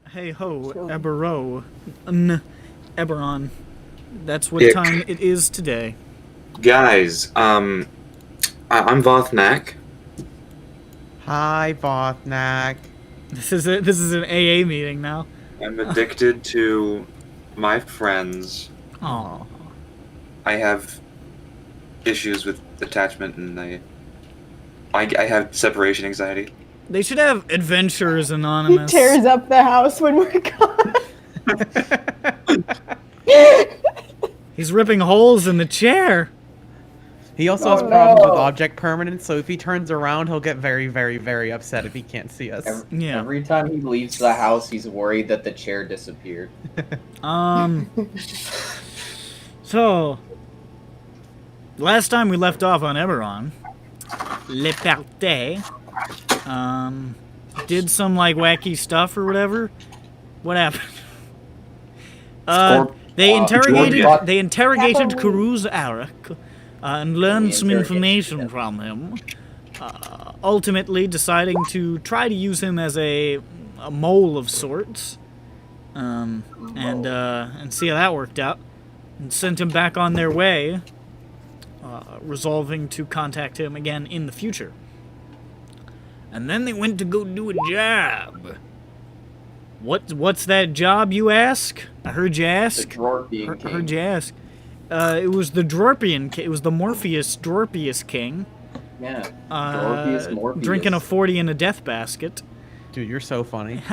Hey ho, EBERRON. That's what time it is today. Guys, I'm Vothnak. Hi, Vothnak. This is an AA meeting now. I'm addicted to my friends. Aww. I have issues with attachment, and I have separation anxiety. They should have Adventurers Anonymous. He tears up the house when we're gone. He's ripping holes in the chair. He also has problems with object permanence, so if he turns around, he'll get very, very, very upset if he can't see us. Every time he leaves the house, he's worried that the chair disappeared. So, last time we left off on EBERRON, Le Parte, did some, like, wacky stuff or whatever. What happened? They interrogated Karuz Arak, and learned some information from him, ultimately deciding to try to use him as a mole of sorts, and see how that worked out, and sent him back on their way, resolving to contact him again in the future. And then they went to go do a job. What's that job, you ask? I heard you ask. The Drorpian King. Heard you ask. It was the Drorpian. It was the Morpheus Drorpius King. Yeah. Morpheus. Drinking a 40 in a death basket. Dude, you're so funny.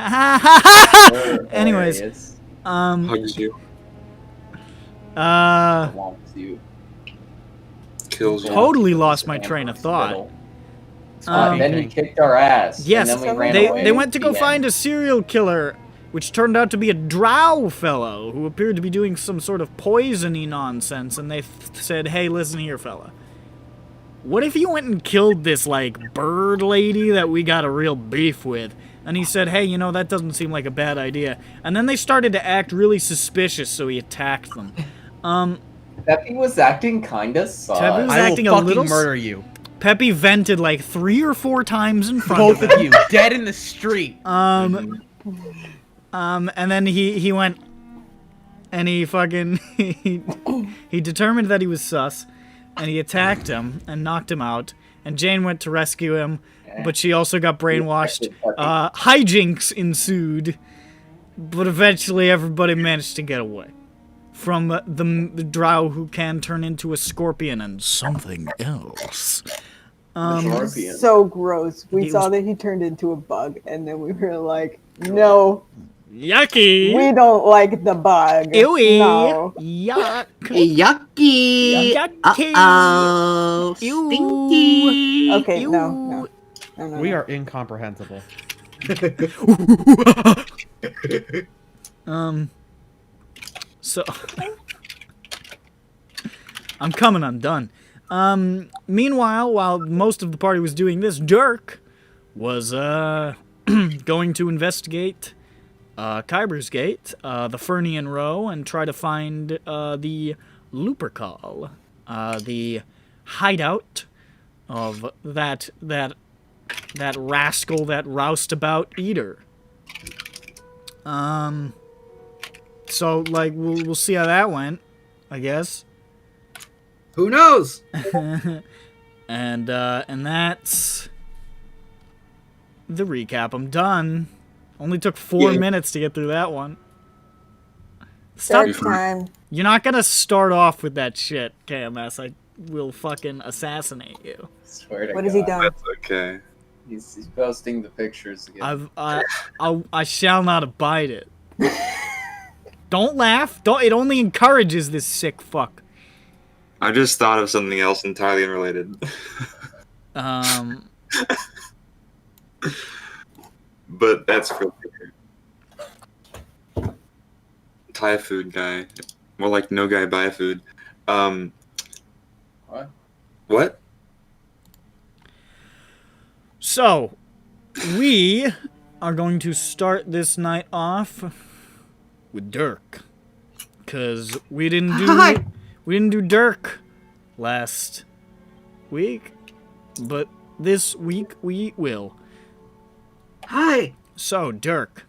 Anyways, Hugs you. Wants you. Kills you. Totally lost my train of thought. Then he kicked our ass. Yes, and then we ran away. They went to go find a serial killer, which turned out to be a drow fellow who appeared to be doing some sort of poisony nonsense, and they said, hey, listen here, fella. What if you went and killed this, like, bird lady that we got a real beef with? And he said, hey, you know, that doesn't seem like a bad idea. And then they started to act really suspicious, so he attacked them. Peppy was acting kinda sus. Peppy was I acting will a fucking little murder you. Peppy vented like 3 or 4 times in front Both of of you, dead in the street. and then he went, and he fucking, he determined that he was sus, and he attacked him and knocked him out, and Jain went to rescue him, but she also got brainwashed. Hijinks ensued, but eventually everybody managed to get away from the drow who can turn into a scorpion and something else. So gross. We saw that he turned into a bug, and then we were like, no. Yucky! We don't like the bug. Ewy! No. Yuck! Yucky! Yucky! Uh-oh! Ew. Stinky! Okay, Ew. no. We are incomprehensible. So... I'm coming, I'm done. Meanwhile, while most of the party was doing this, Dirk was, going to investigate, Khyber's Gate, the Fernian Row, and try to find, the Lupercal, the hideout of that rascal, that roustabout eater. So, like, we'll see how that went, I guess. Who knows? And that's the recap. I'm done. Only took 4 minutes to get through that one. Stop. Time. You're not gonna start off with that shit, KMS. I will fucking assassinate you. Swear to What God. has he done? That's okay. He's posting the pictures again. I shall not abide it. Don't laugh. Don't. It only encourages this sick fuck. I just thought of something else entirely unrelated. But that's for later. Thai food guy. More like no guy buy food. What? What? So, we are going to start this night off with Dirk, cause we didn't do Dirk last week, but this week we will. Hi. So, Dirk,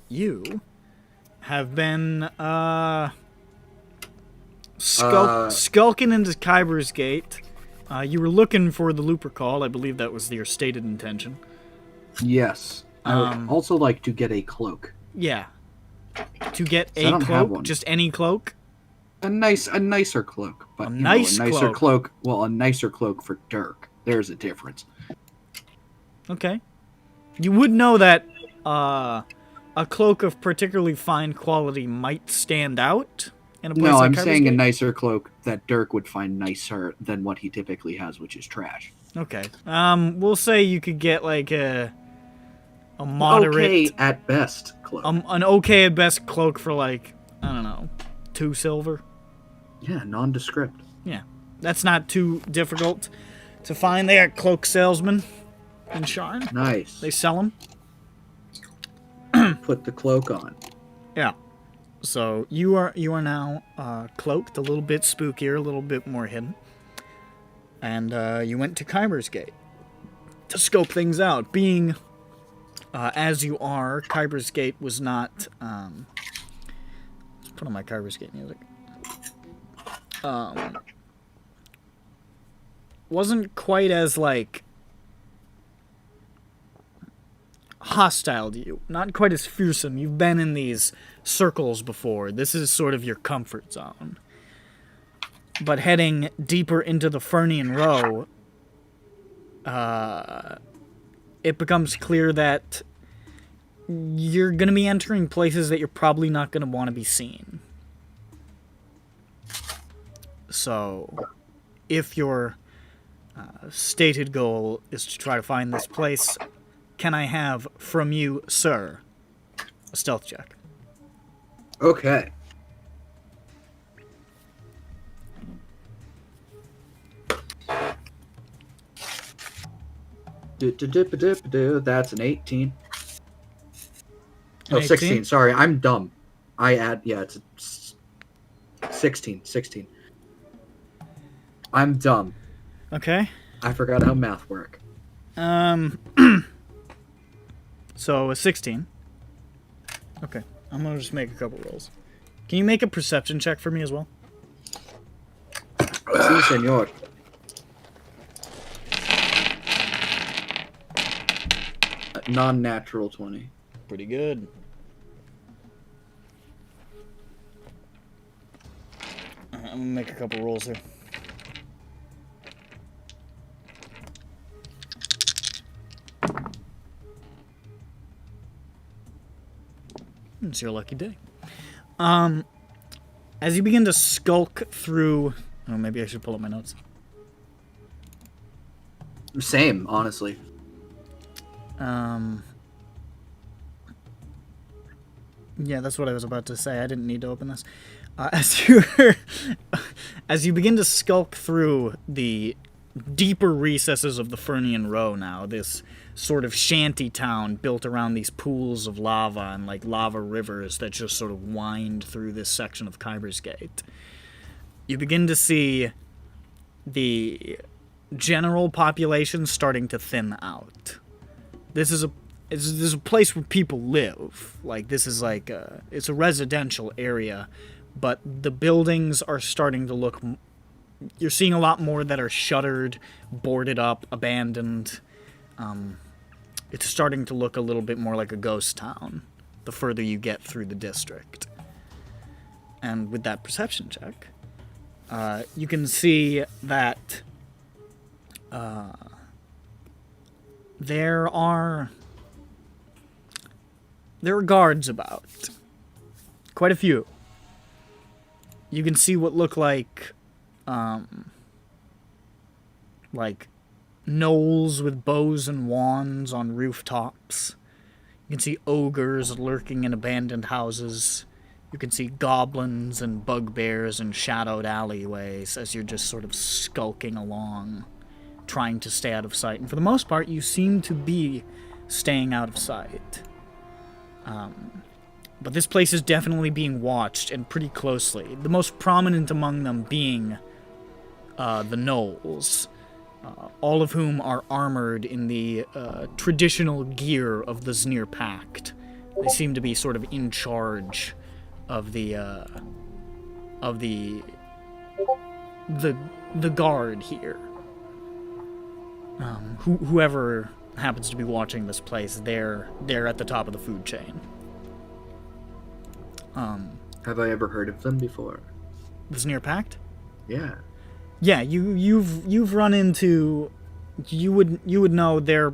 you have been skulking into Khyber's Gate. You were looking for the Lupercal. I believe that was your stated intention. Yes. I would also like to get a cloak. Yeah. To get I don't a have cloak? one. Just any cloak? A nicer cloak. But A you nice know, a nicer cloak. cloak. Well, a nicer cloak for Dirk. There's a difference. Okay. You would know that a cloak of particularly fine quality might stand out in a place No, like I'm Khyber's saying a Gate. nicer cloak that Dirk would find nicer than what he typically has, which is trash. Okay. We'll say you could get like a moderate, Okay at best cloak. an okay at best cloak for like, I don't know, 2 silver. Yeah, nondescript. Yeah, that's not too difficult to find. They are cloak salesmen in Sharn. Nice. They sell them. Put the cloak on. Yeah. So you are now cloaked, a little bit spookier, a little bit more hidden, and you went to Khyber's Gate to scope things out. Being as you are, Khyber's Gate was not. Let's put on my Khyber's Gate music. Wasn't quite as like hostile to you, not quite as fearsome. You've been in these circles before. This is sort of your comfort zone. But heading deeper into the Fernian Row, it becomes clear that you're going to be entering places that you're probably not going to want to be seen. So, if your stated goal is to try to find this place, can I have from you, sir, a stealth check? Okay. That's an 18. An Oh, 18? 16. Sorry, I'm dumb. It's 16. I'm dumb. Okay. I forgot how math work. So a 16. Okay, I'm gonna just make a couple rolls. Can you make a perception check for me as well? Si, senor. Non-natural 20. Pretty good. I'm gonna make a couple rolls here. It's your lucky day. As you begin to skulk through... Oh, maybe I should pull up my notes. Same, honestly. Yeah, that's what I was about to say. I didn't need to open this. As you begin to skulk through the deeper recesses of the Fernian Row now, this sort of shanty town built around these pools of lava and like lava rivers that just sort of wind through this section of Khyber's Gate, you begin to see the general population starting to thin out. This is a place where people live. Like, this is like it's a residential area, but the buildings are starting to look... You're seeing a lot more that are shuttered, boarded up, abandoned. It's starting to look a little bit more like a ghost town the further you get through the district. And with that perception check, you can see that there are guards about. quite a few. You can see what look like gnolls with bows and wands on rooftops. You can see ogres lurking in abandoned houses. You can see goblins and bugbears in shadowed alleyways as you're just sort of skulking along, trying to stay out of sight. And for the most part, you seem to be staying out of sight. But this place is definitely being watched, and pretty closely. The most prominent among them being the gnolls, all of whom are armored in the traditional gear of the Znir Pact. They seem to be sort of in charge of the guard here. Whoever happens to be watching this place, they're at the top of the food chain. Have I ever heard of them before? The Znir Pact? Yeah. Yeah, you've run into, you would know they're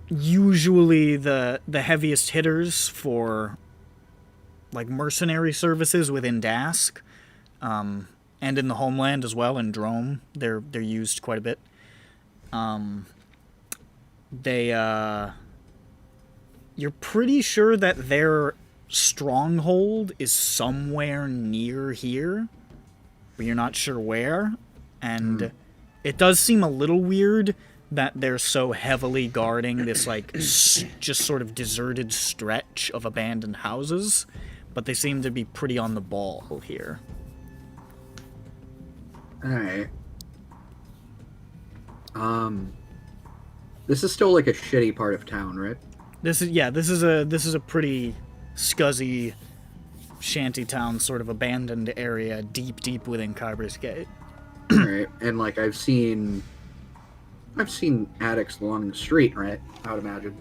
usually the heaviest hitters for like mercenary services within Dask, and in the homeland as well. In Drome, they're used quite a bit. You're pretty sure that their stronghold is somewhere near here, but you're not sure where. And it does seem a little weird that they're so heavily guarding this, like, just sort of deserted stretch of abandoned houses, but they seem to be pretty on the ball here. Alright. This is still like a shitty part of town, right? This is a pretty scuzzy shantytown sort of abandoned area deep within Khyber's Gate. Right, and like I've seen addicts along the street, right? I would imagine.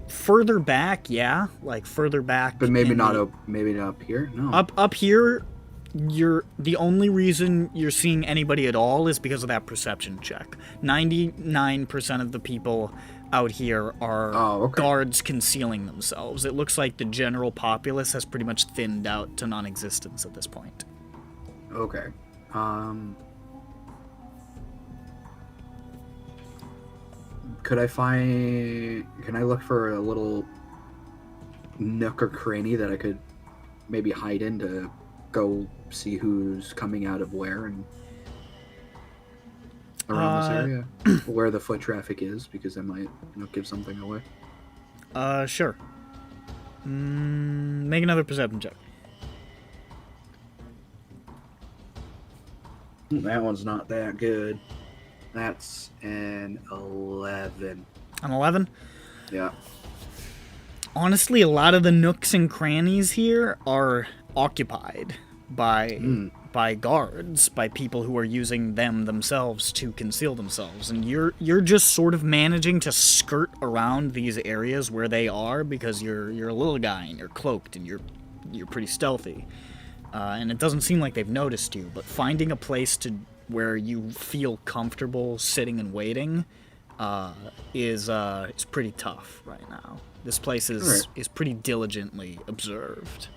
Further back, yeah, like further back. But maybe not up here. No. Up here, the only reason you're seeing anybody at all is because of that perception check. 99% of the people out here are guards concealing themselves. It looks like the general populace has pretty much thinned out to non-existence at this point. Okay. Can I look for a little nook or cranny that I could maybe hide in to go see who's coming out of where and around this area? Where the foot traffic is, because I might, give something away. Sure. Make another perception check. That one's not that good. That's an 11. An 11? Yeah. Honestly, a lot of the nooks and crannies here are occupied by guards, by people who are using them themselves to conceal themselves, and you're just sort of managing to skirt around these areas where they are because you're a little guy and you're cloaked and you're pretty stealthy, and it doesn't seem like they've noticed you. But finding a place where you feel comfortable sitting and waiting is pretty tough right now. This place is pretty diligently observed.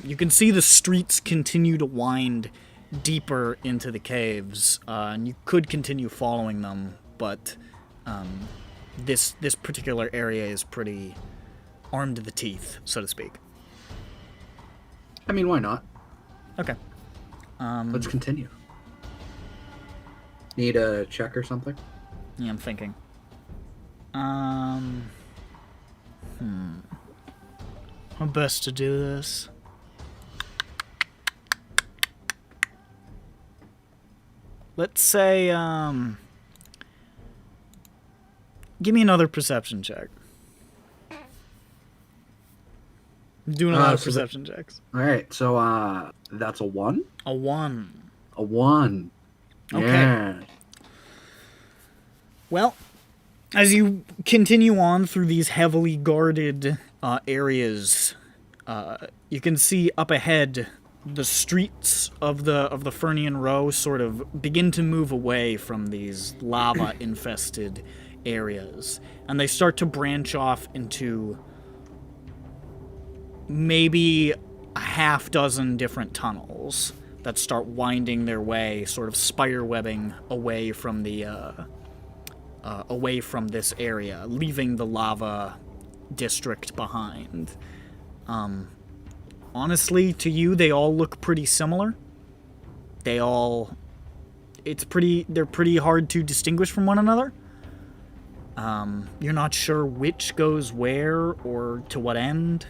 You can see the streets continue to wind deeper into the caves, and you could continue following them, but this particular area is pretty armed to the teeth, so to speak. I mean, why not? Okay. Let's continue. Need a check or something? Yeah, I'm thinking. How best to do this? Let's say, give me another perception check. I'm doing a lot of perception checks. Alright, so, that's a 1? A 1. A 1. Okay. Yeah. Well, as you continue on through these heavily guarded areas, you can see up ahead the streets of the Fernian Row sort of begin to move away from these lava-infested areas, and they start to branch off into maybe a half dozen different tunnels that start winding their way, sort of spider-webbing away from the away from this area, leaving the lava district behind. Honestly, to you, they all look pretty similar. They're pretty hard to distinguish from one another. You're not sure which goes where or to what end.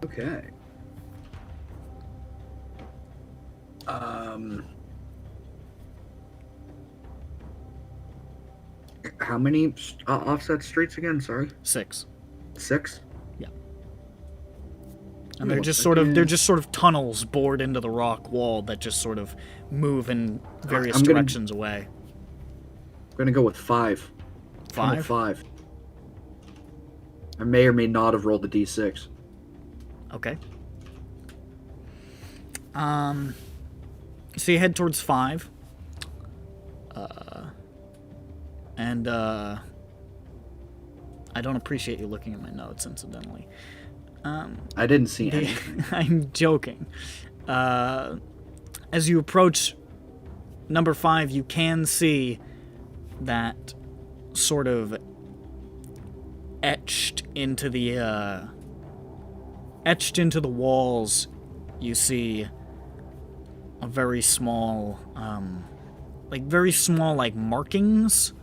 Okay. How many offset streets again? Sorry. 6. 6? Yeah. And they're just sort of tunnels bored into the rock wall that just sort of move in various directions away. I'm gonna go with 5. 5? 5. I may or may not have rolled the d6. Okay. So you head towards 5. I don't appreciate you looking at my notes, incidentally. I didn't see anything. I'm joking. As you approach number 5, you can see that sort of etched into the walls. You see a very small, markings.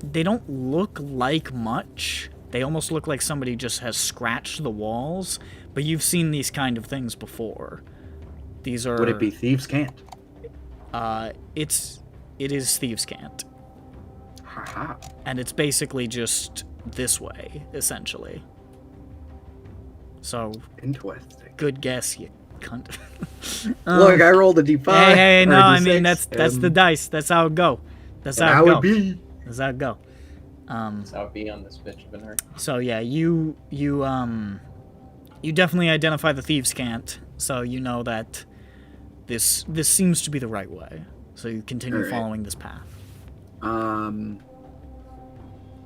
They don't look like much. They almost look like somebody just has scratched the walls, but you've seen these kind of things before. These are... Would it be Thieves' Cant? It is Thieves' Cant. Haha. And it's basically just this way, essentially. So... Interesting. Good guess, you cunt. Look, I rolled a d5. Hey, no, I D6, mean, that's the dice. That's how it go. That's how it How go. it be. That's how it go. That's how it be on this bitch been hurt. So yeah, you definitely identify the Thieves' Cant, so you know that this seems to be the right way. So you continue Alright. following this path. I'm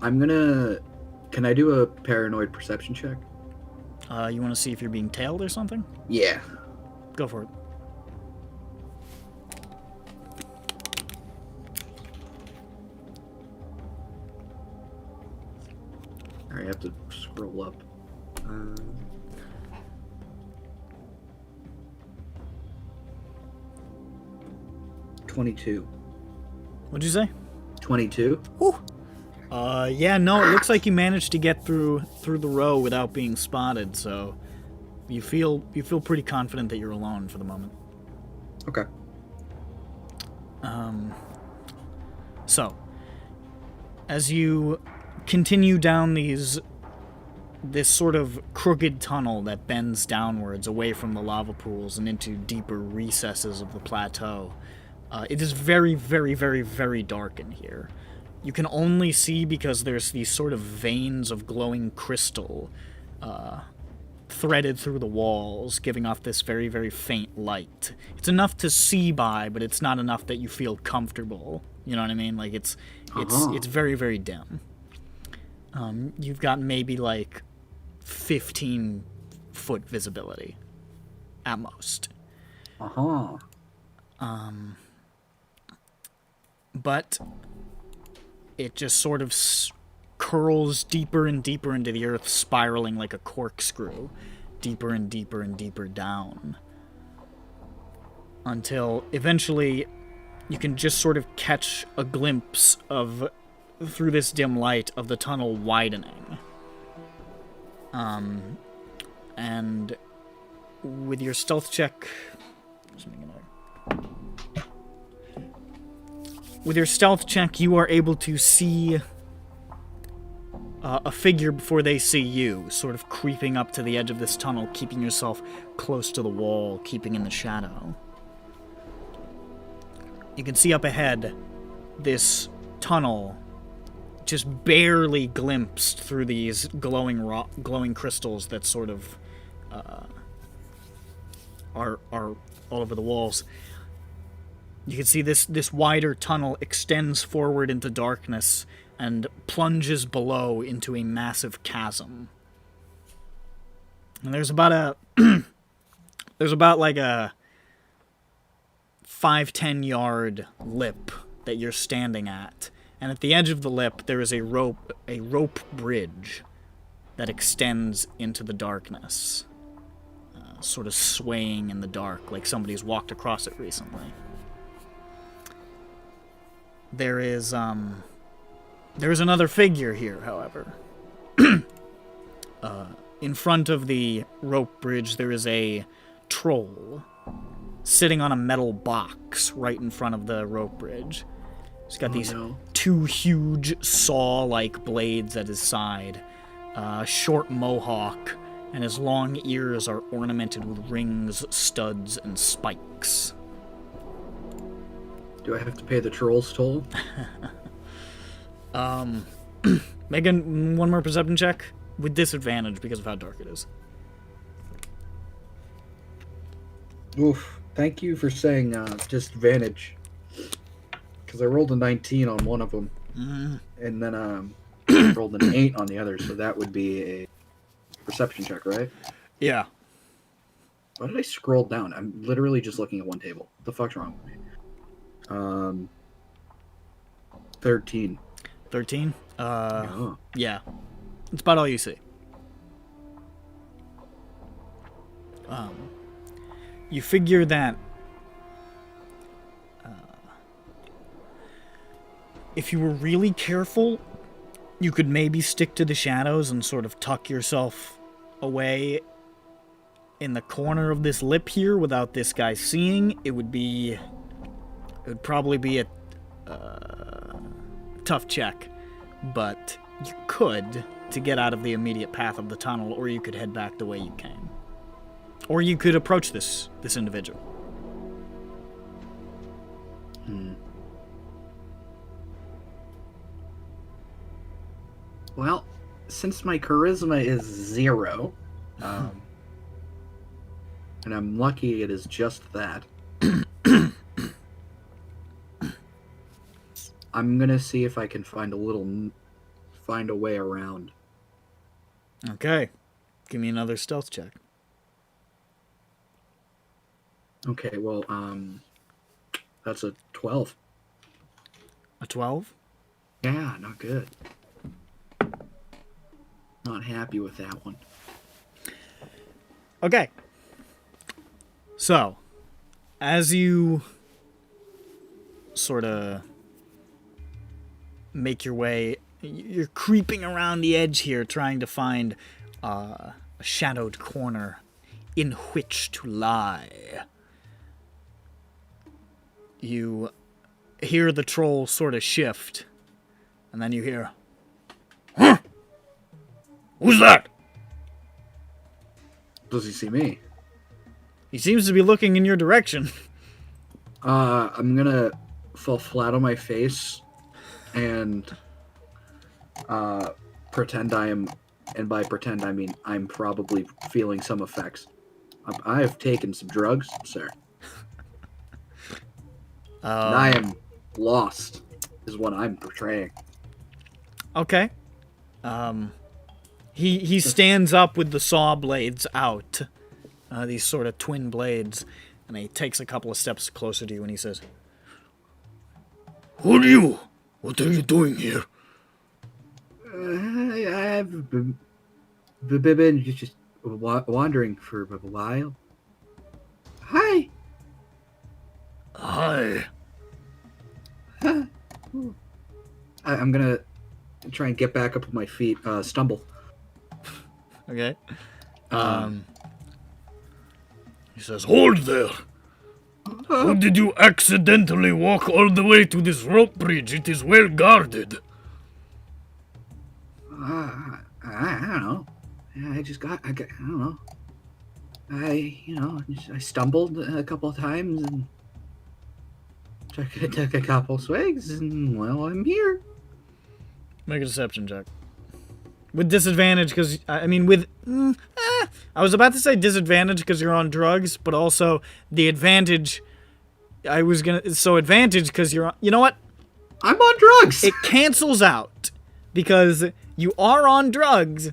gonna... Can I do a paranoid perception check? You want to see if you're being tailed or something? Yeah. Go for it. Alright, I have to scroll up. 22. What'd you say? 22? Whew. Yeah, no, it looks like you managed to get through the row without being spotted, so you feel pretty confident that you're alone for the moment. Okay. So, as you continue down this sort of crooked tunnel that bends downwards away from the lava pools and into deeper recesses of the plateau, it is very, very, very, very dark in here. You can only see because there's these sort of veins of glowing crystal threaded through the walls, giving off this very, very faint light. It's enough to see by, but it's not enough that you feel comfortable. You know what I mean? Like, it's very, very dim. You've got maybe, 15-foot visibility, at most. Uh-huh. But it just sort of curls deeper and deeper into the earth, spiraling like a corkscrew, deeper and deeper and deeper down, until eventually you can just sort of catch a glimpse of, through this dim light, of the tunnel widening. And with your stealth check... With your stealth check, you are able to see a figure before they see you, sort of creeping up to the edge of this tunnel, keeping yourself close to the wall, keeping in the shadow. You can see up ahead this tunnel just barely glimpsed through these glowing crystals that sort of are all over the walls. You can see this wider tunnel extends forward into darkness and plunges below into a massive chasm. And there's about like a 5-10 yard lip that you're standing at. And at the edge of the lip there is a rope bridge that extends into the darkness. Sort of swaying in the dark like somebody's walked across it recently. There's another figure here, however. In front of the rope bridge, there is a troll sitting on a metal box right in front of the rope bridge. He's got these two huge saw-like blades at his side, short mohawk, and his long ears are ornamented with rings, studs, and spikes. Do I have to pay the troll's toll? Make one more perception check with disadvantage because of how dark it is. Oof. Thank you for saying disadvantage. Because I rolled a 19 on one of them. And then rolled an 8 on the other, so that would be a perception check, right? Yeah. Why did I scroll down? I'm literally just looking at one table. What the fuck's wrong with me? 13. 13? Yeah. Yeah. It's about all you see. You figure that if you were really careful, you could maybe stick to the shadows and sort of tuck yourself away in the corner of this lip here without this guy seeing. It would probably be a tough check, but you could to get out of the immediate path of the tunnel, or you could head back the way you came. Or you could approach this individual. Well, since my charisma is 0, and I'm lucky it is just that, I'm gonna see if I can find a way around. Okay. Give me another stealth check. Okay, well, that's a 12. A 12? Yeah, not good. Not happy with that one. Okay. So, as you sort of make your way, you're creeping around the edge here, trying to find a shadowed corner in which to lie. You hear the troll sort of shift, and then you hear, "Huh? Who's that?" Does he see me? He seems to be looking in your direction. I'm gonna fall flat on my face and pretend I am, and by pretend I mean I'm probably feeling some effects. I have taken some drugs, sir. And I am lost, is what I'm portraying. Okay. He stands up with the saw blades out, these sort of twin blades, and he takes a couple of steps closer to you and he says, "Who are you? What are you doing here?" I've been just wandering for a while. Hi. Hi. I'm gonna try and get back up on my feet. Stumble. Okay. He says, "Hold there. How did you accidentally walk all the way to this rope bridge? It is well guarded." I don't know. I don't know. I stumbled a couple of times and took a couple swigs, and well, I'm here. Make a deception check. With disadvantage, because, I mean, I was about to say disadvantage because you're on drugs, but also the advantage I was gonna. So advantage because you're on. You know what? I'm on drugs. It cancels out because you are on drugs,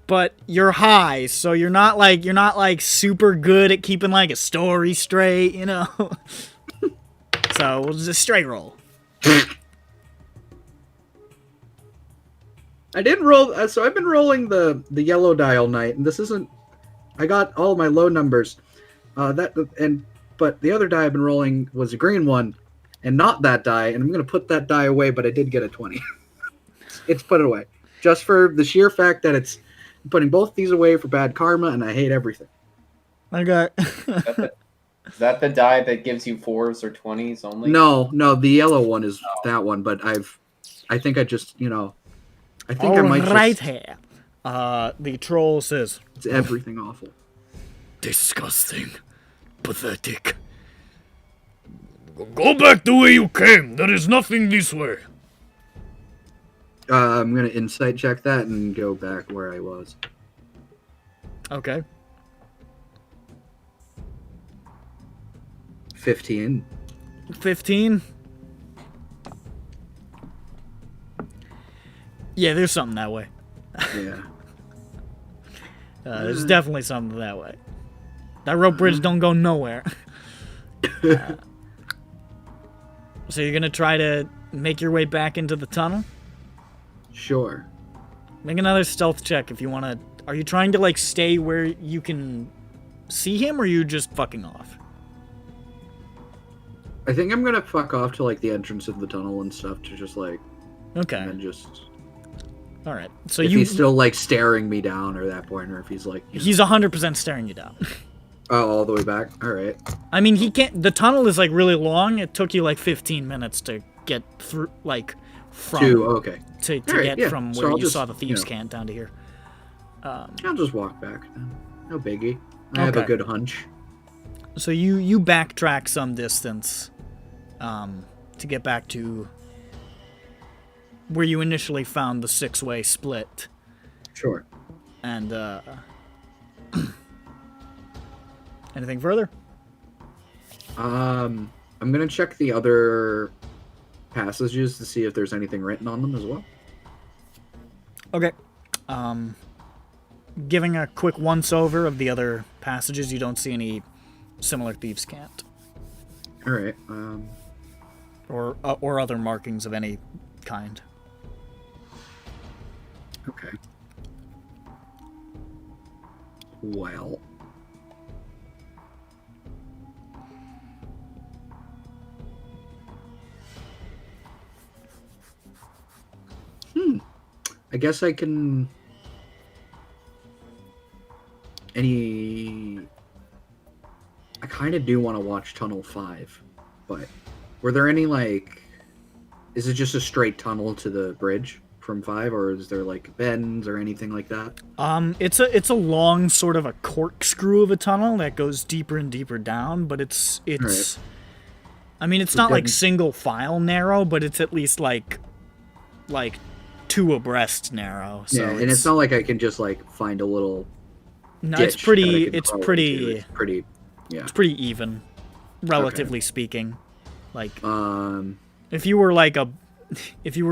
but you're high, so you're not like super good at keeping like a story straight, you know. So we'll just straight roll. I didn't roll. So I've been rolling the yellow die all night, and this isn't. I got all my low numbers. But the other die I've been rolling was a green one, and not that die. And I'm gonna put that die away, but I did get a 20. It's put it away, just for the sheer fact that it's I'm putting both these away for bad karma, and I hate everything. Okay. Is that the die that gives you 4s or 20s only? No, the yellow one is that one, but I think I just I think I might right just. here. The troll says, It's everything awful. disgusting. Pathetic. Go back the way you came. There is nothing this way. I'm gonna insight check that and go back where I was. Okay. 15. 15. Yeah, there's something that way. Yeah. There's definitely something that way. That rope bridge don't go nowhere. So you're gonna try to make your way back into the tunnel? Sure. Make another stealth check if you want to. Are you trying to, like, stay where you can see him, or are you just fucking off? I think I'm gonna fuck off to like the entrance of the tunnel and stuff to just like. Okay. And then just. All right. So If you. he's still like staring me down or that point, or if he's like. He's 100% staring you down. Oh, all the way back. All right. I mean, he can't. The tunnel is like really long. It took you like 15 minutes to get through, like from Okay. to All right, get yeah. from So where I'll you just, saw the thieves' you know. camp down to here. I'll just walk back then. No biggie. I have a Okay. good hunch. So you backtrack some distance, to get back to where you initially found the 6-way split, Sure. and anything further? I'm gonna check the other passages to see if there's anything written on them as well. Okay. Giving a quick once-over of the other passages, you don't see any similar thieves' cant. All right. Or other markings of any kind. Okay. Well. I guess I can. I kind of do want to watch Tunnel 5, but were there any like? Is it just a straight tunnel to the bridge from 5, or is there like bends or anything like that? It's a long sort of a corkscrew of a tunnel that goes deeper and deeper down, but it's Right. I mean, it's not like single file narrow, but it's at least like 2 abreast narrow. So Yeah, and it's not like I can just like find a little. no, ditch it's that I pretty can it's crawl pretty into. It's pretty. Yeah. it's pretty even, relatively speaking. Like Um. if you were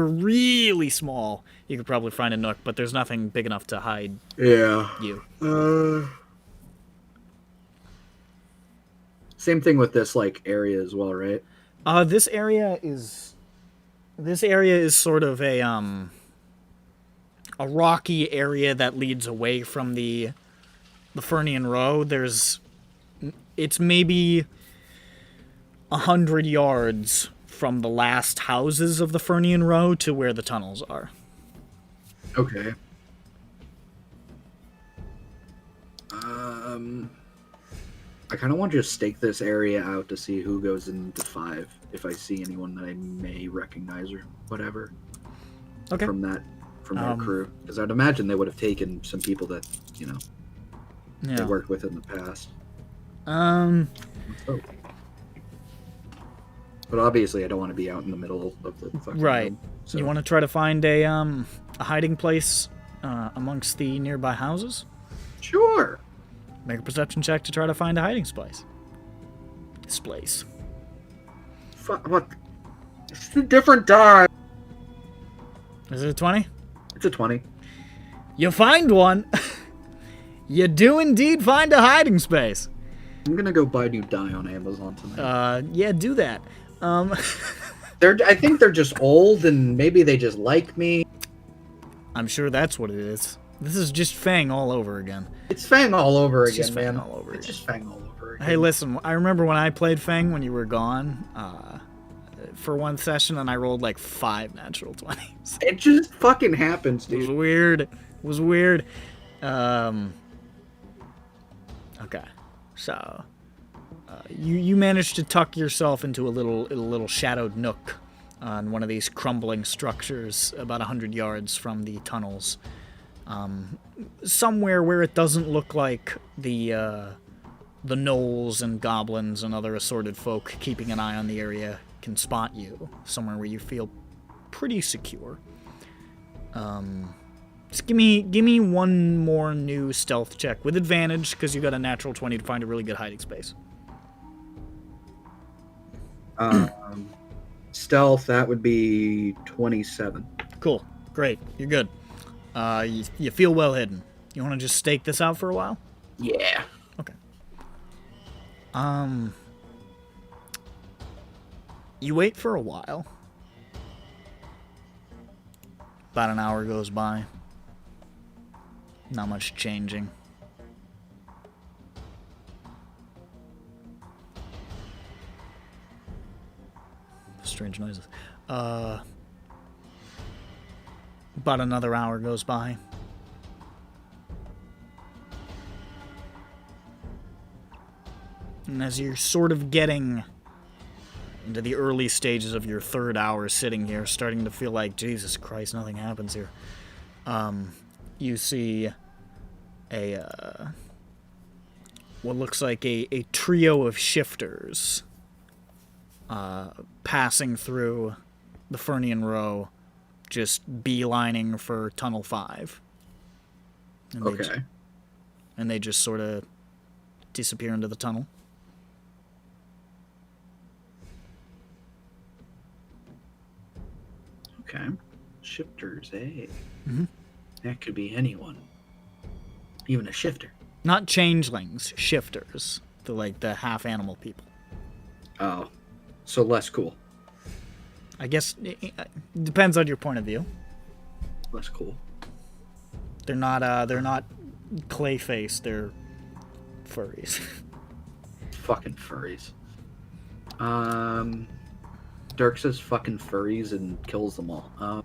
really small, you could probably find a nook, but there's nothing big enough to hide Yeah. you. Same thing with this like area as well, right? This area is sort of a rocky area that leads away from the Fernian Road. It's maybe 100 yards from the last houses of the Fernian Road to where the tunnels are. Okay. I kind of want to just stake this area out to see who goes into 5. If I see anyone that I may recognize or whatever. Okay. From that crew, because I'd imagine they would have taken some people that they Yeah. worked with in the past. Um. Oh. But obviously, I don't want to be out in the middle of the fucking Right. road, so. You want to try to find a hiding place amongst the nearby houses? Sure. Make a perception check to try to find a hiding place. This place. What? It's a different die. Is it a 20? It's a 20. You find one. You do indeed find a hiding space. I'm gonna go buy new dye on Amazon tonight. Yeah, do that. I think they're just old, and maybe they just like me. I'm sure that's what it is. This is just Fang all over again. It's Fang all over It's again, just Fang man. all over It's again. just Fang all over again. Hey, listen, I remember when I played Fang when you were gone, for one session, and I rolled like 5 natural 20s. It just fucking happens, It was dude. weird. It was weird. Okay, so you managed to tuck yourself into a little shadowed nook on one of these crumbling structures about 100 yards from the tunnels. Somewhere where it doesn't look like the gnolls and goblins and other assorted folk keeping an eye on the area can spot you. Somewhere where you feel pretty secure. Just give me one more new stealth check with advantage because you got a natural 20 to find a really good hiding space. Stealth, that would be 27. Cool. Great. You're good. You feel well hidden. You want to just stake this out for a while? Yeah. Okay. You wait for a while. About an hour goes by. Not much changing. Strange noises. About another hour goes by. And as you're sort of getting into the early stages of your 3rd hour sitting here, starting to feel like, Jesus Christ, nothing happens here. You see what looks like a trio of shifters passing through the Fernian Row, just beelining for Tunnel 5. And Okay. they just sort of disappear into the tunnel. Okay. Shifters, eh? Mhm. That could be anyone. Even a shifter. Not changelings, shifters. The half animal people. Oh. So less cool. I guess it depends on your point of view. Less cool. They're not clay face, they're furries. Fucking furries. Dirk says fucking furries and kills them all.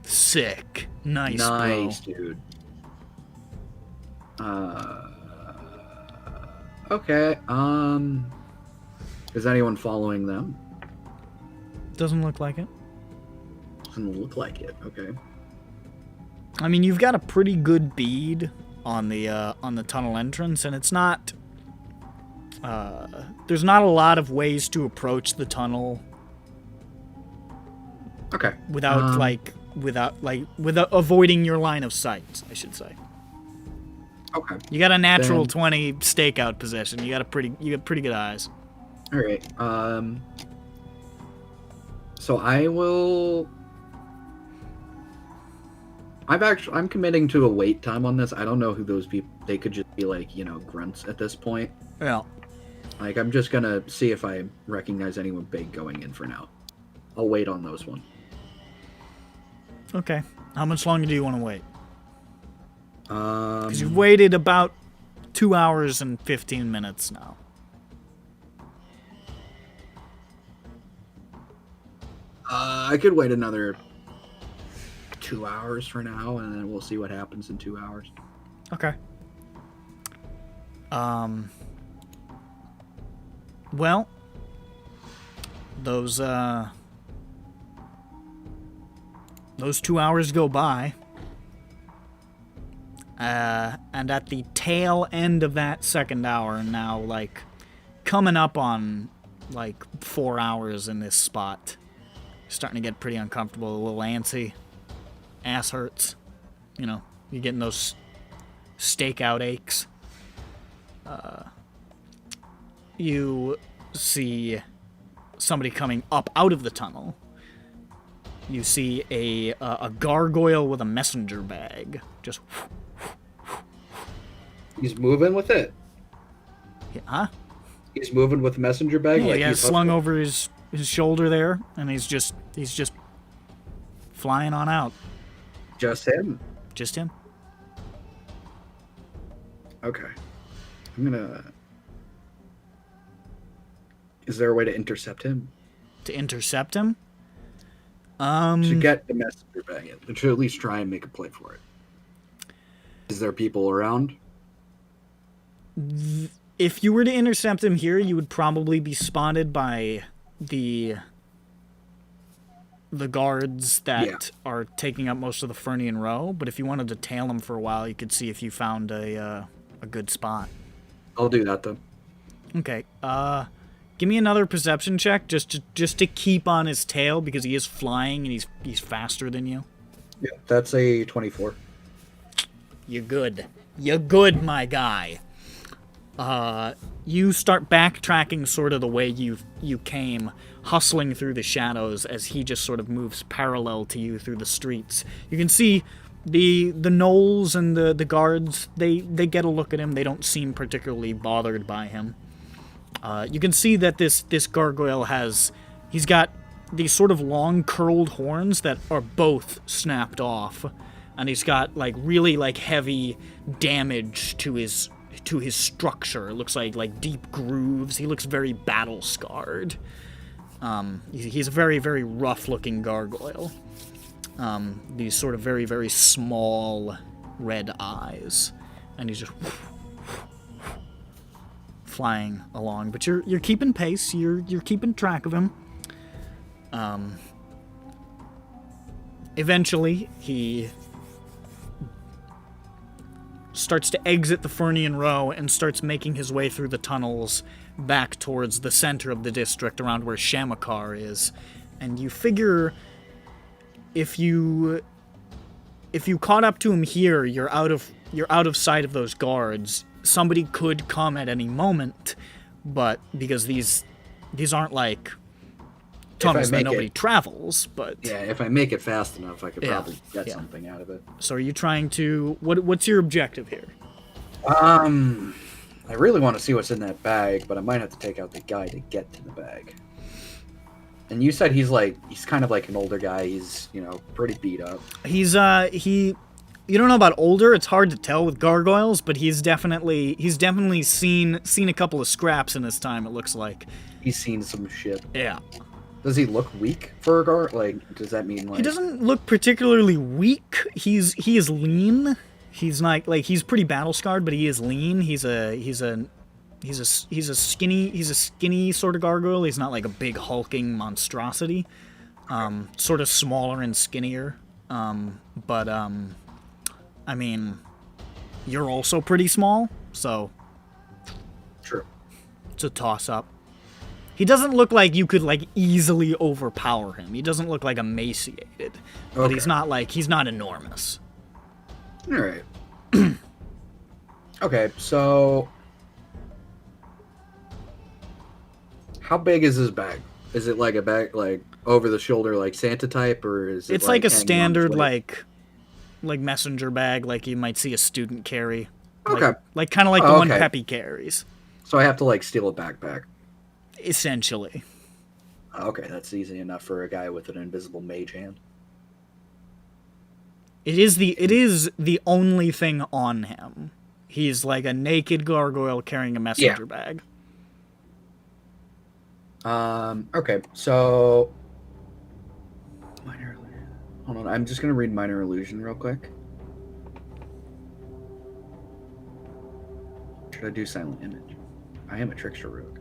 Sick. Nice, Nice, bro. dude. Okay. Is anyone following them? Doesn't look like it. Doesn't look like it. Okay. I mean, you've got a pretty good bead on the tunnel entrance, and it's not. There's not a lot of ways to approach the tunnel Okay. without avoiding your line of sight, I should say. Okay. You got a natural Then- 20 stakeout position. You got pretty good eyes. All right. So I will. I'm committing to a wait time on this. I don't know who those people. They could just be like, grunts at this point. Yeah. Like, I'm just gonna see if I recognize anyone big going in for now. I'll wait on those one. Okay. How much longer do you want to wait? Because you've Um, waited about 2 hours and 15 minutes now. I could wait another 2 hours for now, and then we'll see what happens in 2 hours. Okay. Well, those 2 hours go by. And at the tail end of that second hour, now, coming up on, 4 hours in this spot, starting to get pretty uncomfortable, a little antsy. Ass hurts. You're getting those stakeout aches. You see somebody coming up out of the tunnel. You see a gargoyle with a messenger bag. Just... He's moving with it. Huh? He's moving with the messenger bag. Yeah, like he has he's slung over his shoulder there, and he's just flying on out. Just him. Just him. Okay. I'm gonna. Is there a way to intercept him? To intercept him? To get the messenger bag in. To at least try and make a play for it. Is there people around? If you were to intercept him here, you would probably be spotted by the guards that are taking up most of the Fernian row. But if you wanted to tail them for a while, you could see if you found a good spot. I'll do that then. Okay. Give me another perception check just to keep on his tail because he is flying and he's faster than you. Yeah, that's a 24. You're good. You're good, my guy. You start backtracking sort of the way you came, hustling through the shadows as he just sort of moves parallel to you through the streets. You can see the gnolls and the guards, they get a look at him. They don't seem particularly bothered by him. You can see that this gargoyle he's got these sort of long curled horns that are both snapped off, and he's got like really like heavy damage to his structure. It looks like deep grooves. He looks very battle scarred. He's a very, very rough looking gargoyle. These sort of very, very small red eyes, and he's just flying along. But you're keeping pace. You're keeping track of him. Eventually, he starts to exit the Fernian row and starts making his way through the tunnels back towards the center of the district around where Shamakar is. And you figure if you caught up to him here, you're out of sight of those guards. Somebody could come at any moment, but because these aren't like tunnels that nobody travels, but yeah, if I make it fast enough, I could probably get something out of it. So are you trying to what's your objective here? I really want to see what's in that bag, but I might have to take out the guy to get to the bag. And you said he's kind of like an older guy. He's, pretty beat up. You don't know about older. It's hard to tell with gargoyles, but he's definitely seen a couple of scraps in his time. It looks like he's seen some shit. Yeah. Does he look weak for a guard? Like, does that mean like he doesn't look particularly weak? He is lean. He's not like he's pretty battle scarred, but he is lean. He's a skinny sort of gargoyle. He's not like a big hulking monstrosity. Sort of smaller and skinnier. But I mean, you're also pretty small, so true. It's a toss-up. He doesn't look like you could like easily overpower him. He doesn't look like emaciated, but he's not enormous. All right. Okay, so how big is this bag? Is it like a bag, like over the shoulder, like Santa type, or is it? It's like a standard, like messenger bag, like you might see a student carry. Okay. Like kind of like the one Peppy carries. So I have to like steal a backpack. Essentially. Okay, that's easy enough for a guy with an invisible mage hand. It is the only thing on him. He's like a naked gargoyle carrying a messenger bag. Okay, so minor illusion. Hold on, I'm just gonna read minor illusion real quick. Should I do silent image? I am a trickster rogue.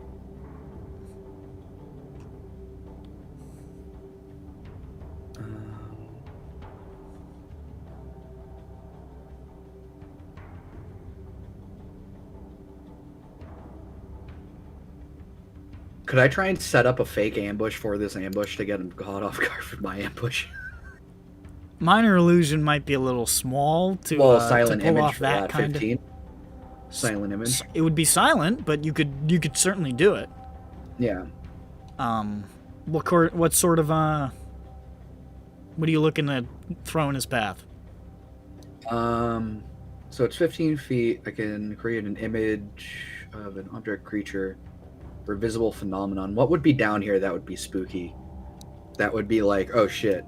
Could I try and set up a fake ambush for this ambush to get him caught off guard with my ambush? Minor illusion might be a little small to silent to pull image off for that that kind 15. of. Silent image. It would be silent, but you could certainly do it. Yeah. What sort of what are you looking to throw in his path? So it's 15 feet. I can create an image of an object, creature, or visible phenomenon. What would be down here that would be spooky? That would be like, oh shit,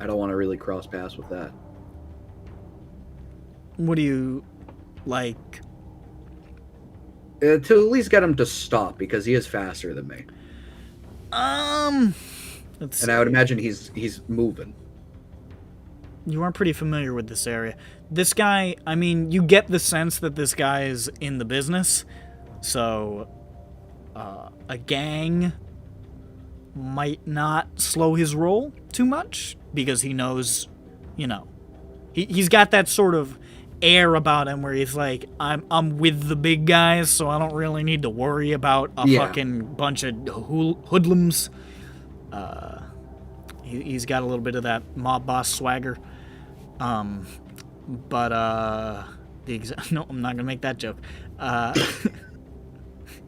I don't want to really cross paths with that. What do you like? To at least get him to stop because he is faster than me, Let's and I would imagine he's moving. You are pretty familiar with this area. This guy, I mean, you get the sense that this guy is in the business, so a gang might not slow his roll too much because he knows, you know, he's got that sort of air about him where he's like, I'm with the big guys, so I don't really need to worry about a fucking bunch of hoodlums. He's got a little bit of that mob boss swagger. No, I'm not gonna make that joke.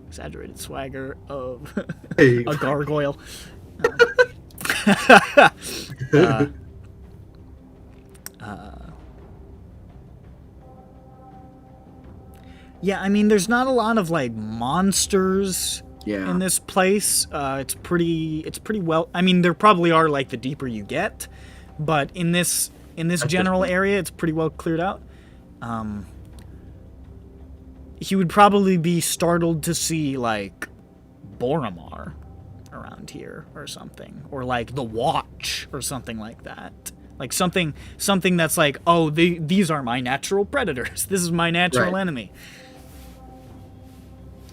Exaggerated swagger of a gargoyle. Yeah, I mean, there's not a lot of like monsters in this place. It's pretty well. I mean, there probably are like the deeper you get, but in this general area, it's pretty well cleared out. He would probably be startled to see like Boromar around here or something, or like the Watch or something like that. Like something that's like, oh, these are my natural predators. This is my natural enemy.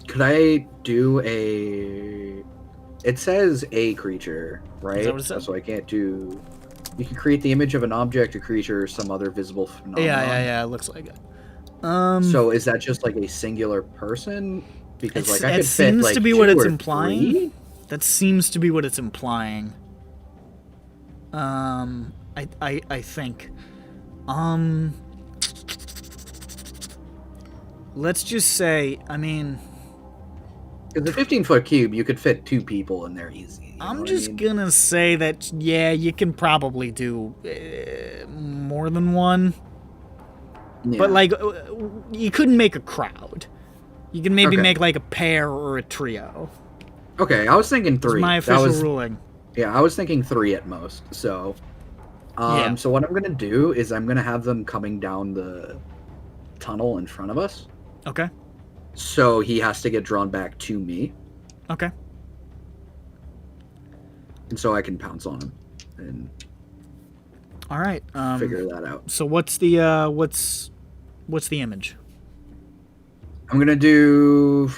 Could I do a... It says a creature, right? Is that what it says? So I can't do... You can create the image of an object, a creature, or some other visible phenomenon. Yeah, it looks like it. So is that just like a singular person? Because like I could fit seems like to be 2 what it's or implying. 3? That seems to be what it's implying. I think. Let's just say, I mean... Because the 15-foot cube, you could fit 2 people in there easy. I'm just gonna say that, yeah, you can probably do more than one. Yeah. But, like, you couldn't make a crowd. You can maybe make, like, a pair or a trio. Okay, I was thinking 3. That's my official ruling. Yeah, I was thinking 3 at most, so... So what I'm gonna do is I'm gonna have them coming down the tunnel in front of us. Okay. So he has to get drawn back to me. Okay. And so I can pounce on him and all right, figure that out. So what's the image? I'm gonna do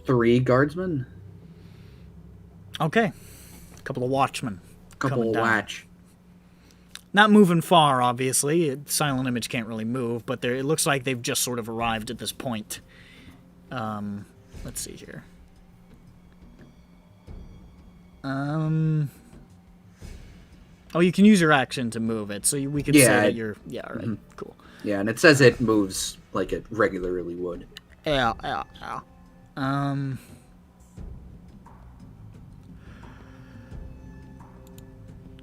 3 guardsmen. Okay. A couple of watchmen. Couple of watch. Not moving far, obviously. Silent image can't really move, but it looks like they've just sort of arrived at this point. Let's see here. Oh, you can use your action to move it, so we could say that you're... Yeah, all right, cool. Yeah, and it says it moves like it regularly would. Yeah.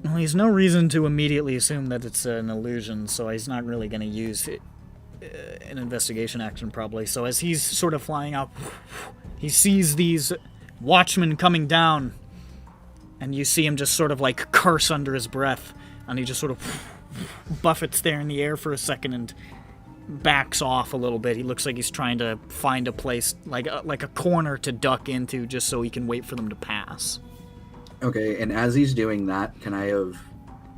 Well, he's no reason to immediately assume that it's an illusion, so he's not really going to use an investigation action, probably. So as he's sort of flying out, he sees these watchmen coming down, and you see him just sort of, like, curse under his breath, and he just sort of buffets there in the air for a second and backs off a little bit. He looks like he's trying to find a place, like a corner to duck into, just so he can wait for them to pass. Okay, and as he's doing that, can I have...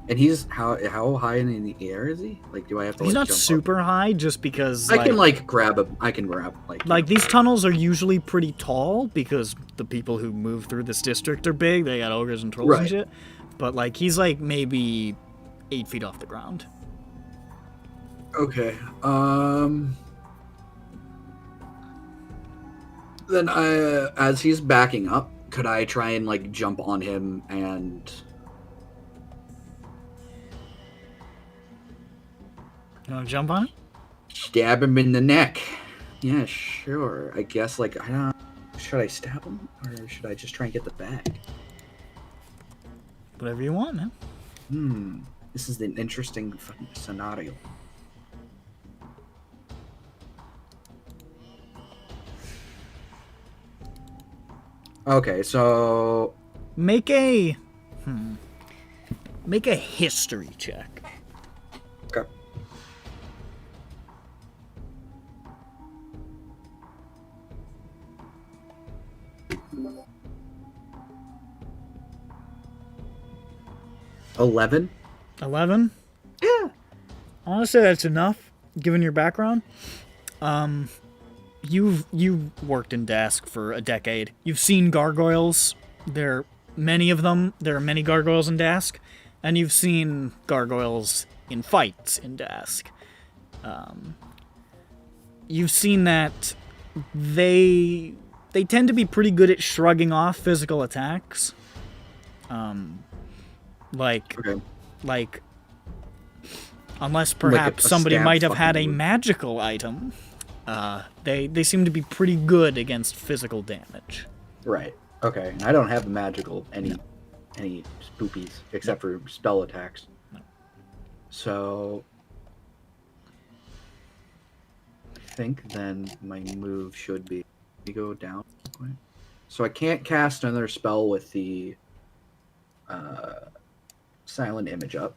And he's... How high in the air is he? Like, do I have to, He's like, not jump super up? high, just because, I can, like, grab him. I can grab, like, these tunnels are usually pretty tall, because the people who move through this district are big. They got ogres and trolls and shit. But, like, he's, like, maybe 8 feet off the ground. Okay, Then as he's backing up, could I try and, like, jump on him and... You want to jump on it? Stab him in the neck. Yeah, sure. I guess, like, I don't... should I stab him or should I just try and get the bag? Whatever you want, man. This is an interesting fucking scenario. Okay, so Make a history check. okay. $11. 11? Yeah. Honestly, that's enough, given your background. You've worked in Dask for a decade. You've seen gargoyles. There are many of them. There are many gargoyles in Dask. And you've seen gargoyles in fights in Dask. You've seen that they tend to be pretty good at shrugging off physical attacks. Okay. Like, unless perhaps a somebody stab might have had a fucking wound. magical item, they seem to be pretty good against physical damage. Right. Okay. I don't have magical any spoopies except for spell attacks. No. So I think then my move should be to go down. So I can't cast another spell with the silent image up.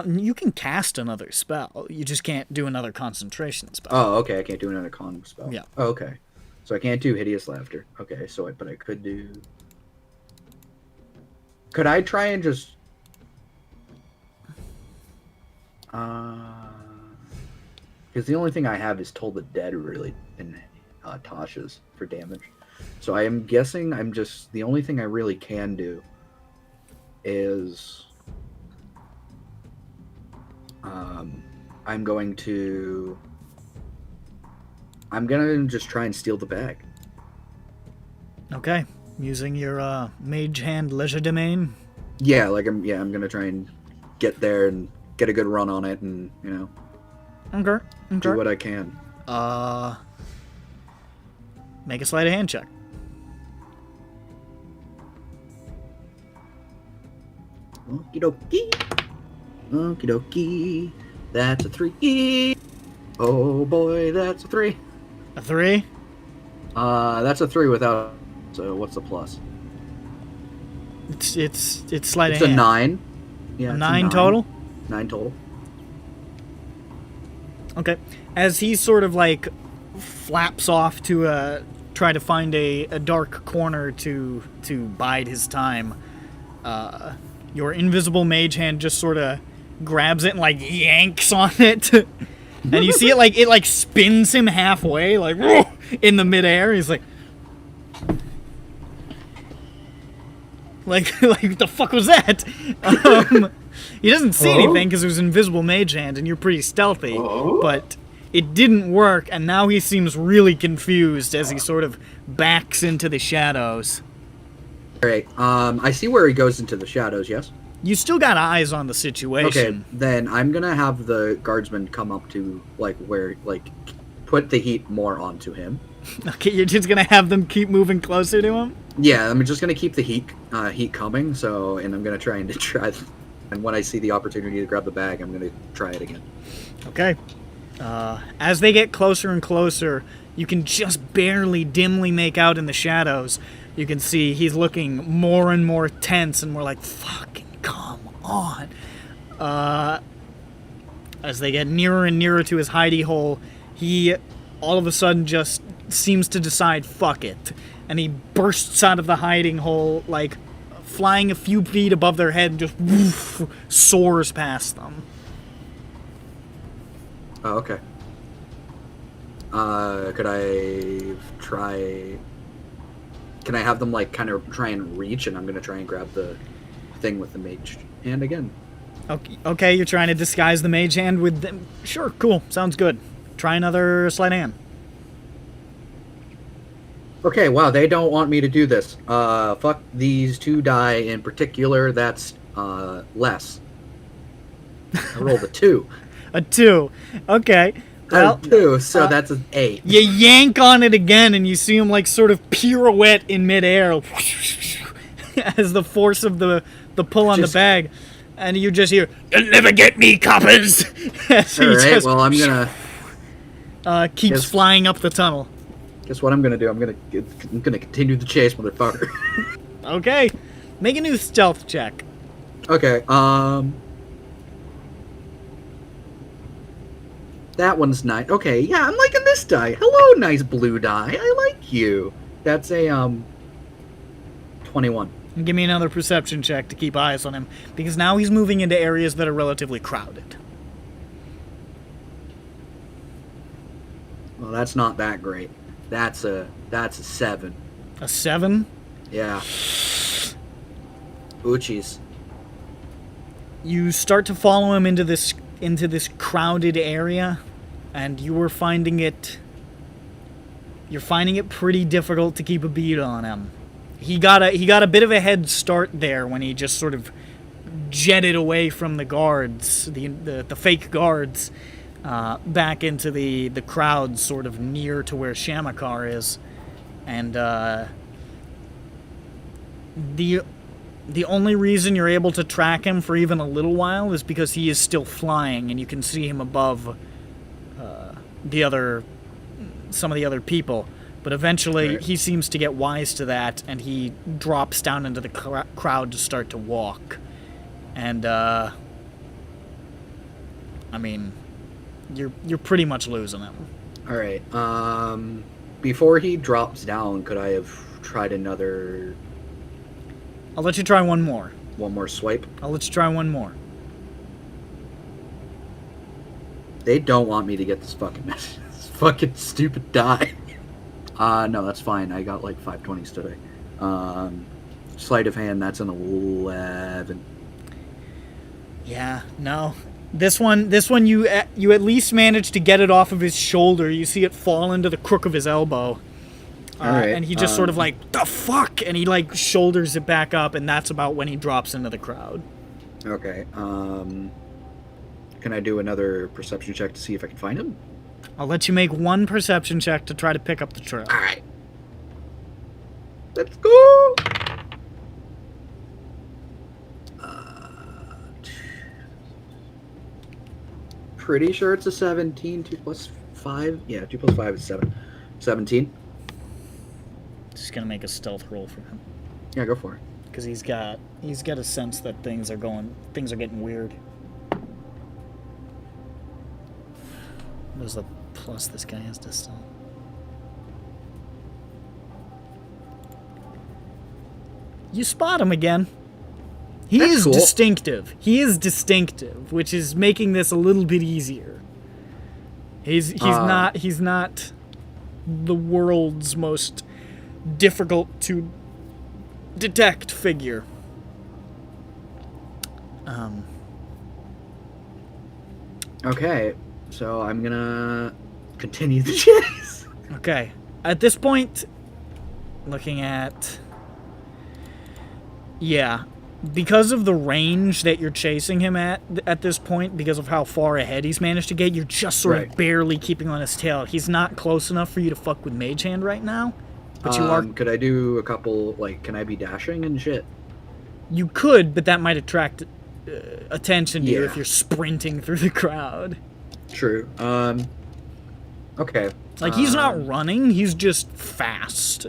You can cast another spell. You just can't do another concentration spell. Oh, okay. I can't do another con spell. Yeah. Oh, okay. So I can't do hideous laughter. Okay. So but I could do. Could I try and just? Because the only thing I have is Toll the Dead really in Tasha's for damage. So I am guessing the only thing I really can do is I'm gonna just try and steal the bag. Okay. Using your mage hand legerdemain. Yeah, I'm gonna try and get there and get a good run on it and, Okay. do what I can. Make a sleight of hand check. Okie dokie. Okie dokie. That's a 3. Oh boy, that's a 3. A 3? That's a 3 without. So what's the plus? It's sleight It's of a hand. 9. Yeah, A it's 9 total? 9 total. Okay. As he sort of like flaps off to try to find a dark corner to bide his time, your invisible mage hand just sort of grabs it and like yanks on it. And you see it like spins him halfway, like in the midair. He's like what the fuck was that? He doesn't see anything because it was invisible mage hand and you're pretty stealthy, but it didn't work, and now he seems really confused as he sort of backs into the shadows. Alright, I see where he goes into the shadows, yes? You still got eyes on the situation. Okay, then I'm gonna have the guardsman come up to, put the heat more onto him. Okay, you're just gonna have them keep moving closer to him? Yeah, I'm just gonna keep the heat coming, and I'm gonna and when I see the opportunity to grab the bag, I'm gonna try it again. Okay. As they get closer and closer, you can just barely dimly make out in the shadows. You can see he's looking more and more tense and more like, fucking come on. As they get nearer and nearer to his hidey hole, he all of a sudden just seems to decide, fuck it. And he bursts out of the hiding hole, like, flying a few feet above their head and just woof, soars past them. Oh, okay. Could I try... Can I have them, kind of try and reach, and I'm going to try and grab the thing with the mage hand again? Okay, you're trying to disguise the mage hand with them. Sure, cool, sounds good. Try another sleight of hand. Okay, wow, they don't want me to do this. Fuck these 2 die in particular, that's, less. I rolled a 2. A 2. Okay. Well, 2, so that's an 8. you yank on it again, and you see him like sort of pirouette in midair as the force of the pull on the bag, and you just hear, "You'll never get me, coppers!" As he Alright, just well, I'm gonna... keeps flying up the tunnel. Guess what I'm gonna do? I'm gonna continue the chase, motherfucker. Okay, make a new stealth check. Okay, that one's nice. Okay, yeah, I'm liking this die. Hello, nice blue die. I like you. That's a, 21. And give me another perception check to keep eyes on him, because now he's moving into areas that are relatively crowded. Well, that's not that great. That's a 7. A 7? Yeah. Oochies. You start to follow him into this crowded area, and you're finding it pretty difficult to keep a beat on him. He got a bit of a head start there when he just sort of jetted away from the guards, the fake guards, back into the crowd sort of near to where Shamakar is, and the only reason you're able to track him for even a little while is because he is still flying, and you can see him above some of the other people. But eventually, he seems to get wise to that, and he drops down into the crowd to start to walk. And I mean, you're pretty much losing him. All right. Before he drops down, could I have tried another? I'll let you try one more. One more swipe. I'll let you try one more. They don't want me to get this fucking message. This fucking stupid die. No, that's fine. I got like 520s today. Sleight of hand, that's an 11. Yeah, no. This one, you at least managed to get it off of his shoulder. You see it fall into the crook of his elbow. Alright, and he just sort of like, the fuck? And he like shoulders it back up, and that's about when he drops into the crowd. Okay, can I do another perception check to see if I can find him? I'll let you make one perception check to try to pick up the trail. Alright. Let's go! Pretty sure it's a 17. 2 plus 5? Yeah, 2 plus 5 is 7. 17? Just gonna make a stealth roll for him. Yeah, go for it. Because he's got a sense that things are getting weird. There's a plus this guy has to stealth. You spot him again. He is cool. distinctive. He is distinctive, which is making this a little bit easier. He's not the world's most difficult to detect figure. Okay, so I'm gonna continue the chase. Okay. At this point, looking at... Yeah. Because of the range that you're chasing him at this point, because of how far ahead he's managed to get, you're just sort of barely keeping on his tail. He's not close enough for you to fuck with Mage Hand right now. But you are... Could I do a couple, like, can I be dashing and shit? You could, but that might attract attention to you if you're sprinting through the crowd. True. Okay. Like, he's not running, he's just fast.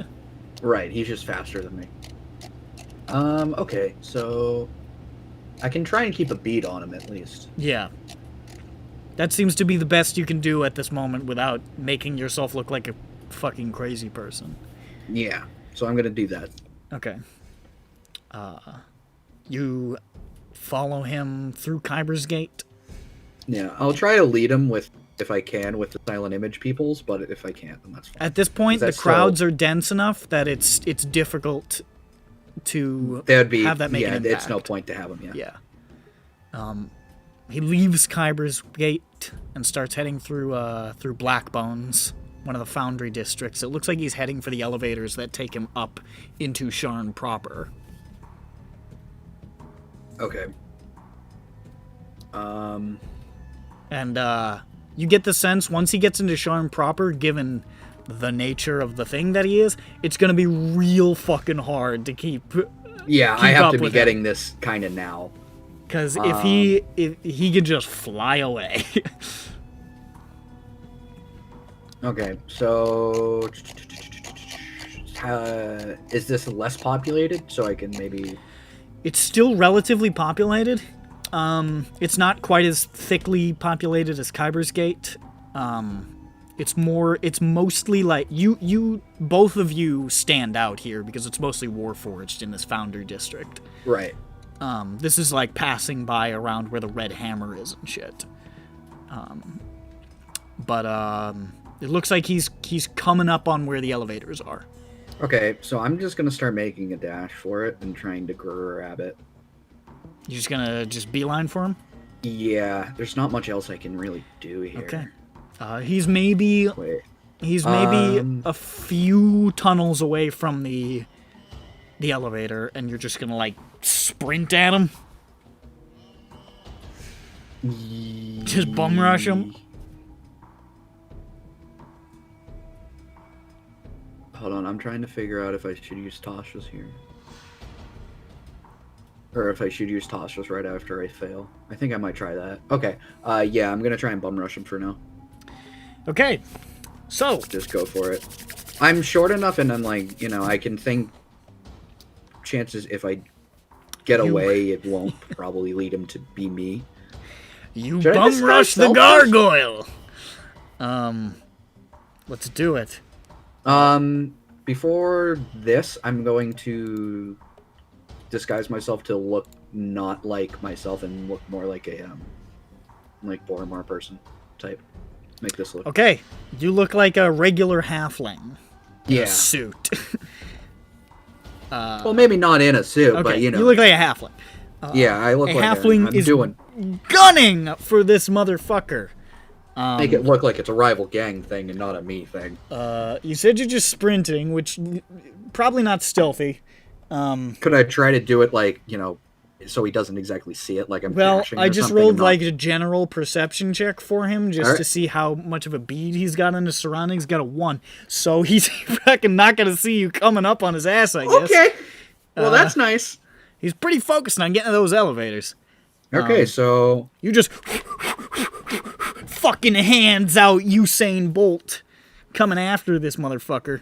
Right, he's just faster than me. Okay, so I can try and keep a beat on him at least. Yeah. That seems to be the best you can do at this moment without making yourself look like a fucking crazy person. Yeah, so I'm gonna do that. Okay. You follow him through Khyber's Gate? Yeah, I'll try to lead him with, if I can, with the silent image peoples, but if I can't, then that's fine. At this point, the crowds are dense enough that it's difficult to have that make an impact. It's no point to have him, Yeah. He leaves Khyber's Gate and starts heading through Blackbones, one of the foundry districts. It looks like he's heading for the elevators that take him up into Sharn proper. Okay. And you get the sense once he gets into Charm proper, given the nature of the thing that he is, it's gonna be real fucking hard to keep. Yeah, keep I have up to be with getting him. this kind of now. Because if he could just fly away. Okay, so is this less populated? So I can maybe. It's still relatively populated. It's not quite as thickly populated as Khyber's Gate. It's mostly like you both of you stand out here because it's mostly Warforged in this Founder District. Right. This is like passing by around where the Red Hammer is and shit. But it looks like he's coming up on where the elevators are. Okay, so I'm just gonna start making a dash for it and trying to grab it. You're just gonna beeline for him? Yeah, there's not much else I can really do here. Okay. He's maybe Wait. a few tunnels away from the elevator, and you're just gonna like sprint at him. Just bum rush him. Hold on, I'm trying to figure out if I should use Tasha's here. Or if I should use Tasha's right after I fail. I think I might try that. Okay. Yeah, I'm gonna try and bum rush him for now. Okay. So Just go for it. I'm short enough and I'm like, you know, I can think chances if I get away, it won't probably lead him to be me. you Should I bum just rush the start gargoyle. Let's do it. Before this, I'm going to disguise myself to look not like myself and look more like a like Boromar person type. Make this look. Okay, you look like a regular halfling. In Yeah. a suit. Well, maybe not in a suit, Okay, but you know. you look like a halfling. Yeah, I look A like halfling I'm is doing. gunning for this motherfucker. Make it look like it's a rival gang thing and not a me thing. You said you're just sprinting, which probably not stealthy. Could I try to do it like, you know, so he doesn't exactly see it like I'm Well, dashing or I just something rolled and not- like a general perception check for him just Alright. to see how much of a bead he's got on his surroundings. Got a 1. So he's fucking not going to see you coming up on his ass, I guess. Okay. Well, that's nice. He's pretty focused on getting to those elevators. Okay, so You just fucking hands out Usain Bolt coming after this motherfucker.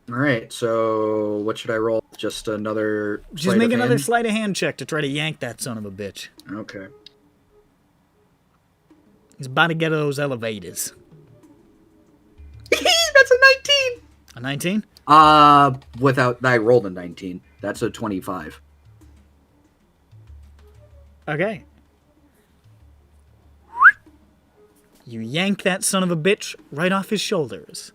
all right. So what should I roll? Just another. Just sleight make of another hand? sleight of hand check to try to yank that son of a bitch. Okay. He's about to get to those elevators. That's a 19. A 19? Without I rolled a 19. That's a 25. Okay. You yank that son of a bitch right off his shoulders.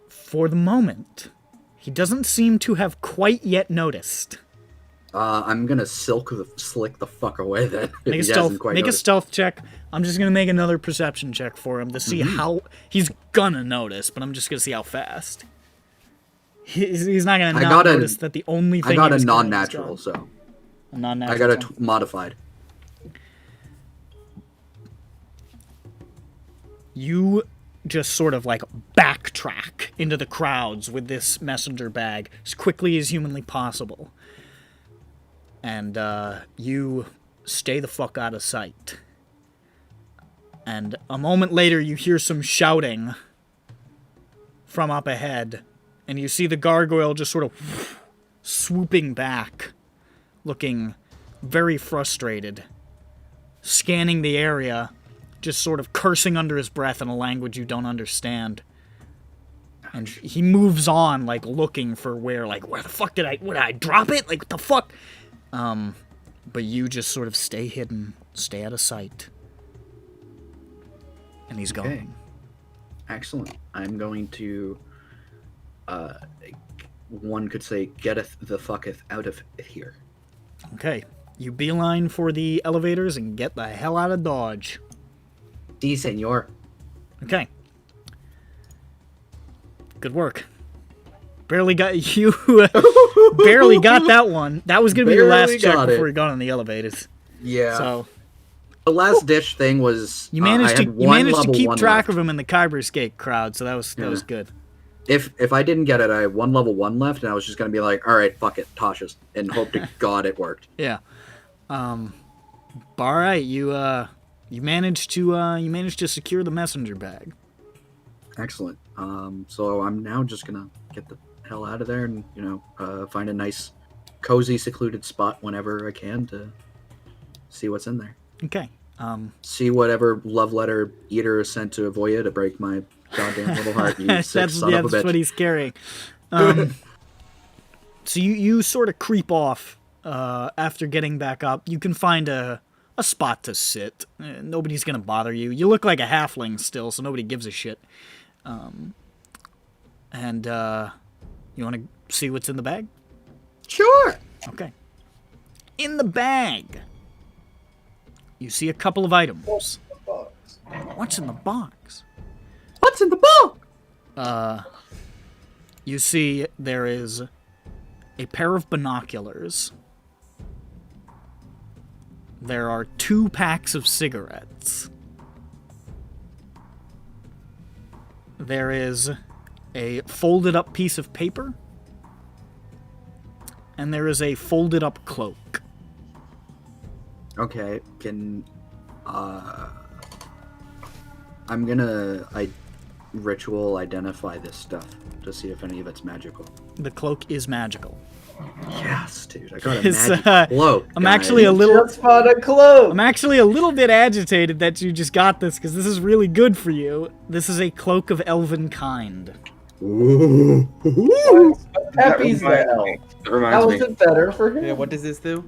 For the moment, he doesn't seem to have quite yet noticed. I'm gonna slick the fuck away then. if Make he a stealth. hasn't quite Make a noticed. stealth check. I'm just gonna make another perception check for him to see how he's gonna notice, but I'm just gonna see how fast. He's not gonna I not got a- notice that the only thing I got he a was doing was non-natural, gone. so A non-natural. I got a one. modified. You just sort of like backtrack into the crowds with this messenger bag as quickly as humanly possible. And you stay the fuck out of sight. And a moment later, you hear some shouting from up ahead. And you see the gargoyle just sort of swooping back, looking very frustrated, scanning the area, just sort of cursing under his breath in a language you don't understand. And he moves on, like, looking for where the fuck did I drop it? Like, what the fuck? But you just sort of stay hidden, stay out of sight. And he's gone. Okay. Excellent. I'm going to, one could say, getteth the fucketh out of here. Okay. You beeline for the elevators and get the hell out of Dodge. Si, senor. Okay. Good work. Barely got you. Barely got that one. That was gonna be your Barely last check got before it. you got on the elevators. Yeah. So, The last ditch thing was You managed I to had one level keep one track left. of him in the Khyber skate crowd, so that was good. If I didn't get it, I had one level 1 left, and I was just gonna be like, all right, fuck it, Tasha's, and hope to God it worked. Yeah. All right, you managed to secure the messenger bag. Excellent. So I'm now just gonna get the hell out of there and find a nice, cozy, secluded spot whenever I can to see what's in there. Okay. See whatever love letter Eater is sent to Avoya to break my goddamn little heart. You sick son of a bitch. That's what he's carrying. So you sort of creep off after getting back up. You can find a spot to sit. Nobody's gonna bother you. You look like a halfling still, so nobody gives a shit. And you want to see what's in the bag? Sure. Okay. In the bag, you see a couple of items. What's in the box? What's in the box? You see there is a pair of binoculars. There are 2 packs of cigarettes. There is a folded up piece of paper. And there is a folded up cloak. Okay, I'm gonna ritual identify this stuff to see if any of it's magical. The cloak is magical. Yes, dude, I got a It's, magic cloak. I'm guys. actually a little Just bought a cloak. I'm actually a little bit agitated that you just got this, because this is really good for you. This is a cloak of elven kind. Ooh. Peppy's the elf. That How reminds is me. it better for him? Yeah, what does this do?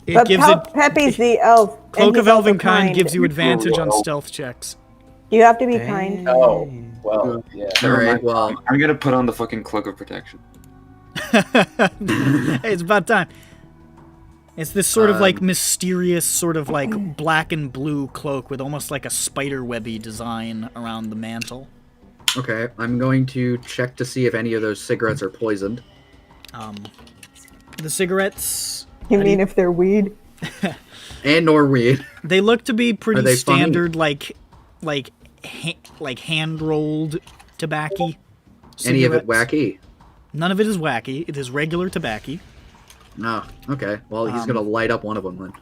It But gives it Peppy's the elf. and cloak he's of elven also kind gives you advantage on stealth checks. You have to be kind. Oh, well, yeah. That All right, reminds me. well, I'm gonna put on the fucking cloak of protection. Hey, it's about time. It's this sort of like mysterious, sort of like black and blue cloak with almost like a spider webby design around the mantle. okay, I'm going to check to see if any of those cigarettes are poisoned. The cigarettes, You mean if they're weed? And or weed. they look to be pretty they funny? standard, like hand rolled tobacco. Any of it cigarettes. wacky? None of it is wacky. It is regular tobacco. No. Okay. Well, he's gonna light up one of them then.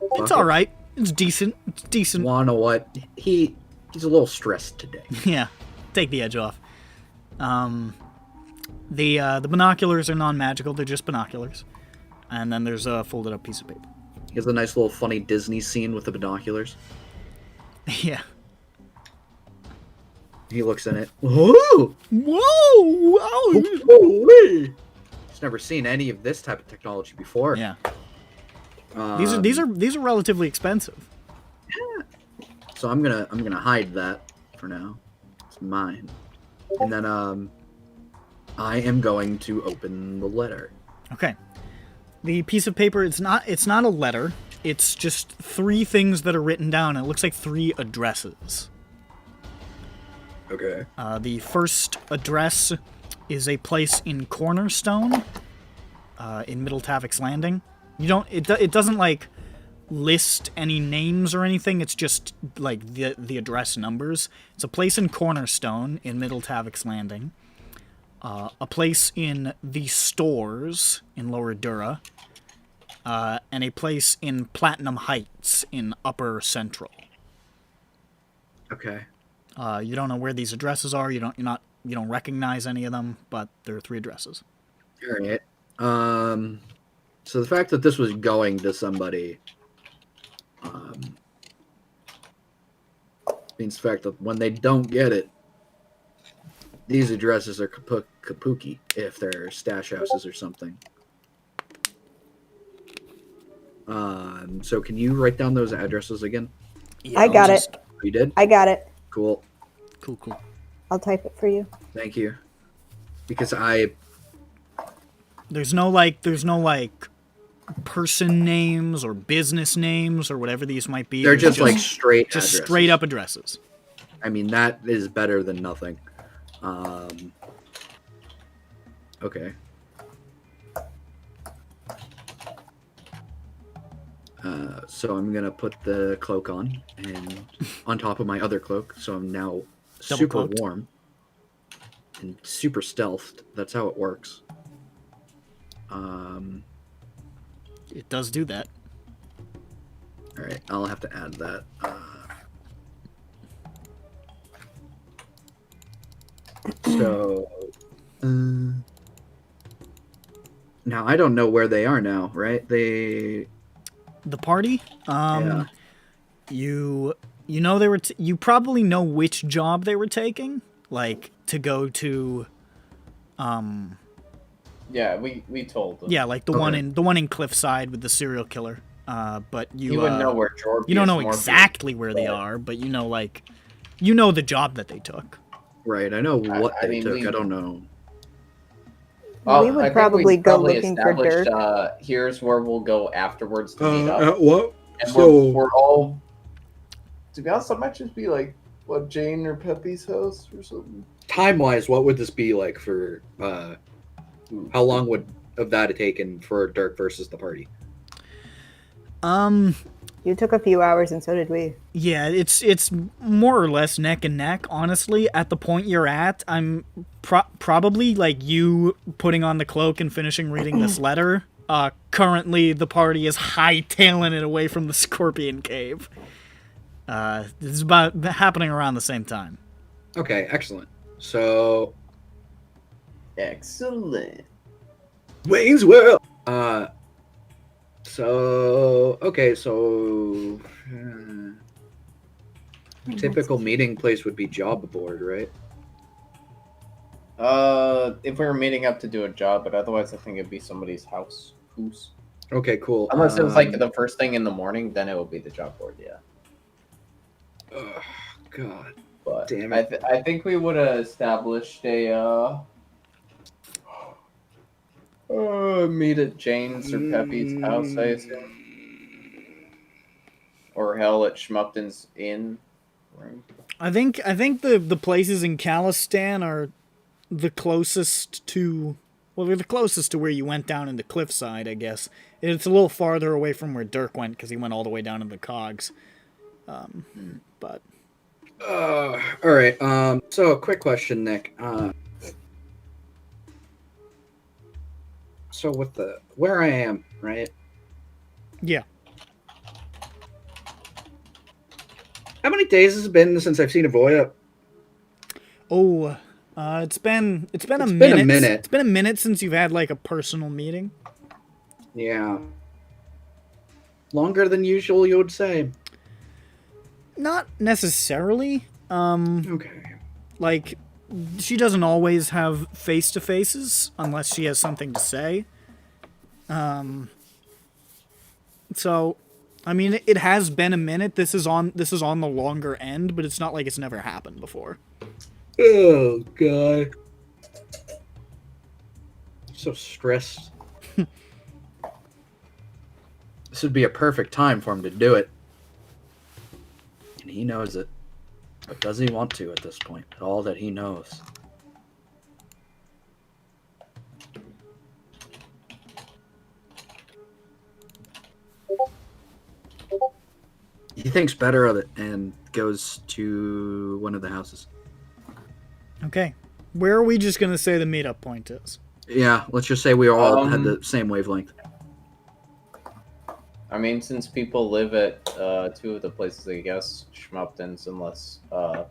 It's Fuck it. all right. It's decent. It's decent. Wanna what? He's a little stressed today. Yeah, take the edge off. The binoculars are non-magical. They're just binoculars. And then there's a folded up piece of paper. He has a nice little funny Disney scene with the binoculars. Yeah. He looks in it. Whoa! Whoa! Wow! Holy! He's never seen any of this type of technology before. Yeah. Um, These are relatively expensive. So I'm gonna hide that for now. It's mine. And then I am going to open the letter. Okay. The piece of paper, it's not a letter. It's just 3 things that are written down. It looks like 3 addresses. Okay. The first address is a place in Cornerstone, in Middle Tavik's Landing. It doesn't like list any names or anything. It's just like the address numbers. It's a place in Cornerstone in Middle Tavik's Landing. A place in the Stores in Lower Dura, and a place in Platinum Heights in Upper Central. Okay. You don't know where these addresses are. You don't recognize any of them, but there are 3 addresses. All right. So the fact that this was going to somebody means the fact that when they don't get it, these addresses are kapuki if they're stash houses or something. So can you write down those addresses again? Yeah, I got it. You did? I got it. Cool. Cool. I'll type it for you. Thank you. Because There's no like person names or business names or whatever these might be. they're It's just like straight just addresses. straight up addresses. I mean, that is better than nothing. Okay. So I'm gonna put the cloak on, and on top of my other cloak, so I'm now Double super cloaked. warm and super stealthed. That's how it works. It does do that. All right, I'll have to add that. So, now I don't know where they are now, right? The party. Yeah. You know they were. You probably know which job they were taking, like to go to. Yeah, we told them. Yeah, like the Okay. one in Cliffside with the serial killer. But You wouldn't know where Jordan. you don't know exactly where they are, but you know the job that they took. Right, I know what I they mean, took. we- I don't know. We would probably go looking for Dirk. Here's where we'll go afterwards to meet up. What? And so- we're all. To be honest, I might just be like, what, Jain or Peppy's house or something. Time-wise, what would this be like for? How long would of that have taken for Dirk versus the party? You took a few hours, and so did we. Yeah, it's more or less neck and neck. Honestly, at the point you're at, I'm probably like you putting on the cloak and finishing reading this letter. Currently, the party is hightailing it away from the Scorpion Cave. This is about happening around the same time. Okay, excellent. So, Excellent. Wayne's World. So okay, so typical meeting place would be job board, right? If we were meeting up to do a job, but otherwise I think it'd be somebody's house. Who's? Okay, cool. Unless it was like the first thing in the morning, then it would be the job board, yeah. Oh, God. But Damn it. I think we would have established a meet at Jane's or Peppy's house, I assume. Or hell, at Schmupton's Inn room. I think the places in Calistan are the closest to. Well, they're the closest to where you went down into Cliffside, I guess. It's a little farther away from where Dirk went because he went all the way down in the cogs. But. All right. So a quick question, Nick. So with where I am, right? Yeah. How many days has it been since I've seen a Voya? Oh, it's been a been a minute. minute. It's been a minute since you've had like a personal meeting. Yeah. Longer than usual, you would say. Not necessarily. Okay. Like, she doesn't always have face-to-faces unless she has something to say. So, I mean, it has been a minute. This is on the longer end, but it's not like it's never happened before. Oh, God. So stressed. This would be a perfect time for him to do it. And he knows it. But does he want to at this point? All that he knows. He thinks better of it and goes to one of the houses. Okay. Where are we just going to say the meetup point is? Yeah, let's just say we all had the same wavelength. I mean, since people live at two of the places, I guess, Schmupton's, unless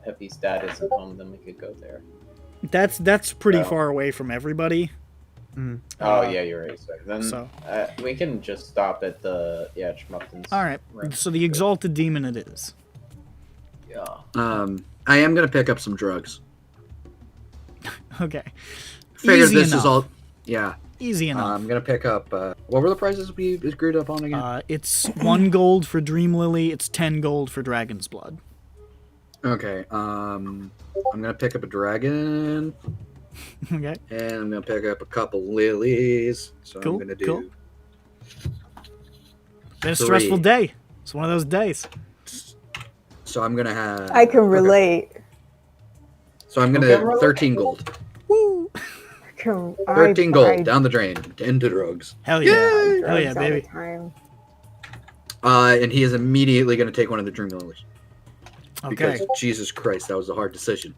Peppy's dad isn't home, then we could go there. That's pretty far away from everybody. Oh, yeah, you're right. Sorry. Then So- we can just stop at the, Schmupton's. All right. So the Exalted Demon it is. Yeah. I am gonna pick up some drugs. Okay. Figured Easy this enough. is all. Yeah. Easy enough. I'm gonna pick up. What were the prices we agreed upon again? It's 1 gold for Dream Lily. It's 10 gold for Dragon's Blood. Okay. I'm gonna pick up a dragon, Okay. and I'm gonna pick up a couple lilies. So Cool, I'm gonna do. cool. Been a 3. stressful day. It's one of those days. So I'm gonna have. I can okay. relate. So I'm gonna Okay, 13 gold. Woo! 13 gold down the drain into drugs. Hell yeah. Yay! Hell yeah, baby. And he is immediately going to take one of the dream lilies. Okay. Because, Jesus Christ, that was a hard decision.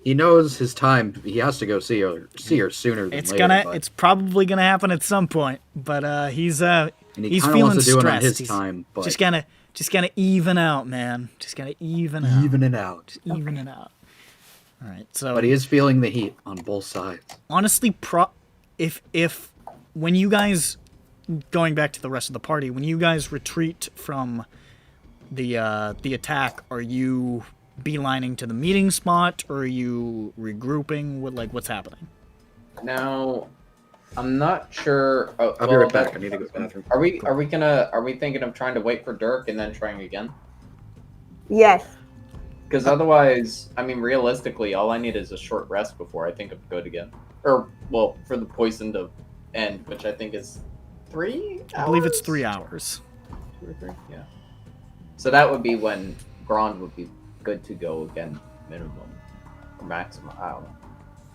He knows his time. He has to go see her sooner than later. It's probably gonna happen at some point. But he's and he he's kinda feeling wants to do stressed. it on his He's time, but just gonna even out, man. Just gonna even out. even it out. Even it out. All right. So. But he is feeling the heat on both sides. Honestly, if when you guys, going back to the rest of the party, when you guys retreat from the attack, are you beelining to the meeting spot, or are you regrouping? What's happening? Now, I'm not sure. Oh, I'll be right back. I need to go to the bathroom. Are we thinking of trying to wait for Dirk and then trying again? Yes. Because otherwise, I mean, realistically, all I need is a short rest before I think of good again. Or, well, for the poison to end, which I think is 3 hours? I believe it's 3 hours. 2 or 3, yeah. So that would be when Grond would be good to go again, minimum. Or maximum, I don't know.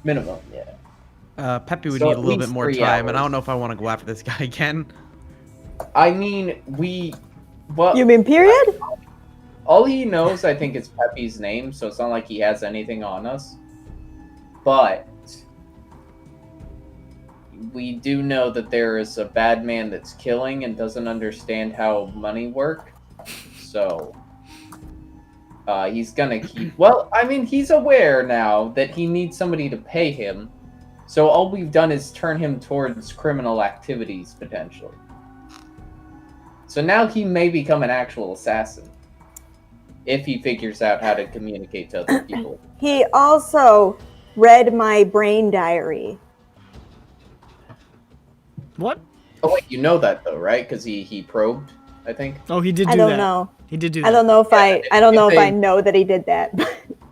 Minimum, yeah. Peppy would So need at a little bit least more 3 time, and I hours. don't know if I want to go after this guy again. I mean, well, You mean period? all he knows, I think, is Peppy's name, so it's not like he has anything on us. But we do know that there is a bad man that's killing and doesn't understand how money work. So he's gonna keep... Well, I mean, he's aware now that he needs somebody to pay him. So all we've done is turn him towards criminal activities, potentially. So now he may become an actual assassin. If he figures out how to communicate to other people. He also read my brain diary. What? Oh wait, you know that though, right? Because he probed, I think. Oh, he did do I that. don't know. He did do that. I don't know if Yeah, I don't know if I they- know that he did that.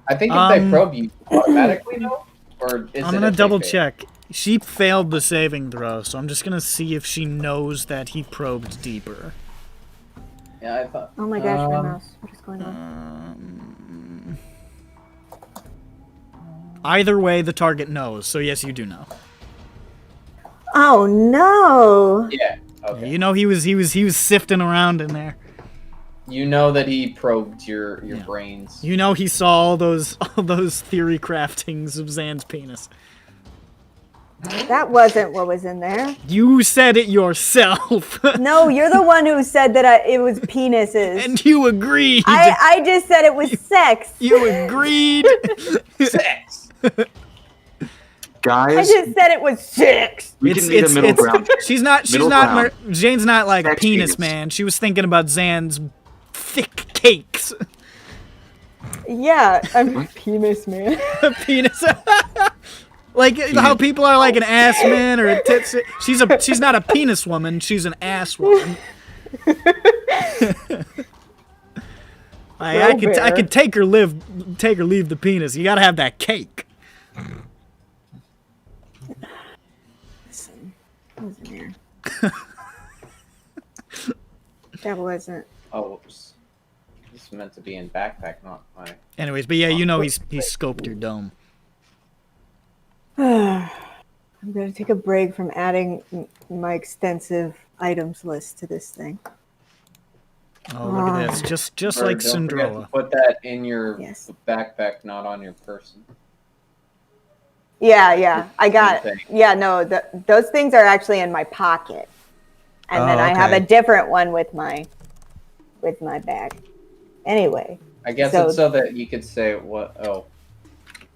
I think if they probe, you automatically know. Or is I'm it gonna if they double fail? check. She failed the saving throw, so I'm just gonna see if she knows that he probed deeper. Yeah, I thought. Oh my gosh, my mouse. What is going on? Either way, the target knows. So yes, you do know. Oh no! Yeah. Okay. You know he was sifting around in there. You know that he probed your Yeah. brains. You know he saw all those theory craftings of Zan's penis. That wasn't what was in there. You said it yourself, No, you're the one who said that it was penises. and you agreed. I just said it was sex. You agreed. Sex. I Guys, just said it was sex. we can need a middle ground. She's not. Middle ground. Jane's not like a Sex penis penis. man. She was thinking about Zan's thick cakes. Yeah, I'm a penis man. Penis. Like how people are like an ass man or a tits. She's not a penis woman. She's an ass woman. I could take her leave the penis. You gotta have that cake. Listen, what was in there? That wasn't. Oh, whoops. This is meant to be in backpack, not my. Anyways, but yeah, you know he's scoped your dome. I'm gonna take a break from adding my extensive items list to this thing. Oh, look at this. Just Or like don't forget to Cinderella. put that in your Yes. backpack, not on your person. Yeah, I got Same it. thing. Yeah, no, those things are actually in my pocket, and then Oh, I have a okay. different one with my bag. Anyway, I guess So- it's so that you could say what.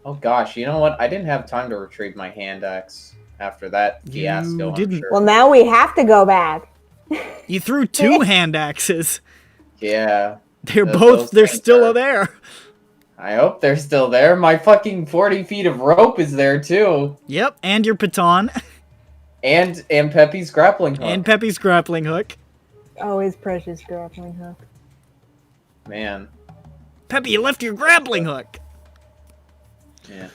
Oh gosh, you know what? I didn't have time to retrieve my hand axe after that fiasco. You I'm didn't. sure. well now we have to go back. You threw 2 hand axes. Yeah. They're Those they're things still are- there. I hope they're still there. My fucking 40 feet of rope is there too. Yep, and your baton, And Peppy's grappling hook. and Peppy's grappling hook. Oh, his precious grappling hook. Man. Peppy, you left your grappling hook. Yeah.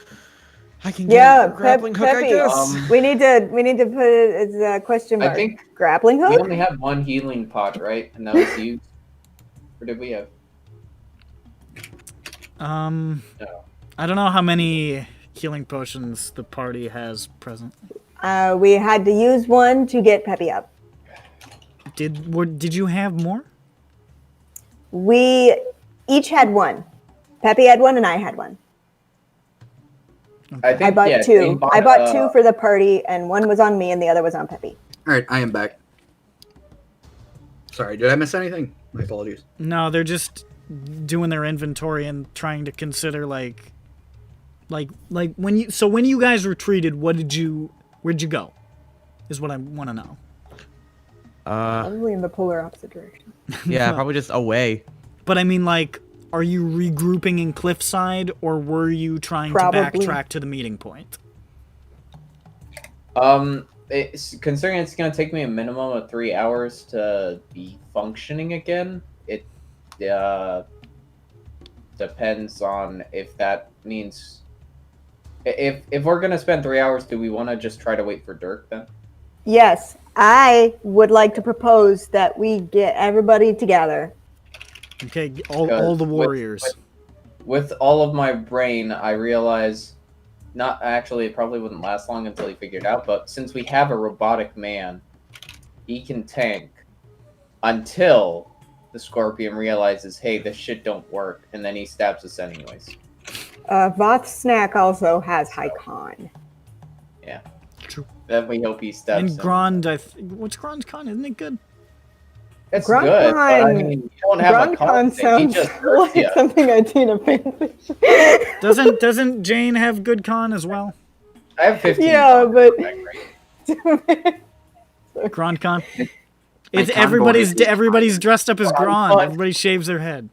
I can get Yeah, a grappling hook, I Peppy. guess. We need to put it as a question mark. I think grappling we hook. only had one healing pod, right? And that was used. Or did we have? No. I don't know how many healing potions the party has present. We had to use one to get Peppy up. Did you have more? We each had one. Peppy had one and I had one. I think I bought yeah, two. Jane I bought two for the party, and one was on me and the other was on Peppy. All right, I am back. Sorry, did I miss anything? My apologies. No, they're just doing their inventory and trying to consider like when you guys retreated, where'd you go? Is what I want to know. Probably in the polar opposite direction. Yeah, probably just away. But I mean, like, are you regrouping in Cliffside, or were you trying Probably. to backtrack to the meeting point? Considering it's gonna take me a minimum of 3 hours to be functioning again, it depends on if that means if we're gonna spend 3 hours, do we want to just try to wait for Dirk then? Yes, I would like to propose that we get everybody together. Okay, all the warriors. With all of my brain, I realize not actually it probably wouldn't last long until he figured it out, but since we have a robotic man, he can tank until the Scorpion realizes, hey, this shit don't work, and then he stabs us anyways. Voth Snack also has high con. Yeah. True. Then we hope he stabs And him. Grand, what's Grand's con? Isn't it good? It's Grunt good, but I con- mean, you don't have a Grunt con con thing, he sounds just hurts like you. something I'd seen in fanfiction. Doesn't Jain have good con as well? I have 15. Yeah, but Grand con. My It's con everybody's bonus is everybody's dressed up as Grand. con. Everybody shaves their head.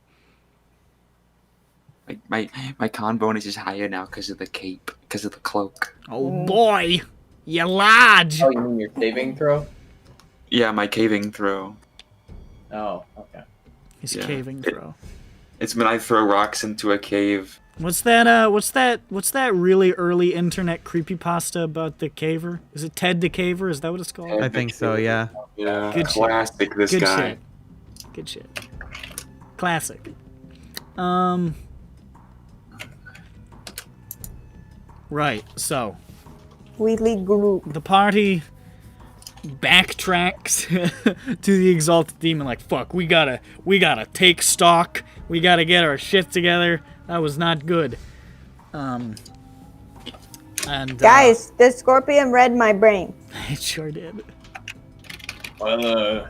my con bonus is higher now because of the cape, because of the cloak. Oh boy, you large. Oh, you mean your saving throw? Yeah, my caving throw. Oh, okay. His Yeah. caving throw. It's when I throw rocks into a cave. What's that really early internet creepypasta about the caver? Is it Ted the Caver? Is that what it's called? I think so, yeah. Yeah, Good shit. classic. This Good guy. shit. Good shit. Classic. Right, so Wheatley group. the party backtracks to the exalted demon like, fuck, we gotta take stock, we gotta get our shit together. That was not good. And Guys, the Scorpion read my brain. it sure did. No.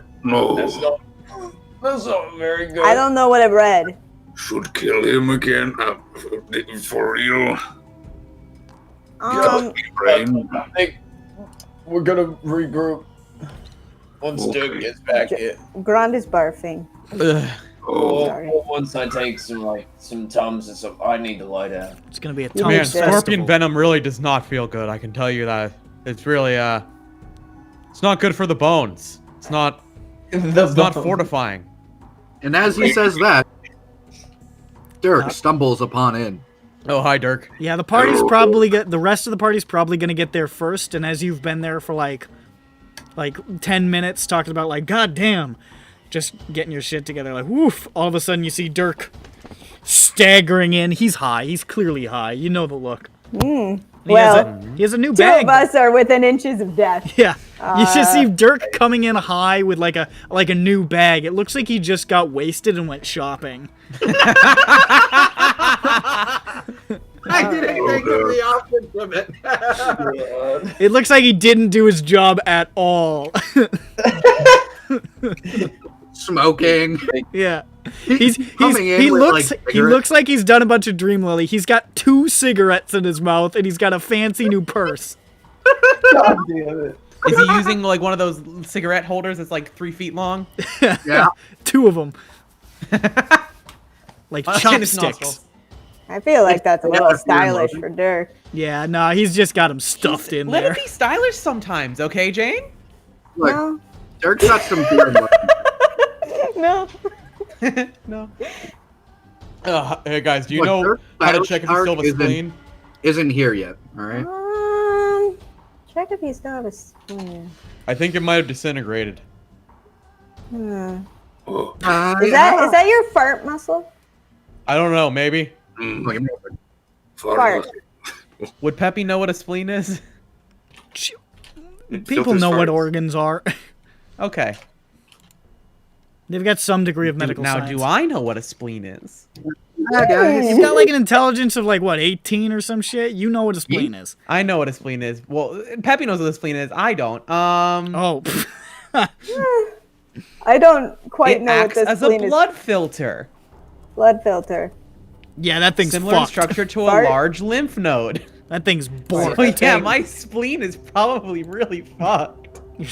That's not very good. I don't know what it read. Should kill him again. For real. Brain. I think we're gonna regroup once Okay. Dirk gets back in. Grand is barfing. Ugh. Oh, Sorry. Once I take some Tums and some, I need to lie down. It's gonna be a You Tums Man, Tums Scorpion festival. Venom really does not feel good, I can tell you that. It's really, it's not good for the bones. It's not fortifying. And as he says that, Dirk stumbles upon in. Oh, hi, Dirk. Yeah, the party's probably the rest of the party's probably gonna get there first, and as you've been there for like 10 minutes talking about like, god damn, just getting your shit together, like, woof, all of a sudden you see Dirk staggering in. He's high. He's clearly high. You know the look. And he has a new Two bag. of us are within inches of death. Yeah. You just see Dirk coming in high with like a new bag. It looks like he just got wasted and went shopping. I didn't think of the options of it. It looks like he didn't do his job at all. Smoking. Yeah. Coming in He with, looks like, he cigarette- looks like he's done a bunch of Dream Lily. He's got 2 cigarettes in his mouth and he's got a fancy new purse. God damn it. Is he using, like, one of those cigarette holders that's, like, 3 feet long? Yeah. 2 of them. Like In his chopsticks. nostrils. I feel like that's a little Yeah, stylish yeah. for Dirk. Yeah, no, he's just got them stuffed in Let there. it be stylish sometimes, okay, Jane? Look, No, Dirk's got some beer in no. No. Hey, guys, do you Look, know Dirk's how to stylish check if you art still have a spleen? Isn't here yet, alright? Check if you still have a spoon. I think it might have disintegrated. Hmm. oh. Is that your fart muscle? I don't know, maybe. Fart. Would Peppy know what a spleen is? People know what organs are. Okay. They've got some degree of medical now, science. do I know what a spleen is? Yeah, guys. You've got like an intelligence of like what, 18 or some shit? You know what a spleen is. I know what a spleen is. Well, Peppy knows what a spleen is. I don't. Oh. I don't quite it know what acts this as a spleen is. blood filter. Blood filter. Yeah, that thing's Similar in fucked. structure to a Fart? large lymph node. That thing's bored. So yeah, my spleen is probably really fucked. Your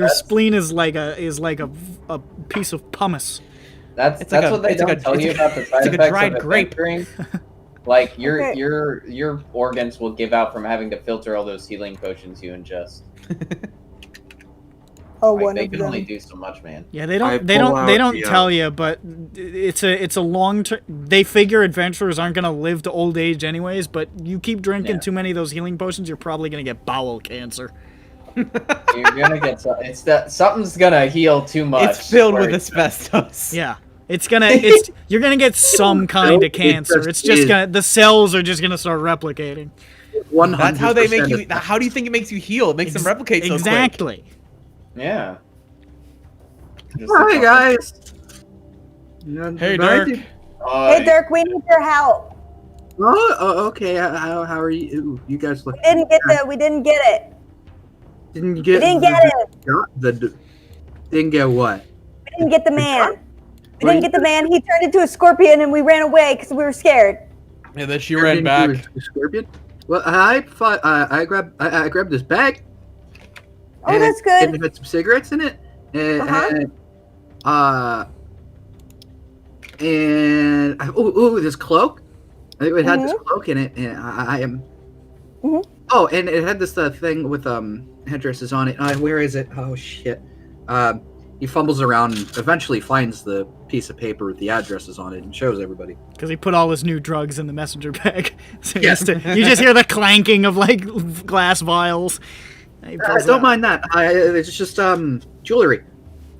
spleen is like a piece of pumice. That's It's like what they it's like don't tell you about the side like a effects dried of grape. adventuring. Like Okay. your organs will give out from having to filter all those healing potions you ingest. Oh, Like, one they of can only them. do so much, man. Yeah, they I don't they pull don't they out don't the, tell you, but it's a long term. They figure adventurers aren't gonna live to old age anyways. But you keep drinking Yeah. too many of those healing potions, you're probably gonna get bowel cancer. You're gonna get something's gonna heal too much. It's filled with where- asbestos. Yeah, you're gonna get some kind of It cancer. just It's just is. the cells are just gonna start replicating. 100% That's how they make you. is- How do you think it makes you heal? It makes them replicate so quick. Exactly. Yeah. Just Hi like- guys. Hey, Dirk. Hey, Dirk, we need your help. Oh, okay. How are you? You guys look. We didn't get it. Didn't We get. didn't get it. Didn't get what? We didn't get the man. We What didn't get the man. He turned into a scorpion and we ran away because we were scared. And then she ran back. Scorpion. Well, I grabbed this bag. Oh, and that's good. It had some cigarettes in it. This cloak. It had this cloak in it, and I am. Mhm. Oh, and it had this thing with headdresses on it. Where is it? Oh shit. He fumbles around and eventually finds the piece of paper with the addresses on it and shows everybody. Because he put all his new drugs in the messenger bag. So he Yeah. has to- you just hear the clanking of like glass vials. He pulls it Don't out. mind that. It's just jewelry.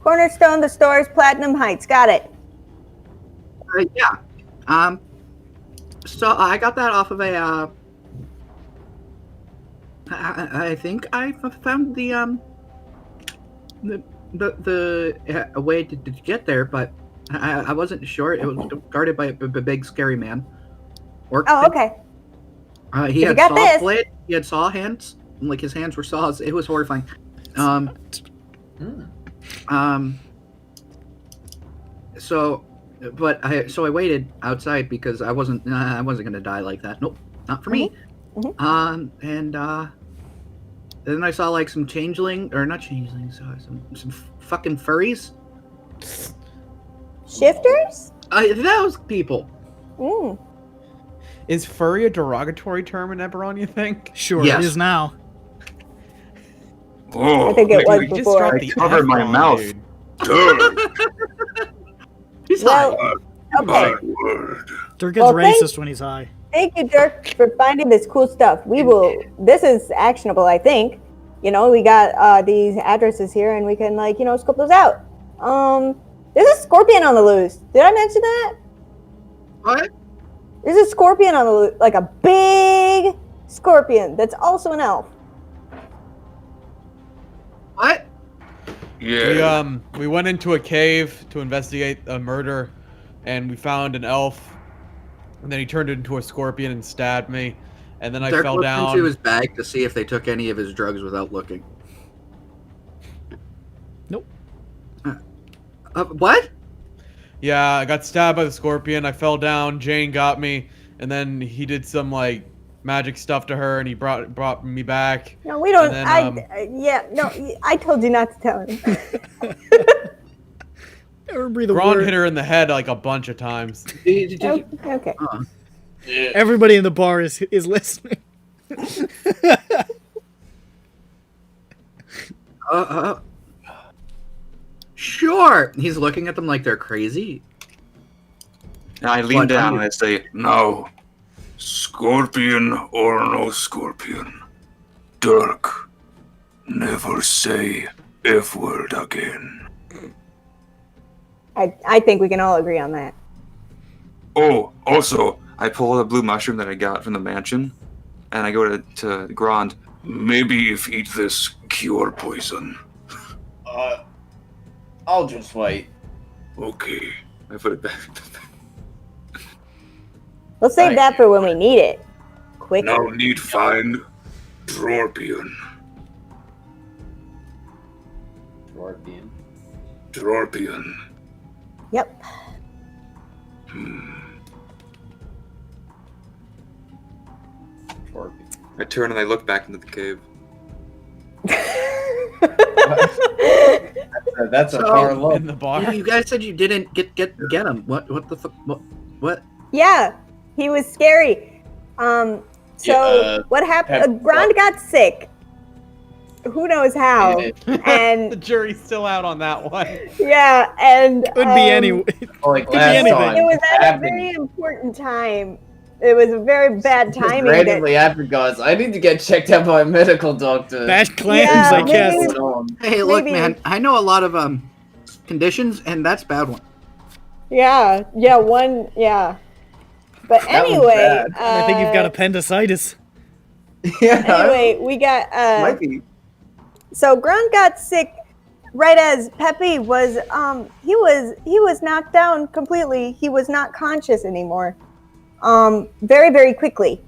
Cornerstone, the stores, Platinum Heights. Got it. Yeah. So I got that off of a. I think I found the a way to get there, but I wasn't sure. It was guarded by a big scary man. Oh, okay. He You had got saw this. blade. He had saw hands. And, like his hands were saws. It was horrifying. So, I waited outside because I wasn't gonna die like that. Nope, not for me. And then I saw like some not changelings, some fucking furries. Shifters? Those people. Mm. Is furry a derogatory term in EBERRON, you think? Sure, Yes. it is now. Oh, I think it was You just before. dropped I the covered my F-bomb, mouth. dude. He's Well, high. okay. Dirk gets Well, racist when he's high. Thank you, Dirk, for finding this cool stuff. This is actionable, I think. You know, we got these addresses here and we can, like, you know, scope those out. There's a scorpion on the loose. Did I mention that? What? There's a scorpion on the loose, like a big scorpion that's also an elf. What? We went into a cave to investigate a murder, and we found an elf, and then he turned into a scorpion and stabbed me, and then I Dirk fell looked down. into his bag to see if they took any of his drugs without looking. Nope. What? Yeah, I got stabbed by the scorpion. I fell down. Jain got me, and then he did some like magic stuff to her, and he brought me back. No, we don't. And then, I told you not to tell him. Never breathe a Gron word. hit her in the head like a bunch of times. Did you- Okay. Everybody in the bar is listening. Sure. He's looking at them like they're crazy. And I lean What, down you- and I say, "Now, scorpion or no scorpion, Dirk, never say F word again." I think we can all agree on that. Oh, also, I pull a blue mushroom that I got from the mansion, and I go to Grond. Maybe if eat this cure poison. I'll just wait. Okay. I put it back. We'll save Thank that you. for when we need it. Quick. Now need find Drorpion. Dwarvian. Drorpion. Yep. Dwarvian. I turn and I look back into the cave. That's a So- far look. In the bar. You guys said you didn't get him. What the fuck? What? Yeah, he was scary. So Yeah, what happened? Pep- Grond got sick. Who knows how? The And jury's still out on that one. yeah, and Could be any. Like Could be last anything. time. it was at a Abby very important time. It was a very bad just timing. randomly Abby goes, I need to get checked out by a medical doctor. Bad claims, Yeah, I guess. maybe- Hey, look, Maybe- man. I know a lot of conditions, and that's a bad one. Yeah, yeah. But That one's anyway, bad. I think you've got appendicitis. Yeah. anyway, we got Might be. so Grund got sick right as Pepe was he was knocked down completely. He was not conscious anymore. Very, very quickly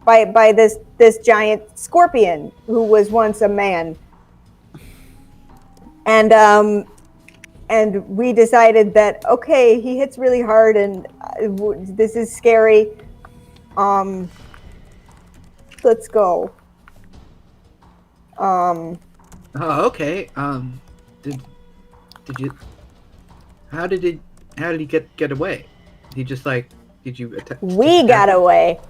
by this giant scorpion who was once a man. And we decided that okay, he hits really hard and this is scary. Let's go. Oh, okay. Did you? How did he get away? He just did you attack? We got away.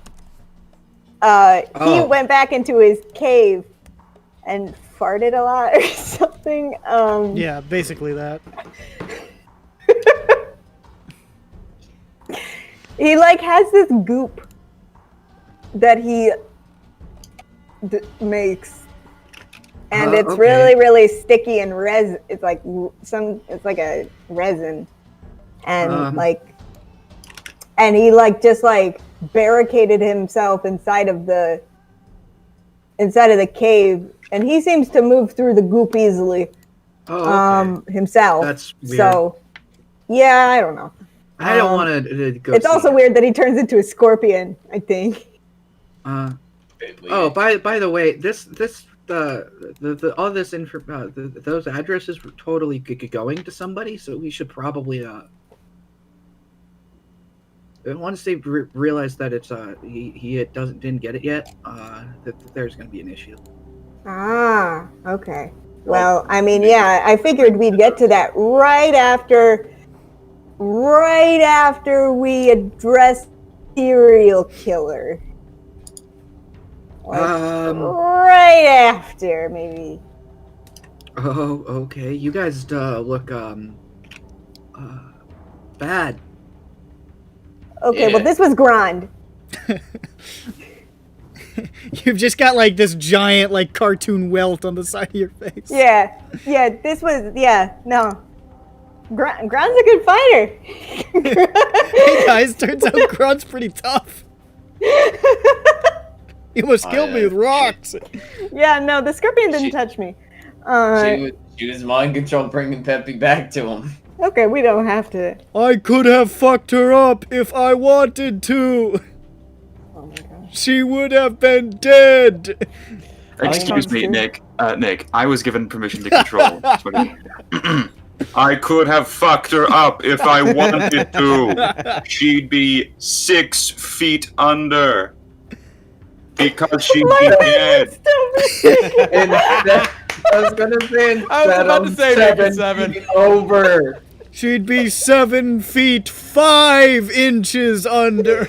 He Oh. went back into his cave and farted a lot or something. Yeah, basically that. He has this goop that he makes, and it's okay. really, really sticky and It's like it's like a resin, and and he just barricaded himself inside of the cave, and he seems to move through the goop easily. Oh, okay. Himself. That's weird. So, yeah, I don't know. I don't want to go. It's see also him. weird that he turns into a scorpion, I think. Oh, by the way, this all this those addresses were totally going to somebody, so we should probably once they realize that it's he didn't get it yet, that there's going to be an issue. Ah, okay. Well, I mean, yeah, I figured we'd get to that right after we address serial killer. Right after, maybe. Oh, okay. You guys look bad. Okay, Yeah. well, this was Grand. You've just got this giant cartoon welt on the side of your face. Yeah, this was, no. Grand's a good fighter. Hey guys, turns out Grunt's pretty tough. He almost killed me with rocks. Yeah, no, the scorpion didn't touch me. She was mind control bringing Peppy back to him. Okay, we don't have to. I could have fucked her up if I wanted to. Oh my gosh. She would have been dead. Excuse me, Nick. Nick, I was given permission to control. That's what it- I could have fucked her up if I wanted to. She'd be 6 feet under. Because she'd be dead. I was gonna say I was about to say maybe 7. feet over. She'd be 7 feet 5 inches under.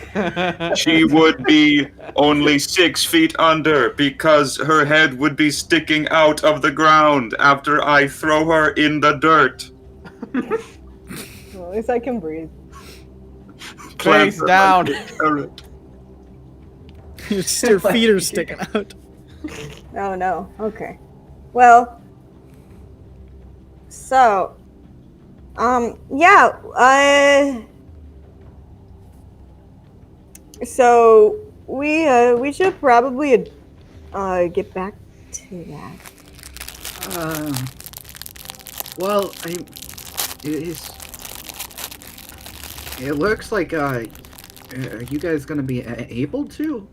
She would be only 6 feet under because her head would be sticking out of the ground after I throw her in the dirt. Well, at least I can breathe. Face down. Just her feet are sticking out. Oh no. Okay. Well. So. Yeah. So we should probably get back to that. Well, It looks like, are you guys gonna be able to?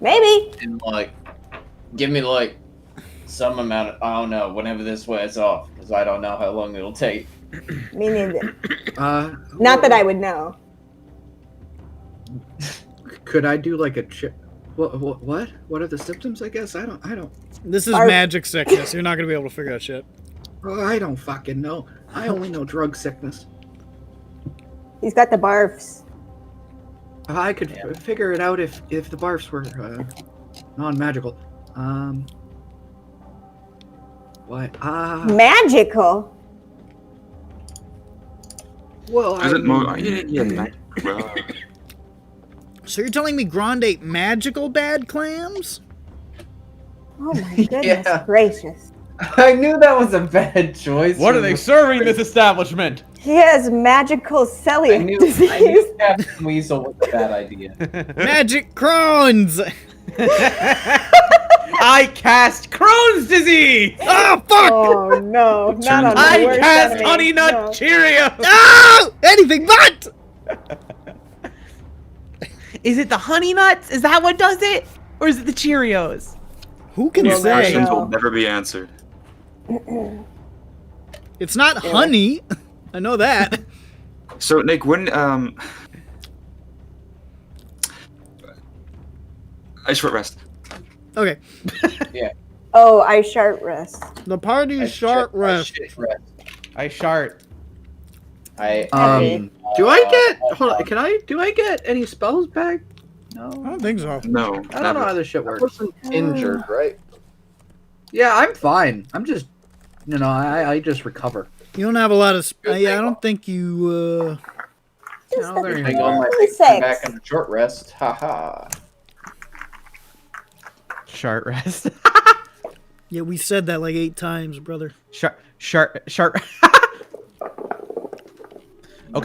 Maybe. And like, give me like some amount of, I don't know, whenever this wears off, because I don't know how long it'll take. Me neither. Not that I would know. Could I do like a chip? What? What are the symptoms? I guess I don't. This is Our- magic sickness. You're not gonna be able to figure out shit. I don't fucking know. I only know drug sickness. He's got the barfs. I could figure it out if the barfs were non-magical. What? Magical. Well, Is I it more? mean, So you're telling me Grande ate magical bad clams? Oh my goodness Yeah. gracious. I knew that was a bad choice. What are they serving in this establishment? He has magical celiac I knew disease. Captain Weasel was a bad idea. Magic Crohn's! I cast Crohn's disease! Oh, fuck! Oh no, not on the I worst cast enemy. Honey Nut No. Cheerios! Oh! Anything but! Is it the honey nuts? Is that what does it? Or is it the Cheerios? Who can Well, say? Questions no. will never be answered. It's not honey. I know that. So Nick, when I short rest. Okay. Oh, I sharp rest. The party's short rest. I shart. I do I get? Hold on, do I get any spells back? I No. don't think so. No. I don't know how this shit I works. wasn't injured, right? Yeah, I'm fine. I'm just, I just recover. You don't have a lot of. Yeah, I don't think you. Just No, there the you hang on my go. things 26. back on a short rest. Haha. Shart rest. Yeah, we said that like 8 times, brother. Shart. Okay,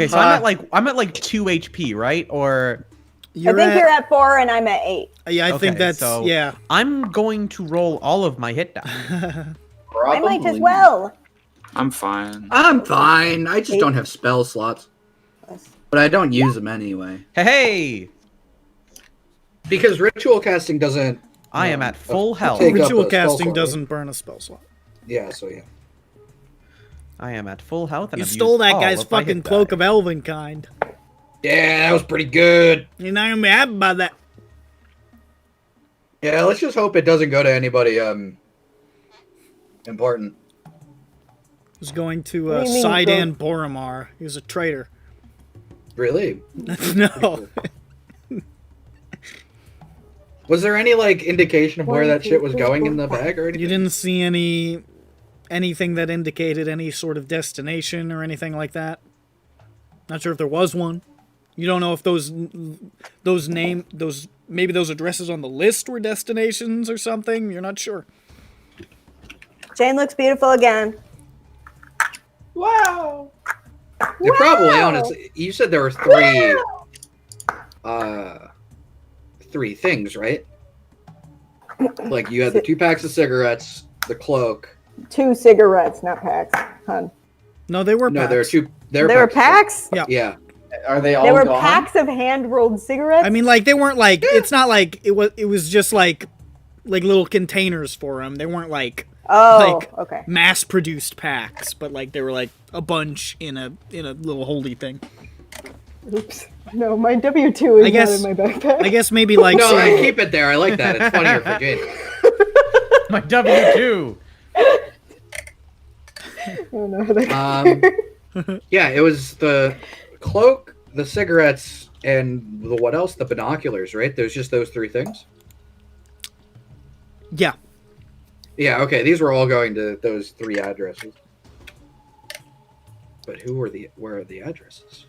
so I'm at like 2 HP, right? Or I think you're at 4 and I'm at 8. Yeah, I think Okay, that's. so- Yeah. I'm going to roll all of my hit die. I might as Probably. well. I'm fine. I'm fine. I just don't have spell slots, but I don't use them anyway Hey, because ritual casting doesn't. I am at full health. Take up Ritual a spell casting slot, doesn't burn a spell slot. Yeah. So yeah. I am at full health. And You I've stole used that all guy's of my fucking hit cloak die. of elven kind. Yeah, that was pretty good. You're not gonna be happy about that. Yeah, let's just hope it doesn't go to anybody important. Was going to What do you mean, Sidan Boromar. He was a traitor. Really? No. Was there any like indication of where that shit was going in the bag or anything? You didn't see anything that indicated any sort of destination or anything like that? Not sure if there was one. You don't know if maybe those addresses on the list were destinations or something? You're not sure. Jain looks beautiful again. Wow. They're probably honestly. You said there were three things, right? Like you had the 2 packs of cigarettes, the cloak. 2 cigarettes, not packs. Hun. No, they were No, packs. there are 2. They were packs? Yeah. Yeah. Are they all They were gone? packs of hand-rolled cigarettes? I mean, like, they weren't like, it's not like, it was just like little containers for them. They weren't like okay. mass-produced packs, but like they were like a bunch in a little holdy thing. Oops. No, my W2 is I guess- not in my backpack. I guess maybe like No, some- I keep it there. I like that. It's funnier for Jane. My W2. Oh, no. Yeah, it was the cloak, the cigarettes, and the what else? The binoculars, right? There's just those 3 things. yeah. Yeah, okay. These were all going to those 3 addresses. But where are the addresses?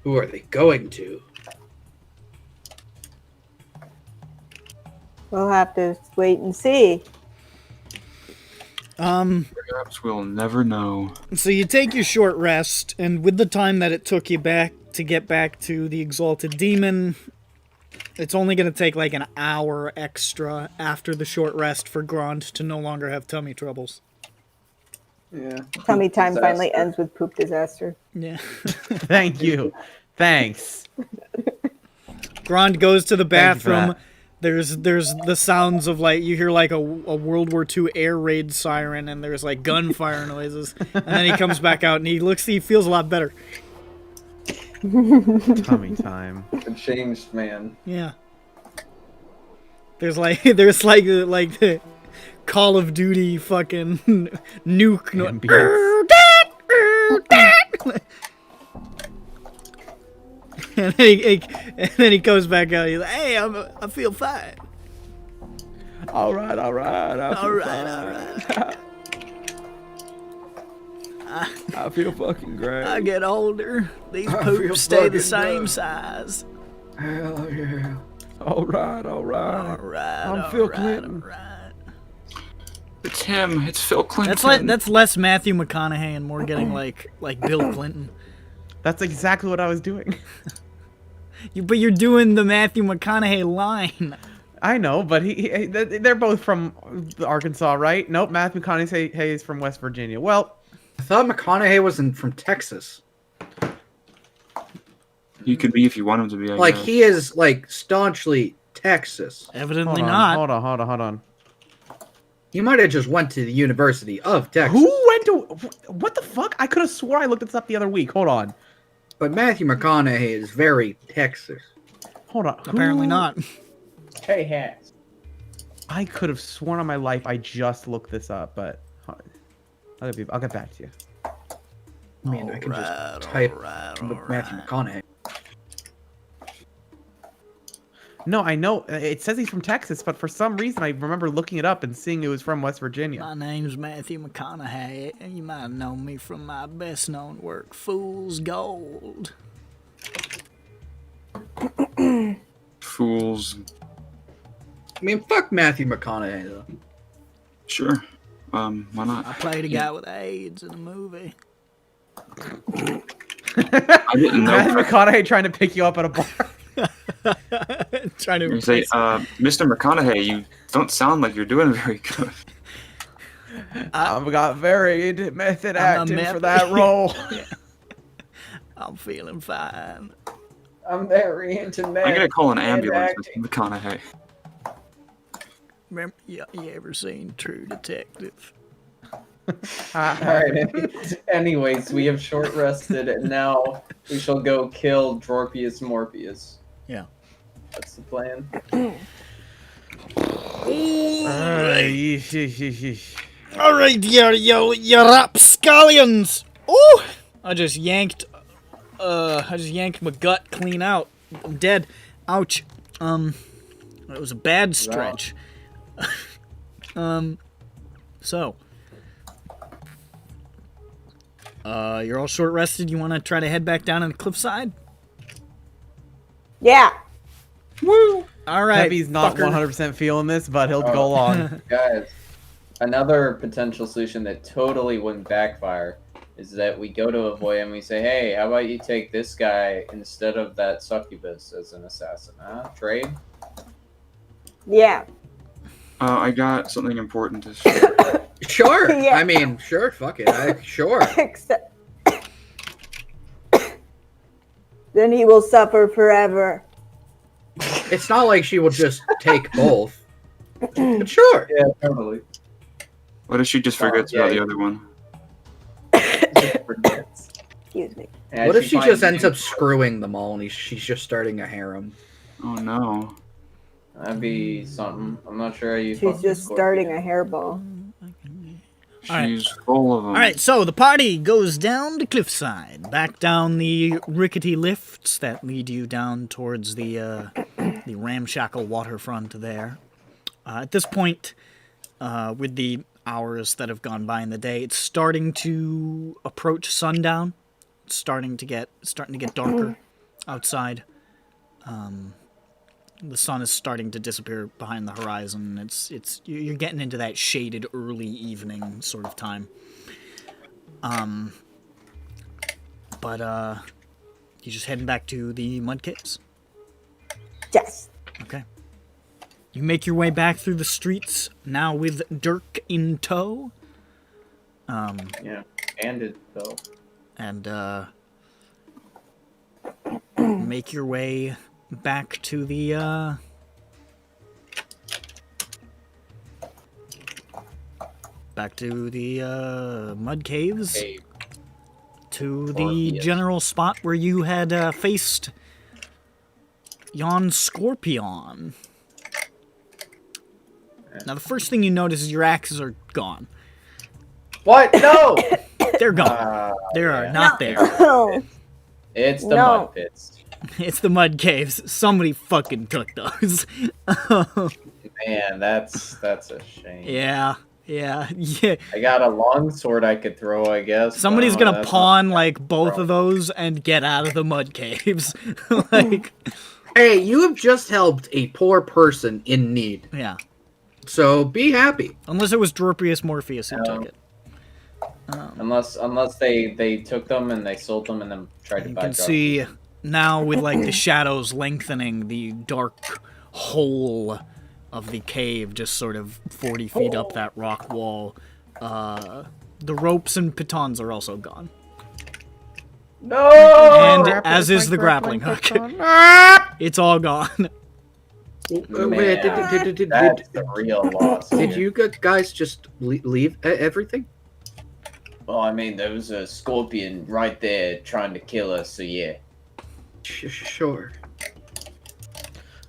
Who are they going to? We'll have to wait and see. Perhaps we'll never know. So you take your short rest, and with the time that it took you back to get back to the Exalted Demon, it's only going to take like an hour extra after the short rest for Grond to no longer have tummy troubles. Yeah. Tummy time Disaster. finally ends with poop disaster. Yeah. Thank you. Thanks. Grond goes to the Thank you for bathroom. that. There's the sounds of like you hear like a World War II air raid siren, and there's like gunfire noises, and then he comes back out and he feels a lot better. Tummy time. A changed man. Yeah. There's like the Call of Duty fucking nuke. Ambience. And then he goes back out. He's like, "Hey, I feel fine. All right. All right. I feel fucking great. I get older. These I feel poops stay the fucking same good. size. Hell yeah. All right. All right. I'm Phil Clinton. All right. It's him. It's Phil Clinton. That's less Matthew McConaughey and more getting like Bill Clinton. That's exactly what I was doing. But you're doing the Matthew McConaughey line. I know, but they're both from Arkansas, right? Nope, Matthew McConaughey is from West Virginia. Well, I thought McConaughey was from Texas. He could be if you want him to be. I Like, guess. he is, like, staunchly Texas. Evidently not. Hold on. He might have just went to the University of Texas. Who went to... What the fuck? I could have swore I looked this up the other week. Hold on. But Matthew McConaughey is very Texas. Hold on. Apparently Who- not. Hey, hats. I could have sworn on my life I just looked this up, but... I'll get back to you. I mean, I can just type Matthew McConaughey. No, I know. It says he's from Texas, but for some reason I remember looking it up and seeing it was from West Virginia. My name's Matthew McConaughey, and you might have known me from my best-known work, Fool's Gold. Fools. I mean, fuck Matthew McConaughey, though. Sure. Why I not? played a guy with AIDS in a movie. I didn't know. Matthew McConaughey trying to pick you up at a bar. Trying to You say, replace Mr. McConaughey, you don't sound like you're doing very good. I've got very into method I'm a acting meth- for that role. I'm feeling fine. I'm very into men. I'm gonna call an and ambulance acting. with McConaughey. Remember, you ever seen True Detective? Alright, anyways, we have short rested, and now we shall go kill Drorpius Morpius. Yeah. That's the plan. All right, you rapscallions! Ooh! I just yanked my gut clean out. I'm dead. Ouch. It was a bad stretch. So. You're all short rested. You want to try to head back down on the cliffside? Yeah. Woo! All right. Heavy's not fucker. 100% feeling this, but he'll go along. Guys, another potential solution that totally wouldn't backfire is that we go to a void and we say, hey, how about you take this guy instead of that succubus as an assassin, huh? Trade? Yeah. I got something important to share. Sure. Yeah. I mean, sure. Fuck it. Sure. Except. Then he will suffer forever. It's not like she will just take both. But sure. Yeah, totally. What if she just forgets about the other one? Excuse me. And What if she just finds ends you. up screwing them all and she's just starting a harem? Oh no. That'd be something. I'm not sure how you. She's fucking just scorpion. starting a hairball. right. She's full of them. All right, so the party goes down to Cliffside, back down the rickety lifts that lead you down towards the ramshackle waterfront there. At this point, with the hours that have gone by in the day, it's starting to approach sundown. It's starting to get darker outside. The sun is starting to disappear behind the horizon. You're getting into that shaded early evening sort of time. But you just heading back to the mud caves? Yes. Okay. You make your way back through the streets, now with Dirk in tow. Yeah, and it though. And make your way back to the mud caves, Cave. to the Orpheus. general spot where you had faced yon scorpion. Now the first thing you notice is your axes are gone. What? No! They're gone. They are yeah. not there. No. It's the No. mud pits. It's the mud caves. Somebody fucking took those. Man, that's a shame. Yeah. I got a long sword I could throw, I guess. Somebody's but, gonna pawn like both of those and get out of the mud caves. Like, Hey, you have just helped a poor person in need. yeah. So be happy. Unless it was Dorpius Morpheus who took it. Unless they took them and they sold them and then tried to You buy can drugs. see now with like the shadows lengthening, the dark hole of the cave just sort of 40 feet up that rock wall. The ropes and pitons are also gone. No! And as is the grappling hook. It's all gone. Wait, That's the real loss. did here. you guys just leave everything? Well, I mean, there was a scorpion right there trying to kill us, so yeah. Sure. Okay,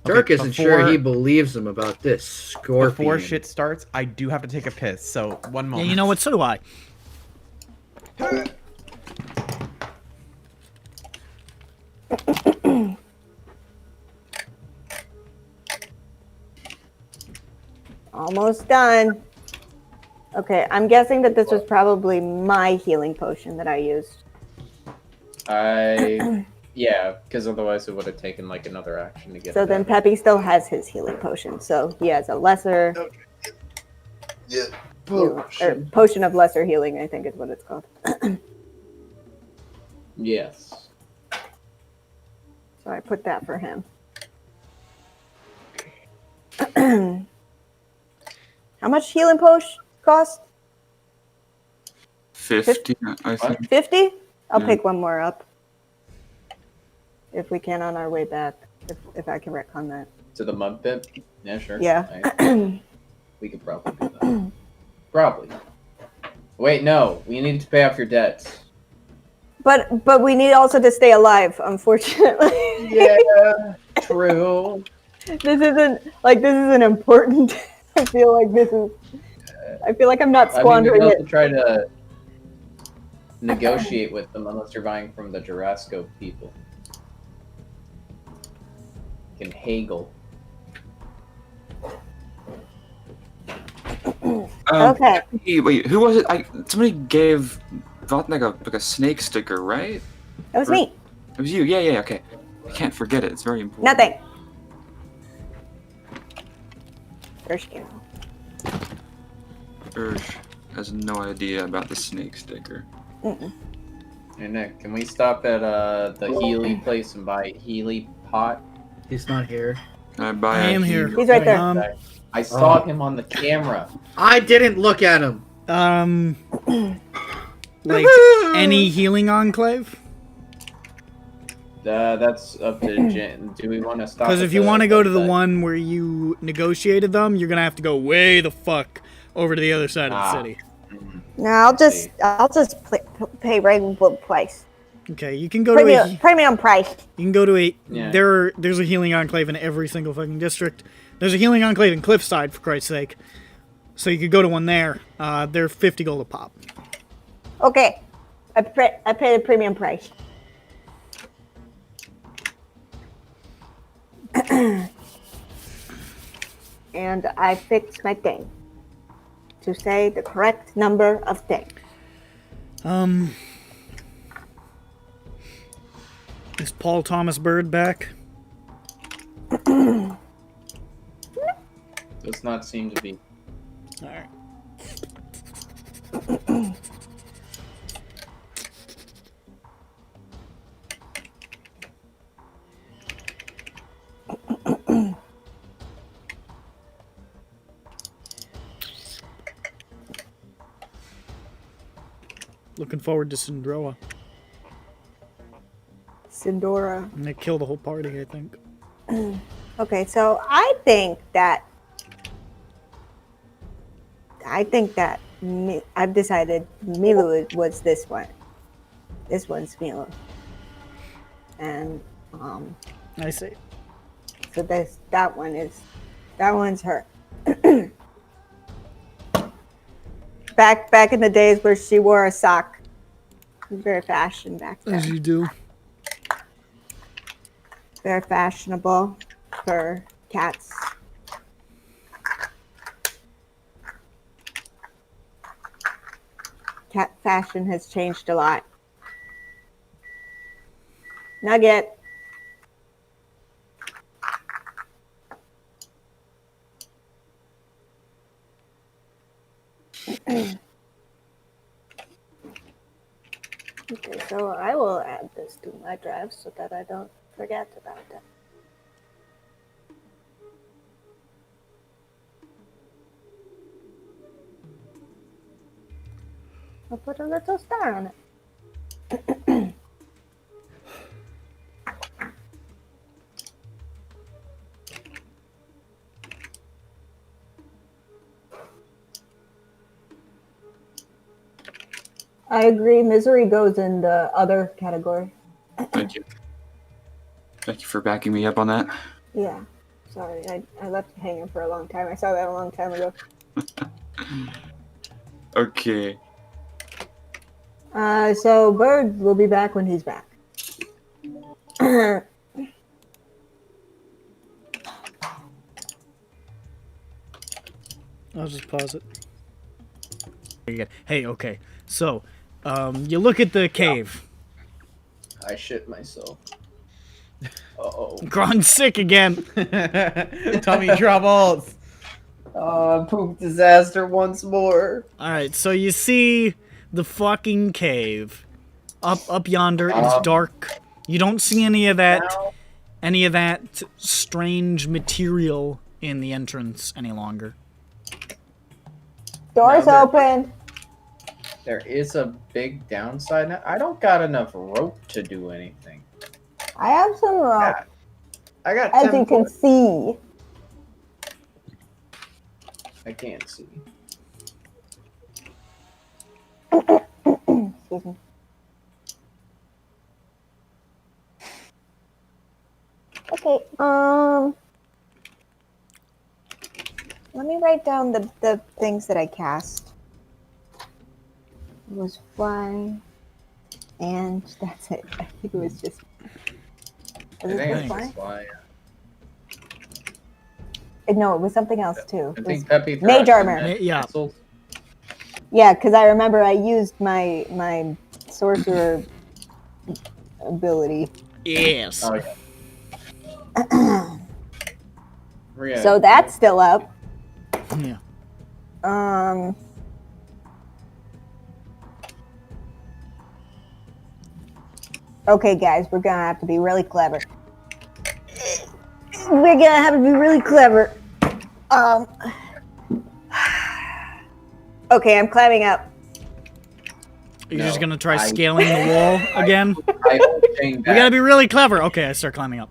Dirk isn't sure before- he believes him about this scorpion. Before shit starts, I do have to take a piss. So 1 Yeah, moment. you know what? So do I. Almost done. Okay, I'm guessing that this was probably my healing potion that I used. Yeah, because otherwise it would have taken like another action to get. So it then out. Peppy still has his healing potion. So he has a lesser Yeah. or potion of lesser healing, I think is what it's called. Yes. So I put that for him. How much healing potion cost? 50, I think. 50? I'll Yeah. pick one more up. If we can on our way back. If I can retcon that. To the mud pit? Yeah, sure. Yeah. We could probably do that. Probably. Wait, no. We need to pay off your debts. But we need also to stay alive, unfortunately. Yeah, true. This isn't important. I feel like I'm not I mean, we squandering can it. also try to negotiate with them unless you're buying from the Jurassico people. You can haggle. Okay. Wait, who was it? Somebody gave Vatnik like a snake sticker, right? That was me. It was you. Yeah, okay. I can't forget it. It's very important. Nothing. First you. Ursh has no idea about the snake sticker. Hey Nick, can we stop at the Healy place and buy a Healy pot? He's not here. Can I buy I a am here. He's right there. I saw him on the camera. I didn't look at him. Like any healing enclave? That's up to Jain. Do we want to stop? Because at if you the want to go to the website? one where you negotiated them, you're gonna have to go way the fuck over to the other side of the city. No, I'll just pay regular price. Okay, you can go to a Premium price. you can go to a Yeah. there's a healing enclave in every single fucking district. There's a healing enclave in Cliffside, for Christ's sake. So you could go to one there. They're 50 gold a pop. Okay, I pay the premium price. And I fixed my thing to say the correct number of things. Is Paul Thomas Bird back? Does not seem to be. Alright. Looking forward to Syndroa. Sindora. And they kill the whole party, I think. Okay, so I think that I've decided Milu was this one. This one's Milu. And I see. so that one's her. back in the days where she wore a sock. It was very fashion back then. As you do. Very fashionable for cats. Cat fashion has changed a lot. Nugget. Okay, so I will add this to my drive so that I don't forget about it. I'll put a little star on it. I agree. Misery goes in the other category. Thank you. Thank you for backing me up on that. Yeah. Sorry, I left it hanging for a long time. I saw that a long time ago. Okay. So Bird will be back when he's back. I'll just pause it. Hey, okay. So, you look at the cave. I shit myself. Uh-oh. Gron's sick again. Tummy troubles. Oh, poop disaster once more. Alright, so you see the fucking cave. Up yonder, it's dark. You don't see any of that strange material in the entrance any longer. Doors open. There is a big downside. I don't got enough rope to do anything. I have some rope. I got As 10 you can see. I can't see. Excuse me. Okay, let me write down the things that I cast. It was fly, and that's it. I think it was just. I Was think it it's fly? just fly. No, it was something else too. I It think was Peppy mage armor. Yeah. Yeah, because I remember I used my sorcerer ability. Yes. Oh, yeah. So that's still up. Yeah. Okay, guys, we're gonna have to be really clever. We're gonna have to be really clever. Okay, I'm climbing up. You're No, just gonna try scaling the wall again? I hold Jain We back. gotta be really clever. Okay, I start climbing up.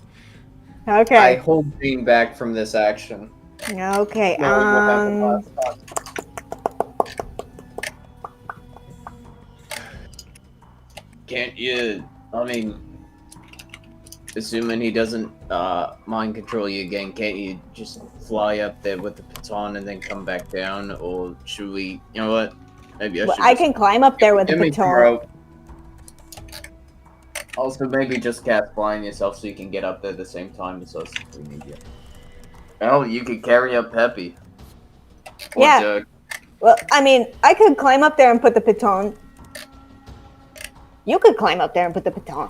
I Okay. hold Jain back from this action. Okay. Knowing what happened last time. Can't you? I mean, assuming he doesn't mind control you again, can't you just fly up there with the baton and then come back down? Or should we? You know what? Maybe I Well, should. I just- can climb up there with the Give me some baton. rope. Also, maybe just cast blind yourself so you can get up there at the same time as us if we need you. Well, you could carry up Peppy. Or Yeah. Dirk. Well, I mean, I could climb up there and put the baton. You could climb up there and put the baton.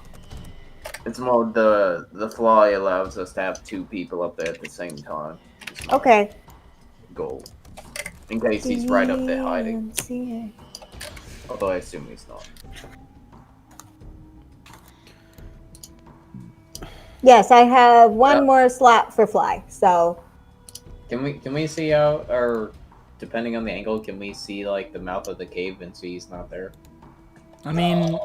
It's more the fly allows us to have two people up there at the same time. It's my Okay. goal. In case he's right up there hiding. Although I assume he's not. Yes, I have one Yeah. more slot for fly. So Can we see out, or depending on the angle, can we see like the mouth of the cave and see he's not there? I mean,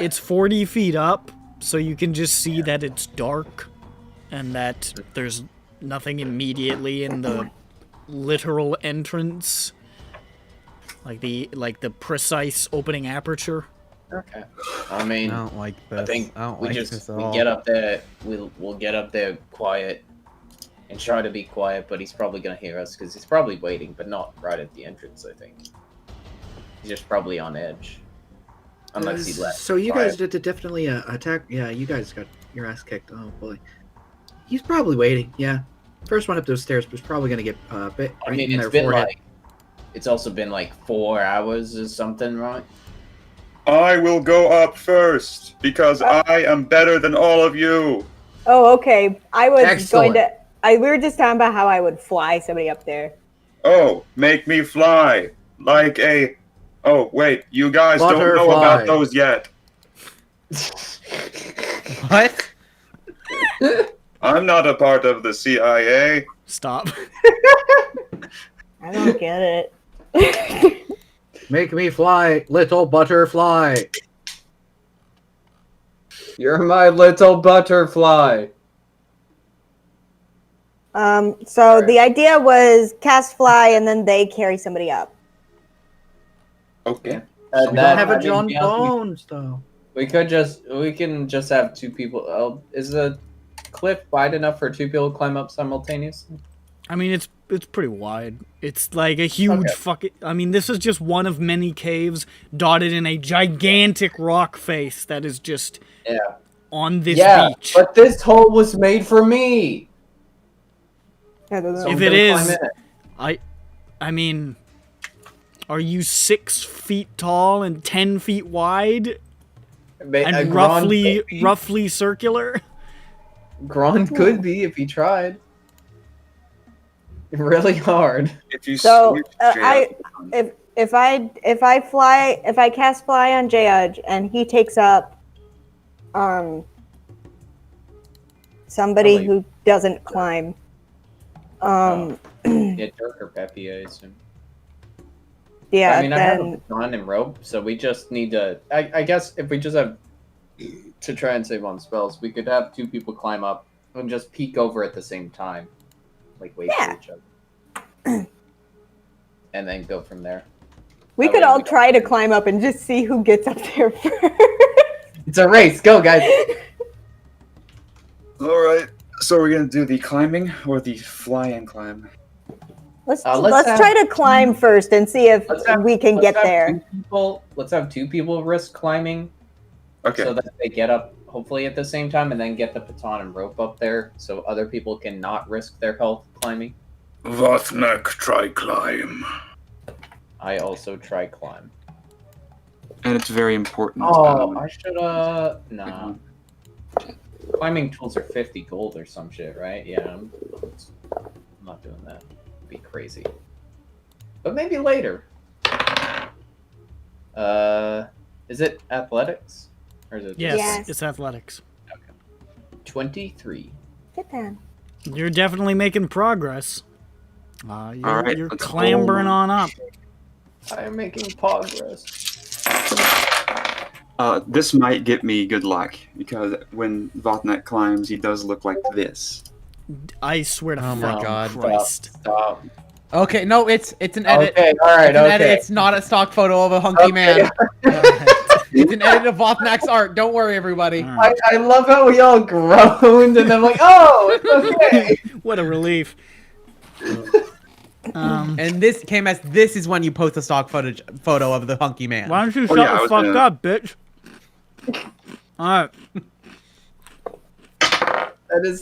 it's 40 feet up, so you can just see that it's dark and that there's nothing immediately in the literal entrance. Like the precise opening aperture. Okay. I mean, I don't like this. I think I don't we like just this at we all. get up there. We'll get up there quiet and try to be quiet. But he's probably gonna hear us because he's probably waiting, but not right at the entrance. I think he's just probably on edge, unless he left. So you guys did definitely attack. Yeah, you guys got your ass kicked. Oh boy, he's probably waiting. Yeah, first one up those stairs was probably gonna get bit. I Right mean, in it's their been forehead. like it's also been like 4 hours or something, right? I will go up first because I am better than all of you. Oh, okay. I was Excellent. going to. We were just talking about how I would fly somebody up there. Oh, make me fly like a. Oh wait, you guys don't know Butterfly. about those yet. What? I'm not a part of the CIA. Stop. I don't get it. Make me fly, little butterfly. You're my little butterfly. So the idea was cast fly and then they carry somebody up. Okay. We don't have a John yeah, Bones though. we can just have 2 people. Is the cliff wide enough for 2 people to climb up simultaneously? I mean, it's pretty wide. It's like a huge fucking. I mean, this is just one of many caves dotted in a gigantic rock face that is just on this beach. But this hole was made for me. I don't know. So If I'm it gonna climb is- in it. I mean, are you 6 feet tall and 10 feet wide and roughly circular? Grand could be if he tried. Really hard. If you So switch Jay if I cast fly on Jayaj and he takes up somebody Probably. who doesn't climb. Yeah, Dirk or Peppy, I assume. Yeah, I mean, I have then a baton and rope, so we just need to. I guess if we just have to try and save on spells, we could have 2 people climb up and just peek over at the same time, like wait Yeah. for each other, and then go from there. we that could way all we don't- try to climb up and just see who gets up there first. It's a race, go guys! All right. So we're gonna do the climbing or the fly and climb. Let's let's have- try to climb first and see if we can Let's get have there. 2 people, let's have 2 people risk climbing, Okay. so that they get up hopefully at the same time, and then get the baton and rope up there, so other people can not risk their health climbing. Vothnak, try climb. I also try climb. And it's very important. Oh, I should nah. Climbing tools are 50 gold or some shit, right? Yeah, I'm not doing that. It'd be crazy. But maybe later. Is it athletics? Or is it Yes, Yes. it's athletics. 23. Get down. You're definitely making progress. You're, All right, you're let's clambering go. on up. I am making progress. This might get me good luck because when Vothnak climbs, he does look like this. I swear to Oh my fucking God. Christ. Stop. Okay, no, it's an edit. Okay, alright, It's an edit. okay. It's not a stock photo of a hunky man. It's an edit of Vothnak's art. Don't worry, everybody. Alright. I love how we all groaned and I'm like, oh, it's okay. What a relief. And this came as this is when you post a stock photo of the hunky man. Why don't you Oh, shut yeah, I the was fuck gonna- up, bitch? Alright.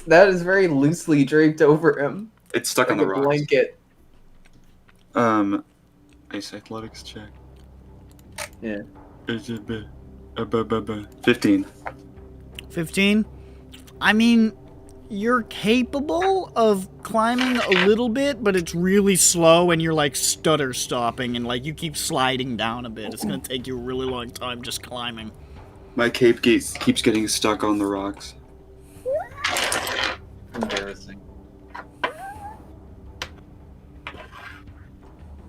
That is very loosely draped over him. It's stuck Like on the a rocks. blanket. Ace athletics check. Yeah. 15. 15? I mean, you're capable of climbing a little bit, but it's really slow and you're like stutter stopping and like you keep sliding down a bit. It's gonna take you a really long time just climbing. My cape keeps getting stuck on the rocks. Embarrassing.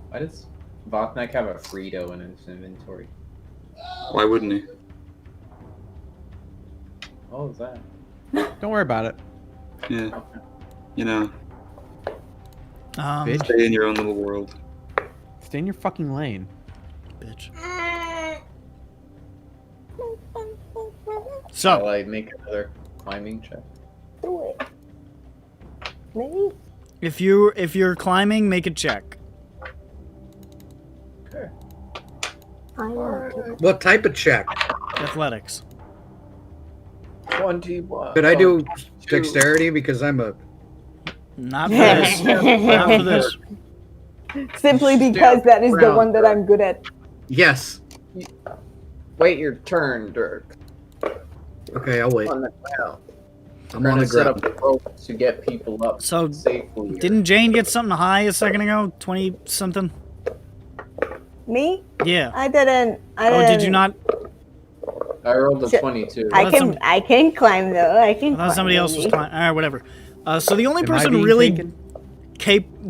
Why does Vothnak have a Frito in his inventory? Why wouldn't he? What was that? Don't worry about it. Yeah. You know, Bitch. stay in your own little world. Stay in your fucking lane. Bitch. Shall So, I make another climbing check? Do it. Maybe. if you're climbing, make a check. Okay. What type of check? Athletics. 21. Could I do 22. dexterity because I'm a Not for this. Not for this. Simply because that is the one that I'm good at. yes. Wait your turn, Dirk. Okay, I'll wait. On the ground. I'm We're on gonna the set up ground. the rope to get people up So, safely. here. Didn't Jane get something high a second ago? 20 something? Me? Yeah. I didn't. Oh, did you not? I rolled a Shit. 22. I I can climb though. I can. I thought climb, somebody else was maybe. climbing. Alright, whatever. So the only Am I person being really taken?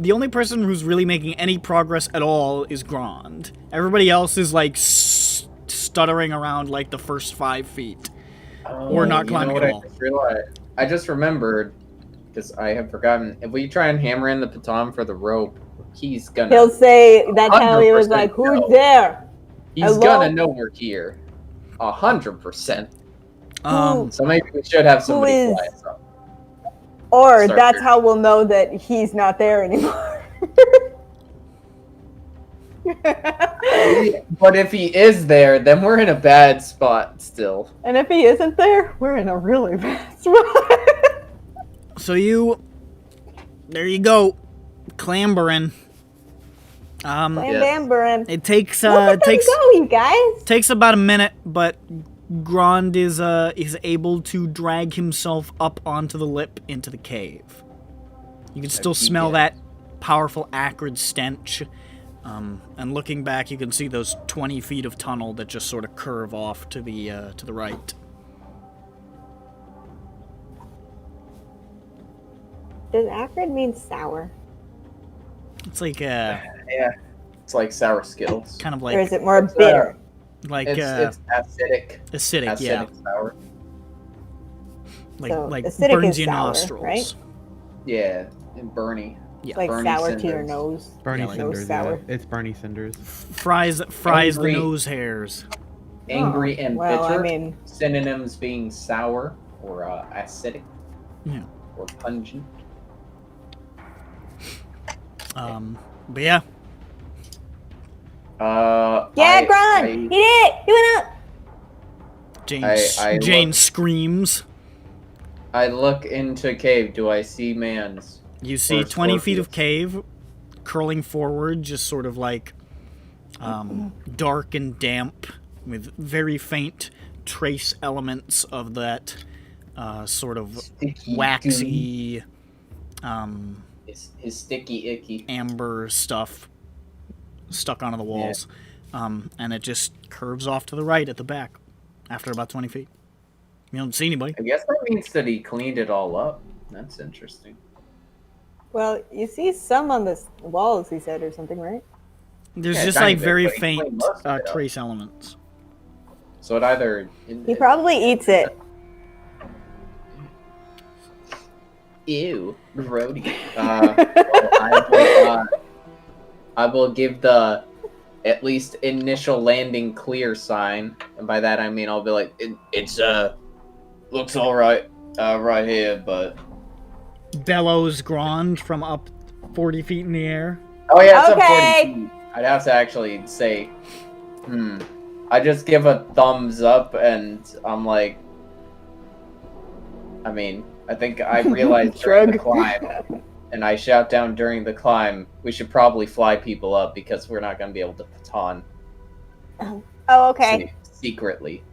the only person who's really making any progress at all is Grand. Everybody else is like stuttering around like the first 5 feet. Or not climbing at all. I just remembered, because I have forgotten, if we try and hammer in the baton for the rope, he's gonna He'll say that's how he was like, 100% "Who's no. there?" he's hello? gonna know we're here. 100%. So maybe we should have somebody is- fly us up. Or Start that's your- how we'll know that he's not there anymore. But if he is there, then we're in a bad spot still. And if he isn't there, we're in a really bad spot. So there you go, clambering. Bamberin. It takes Look at them go, you guys. takes about a minute, but Grand is able to drag himself up onto the lip into the cave. You can still smell that powerful acrid stench. And looking back, you can see those 20 feet of tunnel that just sort of curve off to the right. Does acrid mean sour? It's like Yeah. It's like sour Skittles. kind of Or is like it more bitter? It's acidic. acidic, yeah, Sour. So, like acidic burns is your sour, nostrils. right? Yeah, and Bernie. Yeah, Like Bernie sour to your cinders. nose. Bernie like cinders. sour. Yeah. It's Bernie cinders. fries the Angry. nose hairs. Angry Oh, and well, bitter. I mean, Synonyms being sour or acidic Yeah. or pungent. But yeah, yeah, Gron, he did it. He went up. Jane look- screams. I look into cave. Do I see mans? You see Or 20 feet of Scorpius. cave curling forward, just sort of like dark and damp, with very faint trace elements of that sort of Sticky, waxy His sticky icky. amber stuff stuck onto the walls. And it just curves off to the right at the back after about 20 feet. You don't see anybody. I guess that means that he cleaned it all up. That's interesting. Well, you see some on the walls, he said, or something, right? There's Yeah, just tiny like bit, very but he cleaned faint most of it up. trace elements. So it either He probably eats it. Ew, grody. I will give the at least initial landing clear sign, and by that I mean I'll be like, it's looks all right, right here, but Bellows Grand from up 40 feet in the air. oh yeah, it's up Okay. 40 feet. I'd have to actually say, I just give a thumbs up, and I'm like, I mean, I think I realized during the climb, and I shout down during the climb, we should probably fly people up because we're not going to be able to baton Oh, okay. secretly.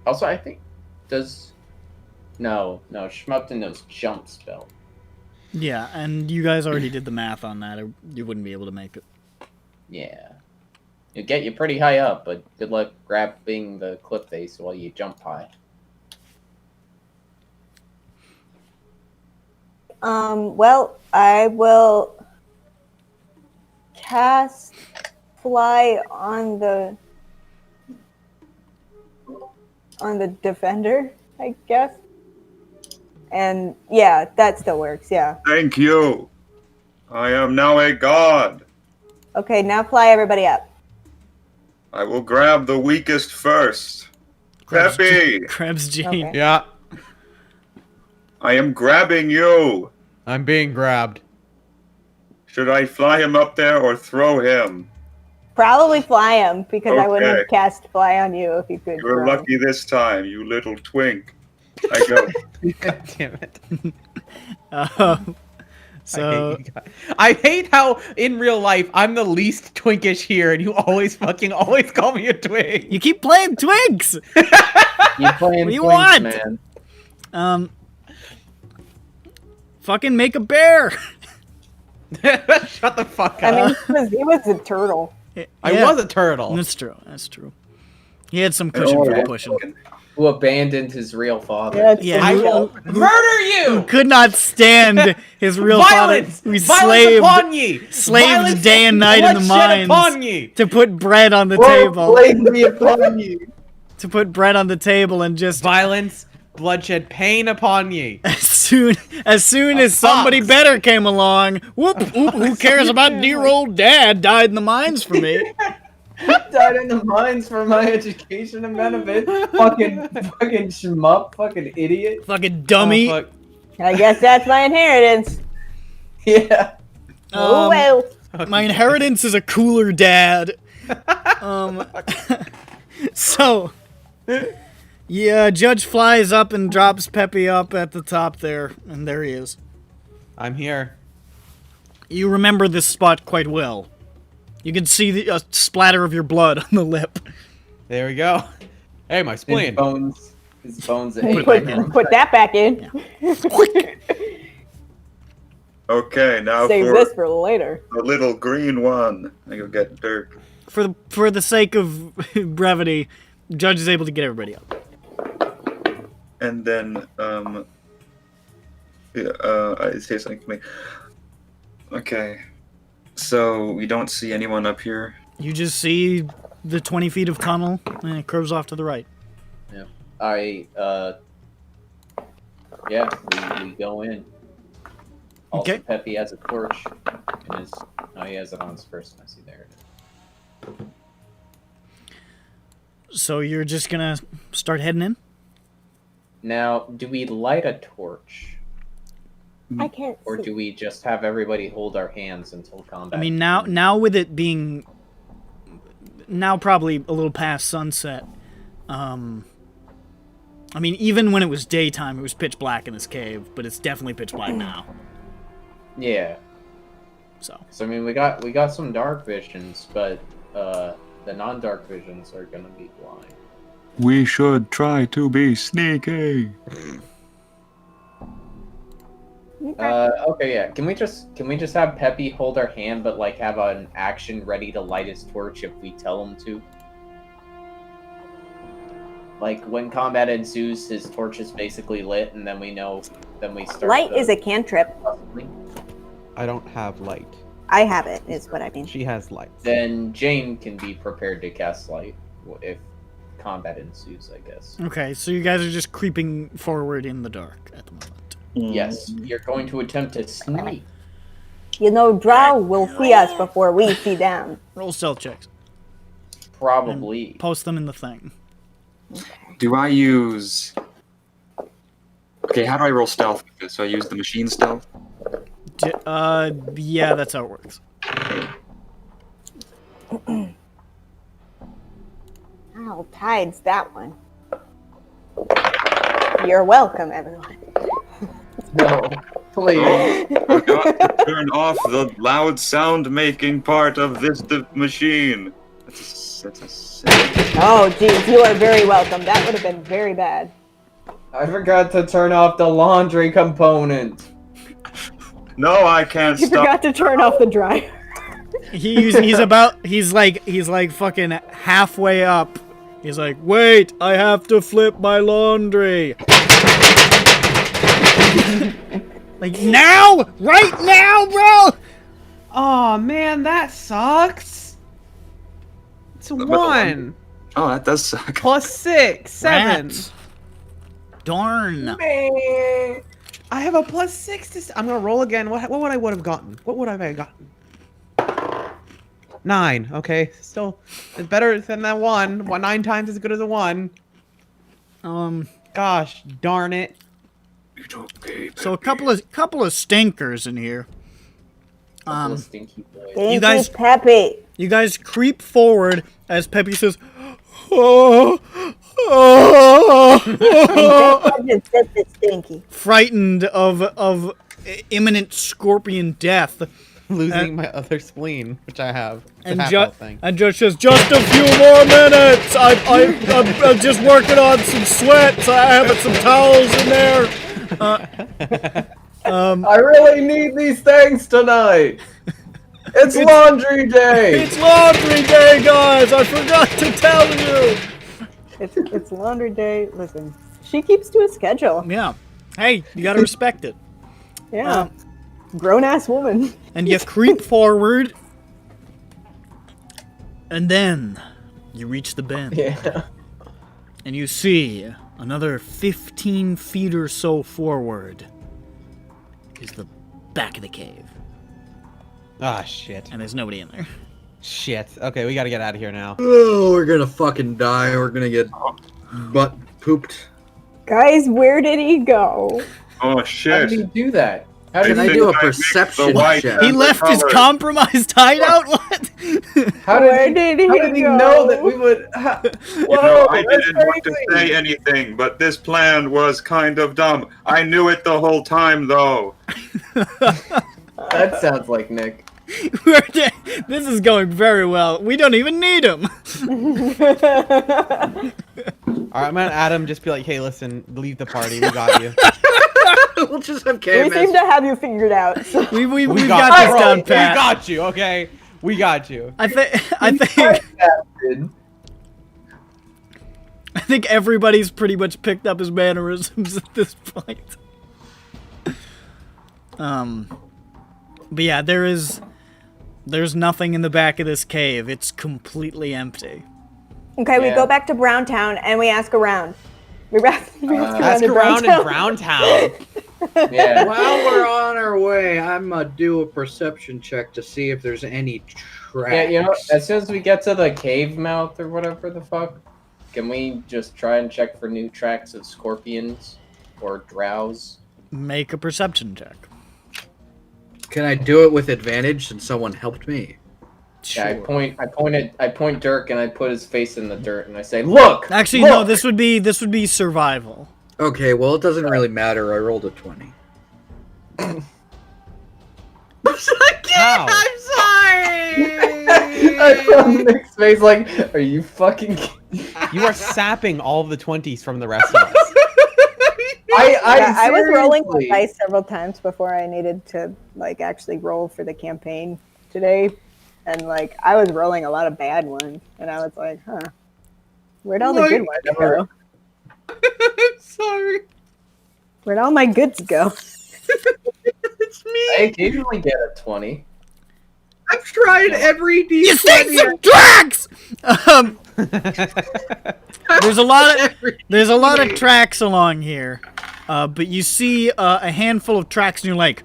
Also, I think, no, Schmupton knows jump spell. Yeah, and you guys already did the math on that. You wouldn't be able to make it. Yeah. It'll get you pretty high up, but good luck grabbing the cliff face while you jump high. Well, I will cast fly on the defender, I guess. And yeah, that still works. Yeah. Thank you. I am now a god. Okay, now fly everybody up. I will grab the weakest first. Grabs Peppy, Grabs Jain. Okay. Yeah, I am grabbing you. I'm being grabbed. Should I fly him up there or throw him? Probably fly him because I wouldn't Okay. have cast fly on you if you could. You were throw. lucky this time, you little twink. I go. God damn it. So I hate how in real life I'm the least twinkish here, and you always call me a twink. you keep playing Twigs. You playing What do you twins, want? man. Fucking make a bear. Shut the fuck I up. mean, he was a turtle. I Yeah, was a turtle. That's true. That's true. He had some cushion for Okay. pushing. Who abandoned his real father. Yeah, it's Yeah, I who- will who- murder you. Could not stand his real Violence! father. We Violence upon ye! slaved Violence day and night in the bloodshed mines upon ye! to put bread on the Whoa, table. blame me upon you. To put bread on the table and just Violence, bloodshed, pain upon ye. as soon as somebody fox. better came along, whoop, who cares about dear old dad died in the mines for me. Died in the mines for my education and benefit. Fucking shmup, fucking idiot. Fucking dummy. Oh, fuck. I guess that's my inheritance. Yeah. Oh Um, well. My inheritance is a cooler dad. So, yeah, Judge flies up and drops Peppy up at the top there, and there he is. I'm here. You remember this spot quite well. You can see the splatter of your blood on the lip. There we go. Hey, my His spleen. bones. His bones. Put that back in. Okay, now Save for this for later. the little green one. I go get Dirk. For the sake of brevity, Judge is able to get everybody up. And then, I say something to me. Okay. So, we don't see anyone up here. You just see the 20 feet of tunnel, and it curves off to the right. Yeah, we go in. Also, Okay. Peppy has a torch in his. Oh, he has it on his first. I see there. It is. So you're just gonna start heading in? Now, do we light a torch, I can't or see. do we just have everybody hold our hands until combat? I mean, now with it being now probably a little past sunset. I mean, even when it was daytime, it was pitch black in this cave, but it's definitely pitch black now. Yeah. So So I mean, we got some dark visions, but the non-dark visions are gonna be blind. We should try to be sneaky. Okay, yeah. Can we just have Peppy hold our hand, but like have an action ready to light his torch if we tell him to? Like when combat ensues, his torch is basically lit, and then we know. Then we start. Light is a cantrip. I don't have light. I have it, is what I mean. She has light. Then Jain can be prepared to cast light if combat ensues, I guess. okay, so you guys are just creeping forward in the dark at the moment. Yes, you're going to attempt to sneak. You know, drow will see us before we see them. Roll stealth checks. Probably. Post them in the thing. Do I use... Okay, how do I roll stealth with this? So I use the machine stealth? Yeah, that's how it works. Ow, tides that one. You're welcome, everyone. No, please. Forgot to turn off the loud sound-making part of this machine. That's a sin. Oh, geez, you are very welcome. That would have been very bad. I forgot to turn off the laundry component. No, I can't You stop. forgot to turn off the dryer. He's like fucking halfway up. He's like, wait, I have to flip my laundry. Like now, right now, bro. Oh man, that sucks. It's middle one. Oh, that does suck. Plus 6, 7. Rats. Darn. I have a plus 6 I'm gonna roll again. What would I would have gotten? What would I have gotten? 9. Okay, still it's better than that 1. 9 times as good as a 1. Gosh, darn it. It's okay, So a couple of stinkers in here. Couple of stinky boys. Thank You guys- Peppy. You guys creep forward as Peppy says, "Oh, oh." I just said this stinky. Frightened of imminent scorpion death. Losing my other spleen, which I have. It's a And, half-health thing. Josh says, "Just a few more minutes. I'm just working on some sweats. I have some towels in there." I really need these things tonight. It's laundry day. It's laundry day, guys. I forgot to tell you. It's laundry day. Listen, she keeps to a schedule. Yeah. Hey, you gotta respect it. Yeah. Grown ass woman. And you creep forward, and then you reach the bend, Yeah. and you see another 15 feet or so forward is the back of the cave, Ah, shit. and there's nobody in there. Shit. Okay, we gotta get out of here now. Oh, we're gonna fucking die. We're gonna get butt pooped. Guys, where did he go? Oh How shit. did he do that? How Can did I he do a I mixed perception the white check? He and the left his color. compromised hideout. What? Where did he How did he go? know that we would? You Whoa, know, I that's didn't want to crazy. say anything, but this plan was kind of dumb. I knew it the whole time, though. That sounds like Nick. This is going very well. We don't even need him. Alright, I'm gonna Adam just be like, hey, listen, leave the party. We got you. We'll just have We KMS. seem to have you figured out. So. We've We got this you. down We pat. got you, okay? We got you. I think everybody's pretty much picked up his mannerisms at this point. But yeah, there's nothing in the back of this cave. It's completely empty. Okay, we Yeah. go back to Browntown and we ask around. We ask Ask in around in Browntown. Browntown. Yeah. While we're on our way, I'm gonna do a perception check to see if there's any tracks. Yeah, you know, as soon as we get to the cave mouth or whatever the fuck, can we just try and check for new tracks of scorpions or drows? Make a perception check. Can I do it with advantage since someone helped me? Yeah, I point Dirk and I put his face in the dirt and I say, "Look!" Actually, look! no. This would be survival. Okay, well it doesn't really matter. I rolled a 20. How? I'm sorry. I saw Nick's face like, "Are you fucking?" You are sapping all of the 20s from the rest of us. I was rolling the seriously- dice several times before I needed to like actually roll for the campaign today, and like I was rolling a lot of bad ones, and I was like, "Huh, where'd all the good ones go? I'm sorry. Where'd all my goods go?" It's me. I occasionally get a 20. I've tried every D20. You stink some tracks. There's a lot of tracks along here, but you see a handful of tracks, and you're like,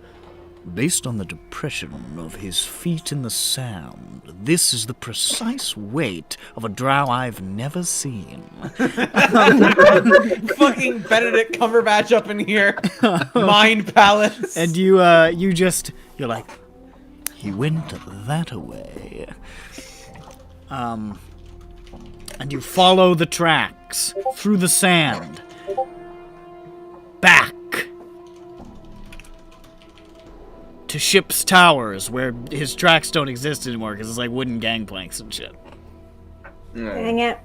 based on the depression of his feet in the sand, this is the precise weight of a drow I've never seen. Fucking Benedict Cumberbatch up in here. Mind palace. And you're like, he went that way. And you follow the tracks through the sand, back to ship's towers, where his tracks don't exist anymore because it's like wooden gangplanks and shit. Dang it!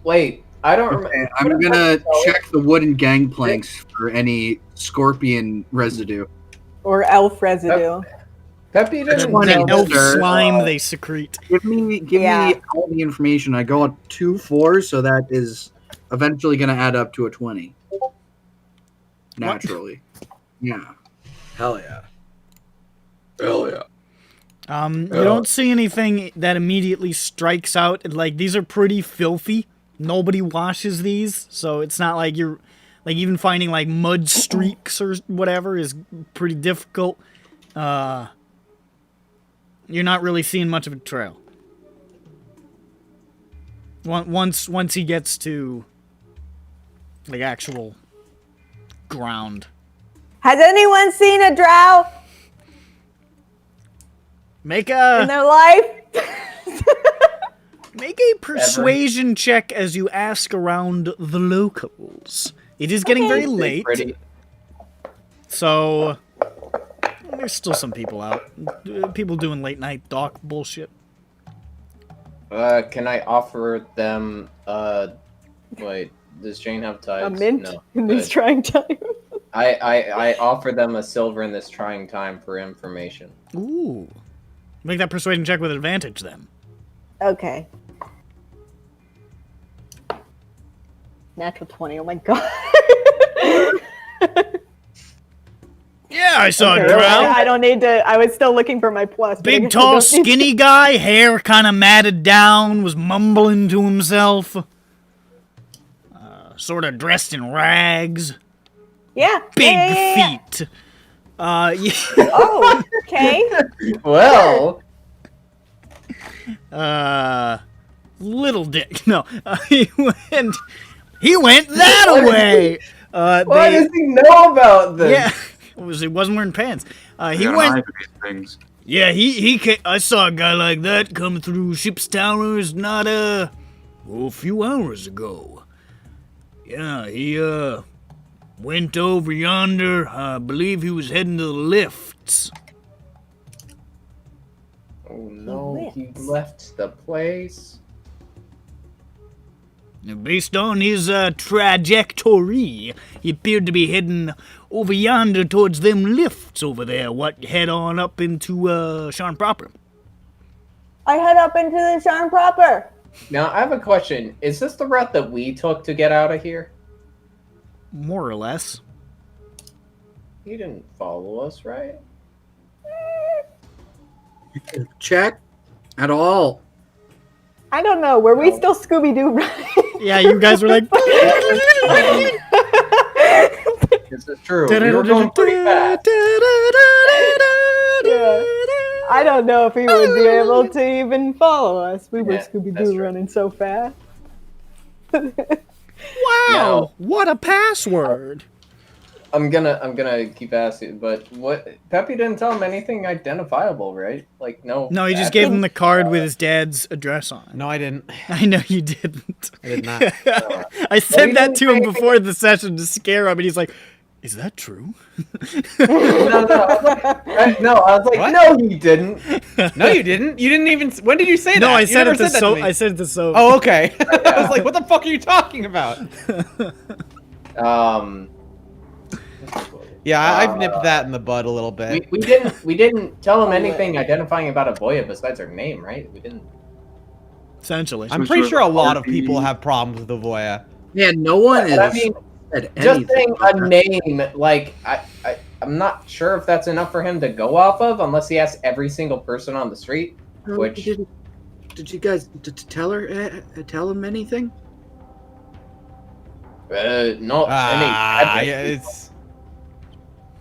Wait, I don't remember. I'm gonna check the wooden gangplanks for any scorpion residue. Or elf residue. Peppy didn't One tell The elf me. sir. slime they secrete. Give me Yeah. all the information. I go up 2 4s, so that is eventually gonna add up to a 20. Naturally. Yeah. Hell yeah. Hell yeah. You don't see anything that immediately strikes out. Like, these are pretty filthy. Nobody washes these, so it's not like you're... Like, even finding, like, mud streaks or whatever is pretty difficult. You're not really seeing much of a trail. Once he gets to, like, actual ground. Has anyone seen a drow Make in a their life? persuasion check as you ask around the locals. It is getting very late, Pretty. so there's still some people out. People doing late night dock bullshit. Can I offer them, wait, does Jain have ties? A mint No. in these Good. trying times. I offer them a silver in this trying time for information. Ooh. Make that persuasion check with advantage, then. Okay. Natural 20, oh my god. Yeah, I saw Okay, a drow. I don't need to, I was still looking for my plus. but I Big, guess I tall, don't need skinny guy, hair kind of matted down, was mumbling to himself. Sort of dressed in rags. Yeah. Big yeah. feet. Yeah. Oh, okay. Well, Little dick. No, he went that way. what does he know about this? Yeah, he wasn't wearing pants. He Got an went. eye for these things. Yeah, I saw a guy like that come through ship's towers not a few hours ago. Yeah, he went over yonder. I believe he was heading to the lifts. Oh no, he left the place. Based on his trajectory, he appeared to be heading over yonder towards them lifts over there. What head on up into Sharn proper? I head up into the Sharn proper. Now, I have a question. Is this the route that we took to get out of here? More or less. He didn't follow us, right? Check at all. I don't know. Were we No. still Scooby-Doo running? Yeah, you guys were like. This is true. We were going pretty fast. Yeah. I don't know if he would be able to even follow us. We were Yeah, that's Scooby-Doo true. running so fast. Wow! What a password! I'm gonna keep asking, but what? Peppy didn't tell him anything identifiable, right? Like no. No, he just gave him the card with his dad's address on it. No, I didn't. I know you didn't. I did not. I said he that didn't to say him anything. before the session to scare him, and he's like, "Is that true?" No. I was like, What? no, he didn't. No, you didn't. You didn't even. When did you say that? No, I You said never it to that so. me. I said it to so. Oh, okay. I was like, what the fuck are you talking about? Yeah, I've nipped that in the bud a little bit. We didn't tell him anything identifying about a boya besides her name, right? We didn't. Essentially. I'm pretty sure a lot of people have problems with the Voya. Yeah, no one But I has mean, said just anything. saying about a that. name, like I'm not sure if that's enough for him to go off of, unless he asks every single person on the street. No, which- did you guys tell her? Tell him anything? No. Yeah, it's.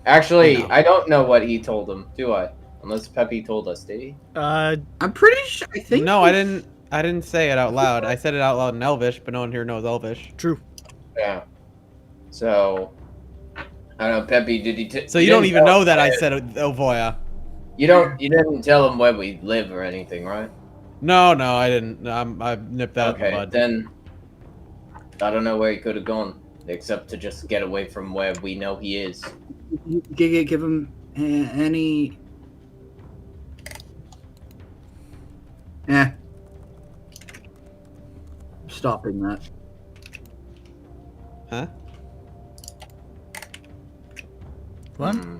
Actually, No. I don't know what he told him, do I? Unless Peppy told us, did he? I'm pretty sure. I think. No, I didn't say it out loud. I said it out loud in Elvish, but no one here knows Elvish. True. Yeah. So, I don't know, Peppy, did he? So you don't even know that I said Voya. You didn't tell him where we live or anything, right? No, I didn't. I nipped that in the Okay, bud. then I don't know where he could have gone, except to just get away from where we know he is. You give him any. Stopping that. Huh? What? Hmm.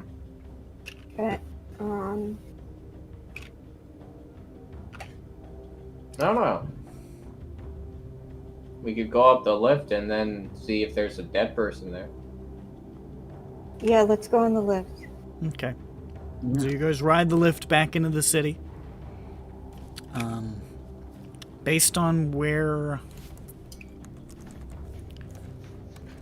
Okay. I don't know. We could go up the lift and then see if there's a dead person there. Yeah, let's go on the lift. Okay. So you guys ride the lift back into the city. Based on where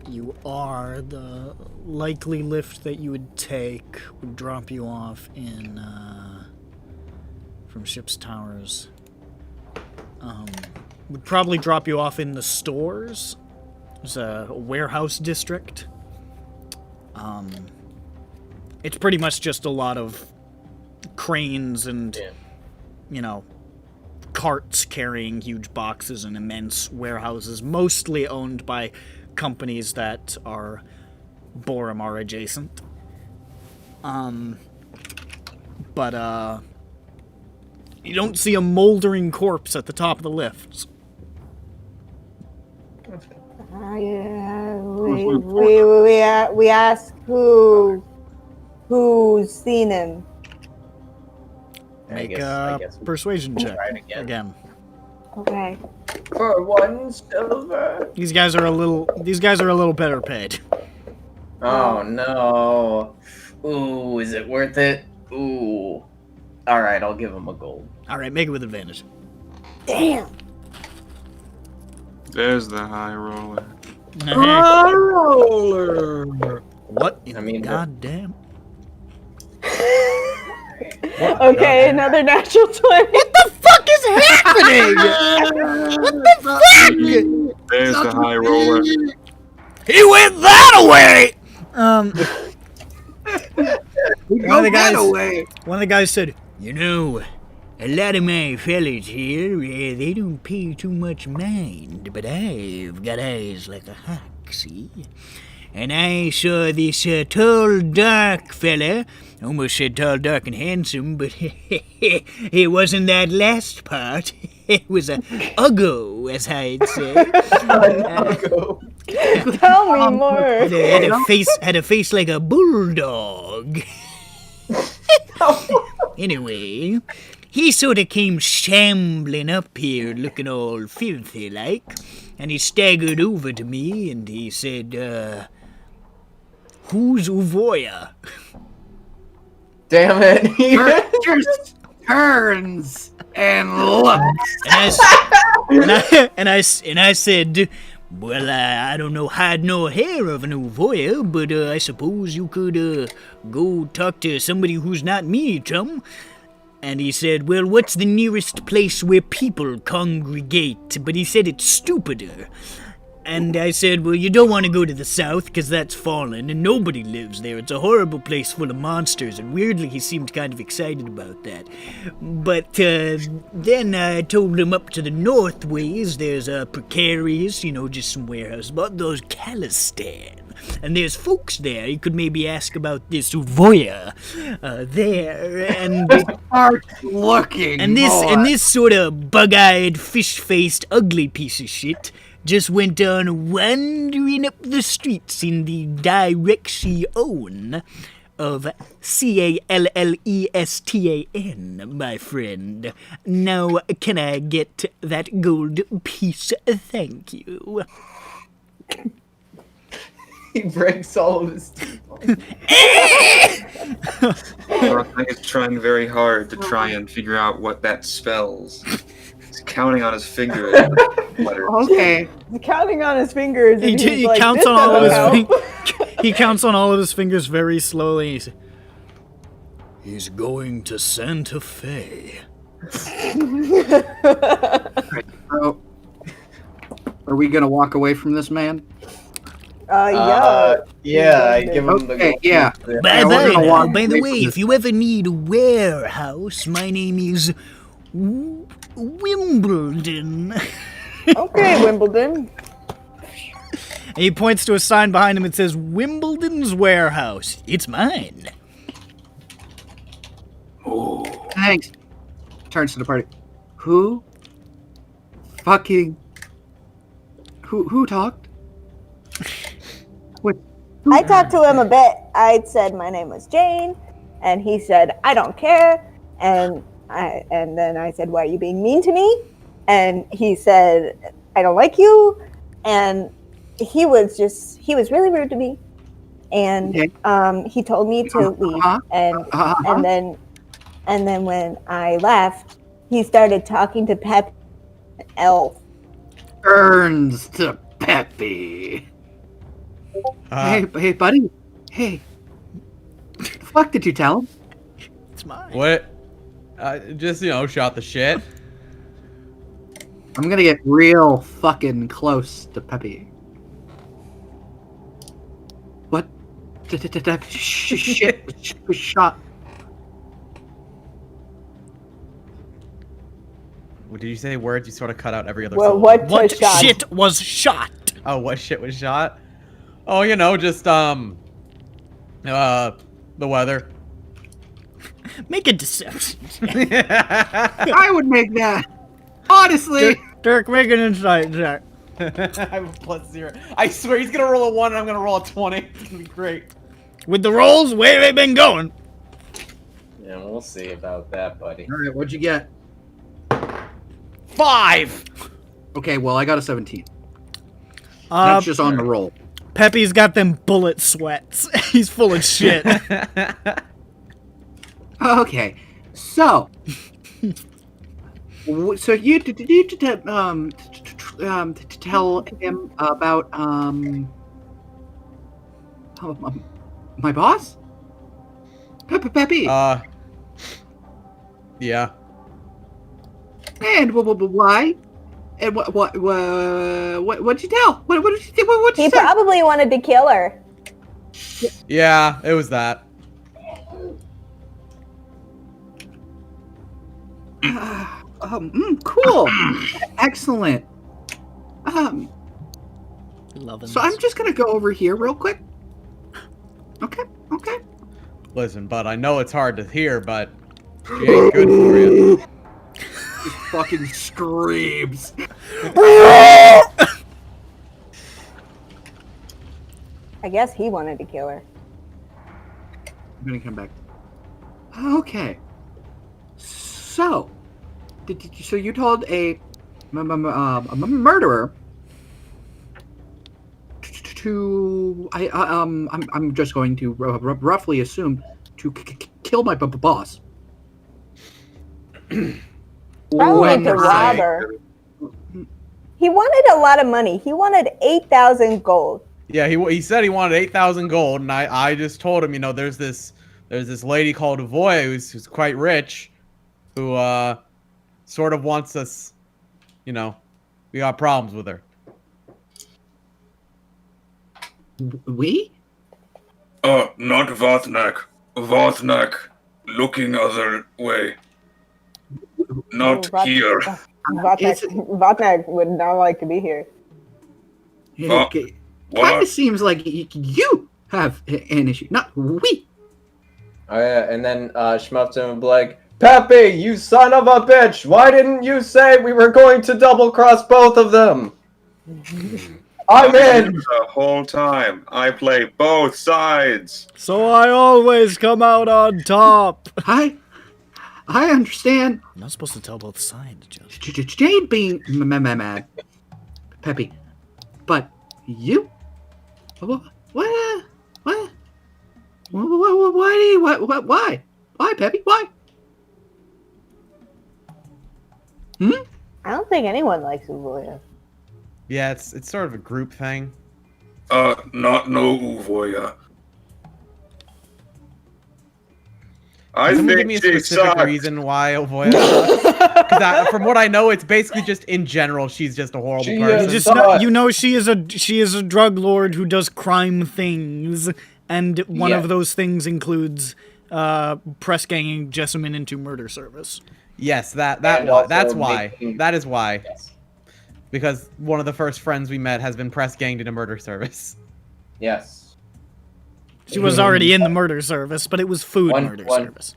you are, the likely lift that you would take would drop you off in, from ship's towers. Would probably drop you off in the stores. There's a warehouse district. It's pretty much just a lot of cranes and, you know, carts carrying huge boxes and immense warehouses, mostly owned by companies that are Boromar adjacent. But you don't see a moldering corpse at the top of the lifts. We ask who's seen him. Make I a guess we persuasion check try it again. Okay. For 1 silver. These guys are a little better paid. Oh no. Ooh, is it worth it? Ooh. Alright, I'll give him a gold. Alright, make it with advantage. Damn. There's the high roller. Roller. What in I mean, goddamn? Okay, another natural 20. What the fuck is happening? What the fuck? There's the high roller. He went that away! One of the guys said, you know, a lot of my fellas here, they don't pay too much mind, but I've got eyes like a hawk, see? And I saw this tall, dark fella. Almost said tall, dark, and handsome, but it wasn't that last part. It was a uggo, as I'd say. Tell me more. Had a face like a bulldog. Anyway, he sort of came shambling up here, looking all filthy like, and he staggered over to me and he said, "Who's Uvoya?" Damn it. Just turns and looks. And I said, well, I don't know hide nor hair of an Uvoya, but I suppose you could go talk to somebody who's not me, chum. And he said, well, what's the nearest place where people congregate? But he said it's stupider. And I said, well, you don't want to go to the south, because that's fallen, and nobody lives there. It's a horrible place full of monsters, and weirdly he seemed kind of excited about that. But then I told him up to the north ways, there's a precarious, you know, just some warehouse, about those Calistan. And there's folks there, you could maybe ask about this Uvoya there, and... Start looking and this sort of bug-eyed, fish-faced, ugly piece of shit just went on wandering up the streets in the direction of Callestan, my friend. Now, can I get that gold piece? Thank you. He breaks all of his teeth. Rothnick is trying very hard to try and figure out what that spells. He's counting on his fingers. Okay. He's counting on his fingers. And He like, counts "This on all of his doesn't help." He counts on all of his fingers very slowly. And he's going to Santa Fe. So, are we gonna walk away from this man? Yeah. Yeah, I give him the Okay, gold. yeah. By we're gonna walk the away way, from if you ever need a warehouse, my name is Wimbledon. Okay, Wimbledon. And he points to a sign behind him that says Wimbledon's Warehouse. It's mine. Thanks. Turns to the party. Who talked? I talked to him a bit. I said my name was Jain, and he said I don't care. And then I said, why are you being mean to me? And he said, I don't like you. And he was really rude to me. And he told me to leave. And then when I left, he started talking to Pep Elf. Turns to Peppy. Hey, buddy. Hey. The fuck did you tell him? It's mine. What? Just, shot the shit. I'm gonna get real fucking close to Peppy. What? Shit was shot. What did you say? Words? You sort of cut out every other Well, syllable. what What was shot? shit was shot? Oh, what shit was shot? Oh, just the weather. Make a deception. I would make that. Honestly. Dirk, make an insight check. I have a +0. I swear he's gonna roll a 1 and I'm gonna roll a 20. It's gonna be great. With the rolls, where they been going? Yeah, we'll see about that, buddy. All right, what'd you get? 5! Okay, well, I got a 17. Uh, That's just on the roll. Peppy's got them bullet sweats. He's full of shit. Okay, so you tell him about my boss, Peppy, Yeah. and why, and what'd you tell? What did you think? What'd He you say? probably wanted to kill her. Yeah, it was that. Cool, excellent. Loving So I'm just gonna go over here real quick. Okay. Listen, bud, I know it's hard to hear, but she ain't good for you. Just fucking screams. I guess he wanted to kill her. I'm gonna come back. Okay. So, so you told a murderer to I'm just going to roughly assume to kill my boss. Probably When to rob her. He wanted a lot of money. He wanted 8,000 gold. Yeah, he said he wanted 8,000 gold, and I just told him, there's this lady called Avoy who's quite rich, who sort of wants us, we got problems with her. We? Not Vothnak. Vothnak, looking other way. Not here. Vatnak would not like to be here. Okay. What? Kind of seems like you have an issue, not we. Oh yeah, and then Schmuffton would be like, Peppy, you son of a bitch! Why didn't you say we were going to double cross both of them? I'm in! The whole time. I play both sides. So I always come out on top. I understand. I'm not supposed to tell both sides, Judge. Jain being mad, Peppy, but you? What? Why? Why, Peppy? Why? I don't think anyone likes Uvoya. Yeah, it's sort of a group thing. Not no Uvoya. I Can someone give think me a she specific sucks. reason why Avoya sucks? Because from what I know, it's basically just in general, she's just a horrible She person. is. Just know, she is a drug lord who does crime things, and one of those things includes press ganging Jessamine into murder service. Yes, And that's also why. making- That is why. Yes. Because one of the first friends we met has been press ganged into murder service. Yes. She was already in the murder service, but it was food murder service.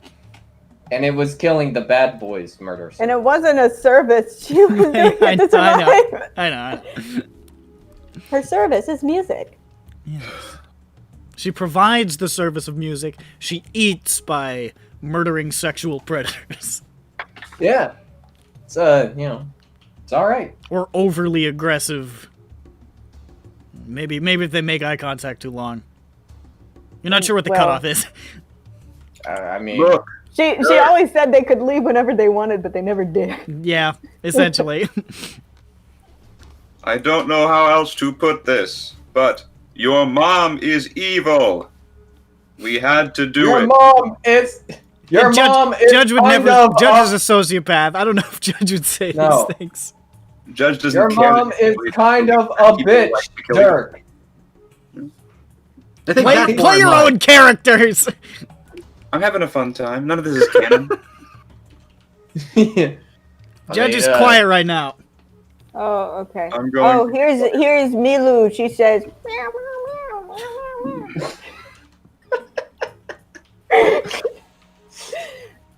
And it was killing the bad boys murder. And it wasn't a service. She was doing it to survive. I know. Her service is music. Yes. She provides the service of music. She eats by murdering sexual predators. Yeah. It's it's all right. Or overly aggressive. Maybe if they make eye contact too long. You're not sure what the cutoff is. I mean, Look, She always said they could leave whenever they wanted, but they never did. Yeah, essentially. I don't know how else to put this, but your mom is evil. We had to do Your it. mom is. Your mom is Judge would kind never. of Judge is a sociopath. I don't know if Judge would say No. these things. Judge doesn't Your care. mom that is people kind of like a people bitch, like to kill Dirk. I think Play, that's play your more own characters. I'm having a fun time. None of this is canon. Judge is quiet right now. Oh, okay. I'm going- Oh, here's Milu. She says.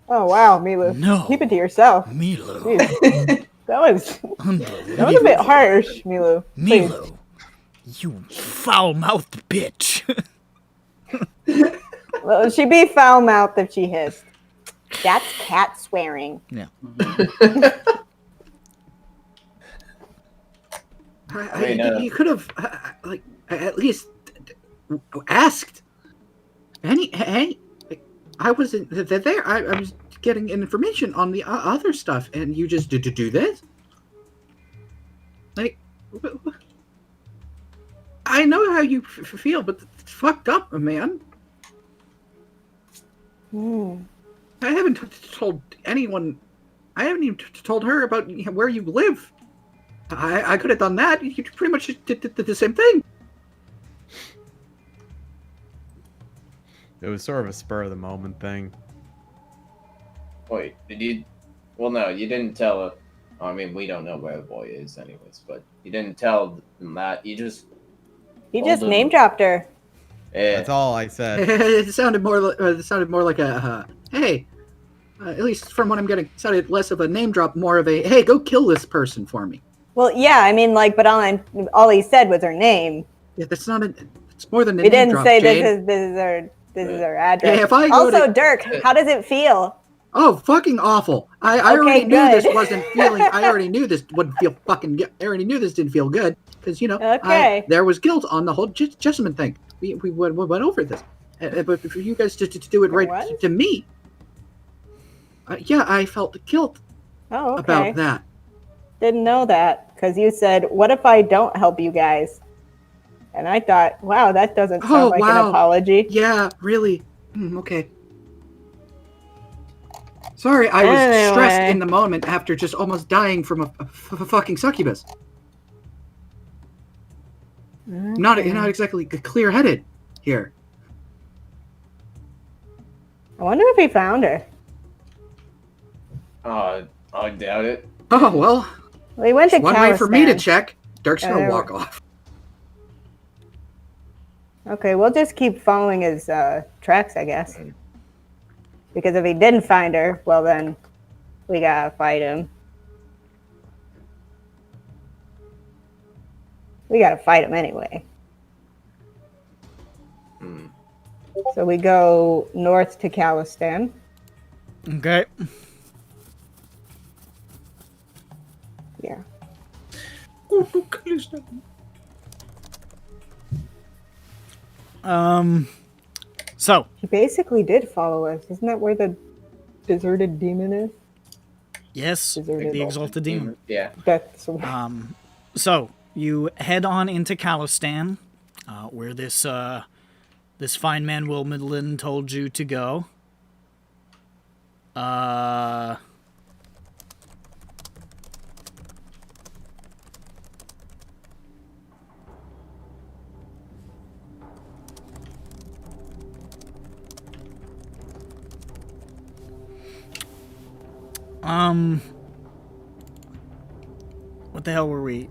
Oh wow, Milu. No. Keep it to yourself. Milo. Jeez. That was a bit Unbelievable. harsh, Milu. Please. Milo. You foul-mouthed bitch. Well, she'd be foul-mouthed if she hissed. That's cat swearing. Yeah. You could have, like, at least asked. Hey, I wasn't there. I was getting information on the other stuff, and you just do this? Like, I know how you feel, but it's fucked up, man. I haven't told anyone. I haven't even told her about where you live. I could have done that. You pretty much did the same thing. It was sort of a spur of the moment thing. Wait, did you? Well, no, you didn't tell it. I mean, we don't know where the boy is, anyways. But you didn't tell them that. You just. He just name dropped her. That's all I said. It sounded more like a hey. At least from what I'm getting, it sounded less of a name drop, more of a hey, go kill this person for me. Well, yeah, I mean, like, but all he said was her name. Yeah, that's not a. It's more than a He name didn't drop. say Jane. this is her address. Yeah, if I go also, to- Dirk, how does it feel? Oh, fucking awful! I Okay, already knew good. this wasn't feeling. I already knew this wouldn't feel fucking good. I already knew this didn't feel good because Okay. there was guilt on the whole Jessamine thing. We went over this, but for you guys to do it right What? to me, yeah, I felt guilt Oh, okay. about that. Didn't know that because you said, "What if I don't help you guys?" And I thought, "Wow, that doesn't sound like an apology." Yeah, really. Okay. Sorry, I was stressed Anyway. in the moment after just almost dying from a fucking succubus. Not exactly clear-headed here. I wonder if he found her. I doubt it. Oh well, Well, he went to one way for me to Khalistan. check. Dirk's gonna there walk we- off. Okay, we'll just keep following his tracks, I guess. Because if he didn't find her, well then, we gotta fight him. We gotta fight him anyway. So we go north to Khalistan. Okay. Yeah. So He basically did follow us. Isn't that where the deserted demon is? yes, Deserted the exalted demon. Yeah. That's So you head on into Khalistan, where this fine man Will Midland told you to go. What the hell were we?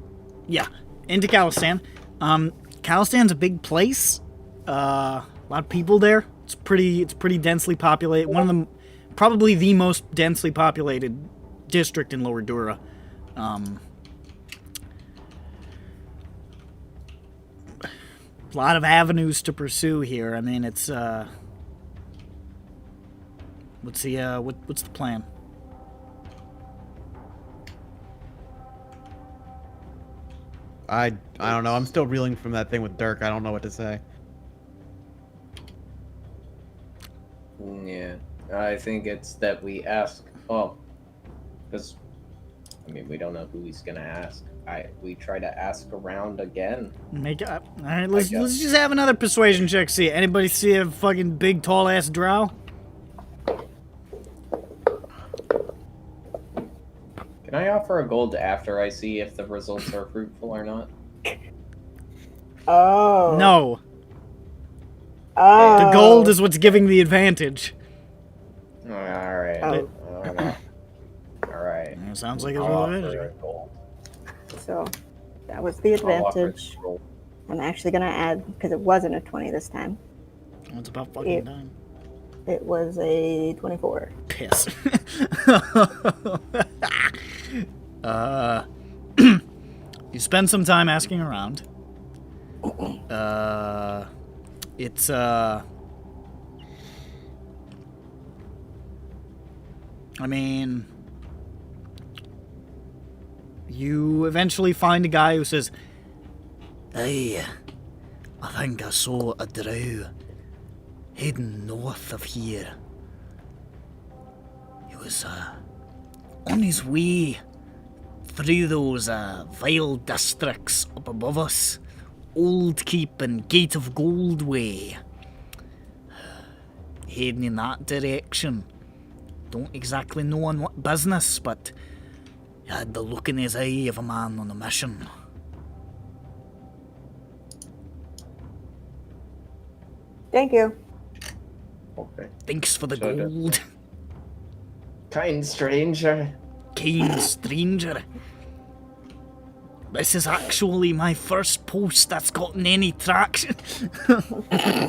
Yeah, into Khalistan. Khalistan's a big place. A lot of people there. It's pretty densely populated. One of them, probably the most densely populated district in Lower Dura. A lot of avenues to pursue here. I mean, it's what's the plan? I don't know. I'm still reeling from that thing with Dirk. I don't know what to say. Yeah. I think it's that we ask. Well, because I mean, we don't know who he's gonna ask. We try to ask around again. Make up. All right, let's just have another persuasion check. See, anybody see a fucking big tall ass drow? Can I offer a gold after I see if the results are fruitful or not? Oh. No. Oh. The gold is what's giving the advantage. All right. Oh. All right. Sounds like it's I'll an offer advantage. a gold. So that was the I'll offer advantage. a gold. I'm actually gonna add because it wasn't a 20 this time. It's about fucking time. It was a 24. Piss. You spend some time asking around. It's I mean, you eventually find a guy who says, "Hey, I think I saw a drow heading north of here. He was on his way through those vile districts up above us. Old Keep and Gate of Gold way. Heading in that direction. Don't exactly know on what business, but he had the look in his eye of a man on a mission." Thank you. Okay. Thanks for the So gold. Kind stranger. Kind stranger. This is actually my first post that's gotten any traction.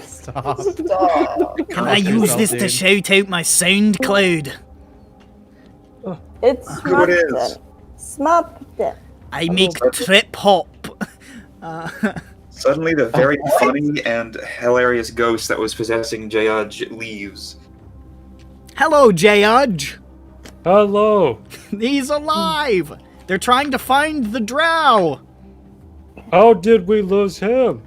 Stop. Stop. Can I use this to shout out my SoundCloud? It's What is? Smupped. I make trip hop. Suddenly, the very funny and hilarious ghost that was possessing Jayaj leaves. Hello, Jayaj. Hello. He's alive. They're trying to find the drow. How did we lose him?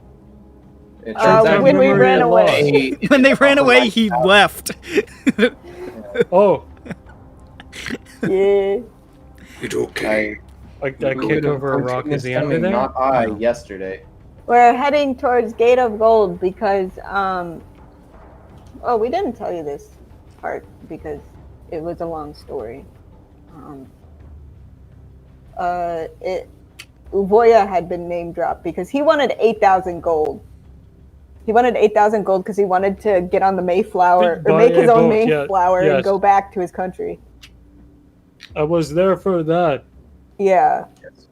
It turns out when we were ran away. lost. When they ran away, he left. Oh, Yeah. It's okay. like that kick over a rock is the end of there? Not I. Yesterday. We're heading towards Gate of Gold because, oh, we didn't tell you this part because it was a long story. Uvoya had been name dropped because he wanted 8,000 gold. He wanted 8,000 gold because he wanted to get on the Mayflower or make his own Mayflower and go back to his country. I was there for that. Yeah. Yes.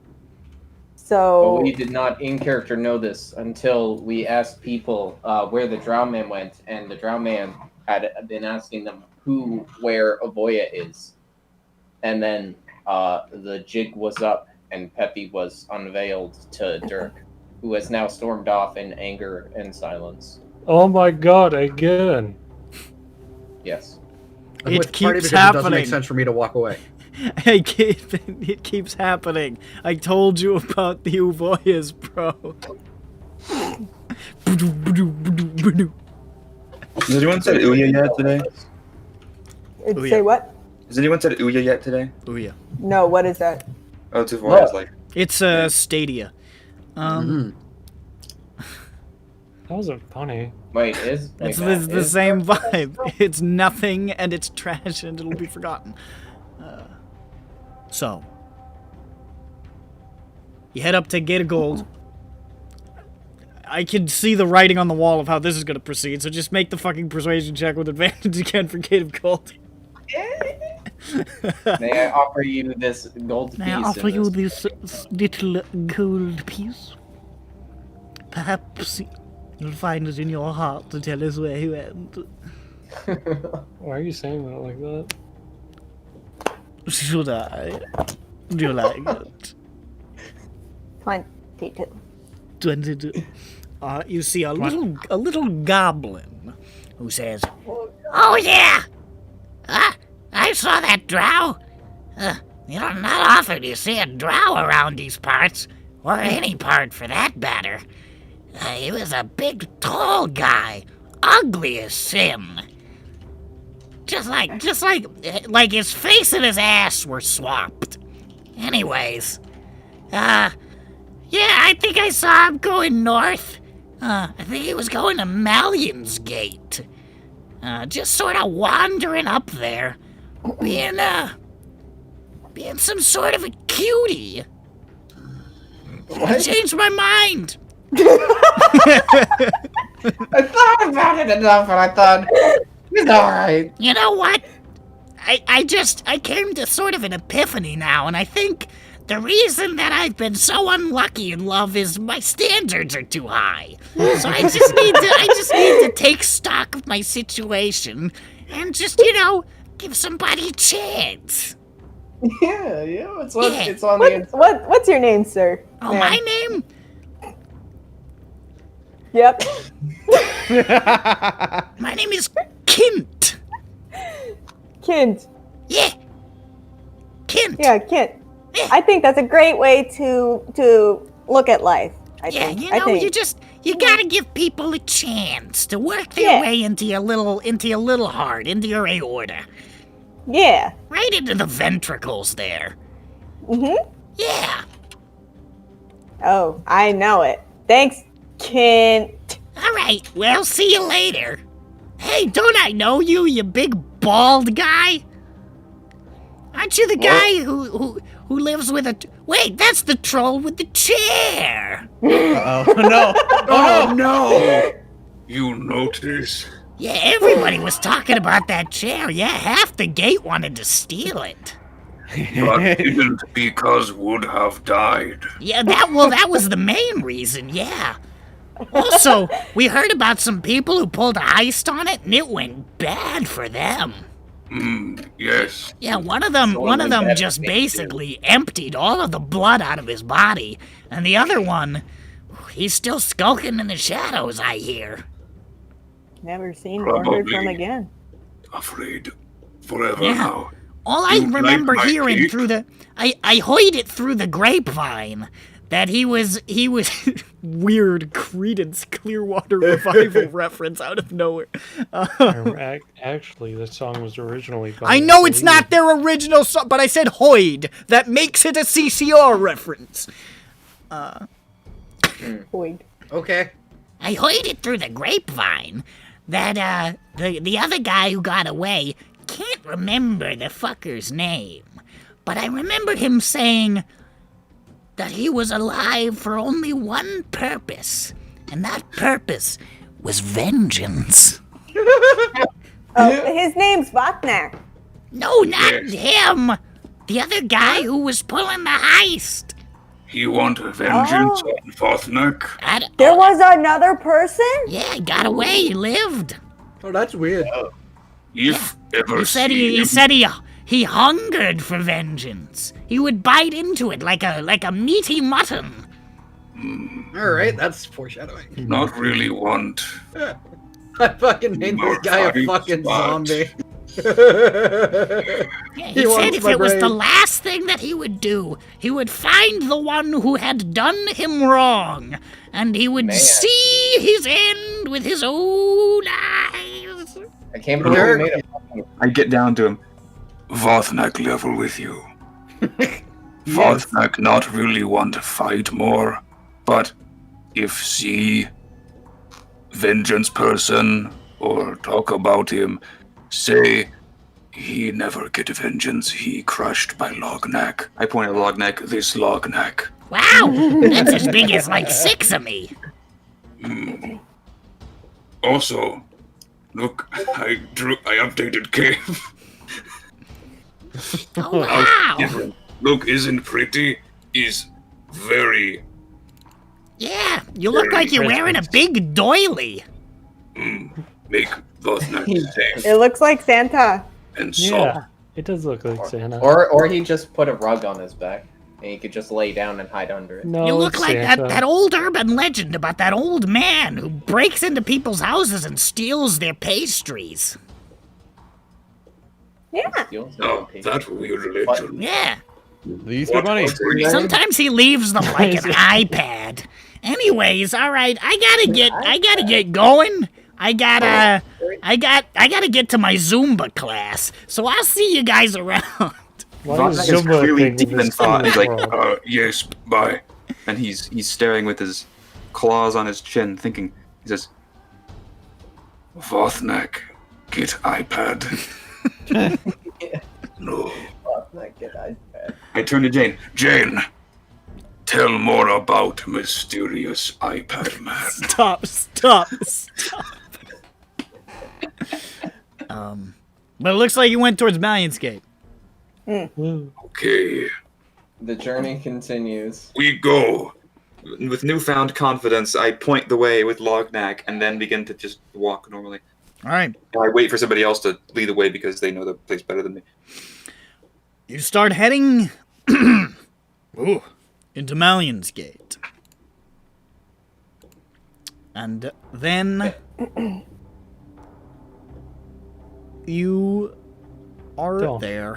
So But we did not in character know this until we asked people where the drow man went, and the drow man had been asking them where Avoya is. And then the jig was up and Peppy was unveiled to Dirk, who has now stormed off in anger and silence. Oh my god, again. Yes. It With keeps partly because It doesn't happening. make sense for me to walk away. It keeps happening. I told you about the Uvoyas, bro. Has anyone said Ouya yet today? Ouya. say what? Has anyone said Ouya yet today? Oh yeah. No, what is that? Oh, it's Uvoya's like. It's Stadia. Mhm. That wasn't funny. Wait, It's the same vibe. It's nothing and it's trash and it'll be forgotten. So, you head up to Gate of Gold. I can see the writing on the wall of how this is going to proceed, so just make the fucking persuasion check with advantage again for Gate of Gold. May I offer you this gold piece? May I offer you this little gold piece? Perhaps you'll find it in your heart to tell us where he went. Why are you saying that like that? Should I? Do you like it? 22. 22. You see a little goblin who says, "Oh yeah, I saw that drow. Not often do you see a drow around these parts, or any part for that matter. He was a big, tall guy, ugly as sin. Just like his face and his ass were swapped. Anyways, yeah, I think I saw him going north. I think he was going to Mallion's Gate. Just sort of wandering up there, being some sort of a cutie. I changed my mind. I thought about it enough, and I thought he's all right. You know what? I came to sort of an epiphany now, and I think the reason that I've been so unlucky in love is my standards are too high. So I just need to take stock of my situation and just, give somebody a chance. Yeah, it's on the inside. What's your name, sir? Oh, Ma'am. my name? Yep. My name is Kint. Kint. Yeah. Kint. Yeah, Kint. Yeah. I think that's a great way to look at life. I Yeah, think. you gotta give people a chance to work their way into your little heart, into your aorta. Yeah. Right into the ventricles there. Mm-hmm. Yeah. Oh, I know it. Thanks, Kint. All right, well, see you later. Hey, don't I know you, you big bald guy? Aren't you the guy who lives with a... Wait, that's the troll with the chair. Uh-oh. No. Oh, no. You notice? Yeah, everybody was talking about that chair. Yeah, half the gate wanted to steal it. But didn't because would have died. Yeah, that was the main reason, yeah. Also, we heard about some people who pulled a heist on it, and it went bad for them. Yes. Yeah, one of them just basically emptied all of the blood out of his body, and the other one, he's still skulking in the shadows, I hear. Never seen or heard from Probably. again. Afraid forever Yeah. now. All I You like remember my hearing cake? through the... I heard it through the grapevine that he was weird Creedence Clearwater Revival reference out of nowhere. Actually, the song was originally by... I know it's not their original song, but I said Hoyd. That makes it a CCR reference. Boyd. Okay. I heard it through the grapevine that the other guy who got away, can't remember the fucker's name, but I remembered him saying that he was alive for only one purpose, and that purpose was vengeance. Oh, his name's Votnak. No, not him! The other guy who was pulling the heist. You want vengeance on Vothnak? There was another person? Yeah, he got away, he lived. Oh, that's weird. If ever He said seen he said he hungered for vengeance. He would bite into it like a meaty mutton. All right, that's foreshadowing. Not really want. I fucking made this guy a Fight fucking spot. zombie. Yeah, he said wants if my it was the brain. last thing that he would do, he would find the one who had done him wrong, and he would see his end with his own eyes. I can't believe we made it. I get down to him. Vothnak level with you. Vothnak not really want to fight more, but if see vengeance person or talk about him, say he never get vengeance, he crushed by Lognak. I point at Lognak, this Lognak. Wow, that's as big as like 6 of me. Also, look, I updated cave. Oh wow. Look, isn't pretty? Is very Yeah, you look like you're wearing a big doily. make Vothnak safe It looks like Santa. and soft. Yeah, it does look like Santa. Or he just put a rug on his back, and he could just lay down and hide under it. No, You look it's like Santa. that old urban legend about that old man who breaks into people's houses and steals their pastries. Yeah. Oh, that weird religion. Yeah. The Easter Bunny. Sometimes he leaves them like an iPad. Anyways, all right, I gotta get going. I gotta I gotta get to my Zumba class, so I'll see you guys around. Why is Votnak is Zumba a clearly thing deep with in this thought. He's like, world? yes, bye. And he's staring with his claws on his chin, thinking. He says, Votnak, get iPad. No. Not get iPad. I turn to Jain. Jain, tell more about mysterious iPad man. Stop. But it looks like you went towards Malian's Gate. Okay, The journey continues. we go. With newfound confidence, I point the way with Lognak and then begin to just walk normally. All right. I wait for somebody else to lead the way because they know the place better than me. You start heading into Malian's Gate. And then you are Don't. there.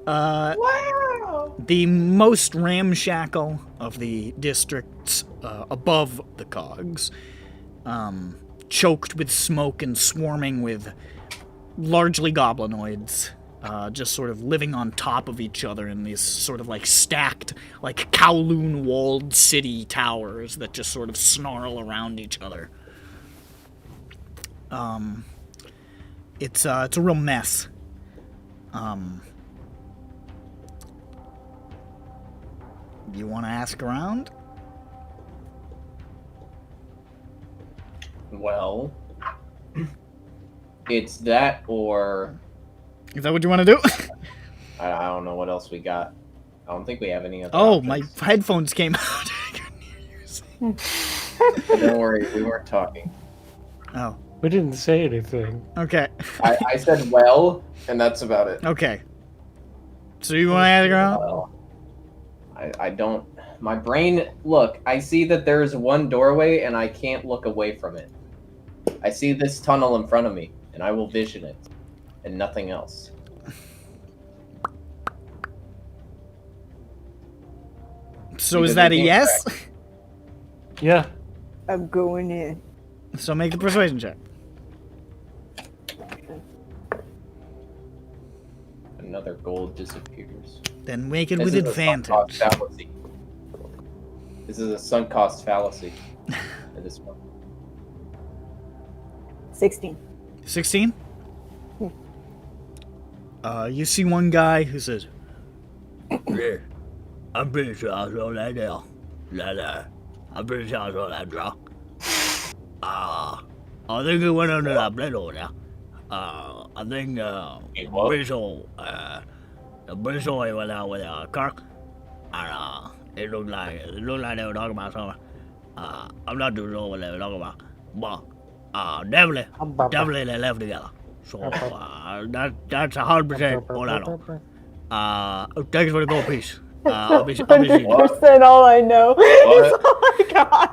Wow! The most ramshackle of the districts above the cogs, choked with smoke and swarming with largely goblinoids, just sort of living on top of each other in these sort of like stacked, like Kowloon walled city towers that just sort of snarl around each other. It's a real mess. You want to ask around? Well, it's that or Is that what you want to do? I don't know what else we got. I don't think we have any other Oh, my options. headphones came out. But don't worry, we weren't talking. Oh, We didn't say anything. okay. I said well, and that's about it. Okay. So you want to ask around? Well, I don't... My brain... Look, I see that there is one doorway, and I can't look away from it. I see this tunnel in front of me, and I will vision it, and nothing else. So is Because that a we can't yes? track. Yeah. I'm going in. So make the persuasion check. Another gold disappears. Then make it This with is a sunk cost advantage. fallacy. This is a sunk cost fallacy. It is one. 16. 16? You see one guy who says, yeah, I'm pretty sure I saw that there. I'm pretty sure I saw that draw. I think it went under that blade over there. I think, what? pretty sure he went out with Kirk. And, it looked like they were talking about something. I'm not too sure what they were talking about. But, definitely they left together. So, that's 100% all I know. Thanks for the gold piece. I'll be seeing you. 100% all I know. What? Oh my god.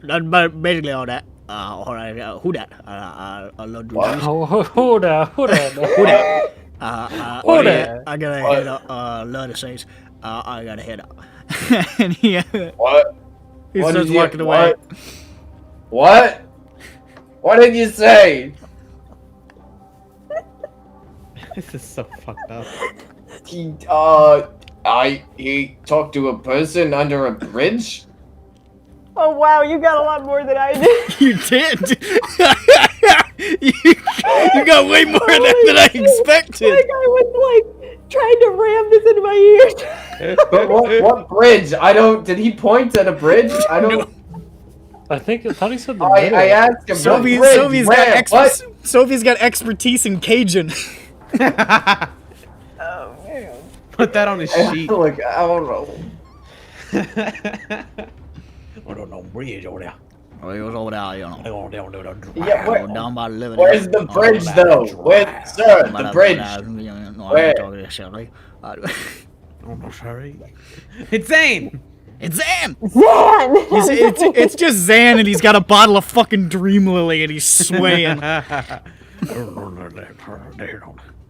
That's basically all that. Alright, who that? I love to What? Hold on. Who that? Hold yeah, on. I gotta What? head up. Love to say, I gotta head up. And he What? What starts did you- walking away. What? What did you say? This is so fucked up. He talked to a person under a bridge? Oh wow, you got a lot more than I did. You did. you got way more than I expected. Like I was like trying to ram this into my ears. But what bridge? I don't. Did he point at a bridge? I don't. I thought he said the I middle. asked him. Sophie's what bridge? Where? What? Sophie's got expertise in Cajun. Oh man. Put that on his sheet. Look, I don't know. I don't know, bridge over there. Oh, he was over there, you know. Yeah, where- Down by the living. Where's the bridge, though? Where, sir? The bridge. Where? I'm sorry. It's Zane. It's Zan! Zan! It's just Zan and he's got a bottle of fucking Dream Lily and he's swaying.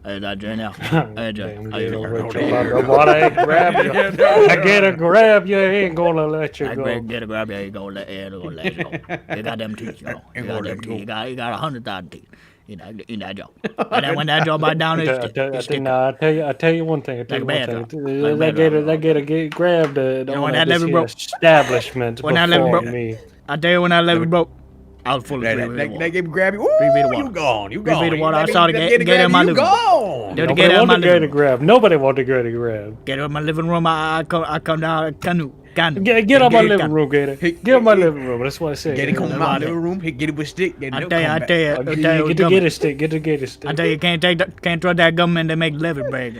Hey, that Jain now. Hey, Jain. Damn, How you get doing? over it. What I grab you. I get a grab you, ain't gonna let you I go. get a grab, you ain't gonna let you go. You got them teeth, you know. You got them teeth. You got 100,000 teeth. In that jaw. And then when that jaw bite down, it's I tell you one thing. I tell you Like one a thing. bad jaw. They get grabbed know, when on that this lever here broke. establishment When that lever before broke. me. I tell you when that lever broke, I was full of That 3 feet of water. game grab you. Ooh, 3 feet of you water. gone. You 3 gone. feet of water. I Let me saw the get get in my you living room. gone. Get Nobody out of my wanted to living get a room. grab. Nobody wanted to get a grab. Get out of my living room. I come down. Canoe. Get out my living room, Gator. Get out my living room. That's what I say. Get it, come Get out it. living room. Get it with stick. Get I it, tell you, come I tell you, I tell you, Get the government. gator stick. Get the gator stick. I tell you, can't trust that government. They make levy break.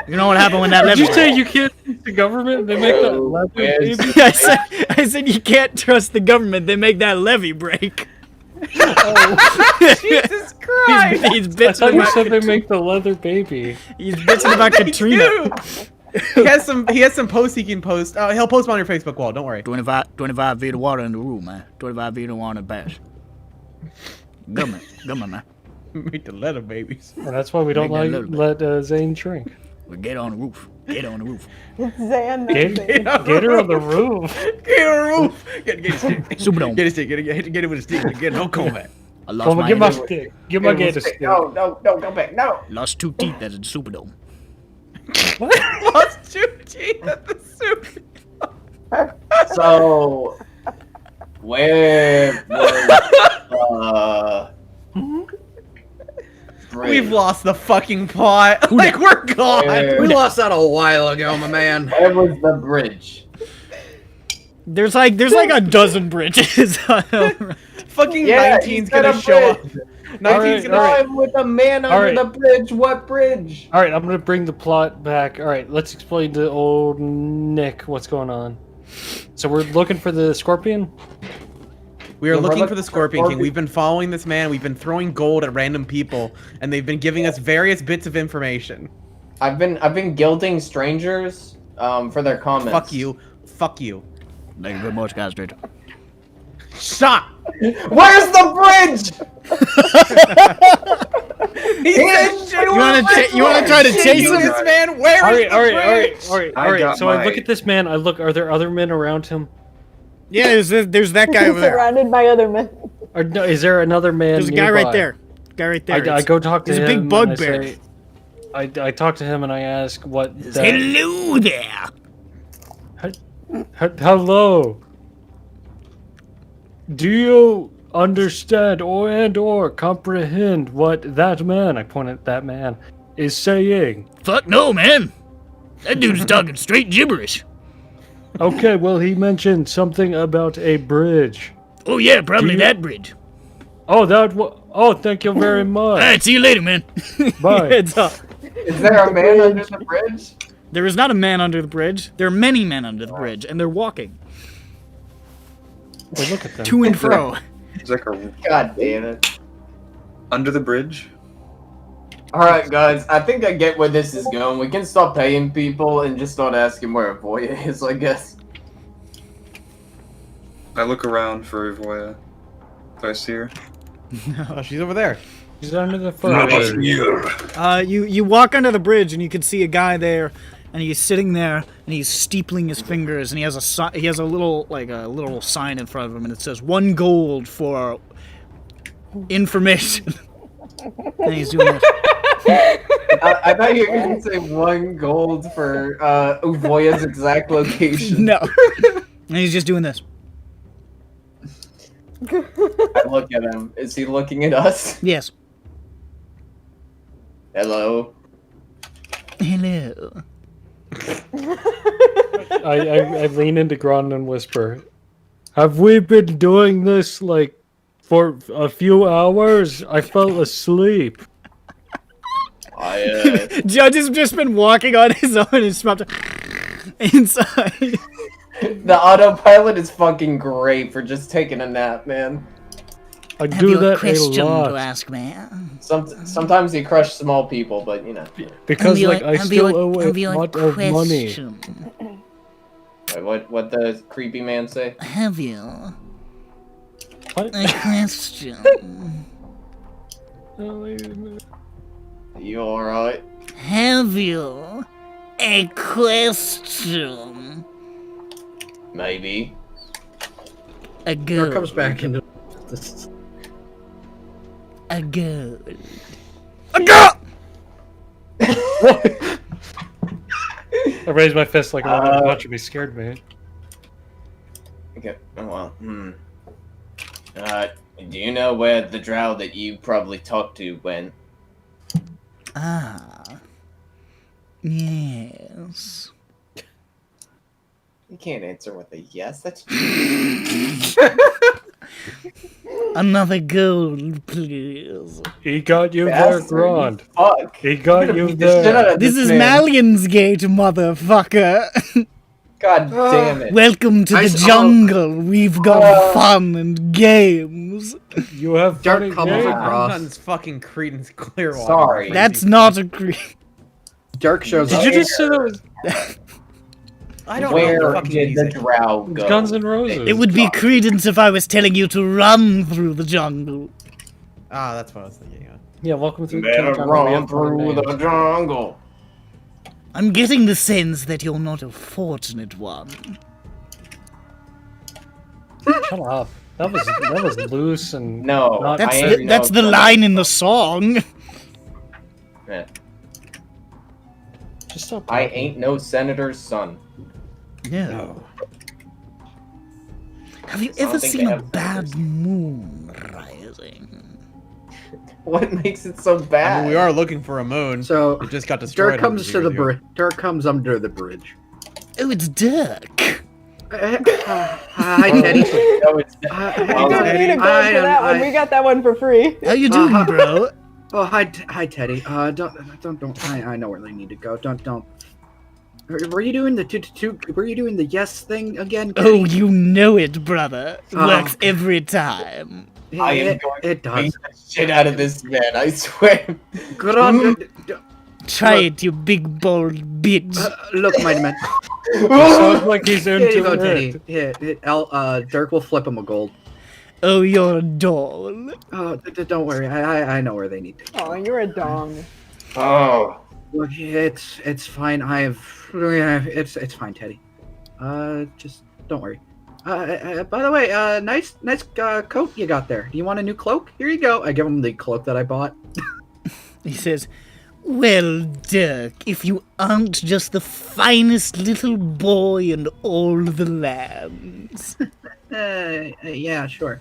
You know what happened when that Did levy? you say you can't trust the government? They make that lever, where's- baby. I said you can't trust the government. They make that levy break. Jesus Christ. He's I bitching thought you about. said they make the leather baby. He's bitching about Katrina. Dude. He has some posts he can post. He'll post them on your Facebook wall. Don't worry. 25 feet of water in the room, man. 25 feet of water in the pass. Government, man. Make the letter babies. And that's why we don't Make that let little Zane shrink. We get on the roof. Get on the roof. Zan, Get her on the roof. Get on the roof. Get a stick. Superdome. Get a stick. Get it with a stick. Get no combat. I lost Come on, my give my hand. stick. Give my gator stick. No, come back. No. Lost 2 teeth at the Superdome. Lost 2 teeth at the soup. So, where was We've lost the fucking plot. Like, we're gone. Where- We lost that a while ago, my man. Where was the bridge? There's like a dozen bridges. Fucking Yeah, 19's he said gonna a show up. bridge. 19's All gonna right. I'm with a man All under right. the bridge. What bridge? All right, I'm gonna bring the plot back. All right, let's explain to old Nick what's going on. So we're looking for the scorpion. We are We're looking looking for the for Scorpion King. Scorpion. We've been following this man. We've been throwing gold at random people, and they've been giving us various bits of information. I've been guilting strangers for their comments. Fuck you. Fuck you. Thank you very much, guys. Dude. Stop! Where's the bridge? He said You wanna try to chase him? this man. Where All is right, the all right, bridge? all right, I all right. got So I my- look at this man. I look. Are there other men around him? Yeah, there's that guy over there. surrounded by other men. Or no, is there another man? There's a guy right nearby? there. Guy right there. I It's- go talk to he's him. a big and bugbear. I talk to him and I ask what. Hello there. Hello. Do you understand or comprehend what that man, I point at that man, is saying? Fuck no, man. That dude's talking straight gibberish. Okay, well, he mentioned something about a bridge. Oh yeah, probably you- that bridge. Oh, oh, thank you very All much. right, see you later, man. Bye. Heads up. Is there a man under the bridge? There is not a man under the bridge. There are many men under the bridge, and they're walking Hey, look at them. to and fro. It's like a God damn it. under the bridge. Alright, guys, I think I get where this is going. We can stop paying people and just start asking where Avoya is, I guess. I look around for Voya. Do I see her? Oh, she's over there. He's under the furniture. You walk under the bridge, and you can see a guy there, and he's sitting there, and he's steepling his fingers, and he has a little sign in front of him, and it says 1 gold for information. And he's doing this. I thought you were going to say 1 gold for Uvoya's exact location. No. And he's just doing this. I look at him. Is he looking at us? Yes. Hello? Hello. I lean into Gron and whisper, have we been doing this, like, for a few hours? I fell asleep. Judge has just been walking on his own and stopped inside. The autopilot is fucking great for just taking a nap, man. I Have do you a that a question lot. to ask me? Sometimes you crush small people, but you know. Because, Have you like, I still owe have a you lot of money. question? Wait, what the creepy man say? Have you What? a question? You alright? Have you a question? Maybe. A Dirk goal. comes back into this. A goal. A girl! I raised my fist like a bunch of me scared me. Okay. Oh, well. Do you know where the drow that you probably talked to went? Ah. Yes. You can't answer with a yes. That's Another gold, please. He got you there, bastard, Grond. Fuck. He got I'm gonna you beat the shit out there. of This is man. Malian's Gate, motherfucker. God damn it. Welcome to the Guys, jungle. We've got fun and games. You have Dirk funny comes games. across. I'm not this fucking Creedence Clearwater. Sorry. That's not a Dirk shows Did up. you just say that was I don't Where know the fucking did the music. drow go? Guns N' Roses? It would be credence if I was telling you to run through the jungle. Ah, that's what I was thinking of. Yeah, welcome to the Better jungle. We run have fun through the names. jungle. I'm getting the sense that you're not a fortunate one. Shut up. That was loose and No, not That's I the, ain't that's no the line in the song. Yeah. just stop. I talking. ain't no senator's son. No. Have you I don't ever think seen they a have bad senators. moon rising? What makes it so bad? I mean, we are looking for a moon. So It just got destroyed. Dirk comes to the 100 years bridge. Dirk comes under the bridge. Oh, it's Dirk. Hi, Teddy. No, it's You don't need a gold I for that one. don't- We got that one for free. How you doing, Uh-huh. bro? Oh, hi, Teddy. Don't. I know where they need to go. Don't. Were you doing the two? Were you doing the yes thing again? Oh, Teddy? you know it, brother. Oh. Works every time. I am it, going it to beat does. the shit out of this man, I swear. Good on. Try Look. it, you big bold bitch. Look, mighty man. It sounds like he's Here you into go, it. Teddy. Here, Dirk will flip him a gold. Oh, you're a doll. Oh, don't worry. I know where they need to. Oh, you're a dong. Oh. Look, it's fine. It's fine, Teddy. Just don't worry. By the way, nice coat you got there. Do you want a new cloak? Here you go. I give him the cloak that I bought. He says, well, Dirk, if you aren't just the finest little boy in all the lands. Yeah, sure.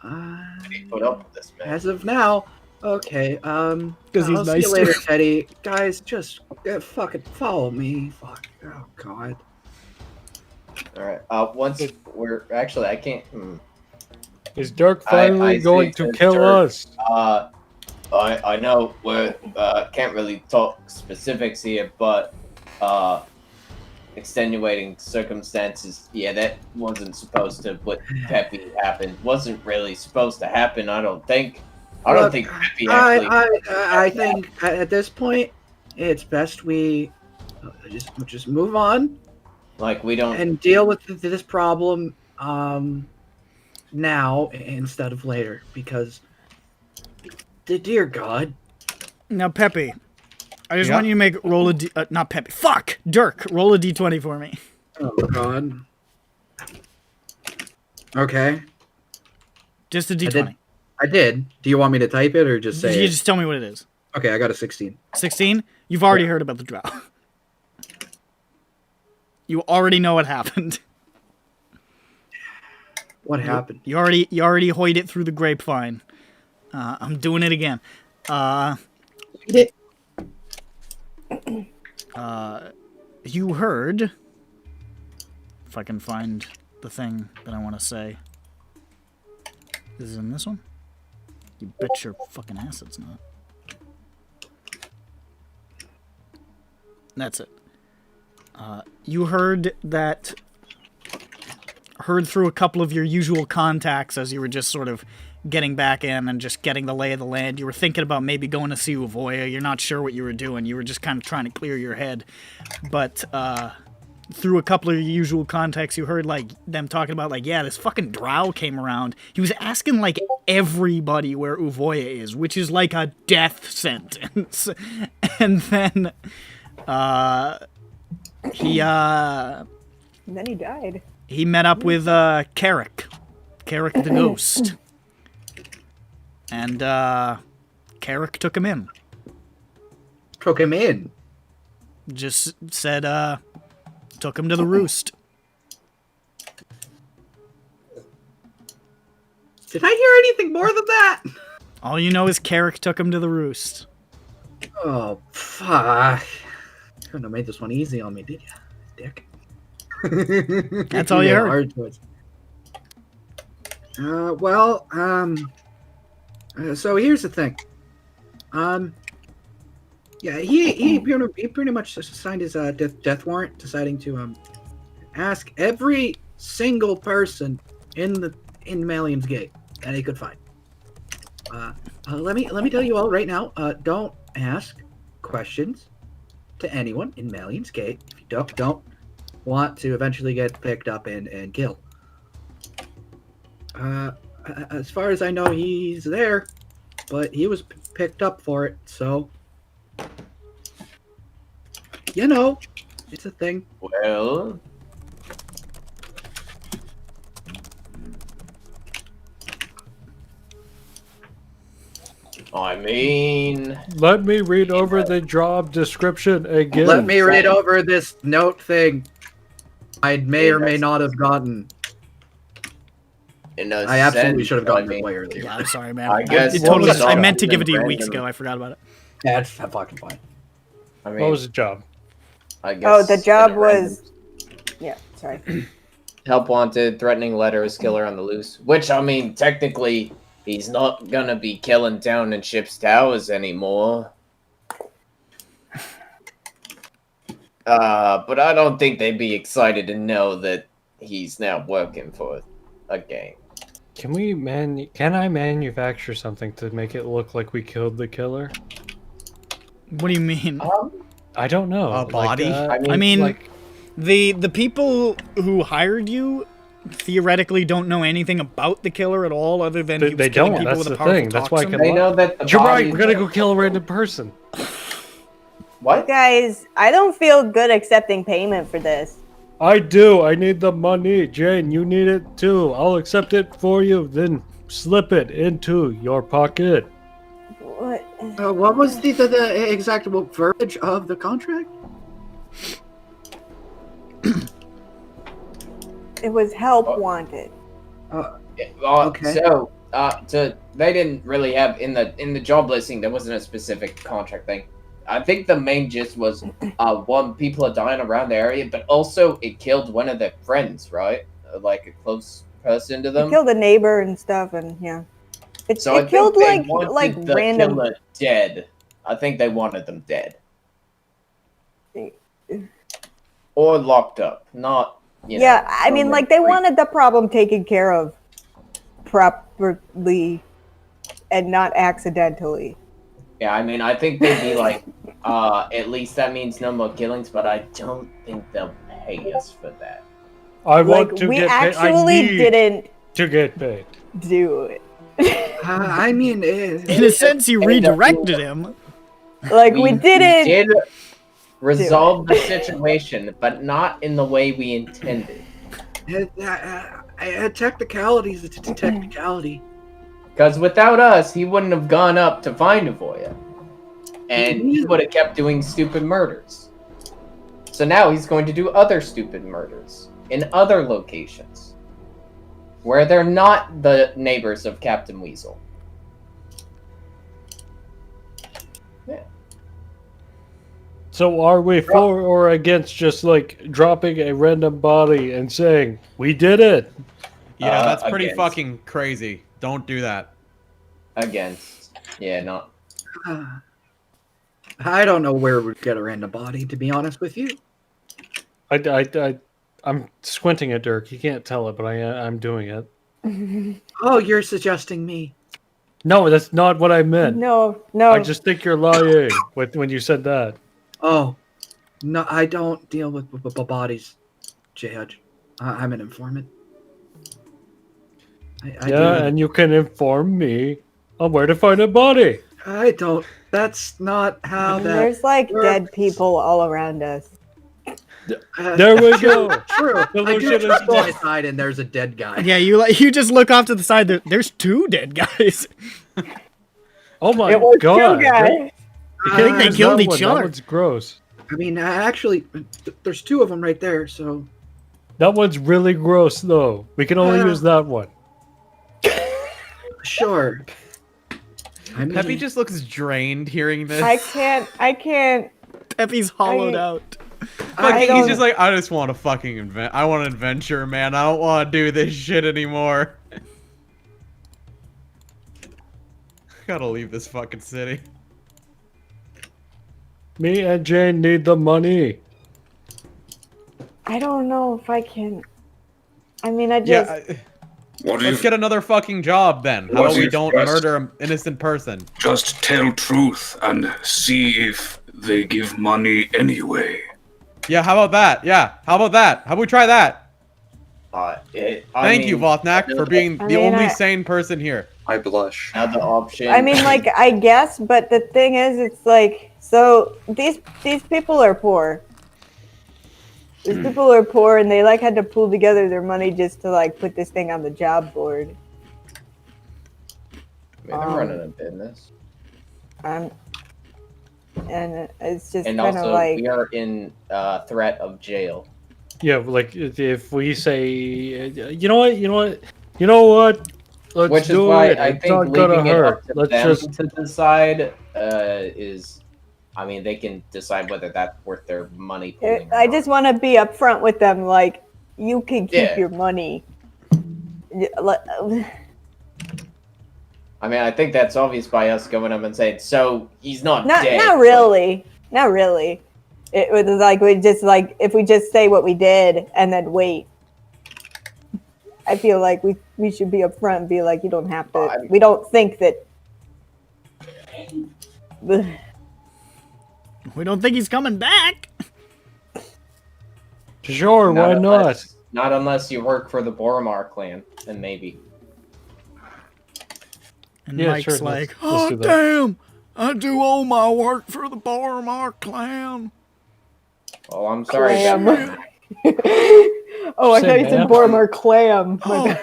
Put up with this man. As of now, okay. 'Cause he's I'll nice see to you later, him. Teddy. Guys, just fucking follow me. Fuck. Oh God. Alright, once we're... Actually, I can't... Is Dirk I finally see going it to says kill Dirk. us? I know we're... can't really talk specifics here, but... extenuating circumstances, yeah, that wasn't supposed to... What Peppy happened wasn't really supposed to happen, I don't think. I don't Look, think Peppy actually... I think at this point, it's best we just move on Like, we don't... and deal with this problem now instead of later, because dear God. Now, Peppy, I just Yeah? want you to roll a not Peppy. Fuck! Dirk, roll a d20 for me. Oh God. Okay, Just a d20. I did. Do you want me to type it or just say You it? just tell me what it is. Okay, I got a 16. 16? You've already heard about the drow. You already know what happened. What happened? You already hoyed it through the grapevine. I'm doing it again. You heard. If I can find the thing that I want to say. Is it in this one? You bet your fucking ass it's not. That's it. You heard that. Heard through a couple of your usual contacts as you were just sort of getting back in and just getting the lay of the land. You were thinking about maybe going to see Uvoya. You're not sure what you were doing. You were just kind of trying to clear your head. But through a couple of your usual contacts, you heard like them talking about like, yeah, this fucking drow came around. He was asking like tell everybody where Uvoya is, which is like a death sentence. And then he And then he died. he met up with Carrick the ghost. And Carrick took him in. Took him in. Just said took him to the roost. Did I hear anything more than that? All you know is Carrick took him to the roost. Oh, fuck. Couldn't have made this one easy on me, did you, Dick? That's all you Yeah, heard. hard choice. So here's the thing. Yeah, he pretty much just signed his death warrant, deciding to ask every single person in Malian's Gate that he could find. Let me tell you all right now. Don't ask questions to anyone in Malian's Gate if you don't want to eventually get picked up and killed. As far as I know, he's there, but he was picked up for it, so you know, it's a thing. Well, I mean, Let me read over the job description again. Let me read over this note thing I may or may not have gotten. I absolutely should have gotten it way earlier. Yeah, I'm sorry, man. I guess I meant to give it to you weeks ago. I forgot about it. That's fucking fine. I mean, What was the job? I guess. Oh, the job was. Yeah, sorry. Help wanted, threatening letters, killer on the loose. Which, I mean, technically, he's not gonna be killing down in ship's towers anymore. But I don't think they'd be excited to know that he's now working for a gang. Can I manufacture something to make it look like we killed the killer? What do you mean? I don't know. A body? I mean, like, the people who hired you theoretically don't know anything about the killer at all, other than he was they killing don't. people That's with a the powerful thing. That's why I toxin. can. They know that the You're right. bodies- We're gonna go kill a random person. What? Guys, I don't feel good accepting payment for this. I do. I need the money, Jane. You need it too. I'll accept it for you. Then slip it into your pocket. What? What was the exact verbiage of the contract? It was help wanted. Okay. So, they didn't really have in the job listing. There wasn't a specific contract thing. I think the main gist was one, people are dying around the area, but also it killed one of their friends, right? Like a close person to them. It killed a neighbor and stuff, and yeah. It So I killed think they like wanted the random. killer dead. I think they wanted them dead or locked up. Not Yeah, I mean, like they wanted the problem taken care of properly and not accidentally. Yeah, I mean, I think they'd be like, at least that means no more killings, but I don't think they'll pay us for that. I want to we get paid. I actually need didn't to get paid. do it. I mean, In a sense, you redirected him. Like we didn't. did resolve the situation, but not in the way we intended. Technicalities. It's a technicality. Because without us, he wouldn't have gone up to find Avoya. And he would have kept doing stupid murders. So now he's going to do other stupid murders in other locations. Where they're not the neighbors of Captain Weasel. Yeah. So are we for or against just like dropping a random body and saying we did it? Yeah, that's pretty against. fucking crazy. Don't do that. Against. Yeah, not. I don't know where we'd get a random body, to be honest with you. I'm squinting at Dirk. He can't tell it, but I'm doing it. Oh, you're suggesting me. No, that's not what I meant. No. I just think you're lying when you said that. Oh, no, I don't deal with bodies, Judge. I'm an informant. I Yeah, do. and you can inform me on where to find a body. I don't. That's not how that. There's like works. dead people all around us. There we go. True. I do Solution is turn to my solved. side and there's a dead guy. Yeah, you just look off to the side. There's 2 dead guys. Oh my It was god. two guys. I think they There's killed that each one. That other. one's gross. I mean, actually, there's 2 of them right there. So That one's really gross, though. We can only use that one. sure. I mean, Peppy just looks drained hearing this. I can't. Peppy's hollowed I- out. I He's don't- just like, I just want to fucking I want an adventure, man. I don't want to do this shit anymore. Gotta leave this fucking city. Me and Jain need the money. I don't know if I can. I mean, I just. Yeah, What let's if get another fucking job then. How What about we if don't just- murder an innocent person? just tell truth and see if they give money anyway? Yeah, how about that? Yeah, how about that? How about we try that? Thank You, Vothnak, for being I the mean, only I- sane person here. I blush. Another option. I mean, like, I guess, but the thing is, it's like, so these people are poor. These people are poor, and they like had to pool together their money just to like put this thing on the job board. I mean, they're running a business. And it's just And kind of also, like, we are in threat of jail. Yeah, like if we say, you know what, let's Which is do why it. I It's think not gonna leaving it hurt. up to Let's them just to decide is, I mean, they can decide whether that's worth their money pooling. or I not. just want to be upfront with them. Like, you can keep Yeah. your money. Yeah, I mean, I think that's obvious by us going up and saying, "So he's not Not dead." not really. Not really. It was like we just like if we just say what we did and then wait. I feel like we should be upfront and be like, you don't have to. We don't think that. We don't think he's coming back. sure, why not? Not unless you work for the Boromar clan, then maybe. And Yeah, Mike's sure, like, let's oh do that." damn, I do all my work for the Boromar clan. Oh, I'm sorry. Clam. Ben. Oh, I Say thought you said ma'am. Boromar clam. My Oh, bad.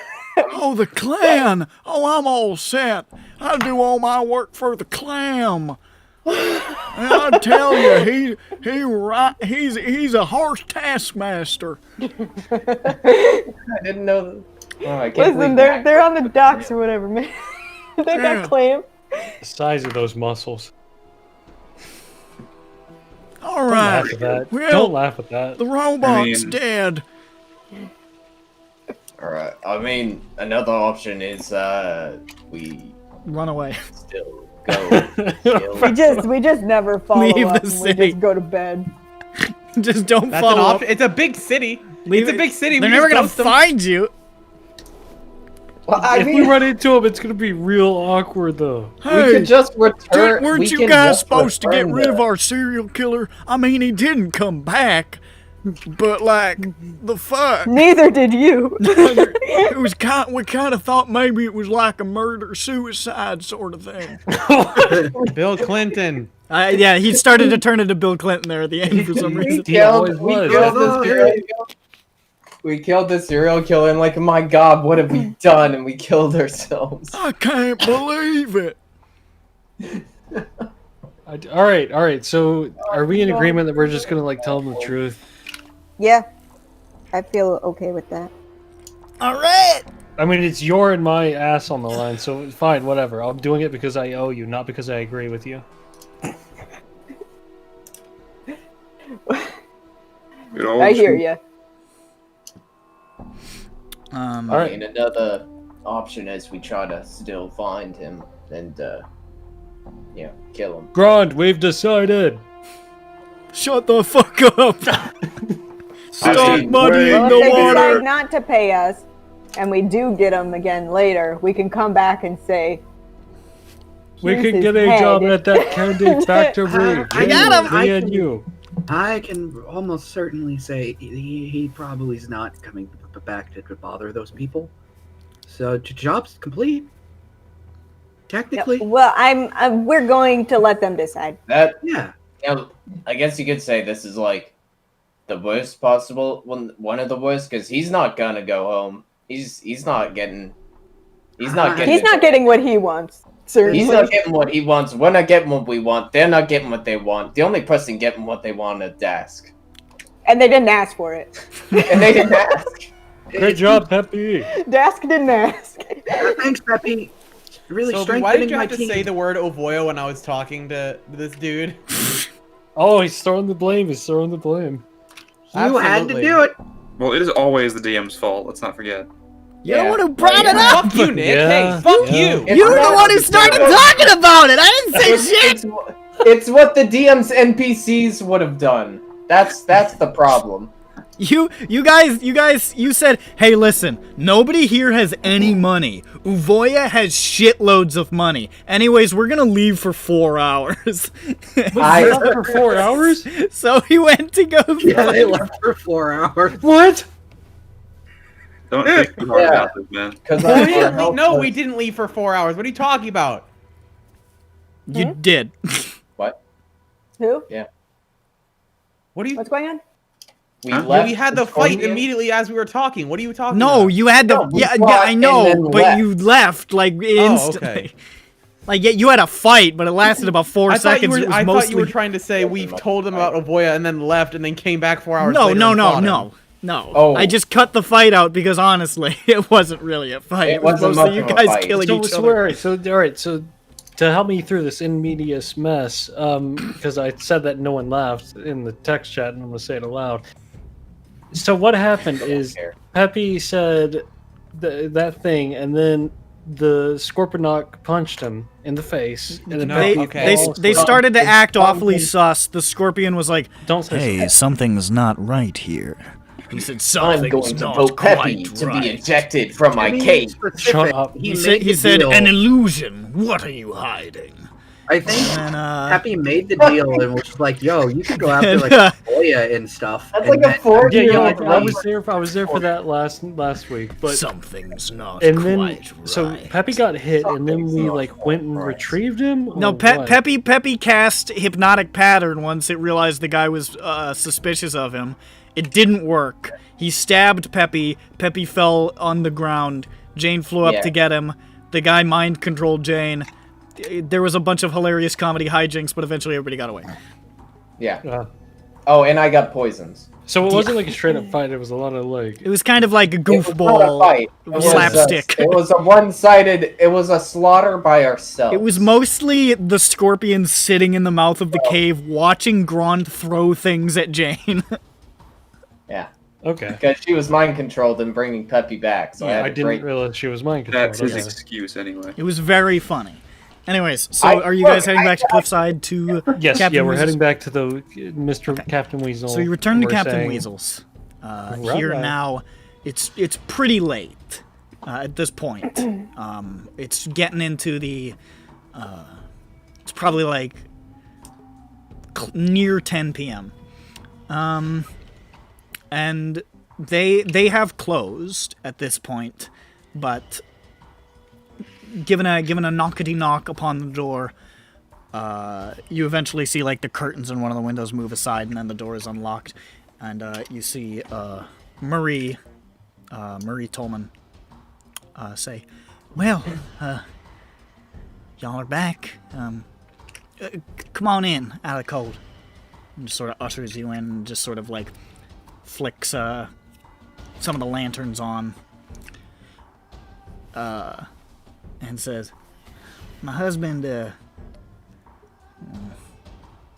oh, the clan. Oh, I'm all set. I do all my work for the clam. And I tell you, he's a harsh taskmaster. I didn't know. Oh, I can't Listen, believe they're that. on the docks or whatever, man. They Yeah. got clam. The size of those muscles. All Don't right. laugh at that. Well, Don't laugh at that. The robot's mean- dead. All right. I mean, another option is we Run away. still go. We just never follow Leave up. the And we city. just go to bed. Just don't That's an follow up. option. It's a big city. Leave It's a it- big city. They're We never just gonna ghost them. find you. Well, I If we mean, run into him, it's gonna be real awkward, though. we Hey, could just return. weren't we you can guys just supposed to get return rid of the- our serial killer? I mean, he didn't come back, but like, the fuck? Neither did you. It was we kind of thought maybe it was like a murder-suicide sort of thing. Bill Clinton. Yeah, he started to turn into Bill Clinton there at the end for some reason. He always was. We killed the serial killer, and like, my God, what have we done? And we killed ourselves. I can't believe it. All right. So, are we in agreement that we're just gonna like tell him the truth? Yeah, I feel okay with that. All right. I mean, it's your and my ass on the line, so fine, whatever. I'm doing it because I owe you, not because I agree with you. I hear you. All I right. mean, another option is we try to still find him and, kill him. Grond, we've decided. Shut the fuck up. Stop muddying Well, the if they decide water. not to pay us, and we do get him again later, we can come back and say, We "Here's could his get a head." job at that candy factory. I got him. Me and you. I can almost certainly say he probably is not coming back to bother those people. So job's complete. Yep. Technically, Well, we're going to let them decide. That, yeah. you know, I guess you could say this is like the worst possible one of the worst, because he's not gonna go home. He's not getting. He's not getting. He's not getting what he wants. Certainly. He's not getting what he wants. We're not getting what we want. They're not getting what they want. The only person getting what they want is Dask. And they didn't ask for it. And they didn't ask. Great job, Peppy. Dask didn't ask. Thanks, Peppy. Really So why strengthening did you my have to team. say the word Ovoyo when I was talking to this dude? Oh, he's throwing the blame. He's throwing the blame. You had to do it. Well, it is always the DM's fault. Let's not forget. You're the one who brought it Fuck up. you, Nick. Yeah, Hey, fuck yeah. you. You're the one who started talking about it. I didn't say shit. It's what the DM's NPCs would have done. That's the problem. You guys, you said, hey, listen, nobody here has any money. Uvoya has shitloads of money. Anyways, we're gonna leave for 4 hours. For 4 hours? So he went to go. Yeah, they left for 4 hours. What? Don't think too hard about this, man. Because No, we didn't leave for 4 hours. What are you talking about? You did. What? Who? What are you? What's going on? We Huh? left We had the fight Scorpion. immediately as we were talking. What are you talking No, about? you had to. No, we yeah, fought I and know, then but left. you left like instantly. okay. Like, yeah, you had a fight, but it lasted about 4 I thought you seconds. were. It was I mostly. thought you were trying to say we've told them about Ovoya and then left and then came back 4 hours No, later. no, and no, fought him. no. Oh. I just cut the fight out because honestly, it wasn't really a fight. It It was wasn't mostly much you of a guys fight. killing So, each so, other. all right, so to help me through this in medias mess, because I said that no one laughed in the text chat, and I'm gonna say it aloud. So what happened is care. Peppy said that thing, and then the Scorponok punched him in the face, and then No, They, Peppy okay. they started to act awfully sus. The scorpion was like, Don't say "Hey, something's not right here." He said, I'm "Something's going to not vote Peppy quite to right." be ejected from my To be cave. specific, Shut up. He He said, deal. "An illusion. What are you hiding?" I think And Peppy made the deal and was just like, "Yo, you can go after like Oya and stuff." That's and like a then- 4 Yeah, year yeah, old I was there for that last week, but something's not and then quite right. so Peppy got hit, and then we Something's like not went and right. retrieved him. No, or what? Peppy cast hypnotic pattern once it realized the guy was suspicious of him. It didn't work. He stabbed Peppy. Peppy fell on the ground. Jain flew up Yeah. to get him. The guy mind controlled Jain. There was a bunch of hilarious comedy hijinks, but eventually everybody got away. Yeah. Oh, and I got poisons. So it wasn't like a straight up fight. It was a lot of like. It was kind of like a It was not a goofball fight. It was slapstick. It was a one-sided. It was a slaughter by ourselves. It was mostly the scorpion sitting in the mouth of the cave, watching Grond throw things at Jain. Yeah, Okay. because she was mind controlled and bringing Peppy back. So Yeah, I, I didn't realize. realize she was mind controlled. That's his Okay. excuse anyway. It was very funny. Anyways, so I- are you guys look, heading back to Cliffside to Yes, Captain yeah, we're Weasel's? heading back to the Mr. Captain Weasel. So you return to We're Captain saying- Weasel's. Right. Here now, it's pretty late at this point. It's getting into the. It's probably like near 10 p.m. And they have closed at this point, but given a knockety knock upon the door, you eventually see like the curtains in one of the windows move aside, and then the door is unlocked, and you see Marie Tolman say, "Well, y'all are back. Come on in, out of the cold." And just sort of ushers you in, and just sort of like flicks some of the lanterns on, and says, "My husband,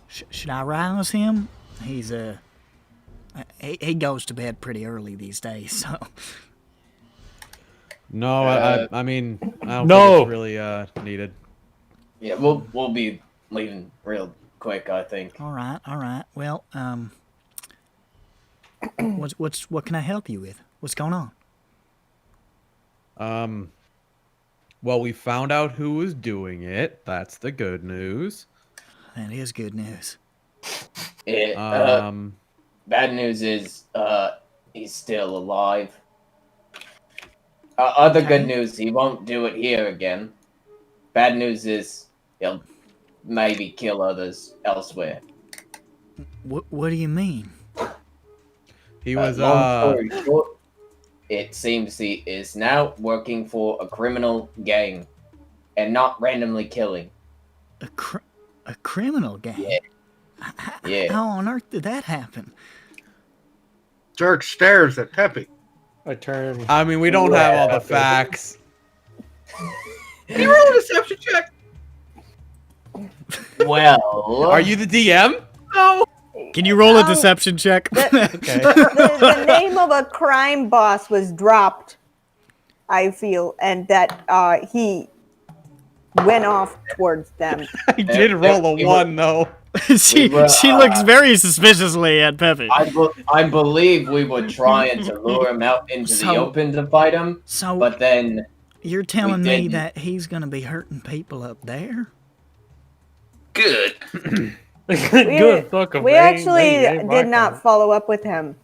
should I rouse him? He's he goes to bed pretty early these days, so." No, I mean, I don't No. think it's really needed. Yeah, we'll be leaving real quick. I think. All right. Well, what can I help you with? What's going on? Well, we found out who was doing it. That's the good news. That is good news. Bad news is he's still alive. Other Okay. good news, he won't do it here again. Bad news is he'll maybe kill others elsewhere. What do you mean? He was Long story short, it seems he is now working for a criminal gang and not randomly killing. A criminal gang? Yeah. Yeah. How on earth did that happen? Dirk stares at Peppy. I turn. I mean, we don't have all the facts. Can you roll a deception check? Well, Are you the DM? No. Can you roll a deception check? Okay. The name of a crime boss was dropped, I feel, and that he went off towards them. I did roll a 1, though. she looks very suspiciously at Peppy. I believe we were trying to lure him out into the open to fight him, but then you're telling me didn't. that he's gonna be hurting people up there? Good. Good fuck of We rain, actually ain't my did not follow up with him.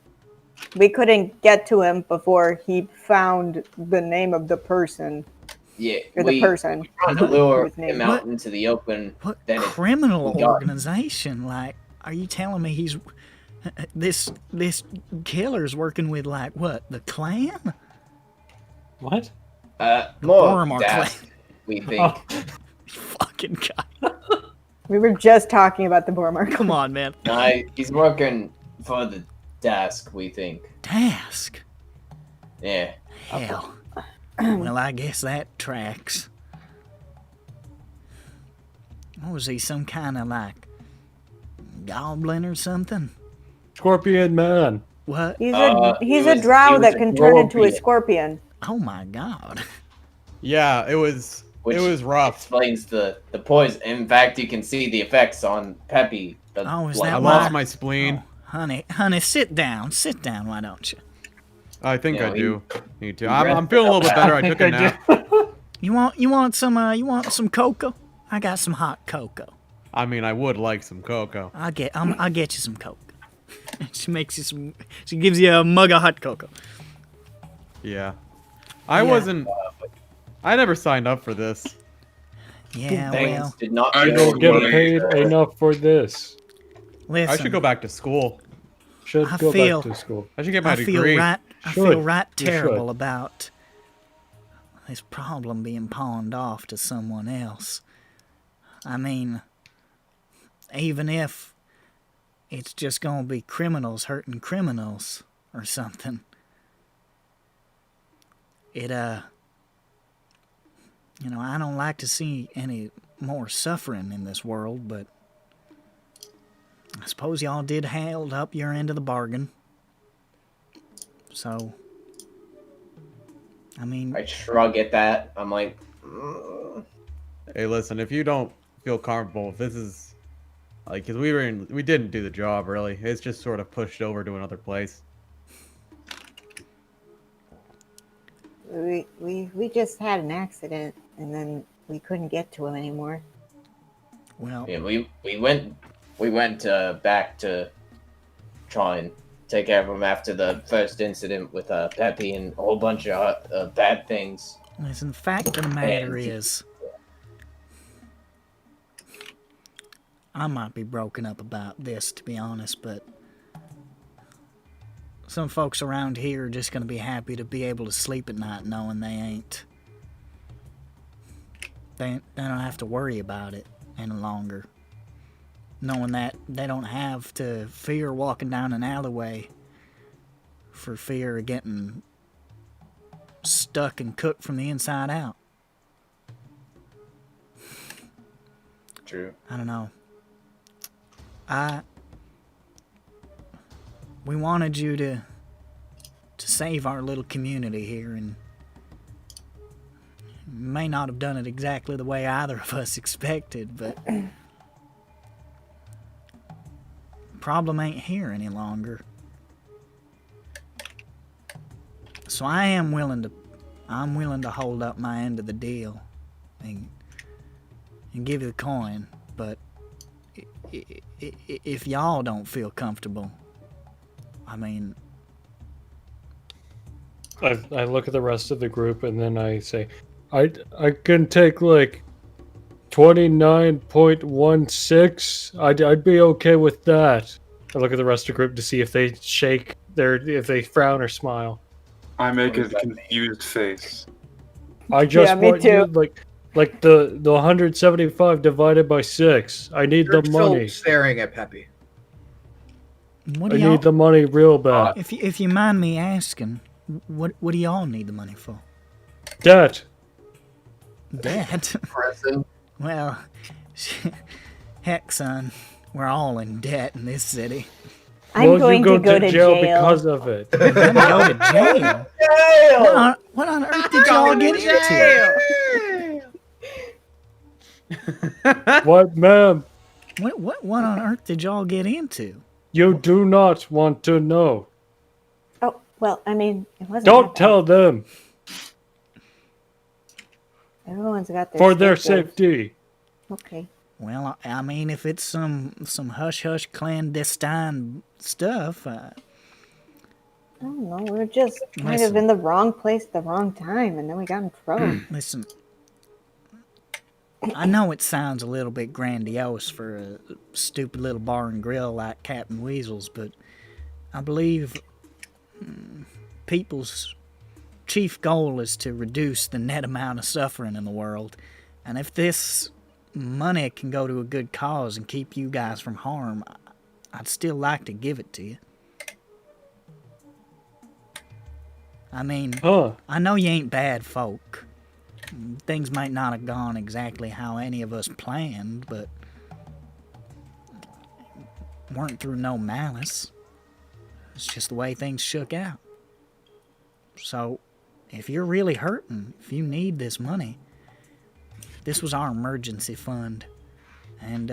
We couldn't get to him before he found the name of the person. Yeah, Or the person. Trying to lure His name. him out into the open. What Then criminal we got- organization? Like, are you telling me he's this killer's working with like what, the Klan? What? More Boromar daft, clan. we think. Fucking guy. We were just talking about the Boromar. Come on, man. He's working for the desk, we think. Task. Yeah. Hell. Well, I guess that tracks. What was he, some kind of like goblin or something? Scorpion man. What? He's he a was- drow he was that a can turn into a scorpion. scorpion. Oh my god. Yeah, it was rough. Explains the poison. In fact, you can see the effects on Peppy. Oh, is I that lost why? my spleen. Honey, sit down, why don't you? I think Yeah, I do. Need to. we I'm feeling a little bit better. I took a nap. You want some cocoa? I got some hot cocoa. I mean, I would like some cocoa. I'll get you some cocoa. She makes you some. She gives you a mug of hot cocoa. Yeah. I wasn't. I never signed up for this. Yeah, Things well, did not I go don't Get your paid way. enough for this. listen. I should go back to school. Should I go feel- back to school. I should get my I degree. feel Should. right You terrible should. about this problem being pawned off to someone else. I mean, even if it's just gonna be criminals hurting criminals or something, it you know, I don't like to see any more suffering in this world, but I suppose y'all did hold up your end of the bargain. So, I mean, I shrug at that. I'm like, Hey, listen, if you don't feel comfortable, if this is like, cause we didn't do the job really. It's just sort of pushed over to another place. We just had an accident, and then we couldn't get to him anymore. well, yeah, we went back to try and take care of him after the first incident with Peppy and a whole bunch of bad things. listen, the fact of the matter And- is, I might be broken up about this, to be honest, but some folks around here are just going to be happy to be able to sleep at night knowing they ain't. They don't have to worry about it any longer. Knowing that they don't have to fear walking down an alleyway for fear of getting stuck and cooked from the inside out. True. I don't know. We wanted you to save our little community here, and may not have done it exactly the way either of us expected, but problem ain't here any longer. So I'm willing to hold up my end of the deal and give you the coin, but if y'all don't feel comfortable, I mean, I look at the rest of the group and then I say, I can take like 29.16. I'd be okay with that. I look at the rest of the group to see if they if they frown or smile. I make a confused face. I just me want too. you like the 175 divided by 6. I need the Dirk's money. still staring at Peppy. What I do y'all? need the money real bad. If you mind me asking, what do y'all need the money for? Debt. Debt? Present. Well, heck, son, we're all in debt in this city. I'm going to go to jail. because of it. You're gonna go to jail. Jail! What on earth did y'all get into? What, ma'am? What on earth did y'all get into? You do not want to know. Oh, well, I mean, it wasn't. Don't that tell them bad. Everyone's got their for their skateboards. safety. Okay. Well, I mean, if it's some hush hush clandestine stuff, I don't know. We were just kind of in the wrong place at the wrong time, and then we got in trouble. listen. I know it sounds a little bit grandiose for a stupid little bar and grill like Captain Weasel's, but I believe people's chief goal is to reduce the net amount of suffering in the world. And if this money can go to a good cause and keep you guys from harm, I'd still like to give it to you. I mean, I know you ain't bad folk. Things might not have gone exactly how any of us planned, but weren't through no malice. It's just the way things shook out. So, if you're really hurting, if you need this money, this was our emergency fund. And,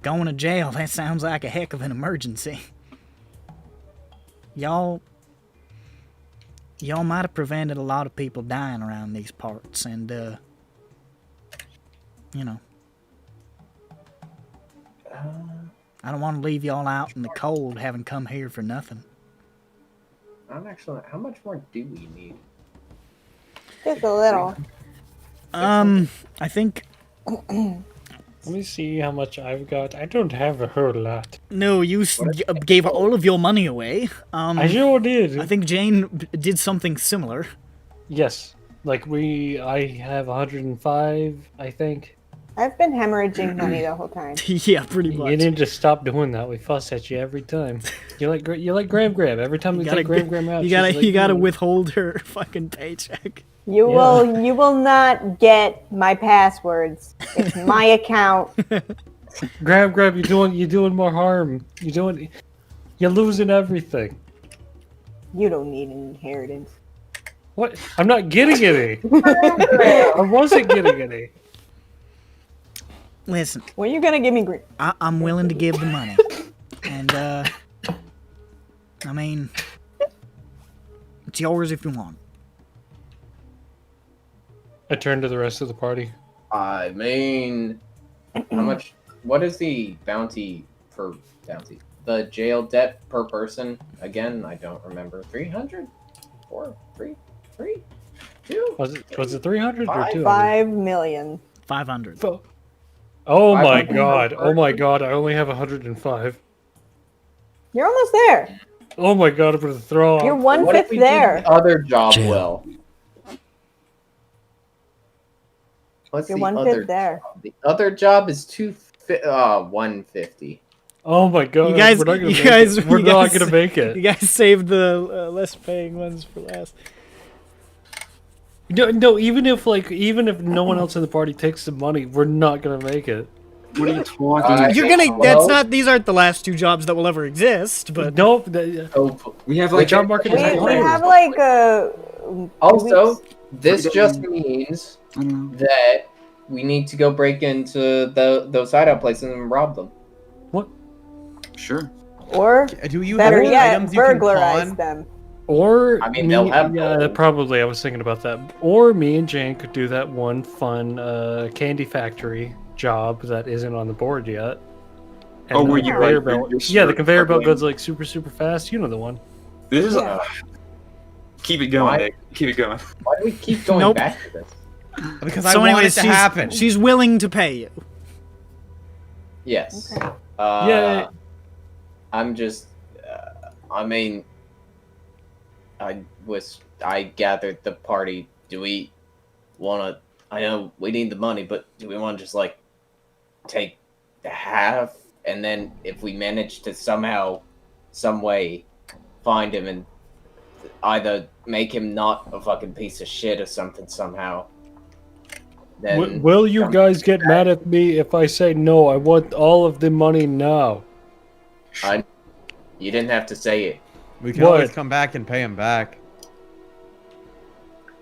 going to jail, that sounds like a heck of an emergency. Y'all might have prevented a lot of people dying around these parts, and, you know. I don't want to leave y'all out in the cold having come here for nothing. I'm actually. How much more do we need? Just a little. I think... Let me see how much I've got. I don't have a whole lot. No, you gave all of your money away. I sure did. I think Jain did something similar. Yes. Like I have 105, I think. I've been hemorrhaging money the whole time. Yeah, pretty much. You need to stop doing that. We fuss at you every time. You like Graham. Every time we take Graham out, you gotta withhold her fucking paycheck. You will not get my passwords. It's my account. Graham, you're doing more harm. You're losing everything. You don't need an inheritance. What? I'm not getting any. I wasn't getting any. Listen. When you gonna give me green? I'm willing to give the money. And, I mean, it's yours if you want. I turn to the rest of the party. I mean, how much? What is the bounty for bounty? The jail debt per person? Again, I don't remember. 300? 4? 3? 3? 2? Was it 300 or 200? 5 million. 500. Oh my 500 god! per Oh my person? god! I only have 105. You're almost there. Oh my god! I'm gonna throw You're up. What if 1/5 we there. do the other job Jail. well? What's You're the 1/5 other there. job? The other job is 150. Oh my god! You guys, we're not gonna you make guys, it. We're you not guys- gonna make it. You guys saved the less paying ones for last. No, even if no one else in the party takes the money, we're not gonna make it. What are you talking about? You're gonna. These aren't the last 2 jobs that will ever exist. But Nope. So, We have The like job market We, is we have like a. also, this Freedom. just means that we need to go break into those hideout places and rob them. Sure. Or Do you better have yet, items you can burglarize pawn? them. Or I mean, they'll have yeah, gold. probably. I was thinking about that. Or me and Jane could do that one fun candy factory job that isn't on the board yet. Oh, the where you conveyor like, belt? you're Yeah, the conveyor belt struggling. goes like super fast. You know the one. This is Yeah. Keep it going, Why? Nick. Keep it going. Why do we keep going Nope. back to this? Because I want it to happen. She's willing to pay you. Yes. Okay. Yeah. I'm just. I mean, I gathered the party. Do we want to? I know we need the money, but do we want to just like take the half, and then if we manage to somehow, some way, find him and either make him not a fucking piece of shit or something somehow. Then Will you come guys get back. mad at me if I say no? I want all of the money now. You didn't have to say it. We can What? always come back and pay him back.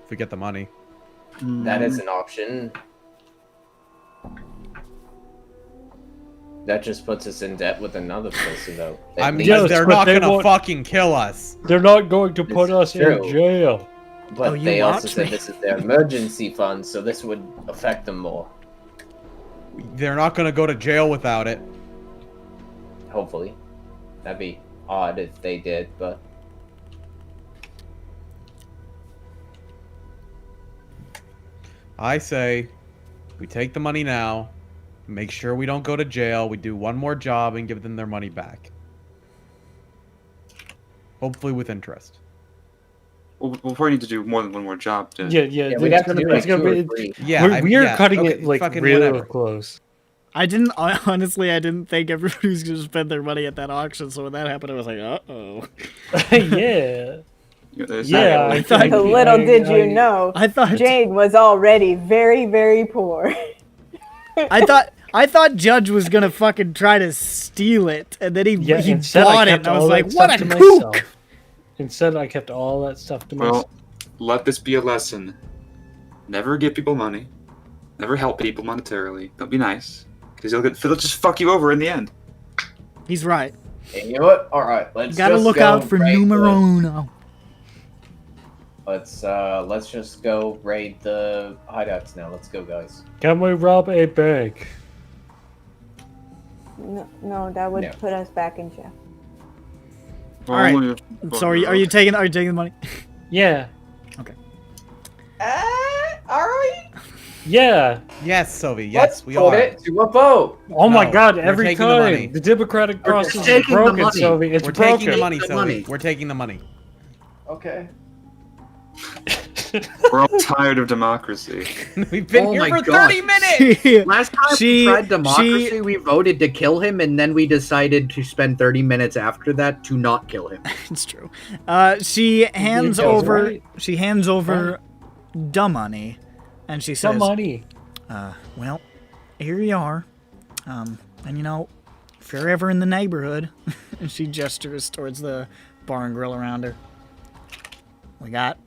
If we get the money. That is an option. That just puts us in debt with another person, though. I mean, Yes, they're but not they gonna won't- fucking kill us. They're not going to put us true. in jail. But Oh, you they also watch said me. this is their emergency fund, so this would affect them more. They're not gonna go to jail without it. Hopefully. That'd be odd if they did, but I say, we take the money now, make sure we don't go to jail, we do one more job and give them their money back. Hopefully with interest. We'll probably need to do more than one more job. To... Yeah, we'd have to do like 2 or be. 3. Yeah, We're cutting okay, it like fucking real whatever. close. I didn't think everybody was going to spend their money at that auction, so when that happened, I was like, uh-oh. Yeah. Yeah. I thought- think Little did you know, I thought Jain was already very, very poor. I thought Judge was gonna fucking try to steal it, and then he instead bought it, kept and I was all like, that what a stuff to kook! myself. Instead, I kept all that stuff to myself. Well, let this be a lesson. Never give people money. Never help people monetarily. Don't be nice, because they'll just fuck you over in the end. He's right. And you know what? Alright, let's You gotta just look go out for raid numero the- uno. Let's just go raid the hideouts now. Let's go, guys. Can we rob a bank? No, that would No. put us back in jail. All right. So are you taking the money? Yeah. Alright. Yeah. Yes, Sylvie, Let's yes, we put are. it to a vote. Oh my No, God! we're Every taking the money. time the democratic process is taking the broken, money. Sylvie. It's We're broken. taking the money, The Sylvie. money. We're taking the money. Okay. We're all tired of democracy. We've been Oh here my for God. 30 minutes! Last time She- we tried democracy, we voted to kill him, and then we decided to spend 30 minutes after that to not kill him. It's true. She hands That's over. right. She hands over the money, and she Some says, money. "Well, here you are. And you know, if you're ever in the neighborhood," and she gestures towards the bar and grill around her. We got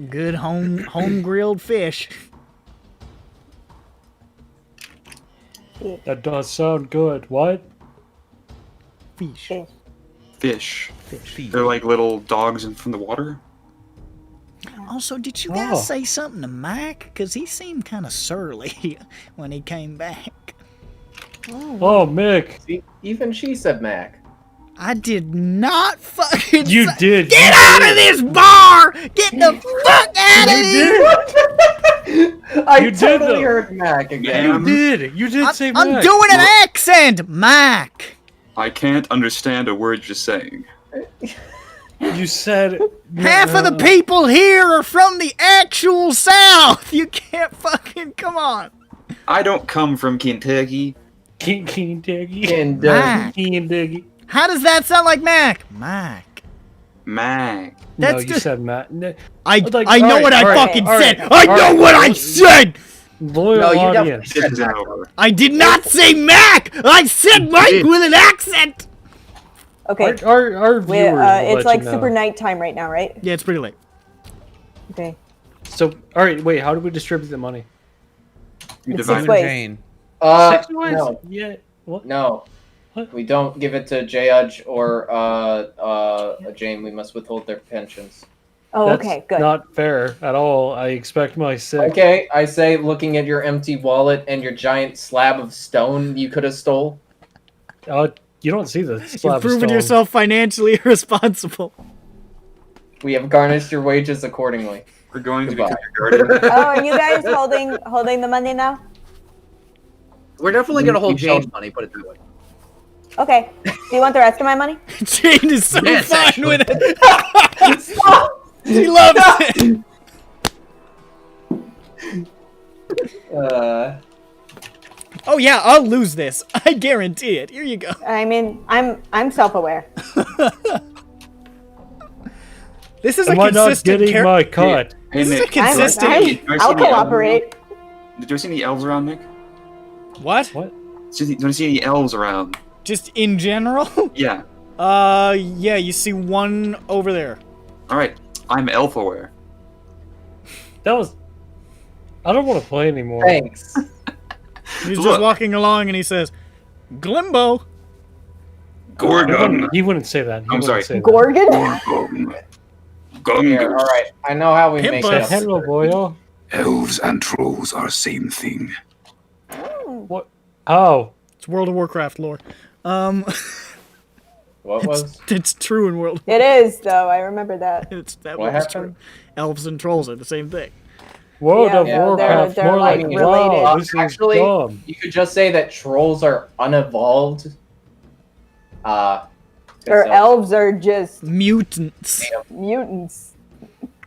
good home grilled fish. That does sound good. What? Fish. Fish. Fish. They're like little dogs from the water. Also, did you guys say something to Mike? Because he seemed kind of surly when he came back. Oh, Mick. See, even she said Mac. I did not fucking You say- did. Get you out did. of this bar! Get the fuck out of here! I You did, totally though. heard Mac again. You did. You did say I'm Mac. doing an accent, Mike. I can't understand a word you're saying. You said Half of the people here are from the actual South. You can't fucking come on. I don't come from Kentucky. Kentucky. And Mac. Kentucky. How does that sound like Mac? Mike. Mac. No, That's you just- said Matt. No, I Like, know alright, what I alright, fucking alright, said. I know alright. what I said. Loyal No, you audience. definitely This is over. I did not say Mac. I said Mike did. with an accent. Okay, Our viewers. will it's let like you know. super nighttime right now, right? Yeah, it's pretty late. Okay. So, all right, wait. How do we distribute the money? You It's divide six And ways. Jane. no, Yeah. What? no. What? We don't give it to Judge or Jain. We must withhold their pensions. Oh, That's okay, good. not fair at all. I expect my six. Okay, I say, looking at your empty wallet and your giant slab of stone you could have stole. You don't see the slab You've of proven stone. yourself financially irresponsible. We have garnished your wages accordingly. We're going to Goodbye. become your guardian. Oh, are you guys holding the money now? We're definitely gonna hold We shall- Jane's money. Put it that way. Okay. Do you want the rest of my money? Jane is so Yes, fine actually. with it. She loves it. Oh yeah, I'll lose this. I guarantee it. Here you go. I mean, I'm self-aware. This is a Am I not consistent getting my cut? Hey, This is a Nick. consistent. I'll cooperate. Did you see any elves around, Nick? What? What? Do you see any elves around? Just in general? Yeah. Yeah, you see one over there. Alright. I'm elf aware. That was. I don't want to play anymore. Thanks. He's Look. just walking along and he says, Glimbo. Gordon. He wouldn't say that. He I'm wouldn't sorry. Say that. Gorgon? Here, all right. I know how we make Pimp it us. up. Hello, boyo. Elves and trolls are same thing. What? Oh. It's World of Warcraft lore. What was? It's true in World of It is, though. I remember that. That What was happened? true. Elves and trolls are the same thing. World Yeah, of yeah, Warcraft. they're more like like, related. wow, this is Actually, dumb. you could just say that trolls are unevolved. 'Cause Or of- elves are just Mutants. mutants.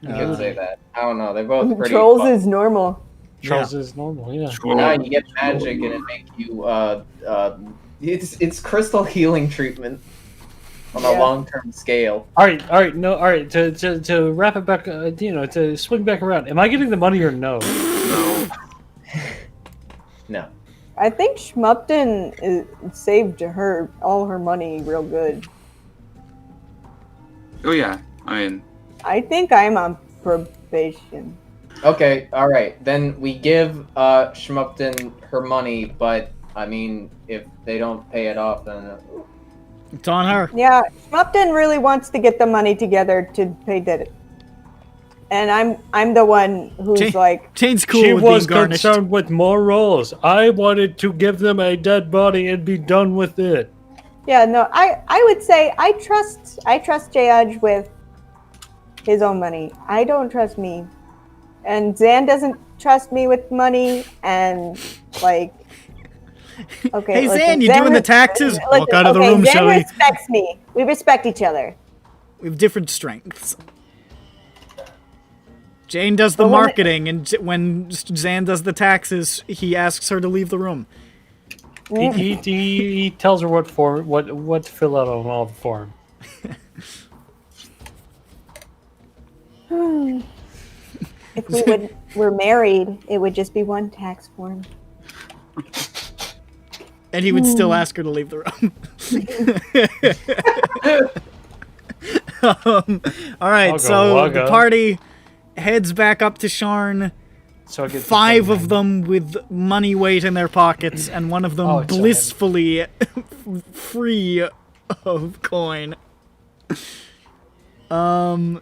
You could say that. I don't know. They're both pretty. Trolls fun. is normal. Trolls is normal, yeah. Now you get magic and it make you it's crystal healing treatment on a Yeah. long-term scale. All right. To wrap it back, to swing back around. Am I getting the money or no? No. No. I think Schmupton saved her all her money real good. Oh yeah. I mean, I think I'm on probation. Okay, alright. Then we give Schmupton her money, but I mean if they don't pay it off then It's on her. Yeah, Schmupton really wants to get the money together to pay debt. And I'm the one who's Jane- like, Jane's cool She with was being garnished. concerned with morals. I wanted to give them a dead body and be done with it. yeah, no, I would say I trust Judge with his own money. I don't trust me. And Zan doesn't trust me with money and like okay. Hey, listen, Zan, you doing the taxes? Walk out of the room, Zan shall we? respects me. We respect each other. We have different strengths. Jane does the But when it- marketing, and when Zan does the taxes, he asks her to leave the room. He tells her what to fill out on all the form. If we were married, it would just be one tax form. And he would still ask her to leave the room. All right, Wugga, so the wugga. party heads back up to Sharn. So I get 5 of them with money weight in their pockets, and one of them Oh, it's so blissfully free of coin. Flat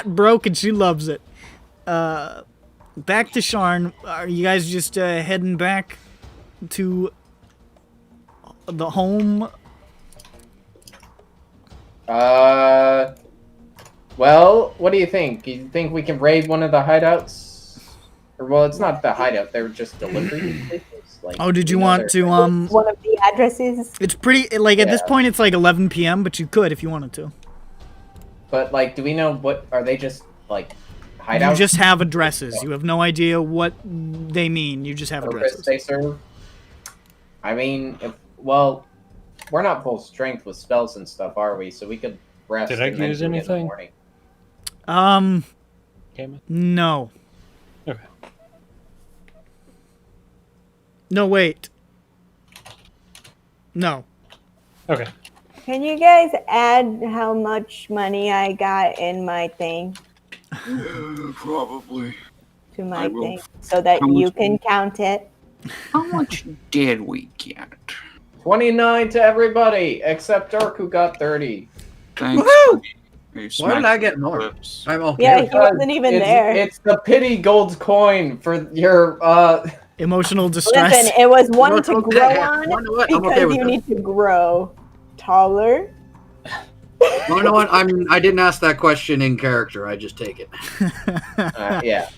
broke, and she loves it. Back to Sharn. Are you guys just heading back to the home? Well, what do you think? You think we can raid one of the hideouts? Or well, it's not the hideout. They're just delivery places. Like, Oh, did you know, want they're- to One of the addresses. It's pretty like at this Yeah. point it's like 11 p.m., but you could if you wanted to. But like, do we know what are they just like hideouts? You just have addresses. You have no idea what they mean. You just have purpose addresses. they serve. I mean, we're not full strength with spells and stuff, are we? So we could rest. Did I and then use do it in the anything? morning. Came No. Okay. No, wait. No. Okay. Can you guys add how much money I got in my thing Probably. to I my will- thing so that how you much can count it? how much did we get? 29 to everybody except Dirk, who got 30. Thanks. Woohoo! You Why did smacked I get the more? lips. I'm okay. Yeah, he wasn't even there. It's the pity gold coin for your Emotional distress. Listen, it was one Look, to okay, grow yeah. on You know what? I'm because okay with you this. need to grow taller. Well, you know what? I didn't ask that question in character. I just take it. Yeah.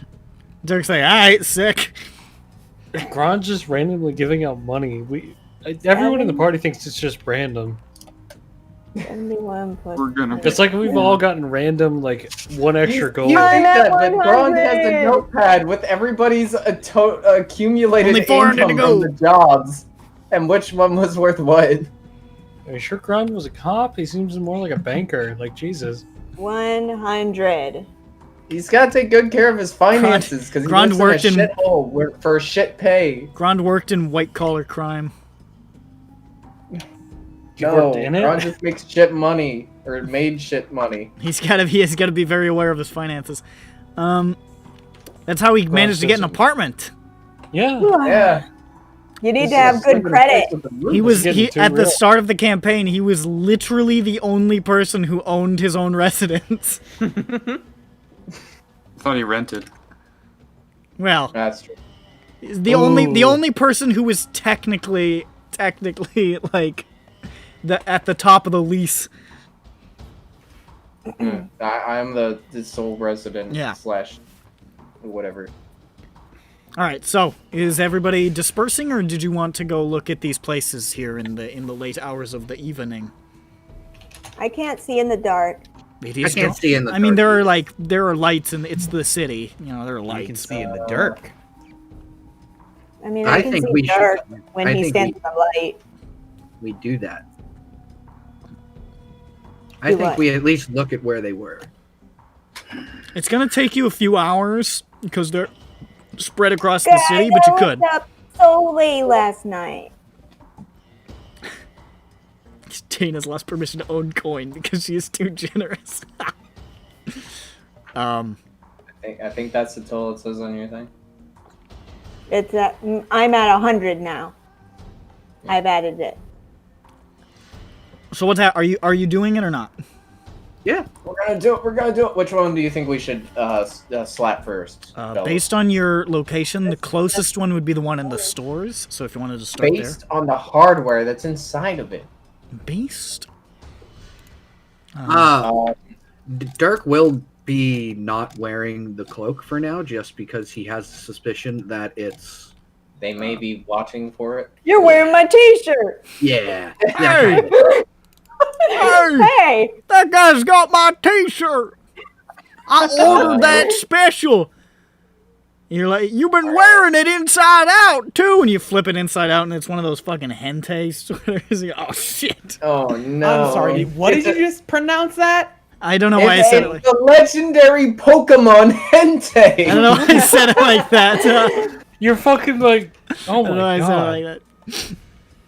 Dirk's like, alright, sick. Gron's just randomly giving out money. Everyone in the party thinks it's just random. 71 plus. We're gonna. It's like we've all gotten random, like, one extra gold. You think that, but 100. Gron has a notepad with everybody's accumulated Only 400 income to go. from the jobs, and which one was worth what. Are you sure Gron was a cop? He seems more like a banker. Like, Jesus. 100. He's got to take good care of his finances because he Gron lives worked in in- a shithole for shit pay. Grond worked in white-collar crime. You No, worked in it? Gron just makes shit money or made shit money. He has got to be very aware of his finances. That's how he managed to get an apartment. Yeah. Yeah. You need This to have is good living in a credit. place with a roof. He was getting too at the real. start of the campaign. He was literally the only person who owned his own residence. I thought he rented. Well, That's true. the only person who was technically like at the top of the lease. I'm the sole resident Yeah. / whatever. All right, so is everybody dispersing, or did you want to go look at these places here in the late hours of the evening? I can't see in the dark. It I is can't dark. see in the I mean, dark. there are lights, and it's the city. You know, there are You lights. can see in the Dirk. I mean, I I can think see we should- dark when I he think stands in the light. We do that. I Do think what? we at least look at where they were. It's gonna take you a few hours because they're spread across the city, but you I could. was up so late last night. Jain has lost permission to own coin because she is too generous. I think that's the total it says on your thing. It's at, I'm at 100 now. I've added it. So what's that? Are you doing it or not? Yeah. We're gonna do it. We're gonna do it. Which one do you think we should slap first? Bella? Based on your location, the closest one would be the one in the stores. So if you wanted to start Based on the hardware that's inside of it. there. Based? Dirk will be not wearing the cloak for now, just because he has a suspicion that it's. They may be watching for it. You're wearing my t-shirt. Yeah. Hey! Hey! Hey, That guy's got my t-shirt! I ordered that special! You're like, you've been wearing it inside out, too! And you flip it inside out, and it's one of those fucking hentai sweaters. Oh, shit. Oh no! I'm sorry. What It's did you just pronounce that? I don't know why I said it like the legendary Pokemon hentai. I don't know why I said it like that. You're fucking like, oh I don't know why my I said it god. like that.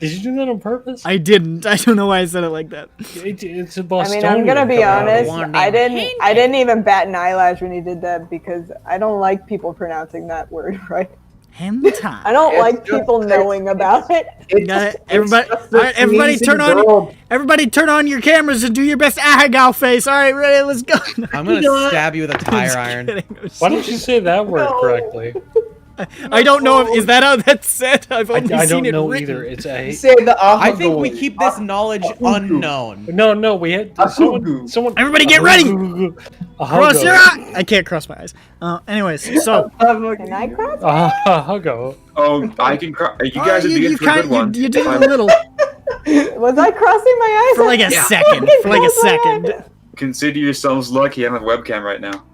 Did you do that on purpose? I didn't. I don't know why I said it like that. It's a I Bostonian. mean, I'm gonna be coming out. honest. I didn't even bat an eyelash when he did that because I don't like people pronouncing that word right. Hentai. I don't It's like just- people knowing about it. Everybody, just all right, everybody, sneezing turn on, girl. everybody, turn on your cameras and do your best Ahagao face. All right, ready? Let's go. I'm gonna stab you with a tire iron. Why don't you say that word correctly? I don't know if is that how that's said. I've only I seen don't it know written. either. It's a Say the I think we Ahagoi. keep this knowledge unknown. no. We had someone. Everybody get ready! Cross your eye. I can't cross my eyes. Anyways, so Can I cross? Ahagao. Oh, I can. You guys are you, beginning you for a good kind one. you did a I'm- little Was I crossing my eyes? for like a second. For like a second. Consider yourselves lucky. I'm on webcam right now.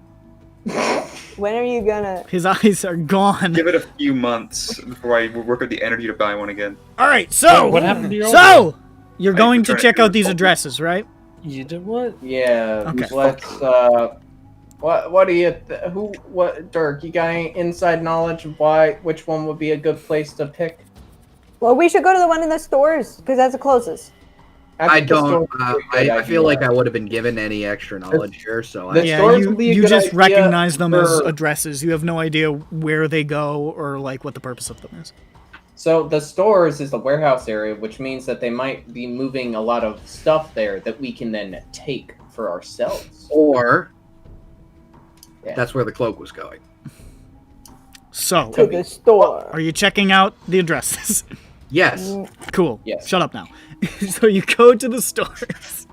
When are you gonna? His eyes are gone. Give it a few months before I work up the energy to buy one again. All right, so What happened to your so you're I going to tried check to out these recall. addresses, right? You did what? Yeah. Okay. Let's. What do you? What? Dirk, you got any inside knowledge of which one would be a good place to pick? Well, we should go to the one in the stores because that's the closest. I think the don't. store would be a good I feel idea. like I would have been given any extra knowledge here, so the I, Yeah, stores you, would be a you good just idea recognize them as for- addresses. You have no idea where they go or like what the purpose of them is. So the stores is the warehouse area, which means that they might be moving a lot of stuff there that we can then take for ourselves. or Yeah. that's where the cloak was going. So, To the store. are you checking out the addresses? Yes. Cool. Yes. Shut up now. So you go to the stores.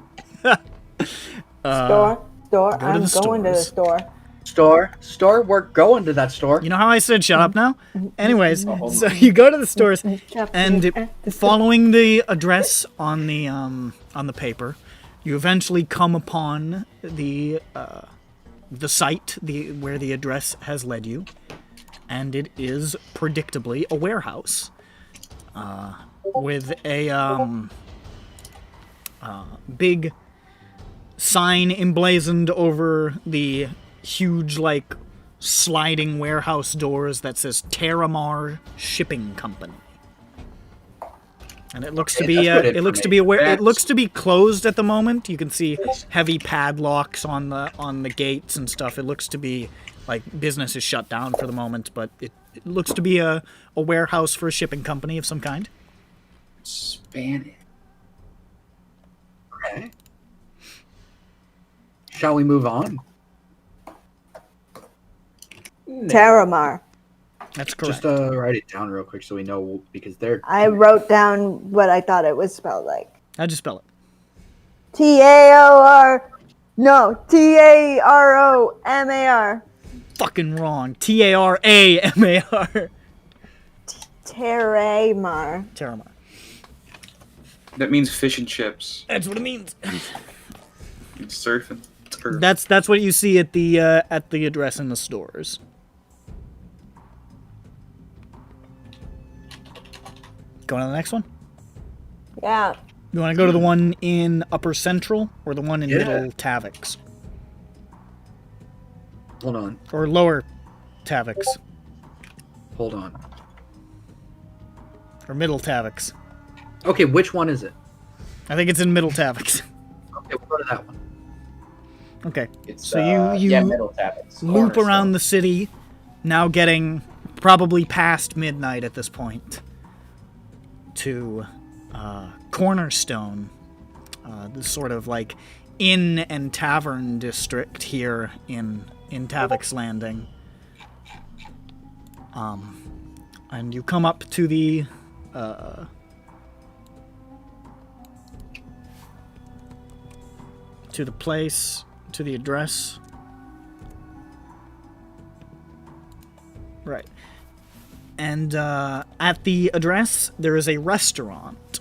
Store. go to I'm the going to the stores. store. Store. We're going to that store. You know how I said shut up now? Anyways, so you go to the stores, and following the address on the paper, you eventually come upon the site where the address has led you, and it is predictably a warehouse with a big sign emblazoned over the huge, like, sliding warehouse doors that says Terramar Shipping Company. And it looks to be it looks to be closed at the moment. You can see heavy padlocks on the gates and stuff. It looks to be like business is shut down for the moment, but it looks to be a warehouse for a shipping company of some kind. Spanish. Okay. Shall we move on? Terramar. That's correct. Just write it down real quick so we know, because they're... I wrote down what I thought it was spelled like. How'd you spell it? T-A-O-R... No, T-A-R-O-M-A-R. Fucking wrong. T-A-R-A-M-A-R. Terramar. Terramar. That means fish and chips. That's what it means. It's surfing. That's what you see at the address in the stores. Going to the next one? Yeah. You want to go to the one in Upper Central or the one in Middle Tavix? Hold on. Or Lower Tavix? Hold on. Or Middle Tavix? Okay, which one is it? I think it's in Middle Tavix. Okay, we'll go to that one. Okay. It's, So you Middle Tavix. loop around the city, now getting probably past midnight at this point, to Cornerstone, the sort of like inn and tavern district here in Tavix Landing. And you come up to the place, to the address. Right. And at the address, there is a restaurant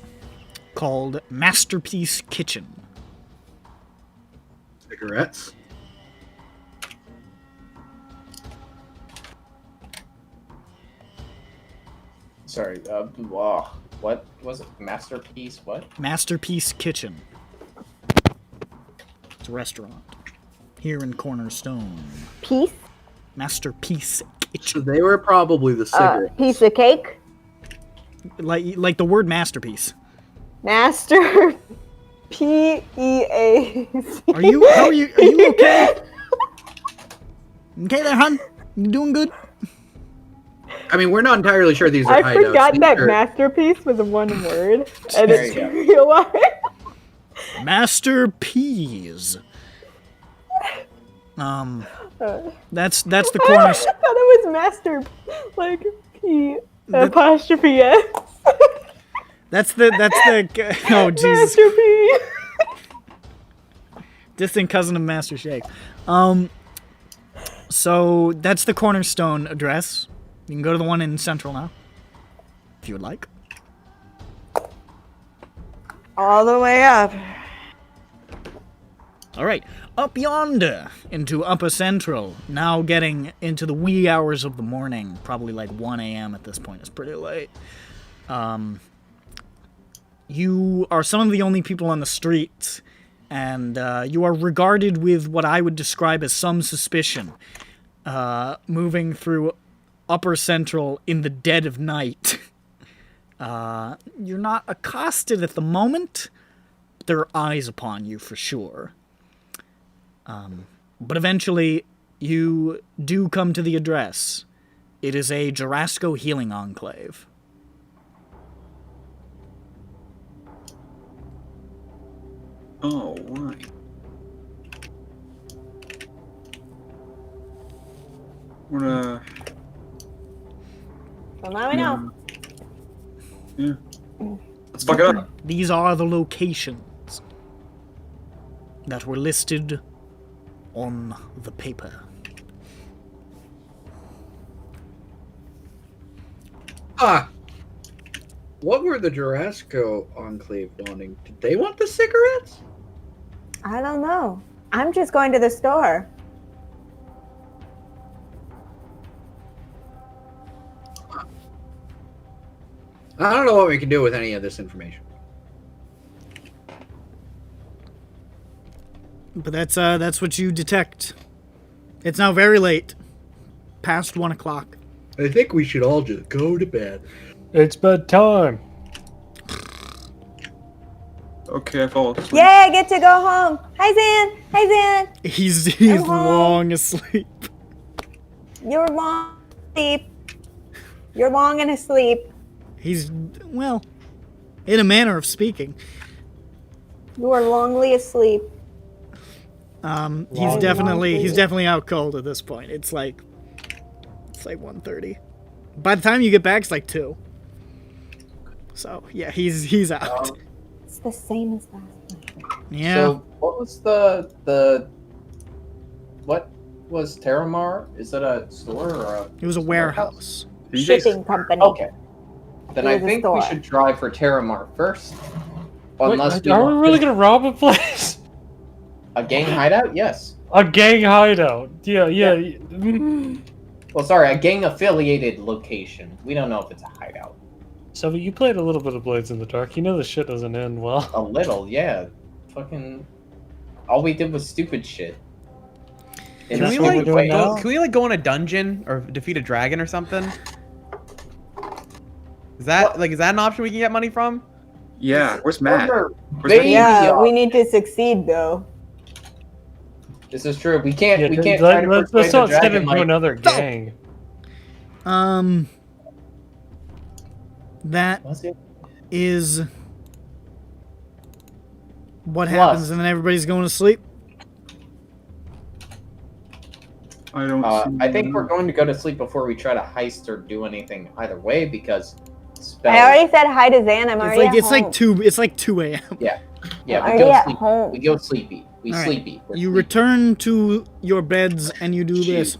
called Masterpiece Kitchen. Cigarettes? Sorry, what was it? Masterpiece what? Masterpiece Kitchen. It's a restaurant here in Cornerstone. Piece? Masterpiece So they were probably the cigarettes. Piece of cake? Like the word masterpiece. Master. P-E-A-C. Are you okay? Okay there, hun? You doing good? I mean, we're not entirely sure these are I hideouts. forgot These that are- masterpiece was one word. I There you didn't go. realize. Masterpiece. That's the I corner. thought it was master, like P apostrophe S. That's the oh Jesus. Master P. Distant cousin of Master Shake. So that's the Cornerstone address. You can go to the one in Central now, if you would like. All the way up. All right, up yonder into Upper Central. Now getting into the wee hours of the morning, probably like 1 a.m. at this point. It's pretty late. You are some of the only people on the streets, and you are regarded with what I would describe as some suspicion. Moving through Upper Central in the dead of night. You're not accosted at the moment, but there are eyes upon you for sure. But eventually, you do come to the address. It is a Jarasco healing enclave. Oh, right. We're gonna... So now we know. Yeah. Let's fuck it up. These are the locations. that were listed on the paper. What were the Jurassico Enclave wanting? Did they want the cigarettes? I don't know. I'm just going to the store. I don't know what we can do with any of this information. But that's what you detect. It's now very late, past 1 o'clock. I think we should all just go to bed. It's bedtime. Okay, I fall asleep. Yay, I get to go home. Hi, Zan. Hi, Zan. He's home. long asleep. You're long asleep. You're long and asleep. He's, well, in a manner of speaking. You are longly asleep. He's definitely out cold at this point. It's like 1:30. By the time you get back, it's like 2. So yeah, he's out. It's the same as last night. Yeah. So what was what was Terramar? Is it a store or a? It was a warehouse. Shipping company. Okay. Then It I was a think we store. should drive for Terramar first. Wait, Unless we are we want really gonna rob a place? a gang hideout? Yes. A gang hideout. Yeah. Well, sorry, a gang affiliated location. We don't know if it's a hideout. So you played a little bit of Blades in the Dark. You know the shit doesn't end well. A little, yeah. Fucking. All we did was stupid shit. And Can that's we what like we're doing now. go in a dungeon or defeat a dragon or something? Is that an option we can get money from? Yeah, where's Matt? Baby, Yeah, we need to succeed though. This is true. We can't. Yeah, we can't try to let's persuade not the step dragon. into Like, another gang. That was it? is what happens, and then everybody's going to sleep. I don't. I think we're going to go to sleep before we try to heist or do anything either way because. I already said hi to Zan. I'm already at home. It's like 2 a.m. Yeah. Yeah. I'm We go already at sleep. home. We go sleepy. We All right. sleepy. We're You sleepy. return to your beds and you do this.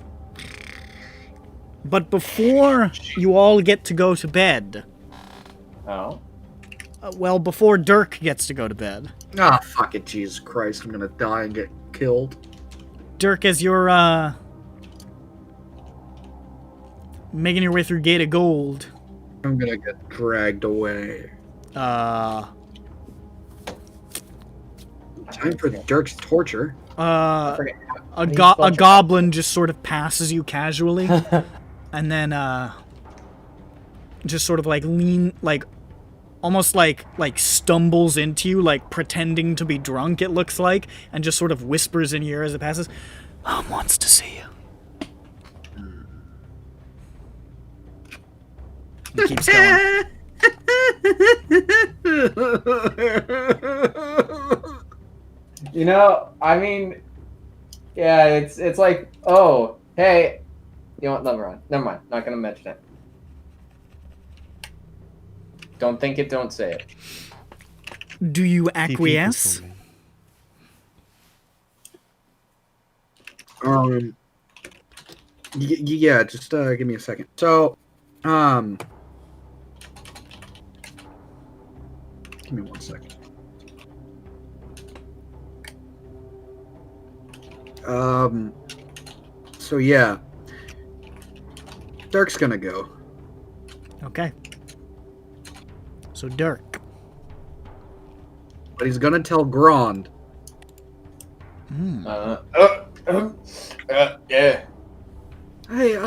But before you all get to go to bed, Oh. well, before Dirk gets to go to bed, Ah, fuck it, Jesus Christ! I'm gonna die and get killed. Dirk, as you're making your way through Gate of Gold, I'm gonna get dragged away. time Time for Dirk's torture. a goblin just sort of passes you casually, and then just sort of like almost like stumbles into you, like pretending to be drunk, it looks like, and just sort of whispers in your ear as it passes, wants to see you. He keeps going. You know, I mean, yeah, it's like, oh, hey, you know what? Never mind. Not gonna mention it. Don't think it. Don't say it. Do you acquiesce? Yeah, just give me a second. So, give me 1 second. So yeah, Dirk's gonna go. Okay. So Dirk. But he's gonna tell Grand. Yeah. Hey,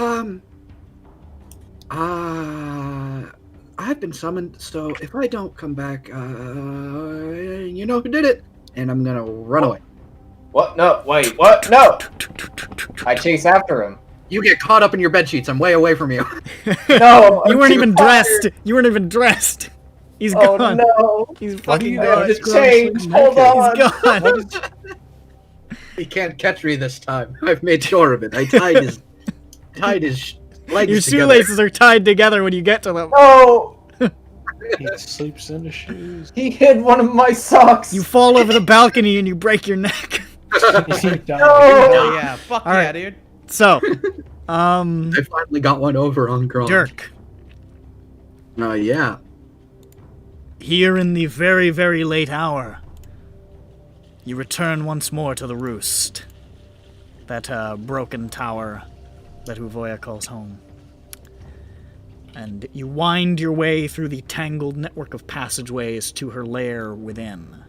I've been summoned, so if I don't come back, you know who did it, and I'm gonna run away. What? No, wait, what? No! I chase after him. You get caught up in your bed sheets. I'm way away from you. No! You weren't even dressed. You weren't even dressed. He's Oh gone. no! He's fucking I have gone. to change. Hold on. He's gone. He can't catch me this time. I've made sure of it. I tied his legs Your together. shoelaces are tied together when you get to them. No! He sleeps in his shoes. He hid one of my socks. You fall over the balcony and you break your neck. He died. Oh yeah, fuck All yeah, right. dude. So, I finally got one over on Grom. Dirk, Yeah. here in the very, very late hour, you return once more to the roost. That broken tower that Uvoya calls home. And you wind your way through the tangled network of passageways to her lair within.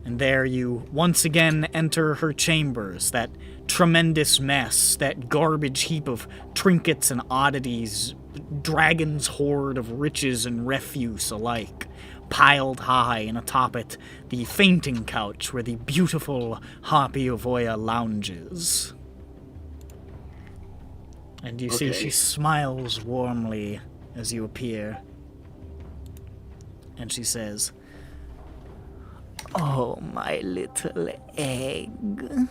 And there you once again enter her chambers, that tremendous mess, that garbage heap of trinkets and oddities, dragon's hoard of riches and refuse alike, piled high, and atop it, the fainting couch where the beautiful Harpy Uvoya lounges. And you see she smiles warmly as you appear. And she says, "Oh, my little egg."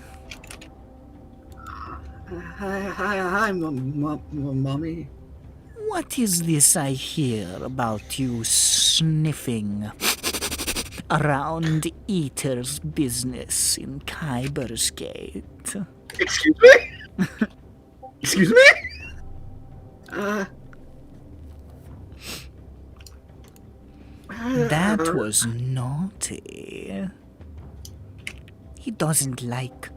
Hi, mommy. What is this I hear about you sniffing around Eater's business in Khyber's Gate? Excuse me? Excuse me? That was naughty. He doesn't like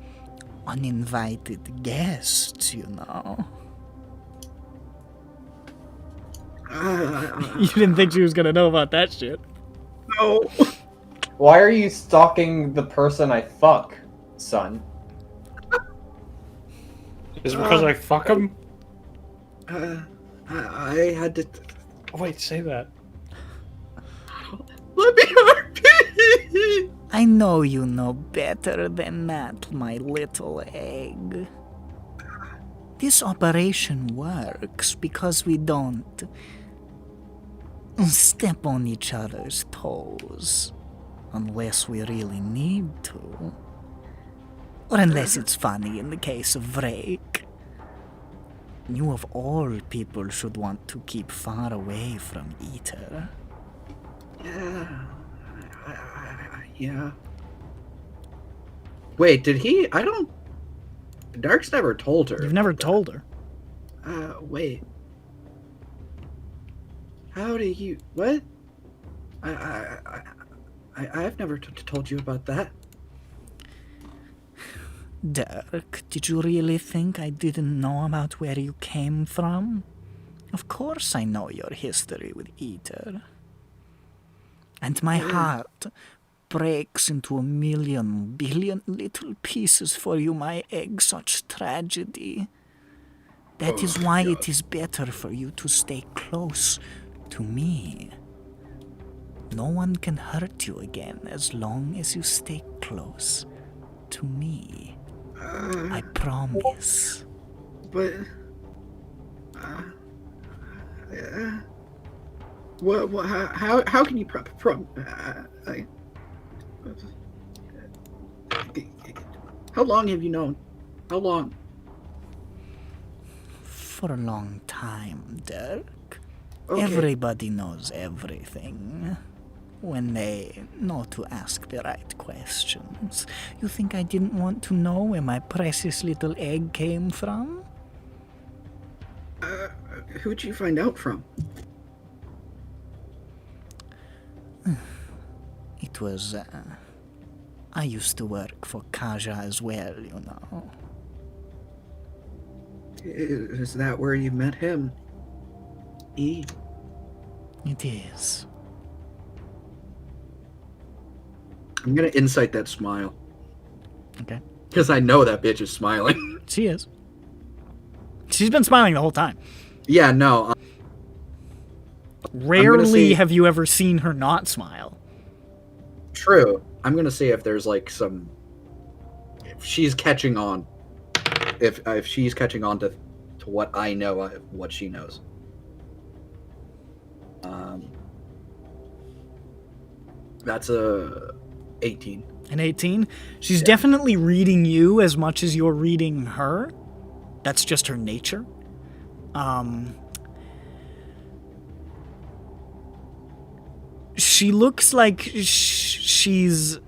uninvited guests, you know. You didn't think she was gonna know about that shit. No. Why are you stalking the person I fuck, son? Is it because I fuck him? I had to. Oh, wait, say that. Let me RP! I know you know better than that, my little egg. This operation works because we don't step on each other's toes unless we really need to. Or unless it's funny in the case of Vrake. You of all people should want to keep far away from Eater. Yeah. Wait, did he? I don't. Dark's never told her. You've never told her. Wait. How do you? What? I've never told you about that. Dirk, did you really think I didn't know about where you came from? Of course I know your history with Eater. And my heart breaks into 1,000,000 billion little pieces for you, my egg, such tragedy. That is why it is better for you to stay close to me. No one can hurt you again as long as you stay close to me. I promise. But. What? How can you how long have you known? How long? For a long time, Dirk. Okay. Everybody knows everything. When they know to ask the right questions. You think I didn't want to know where my precious little egg came from? Who'd you find out from? It was, I used to work for Kaja as well, you know. Is that where you met him? E? It is. I'm gonna incite that smile. Okay. Because I know that bitch is smiling. She is. She's been smiling the whole time. Yeah, no. Rarely have you ever seen her not smile. True. I'm gonna see if there's like some. If she's catching on. If she's catching on to what I know, what she knows. That's a 18. An 18? She's definitely reading you as much as you're reading her. That's just her nature. She looks like she's...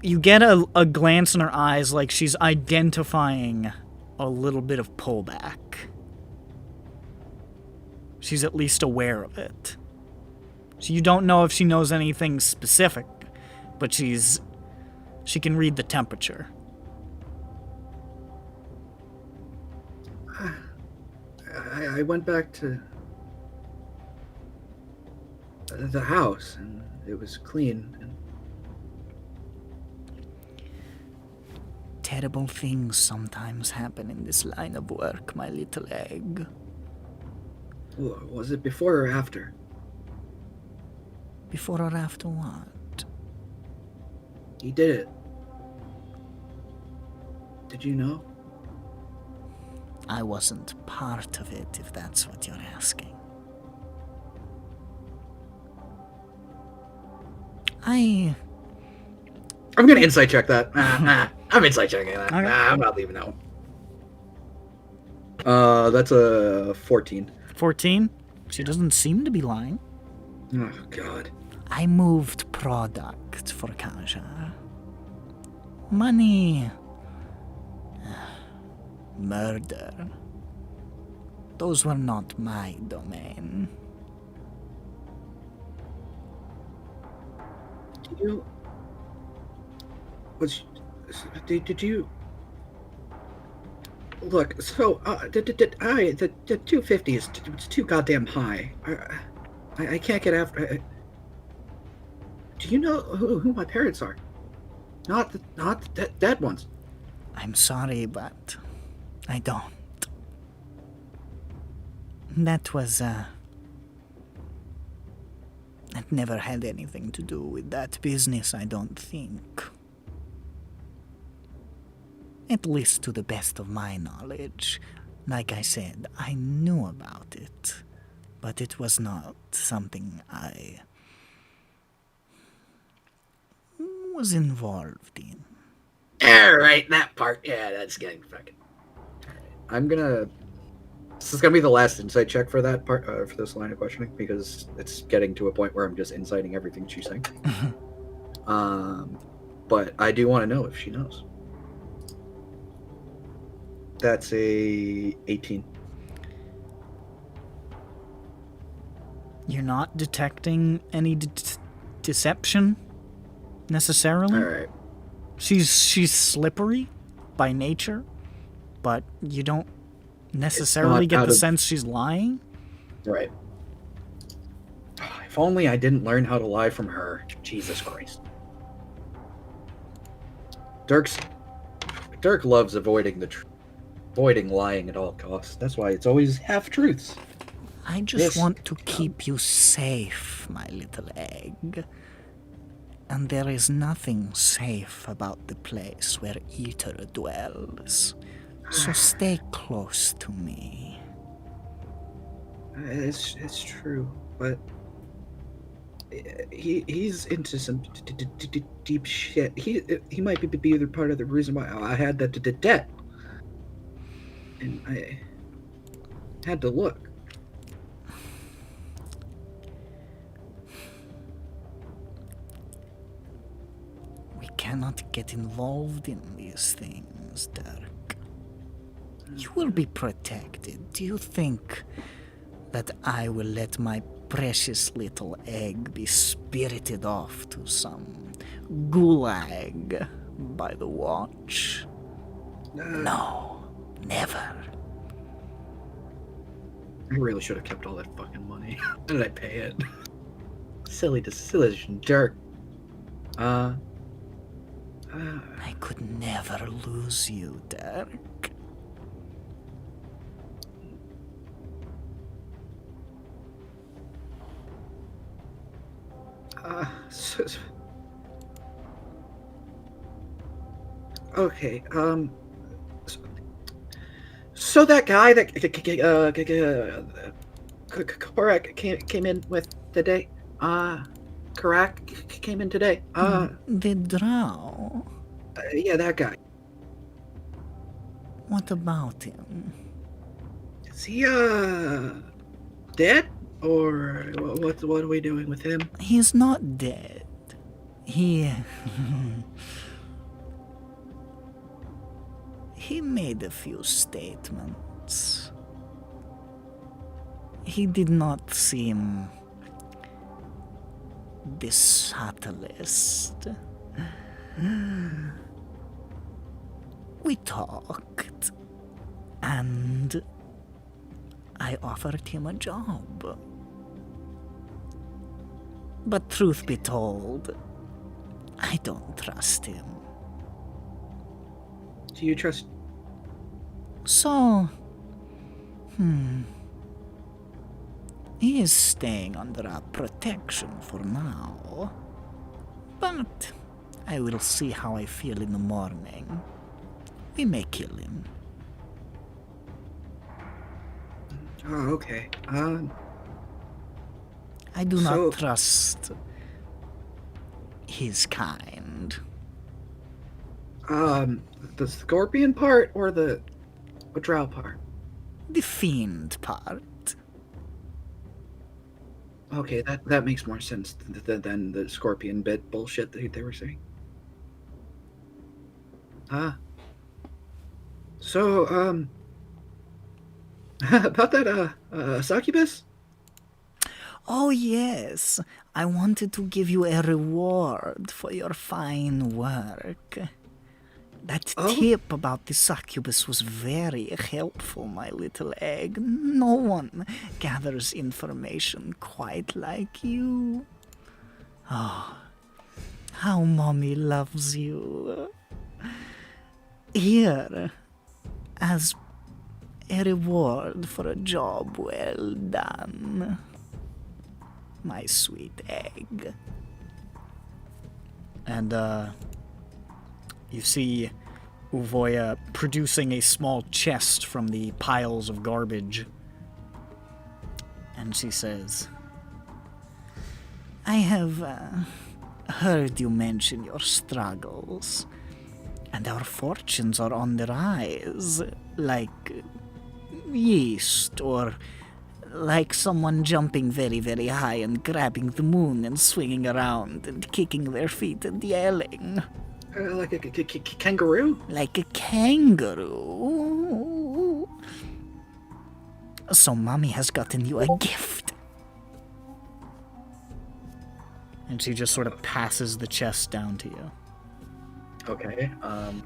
You get a glance in her eyes like she's identifying a little bit of pullback. She's at least aware of it. So you don't know if she knows anything specific, but she can read the temperature. I went back to the house, and it was clean. And Terrible things sometimes happen in this line of work, my little egg. was it before or after? Before or after what? He did it. Did you know? I wasn't part of it, if that's what you're asking. I'm gonna insight check that. I'm insight checking that. Okay. I'm not leaving that one. That's a 14. 14? She doesn't seem to be lying. Oh, God. I moved product for Khyber. Money. Murder. Those were not my domain. Did you look? So, the 250 is too goddamn high. I can't get after. Do you know who my parents are? Not the dead ones. I'm sorry, but I don't. That was, that never had anything to do with that business, I don't think. At least to the best of my knowledge. Like I said, I knew about it, but it was not something I was involved in. Alright, that part. Yeah, that's getting fucking. I'm gonna. This is gonna be the last insight check for that part, for this line of questioning, because it's getting to a point where I'm just inciting everything she's saying. But I do want to know if she knows. That's a 18. You're not detecting any deception, necessarily. Alright. She's slippery by nature, but you don't necessarily get the sense she's lying. Right. If only I didn't learn how to lie from her. Jesus Christ. Dirk loves avoiding lying at all costs. That's why it's always half truths. I just want to keep you safe, my little egg. And there is nothing safe about the place where Eater dwells. So stay close to me. It's true, but he's into some deep shit. He might be either part of the reason why I had that debt, and I had to look. We cannot get involved in these things, Dirk. You will be protected. Do you think that I will let my precious little egg be spirited off to some gulag by the watch? No, never. I really should have kept all that fucking money. How did I pay it? Silly decision, Dirk. I could never lose you, Dirk. Okay, so that guy that Korak came in with today, Korak came in today, The drow? yeah, that guy. What about him? Is he, dead? Or what are we doing with him? He's not dead. He made a few statements. He did not seem the subtlest. We talked, and I offered him a job. But truth be told, I don't trust him. Do you trust? So, he is staying under our protection for now. But I will see how I feel in the morning. We may kill him. Oh, okay. I do not trust his kind. The scorpion part or the drow part? The fiend part. Okay, that makes more sense than the scorpion bit bullshit that they were saying. So, about that, succubus? Oh yes, I wanted to give you a reward for your fine work. That tip about the succubus was very helpful, my little egg. No one gathers information quite like you. Oh, how mommy loves you. Here, as a reward for a job well done, my sweet egg. And, you see Uvoya producing a small chest from the piles of garbage. And she says, I have heard you mention your struggles, and our fortunes are on the rise, like yeast, or like someone jumping very, very high and grabbing the moon and swinging around and kicking their feet and yelling. Like a kangaroo? Like a kangaroo. So mommy has gotten you a gift. And she just sort of passes the chest down to you. Okay, I'm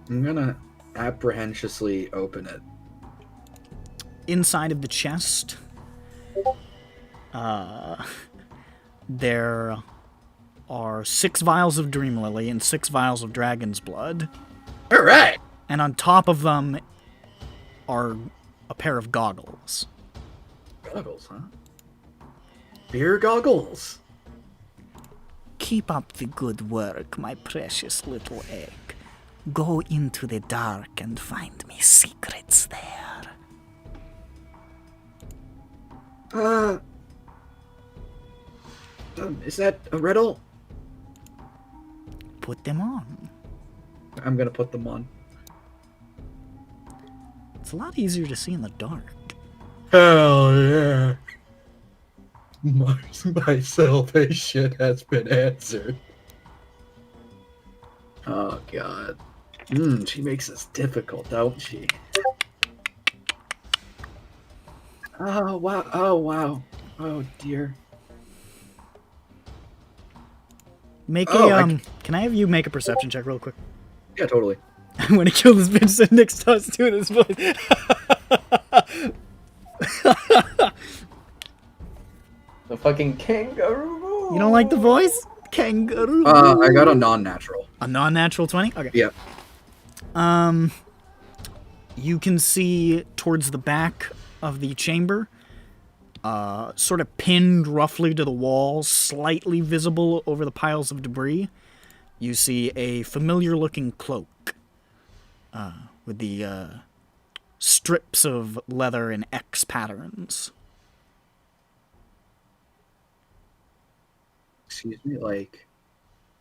gonna apprehensively open it. Inside of the chest, there are 6 vials of Dream Lily and 6 vials of Dragon's Blood. All right. And on top of them are a pair of goggles. Goggles, huh? Beer goggles. Keep up the good work, my precious little egg. Go into the dark and find me secrets there. Is that a riddle? Put them on. I'm gonna put them on. It's a lot easier to see in the dark. Hell yeah. My salvation has been answered. Oh god. She makes this difficult, don't she? Oh wow. Oh wow. Oh dear. Make Oh, can I have you make a perception check real quick? Yeah, totally. I'm gonna kill this bitch sitting next to us doing this voice. The fucking kangaroo. You don't like the voice? Kangaroo. I got a non-natural. A non-natural 20? Okay. Yep. You can see towards the back of the chamber, sort of pinned roughly to the wall, slightly visible over the piles of debris, you see a familiar-looking cloak with the strips of leather and X patterns. Excuse me,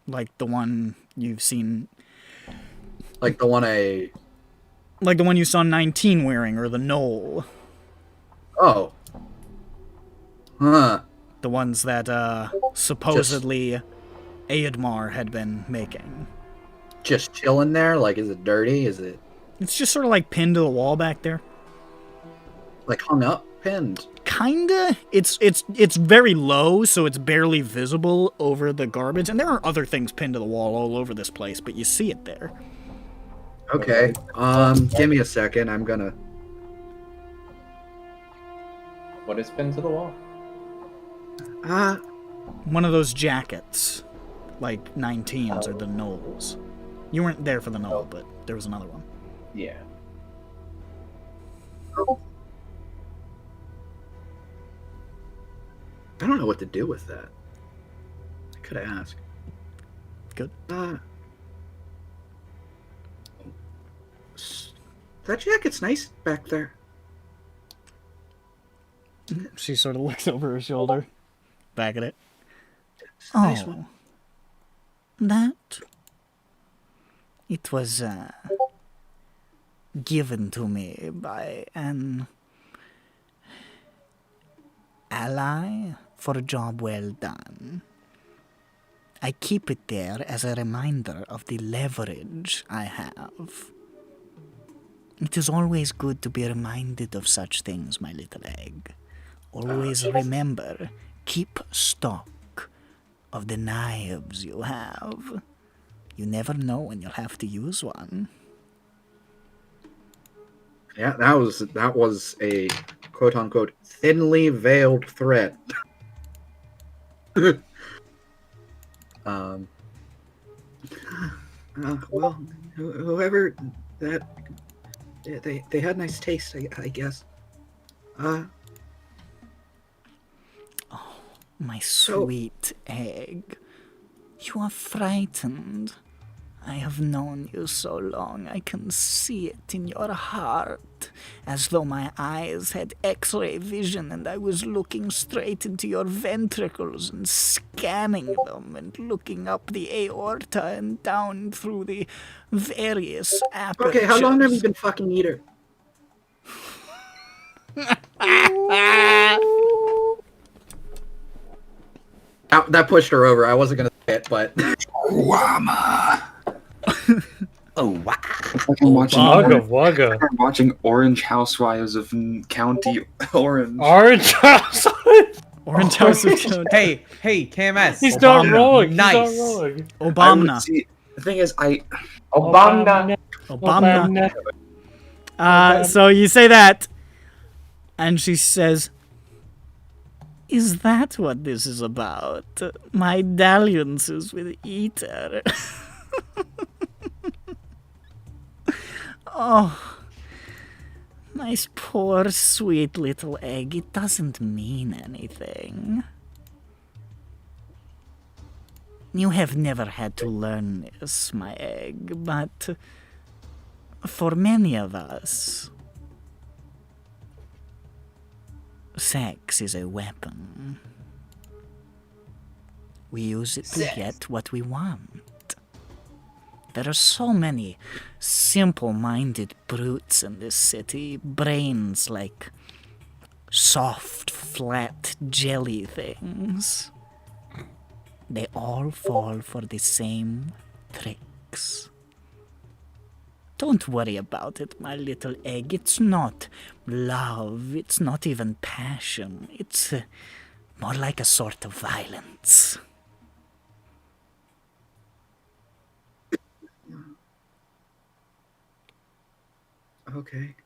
like the one you've seen... Like the one Like the one you saw 19 wearing, or the knoll. Oh. Huh. The ones that supposedly Aedmar had been making. Just chilling there? Like, is it dirty? Is it It's just sort of like pinned to the wall back there. like hung up, pinned? Kinda. It's very low, so it's barely visible over the garbage. And there are other things pinned to the wall all over this place, but you see it there. Okay. Give me a second. I'm gonna. What is pinned to the wall? One of those jackets, like 19s or the Knolls. You weren't there for the Knoll, but there was another one. Yeah. I don't know what to do with that. I could ask. Good. That jacket's nice back there. She sort of looks over her shoulder, back at it. It's a nice one. That? It was given to me by an ally for a job well done. I keep it there as a reminder of the leverage I have. It is always good to be reminded of such things, my little egg. Always remember, keep stock of the knives you have. You never know when you'll have to use one. Yeah, that was a quote unquote thinly veiled threat. Well, whoever that they had nice taste, I guess. My sweet egg. You are frightened. I have known you so long, I can see it in your heart, as though my eyes had X-ray vision and I was looking straight into your ventricles and scanning them and looking up the aorta and down through the various apertures. Okay, how long have you been fucking eater? That pushed her over. I wasn't gonna say it, but. Wama. Oh, wow. It's like I'm watching, Wagga. I'm watching Orange Housewives of County Orange. Orange House. Orange House of County. Hey, KMS. He's not wrong. Nice. He's not wrong. Obama. See, the thing is, Obama. So you say that, and she says, "Is that what this is about? My dalliances with Eater?" Oh, my poor sweet little egg, it doesn't mean anything. You have never had to learn this, my egg, but for many of us, sex is a weapon. We use it to get what we want. There are so many simple-minded brutes in this city, brains like soft, flat jelly things. They all fall for the same tricks. Don't worry about it, my little egg. It's not love, it's not even passion. It's more like a sort of violence. Okay.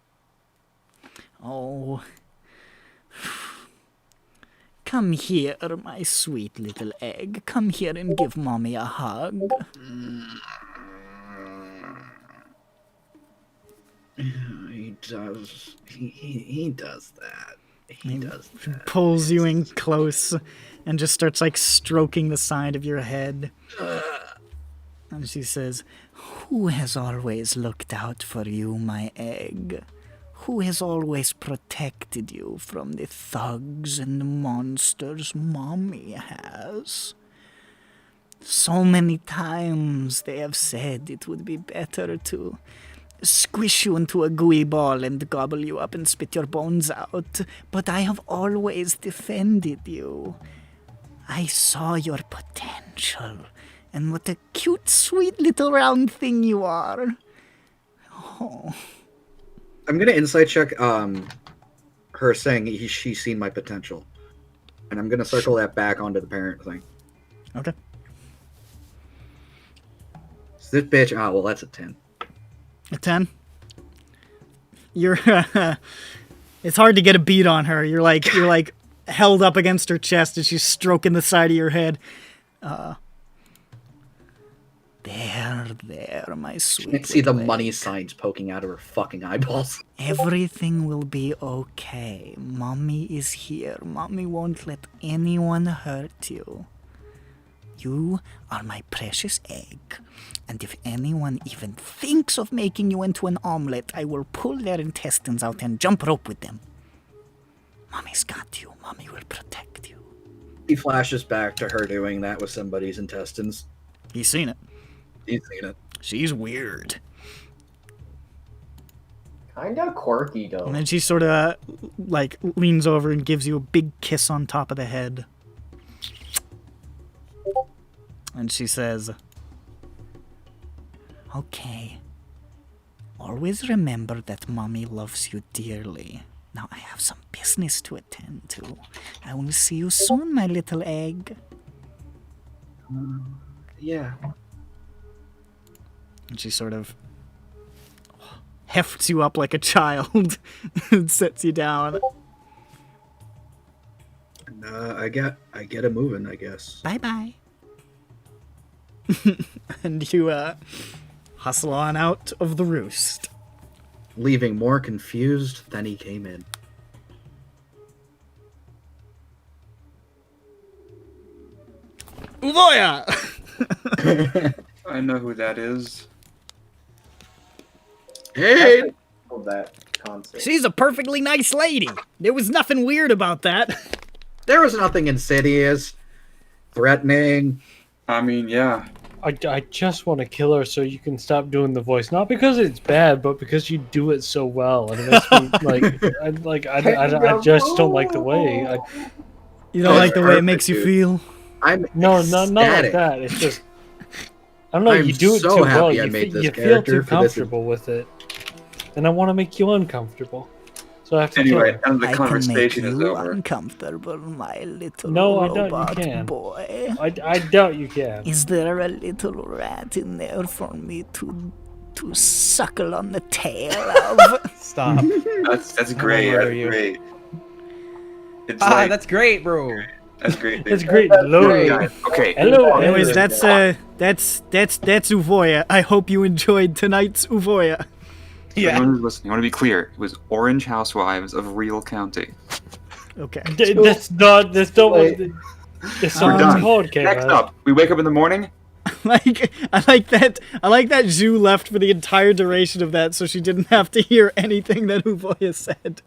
Oh. Come here, my sweet little egg. Come here and give Mommy a hug. He does. He does that. He does that. Pulls you in close and just starts like stroking the side of your head. And she says, Who has always looked out for you, my egg? Who has always protected you from the thugs and monsters Mommy has? So many times they have said it would be better to squish you into a gooey ball and gobble you up and spit your bones out, but I have always defended you. I saw your potential, and what a cute, sweet little round thing you are. Oh. I'm gonna insight check her saying she's seen my potential. And I'm gonna circle that back onto the parent thing. Okay. So this bitch, well, that's a 10. A 10? You're it's hard to get a beat on her. You're like held up against her chest and she's stroking the side of your head. There, my sweet. You can't see the little money egg. signs poking out of her fucking eyeballs. Everything will be okay. Mommy is here. Mommy won't let anyone hurt you. You are my precious egg. And if anyone even thinks of making you into an omelet, I will pull their intestines out and jump rope with them. Mommy's got you. Mommy will protect you. He flashes back to her doing that with somebody's intestines. He's seen it. He's seen it. She's weird. Kinda quirky though. And then she sort of like leans over and gives you a big kiss on top of the head. And she says, Okay. Always remember that Mommy loves you dearly. Now I have some business to attend to. I will see you soon, my little egg. Yeah. and she sort of hefts you up like a child and sets you down. I get it moving, I guess. Bye-bye. And you hustle on out of the roost. Leaving more confused than he came in. Uvoya! I know who that is. Hey! That concept. She's a perfectly nice lady. There was nothing weird about that. There was nothing insidious, threatening. I mean, yeah. I just want to kill her so you can stop doing the voice. Not because it's bad, but because you do it so well. And it makes me, I just don't like the way. You don't like the way it makes you feel? Not like that. It's just, I don't know, you do it so too well. happy I You, made this you feel character too for this. comfortable with it. And I want to make you uncomfortable. So I have to Anyway, kill and the I can make conversation is you over. uncomfortable, my little No, I doubt you robot can. boy. her. I doubt you can. Is there a little rat in there for me to suckle on the tail of? Stop. That's great. murder That's you. great. It's Ah, like, that's great, bro. that's great. It's dude. great. Okay, Hello. guys, okay. Hello. Anyways, Hello. that's Uvoya. I hope you enjoyed tonight's Uvoya. For anyone who's listening, I want to be clear. It was Orange Housewives of Real County. Okay. That's not what the song's done. called, Next Kayla. up, we wake up in the morning. I like that Zhu left for the entire duration of that so she didn't have to hear anything that Uvoya said.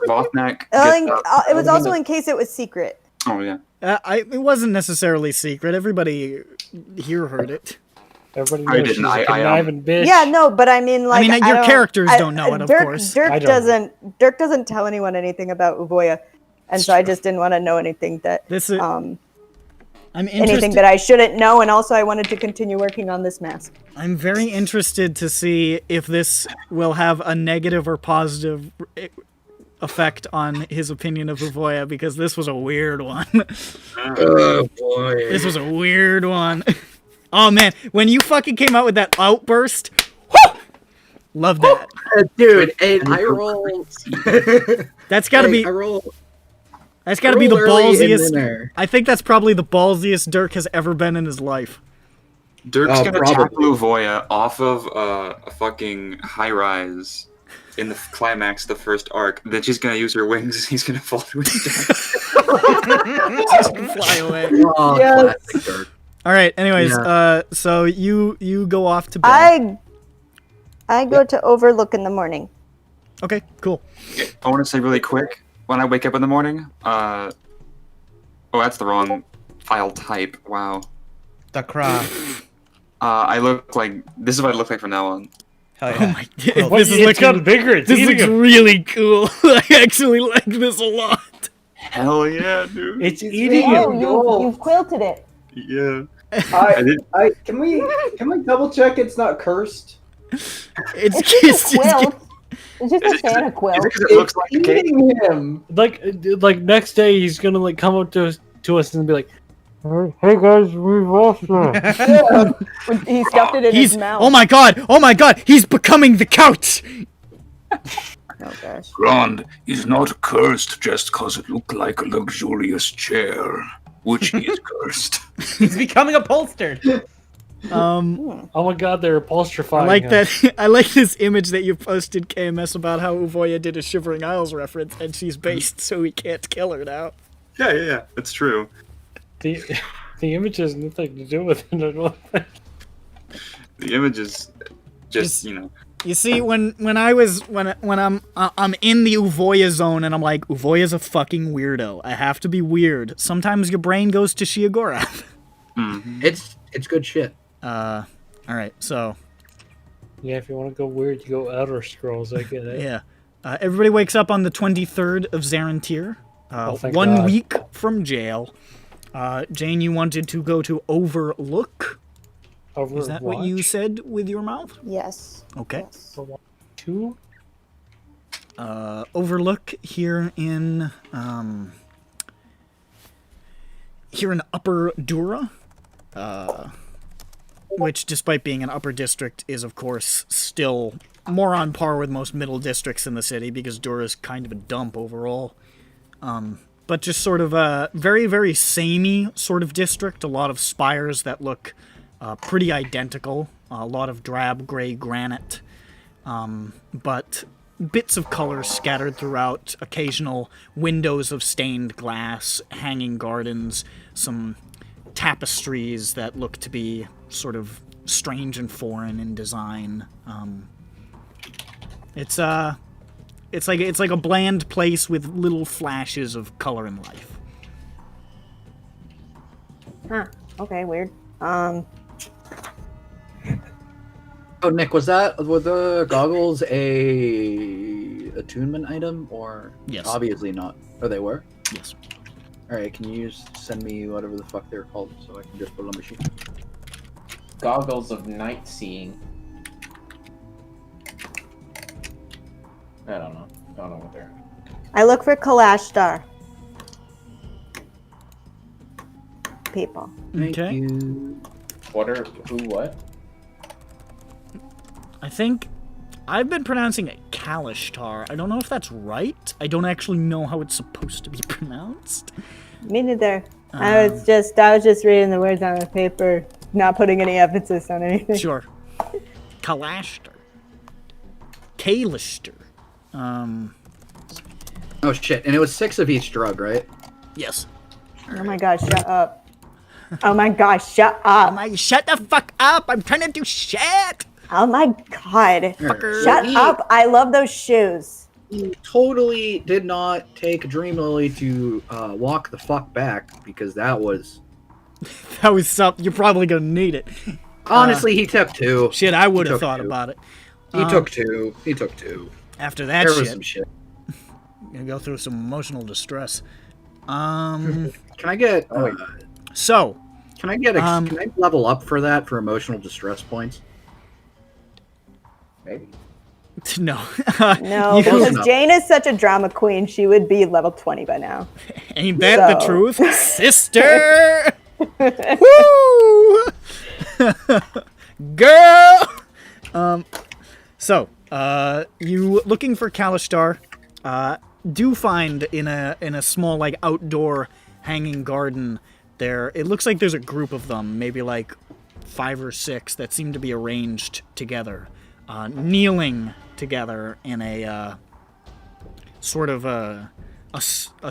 Vothnak gets up. It was also in case it was secret. Oh yeah. It wasn't necessarily secret. Everybody here heard it. Everybody I knows she's didn't. a I conniving bitch. Yeah, no, but I mean, like, your characters don't know it, of Dirk, course. Dirk I don't Dirk doesn't tell anyone anything about Uvoya, and so I just didn't want to know anything that This is, I'm anything interested. that I shouldn't know, and also I wanted to continue working on this mask. I'm very interested to see if this will have a negative or positive effect on his opinion of Uvoya, because this was a weird one. Oh boy. This was a weird one. Oh man, when you fucking came out with that outburst, whoo! Love that. Dude, and I roll. That's gotta be. I roll. That's gotta be the roll early and ballsiest. then I think that's probably the ballsiest Dirk has ever been in his life. Dirk's gonna probably. tackle Uvoya off of a fucking high rise in the climax of the first arc. Then she's gonna use her wings. And he's gonna fall to his death. Fly away. Oh, Yes. classic Dirk. All right. Anyways, Yeah. so you go off to bed. I go to Overlook in the morning. Okay, cool. I want to say really quick, when I wake up in the morning, oh, that's the wrong file type. Wow. The cry. I look like, this is what I look like from now on. Hell yeah. Oh my god, What? this is It's gotten looking bigger. It's this eating looks him. really cool. I actually like this a lot. Hell yeah, dude. It's eating Oh, him. you've quilted it. Yeah. Can we double check it's not cursed? It's It's just a quilt. It's just a Santa quilt. Is it 'cause it looks like a cake? Eating him. Like next day he's gonna like come up to us and be like, "Hey guys, we've lost that." He stuffed it in his mouth. oh my god, he's becoming the couch. Oh gosh. Grand, he's not cursed just cause it looked like a luxurious chair, which is cursed. He's becoming upholstered. Oh my god, they're upholsterifying I like him. that. I like this image that you posted, KMS, about how Uvoya did a Shivering Isles reference, and she's based, so we can't kill her now. Yeah. It's true. The image has nothing to do with it. I don't think. The image is just, you know. You see, when I'm in the Uvoya zone, and I'm like, Uvoya's a fucking weirdo. I have to be weird. Sometimes your brain goes to Shiagorath. Mm-hmm. It's good shit. All right, so Yeah, if you want to go weird, you go Outer Scrolls. I get it. yeah, everybody wakes up on the 23rd of Zarentir, thank 1 God. week from jail. Jain, you wanted to go to Overlook. Is that what you said with your mouth? Yes. Okay. Yes. Two? Overlook here in Upper Dura, which, despite being an upper district, is of course still more on par with most middle districts in the city because Dura is kind of a dump overall. But just sort of a very, very samey sort of district. A lot of spires that look pretty identical. A lot of drab gray granite. But bits of color scattered throughout, occasional windows of stained glass, hanging gardens, some tapestries that look to be sort of strange and foreign in design. It's like a bland place with little flashes of color and life. Huh. Okay, weird. Oh, Nick, were the goggles a attunement item or? Yes. Obviously not. Oh, they were. Yes. All right, can you send me whatever the fuck they're called so I can just put it on my sheet? Goggles of night seeing. I don't know what they're. I look for Kalashtar. People. Thank Okay. you. What? I think I've been pronouncing it Kalashtar. I don't know if that's right. I don't actually know how it's supposed to be pronounced. Me neither. I was just reading the words on the paper, not putting any emphasis on anything. Sure. Kalashtar. Kalishtar. Oh shit! And it was 6 of each drug, right? Yes. Oh my gosh, shut up. Oh my gosh, shut up. Shut the fuck up! I'm trying to do shit! Oh my god. Fucker. Shut up. I love those shoes. You totally did not take Dream Lily to walk the fuck back because that was. That was something. You're probably gonna need it. Honestly, he took 2. Shit, I would have took thought 2. about it. He took 2. He took 2. After that There was shit, some shit. I'm gonna go through some emotional distress. Can I get? So, Can I get? Can I level up for that for emotional distress points? Maybe. no. No, You- because Jain is such a drama queen, she would be level 20 by now. Ain't that the So. truth? Sister! Woo! Girl! You looking for Kalashtar, do find in a small, like, outdoor hanging garden there. It looks like there's a group of them, maybe like 5 or 6, that seem to be arranged together, kneeling together in a sort of a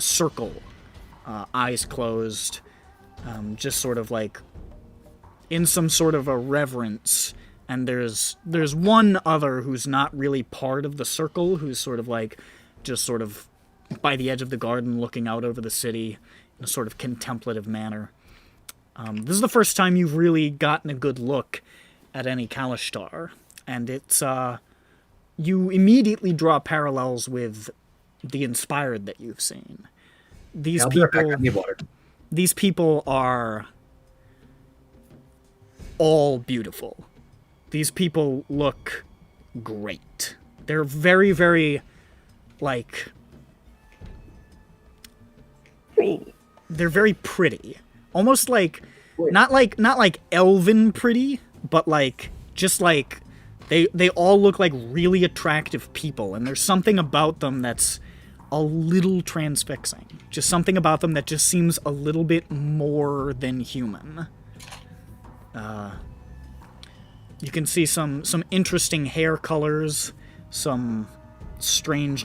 circle, eyes closed, just sort of like in some sort of a reverence. And there's one other who's not really part of the circle, who's sort of like just sort of by the edge of the garden looking out over the city in a sort of contemplative manner. This is the first time you've really gotten a good look at any Kalashtar. and it's you immediately draw parallels with the Inspired that you've seen. These people are all beautiful. These people look great. They're very, very, like, they're very pretty. Almost like, not like elven pretty, but like, just like, they all look like really attractive people, and there's something about them that's a little transfixing. Just something about them that just seems a little bit more than human. You can see some interesting hair colors, some strange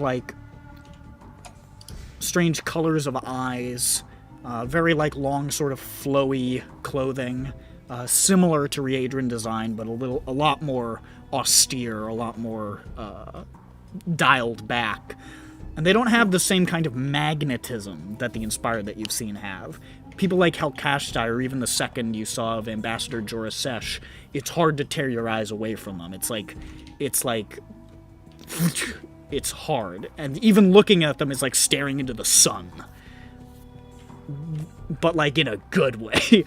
colors of eyes, very like long sort of flowy clothing, similar to Readrin design, but a lot more austere, a lot more dialed back. And they don't have the same kind of magnetism that the Inspired that you've seen have. People like Helkashtai, or even the second you saw of Ambassador Jorasesh, it's hard to tear your eyes away from them. It's hard. And even looking at them is like staring into the sun. But like in a good way.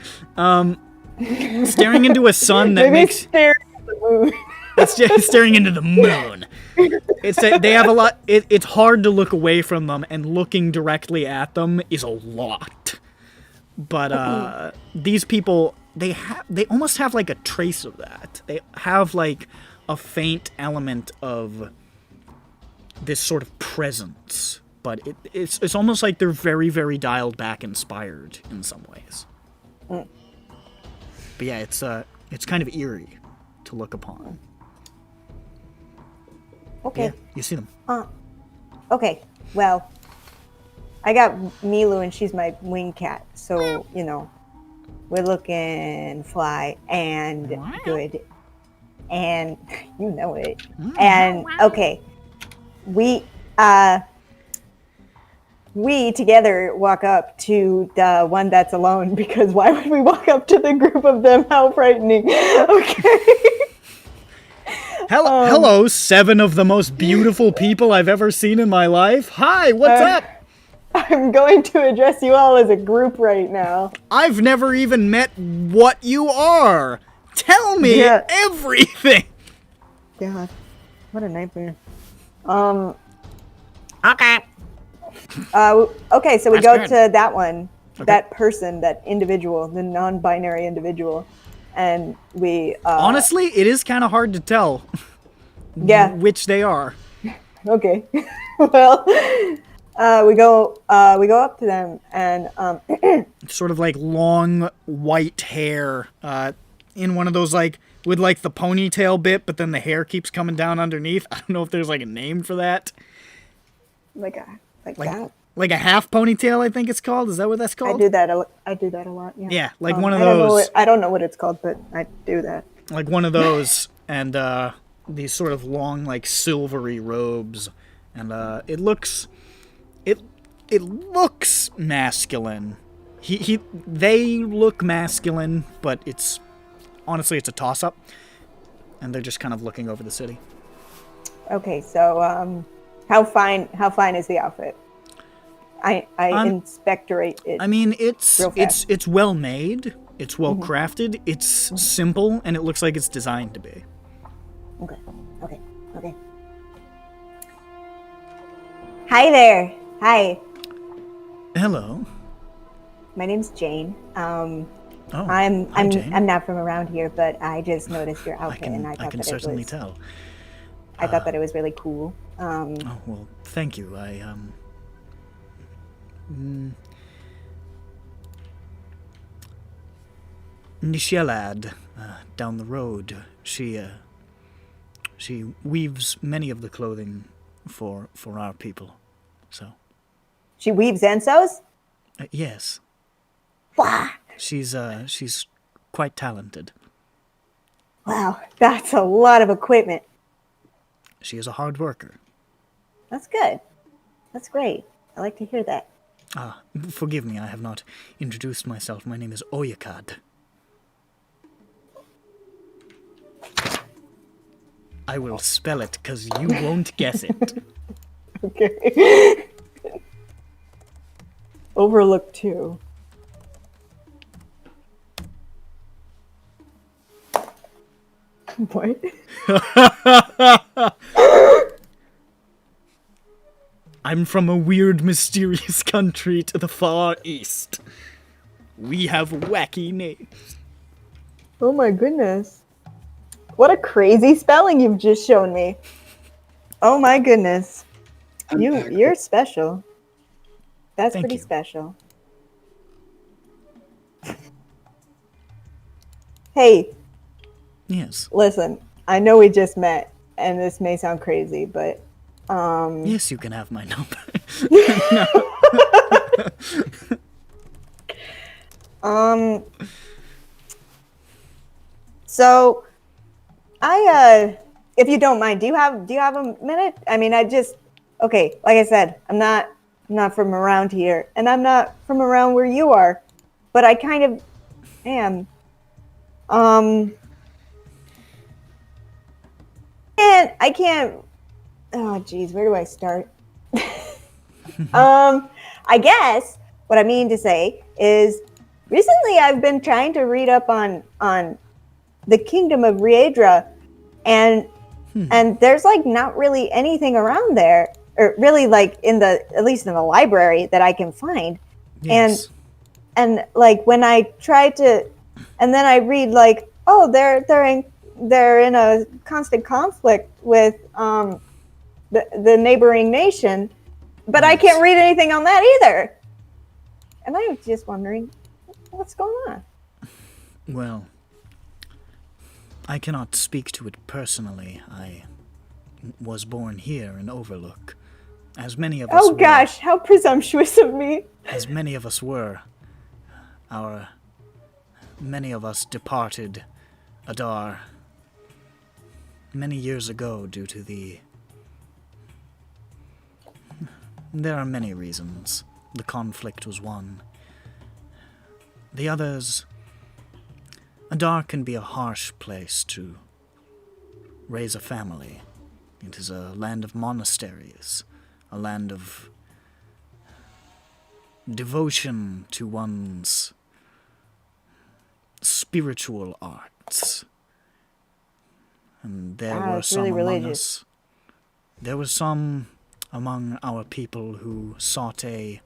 Staring into a sun that makes... staring at the moon. It's just staring into the moon. It's that they have a lot... It's hard to look away from them, and looking directly at them is a lot. But these people, they almost have like a trace of that. They have like a faint element of this sort of presence, but it's almost like they're very, very dialed back, Inspired in some ways. But yeah, it's kind of eerie to look upon. Okay. Yeah, you see them. Okay. Well, I got Milu, and she's my wing cat, so you know, we're looking fly and good, and you know it. And okay, we together walk up to the one that's alone, because why would we walk up to the group of them? How frightening. Okay. Hello, 7 of the most beautiful people I've ever seen in my life. Hi, what's up? I'm going to address you all as a group right now. I've never even met what you are. Tell me everything. God, what a nightmare. Okay. Okay, so we That's go good. to that one, Okay. that person, that individual, the non-binary individual, and we. Honestly, it is kind of hard to tell. Yeah. Which they are. Okay. Well, we go up to them, and Sort of like long white hair, in one of those like with like the ponytail bit, but then the hair keeps coming down underneath. I don't know if there's like a name for that. like that. Like a half ponytail, I think it's called. Is that what that's called? I do that a lot. Yeah. Yeah, like one of I don't know those. I don't know what it's called, but I do that. Like one of those, and these sort of long, like silvery robes, and it looks masculine. They look masculine, but it's honestly it's a toss up, and they're just kind of looking over the city. Okay, so how fine is the outfit? I inspectorate it. I mean, it's real fast. it's well made, it's well crafted, it's simple, and it looks like it's designed to be. Okay. Hi there. Hi. Hello. My name's Jain. Oh, I'm hi, Jane. I'm not from around here, but I just noticed your I outfit, and I can thought that certainly it was. tell. I thought that it was really cool. Oh well, thank you. Nishelad, down the road, she weaves many of the clothing for our people. So She weaves and sews? yes, Wow. she's quite talented. Wow, that's a lot of equipment. She is a hard worker. That's good. That's great. I like to hear that. Forgive me, I have not introduced myself. My name is Oyakad. I will spell it, because you won't guess it. Okay. Overlook 2. What? I'm from a weird, mysterious country to the far east. We have wacky names. Oh my goodness. What a crazy spelling you've just shown me. Oh my goodness. You're special. That's Thank pretty you. special. Hey, Yes. listen. I know we just met, and this may sound crazy, but Yes, you can have my number. So if you don't mind, do you have a minute? I mean, okay, like I said, I'm not from around here, and I'm not from around where you are, but I kind of am. And I can't. Oh, geez, where do I start? I guess what I mean to say is, recently I've been trying to read up on the kingdom of Riedra, and there's like not really anything around there, or really like at least in the library that I can find. Yes. And like when I try to, and then I read like, oh, they're in a constant conflict with the neighboring nation, but I can't read anything on that either. And I was just wondering, what's going on? Well, I cannot speak to it personally. I was born here in Overlook, as many of us Oh gosh, how presumptuous of me. As many of us were. Many of us departed Adar many years ago due to There are many reasons. The conflict was one. The others... Adar can be a harsh place to raise a family. It is a land of monasteries, a land of devotion to one's spiritual arts. And there were some among us. There were some among our people who sought a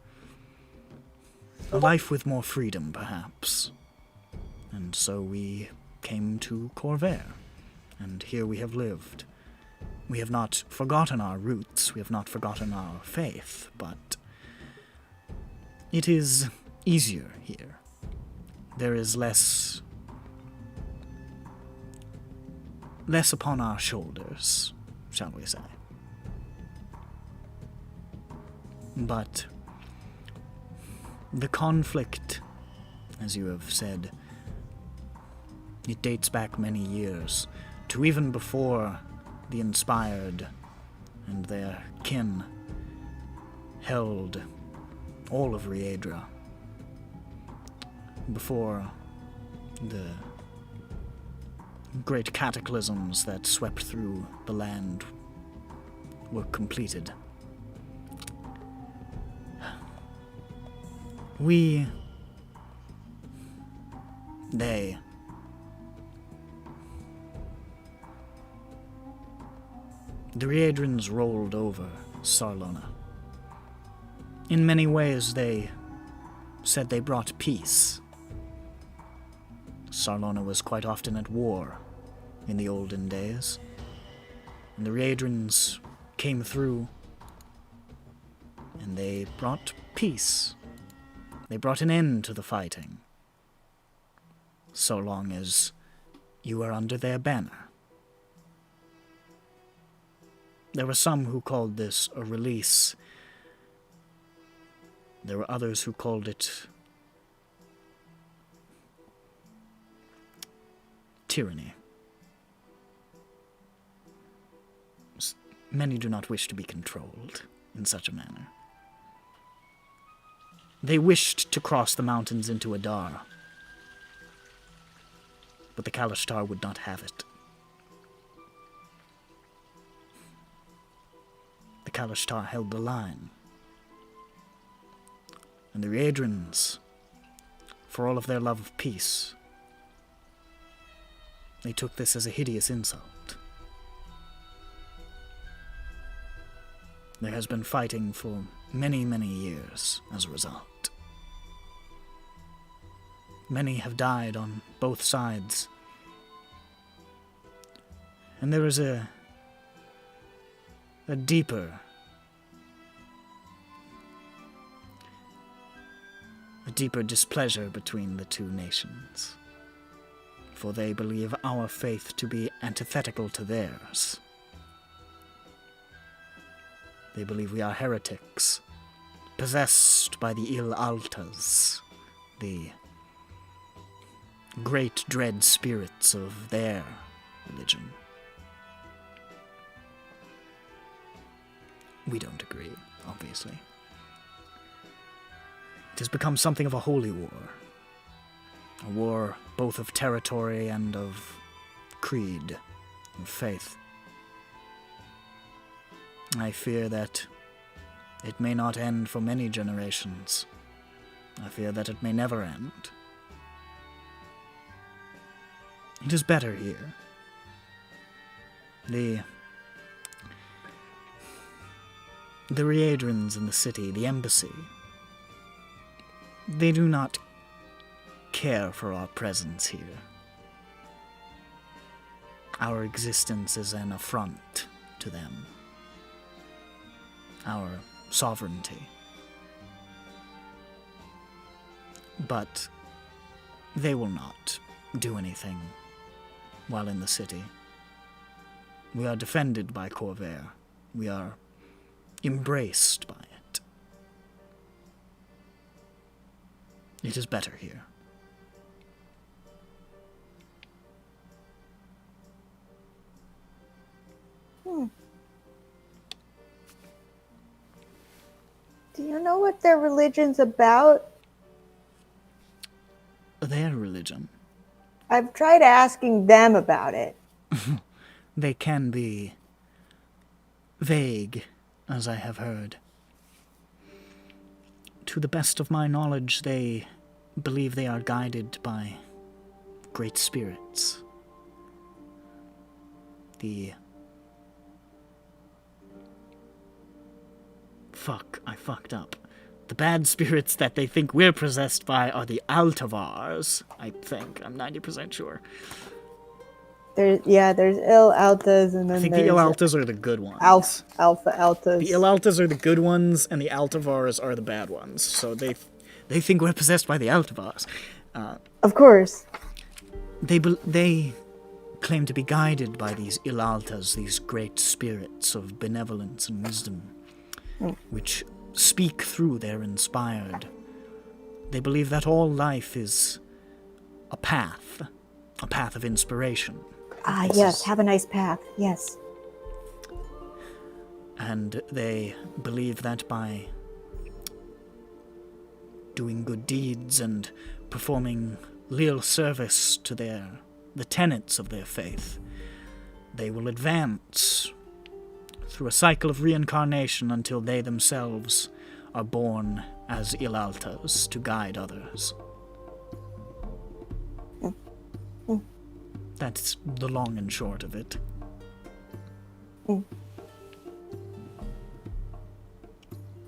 life with more freedom, perhaps. And so we came to Khyber, and here we have lived. We have not forgotten our roots, we have not forgotten our faith, but it is easier here. There is less upon our shoulders, shall we say. But the conflict, as you have said, it dates back many years, to even before the Inspired and their kin held all of Riedra, before the great cataclysms that swept through the land were completed. The Riedrans rolled over Sarlona. In many ways, they said they brought peace. Sarlona was quite often at war in the olden days, and the Riedrans came through, and they brought peace. They brought an end to the fighting, so long as you were under their banner. There were some who called this a release. There were others who called it tyranny. Many do not wish to be controlled in such a manner. They wished to cross the mountains into Adar, but the Kalashtar would not have it. Kalishtar held the line. And the Adrians, for all of their love of peace, they took this as a hideous insult. There has been fighting for many, many years as a result. Many have died on both sides. And there is a deeper displeasure between the two nations, for they believe our faith to be antithetical to theirs. They believe we are heretics, possessed by the ill altas, the great dread spirits of their religion. We don't agree, obviously. It has become something of a holy war. A war both of territory and of creed and faith. I fear that it may not end for many generations. I fear that it may never end. It is better here. The Readrins in the city, the embassy, they do not care for our presence here. Our existence is an affront to them. Our sovereignty. But they will not do anything while in the city. We are defended by Khyber. We are embraced by it. It is better here. Do you know what their religion's about? Their religion? I've tried asking them about it. They can be vague, as I have heard. To the best of my knowledge, they believe they are guided by great spirits. I fucked up. The bad spirits that they think we're possessed by are the Altavars, I think. I'm 90% sure. There's ill altas, and then I think there's the ill altas are the good ones. Alpha altas. The ill altas are the good ones, and the Altavars are the bad ones. So they think we're possessed by the Altavars. Of course. They claim to be guided by these ill altas, these great spirits of benevolence and wisdom, which speak through their inspired. They believe that all life is a path of inspiration. Yes, have a nice path, yes. And they believe that by doing good deeds and performing leal service to the tenets of their faith, they will advance through a cycle of reincarnation until they themselves are born as Ilaltas to guide others. That's the long and short of it.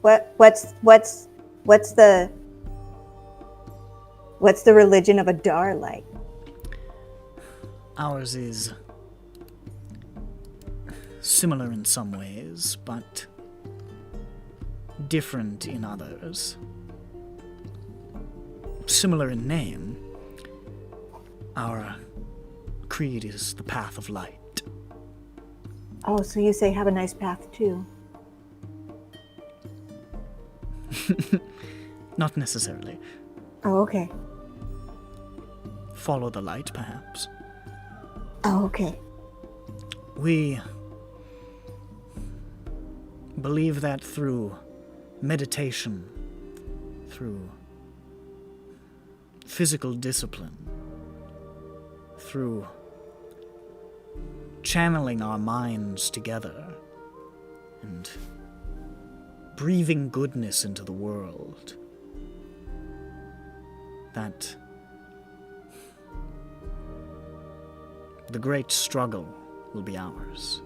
What's the religion of a Dar like? Ours is similar in some ways, but different in others. Similar in name, our creed is the path of light. Oh, so you say have a nice path too? Not necessarily. Oh, okay. Follow the light, perhaps. Oh, okay. We believe that through meditation, through physical discipline, through channeling our minds together and breathing goodness into the world, that the great struggle will be ours.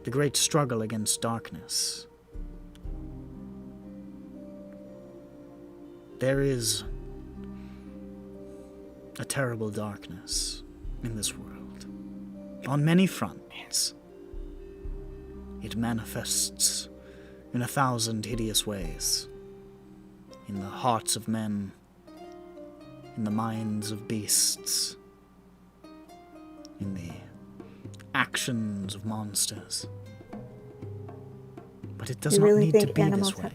The great struggle against darkness. There is a terrible darkness in this world. On many fronts. It manifests in 1,000 hideous ways. In the hearts of men, in the minds of beasts, in the actions of monsters. But it does not need to be this way.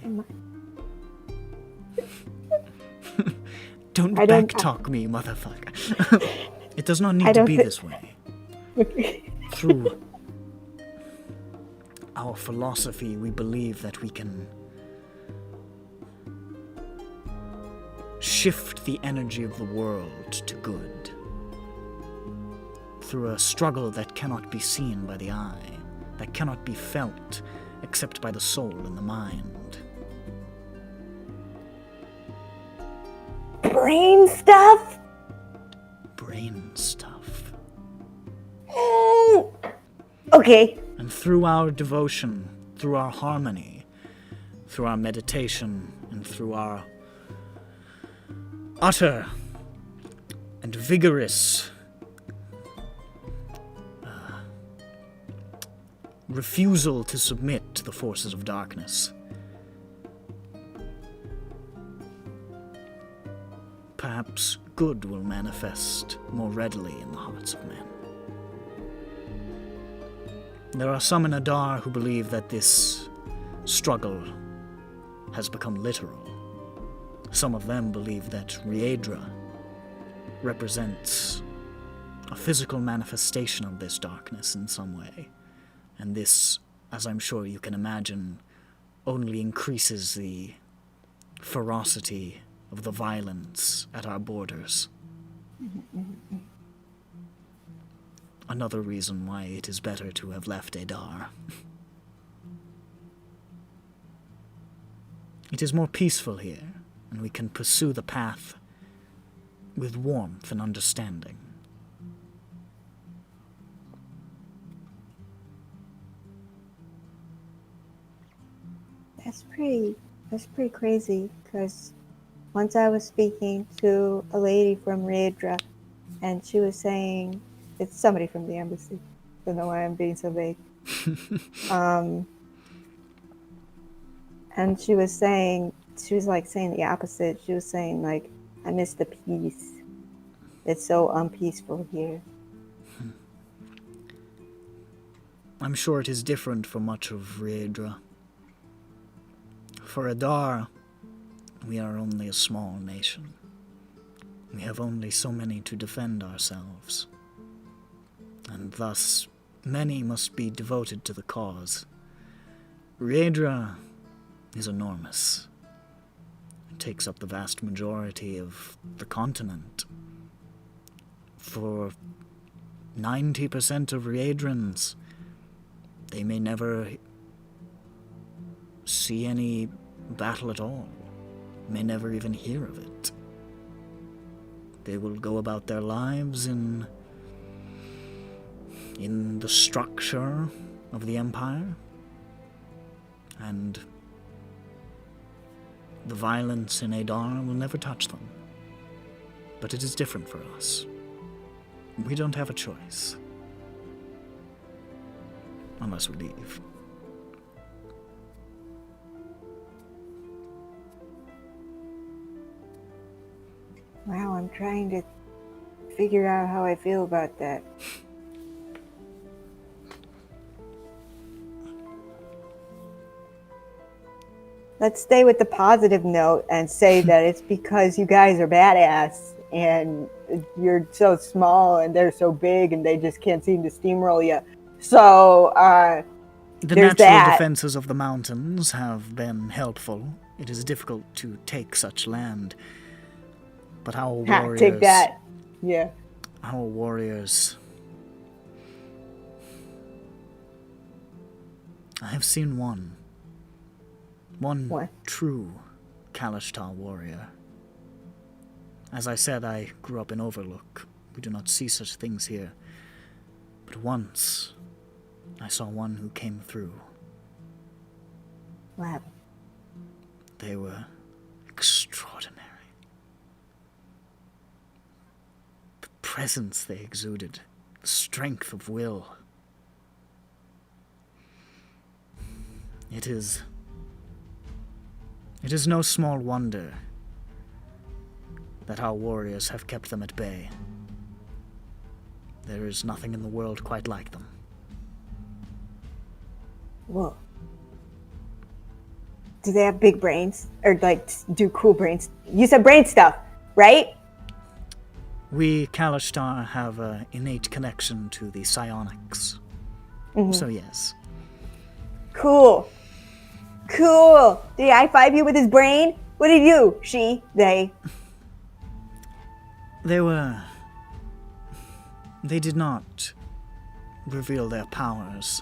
Don't backtalk me, motherfucker. It does not need to be this way. Through our philosophy, we believe that we can shift the energy of the world to good. Through a struggle that cannot be seen by the eye, that cannot be felt except by the soul and the mind. Brain stuff? Brain stuff. Okay. And through our devotion, through our harmony, through our meditation, and through our utter and vigorous refusal to submit to the forces of darkness, perhaps good will manifest more readily in the hearts of men. There are some in Adar who believe that this struggle has become literal. Some of them believe that Riedra represents a physical manifestation of this darkness in some way. And this, as I'm sure you can imagine, only increases the ferocity of the violence at our borders. Another reason why it is better to have left Adar. It is more peaceful here, and we can pursue the path with warmth and understanding. That's pretty crazy, because once I was speaking to a lady from Riedra, and she was saying, it's somebody from the embassy. Don't know why I'm being so vague. And she was saying the opposite. She was saying, like, I miss the peace. It's so unpeaceful here. I'm sure it is different for much of Riedra. For Adar, we are only a small nation. We have only so many to defend ourselves. And thus, many must be devoted to the cause. Riedra is enormous. It takes up the vast majority of the continent. For 90% of Riedrans, they may never see any battle at all, may never even hear of it. They will go about their lives in the structure of the Empire, and the violence in Adar will never touch them. But it is different for us. We don't have a choice. Unless we leave. Wow, I'm trying to figure out how I feel about that. Let's stay with the positive note and say that it's because you guys are badass and you're so small and they're so big and they just can't seem to steamroll you. So, the there's natural that. defenses of the mountains have been helpful. It is difficult to take such land. But our warriors... Take that. Yeah. Our warriors... I have seen one. One What? true Kalashtar warrior. As I said, I grew up in Overlook. We do not see such things here. But once, I saw one who came through. What happened? They were extraordinary. The presence they exuded, the strength of will. It is no small wonder that our warriors have kept them at bay. There is nothing in the world quite like them. Whoa. Do they have big brains? Or, like, do cool brains? You said brain stuff, right? We, Kalashtar, have an innate connection to the psionics. Mhm. So yes. Cool. Cool. Did he high-five you with his brain? What did he do? She, they. They did not reveal their powers.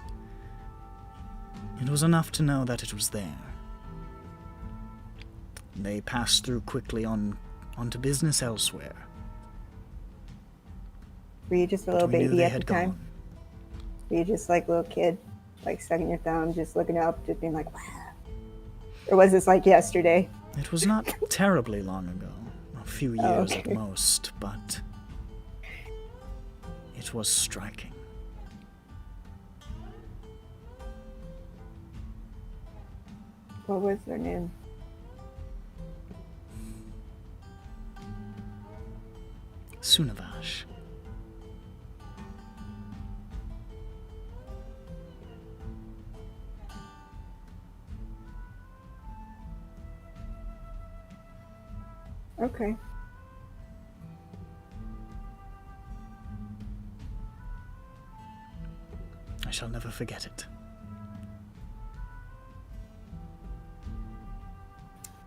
It was enough to know that it was there. They passed through quickly onto business elsewhere. Were you just a But little we knew baby they at the had time? gone. Were you just like a little kid? Like sucking your thumb, just looking up, just being like, wow. Or was this like yesterday? It was not terribly long ago, a few years okay. at most, but it was striking. What was their name? Sunavash. Okay. I shall never forget it.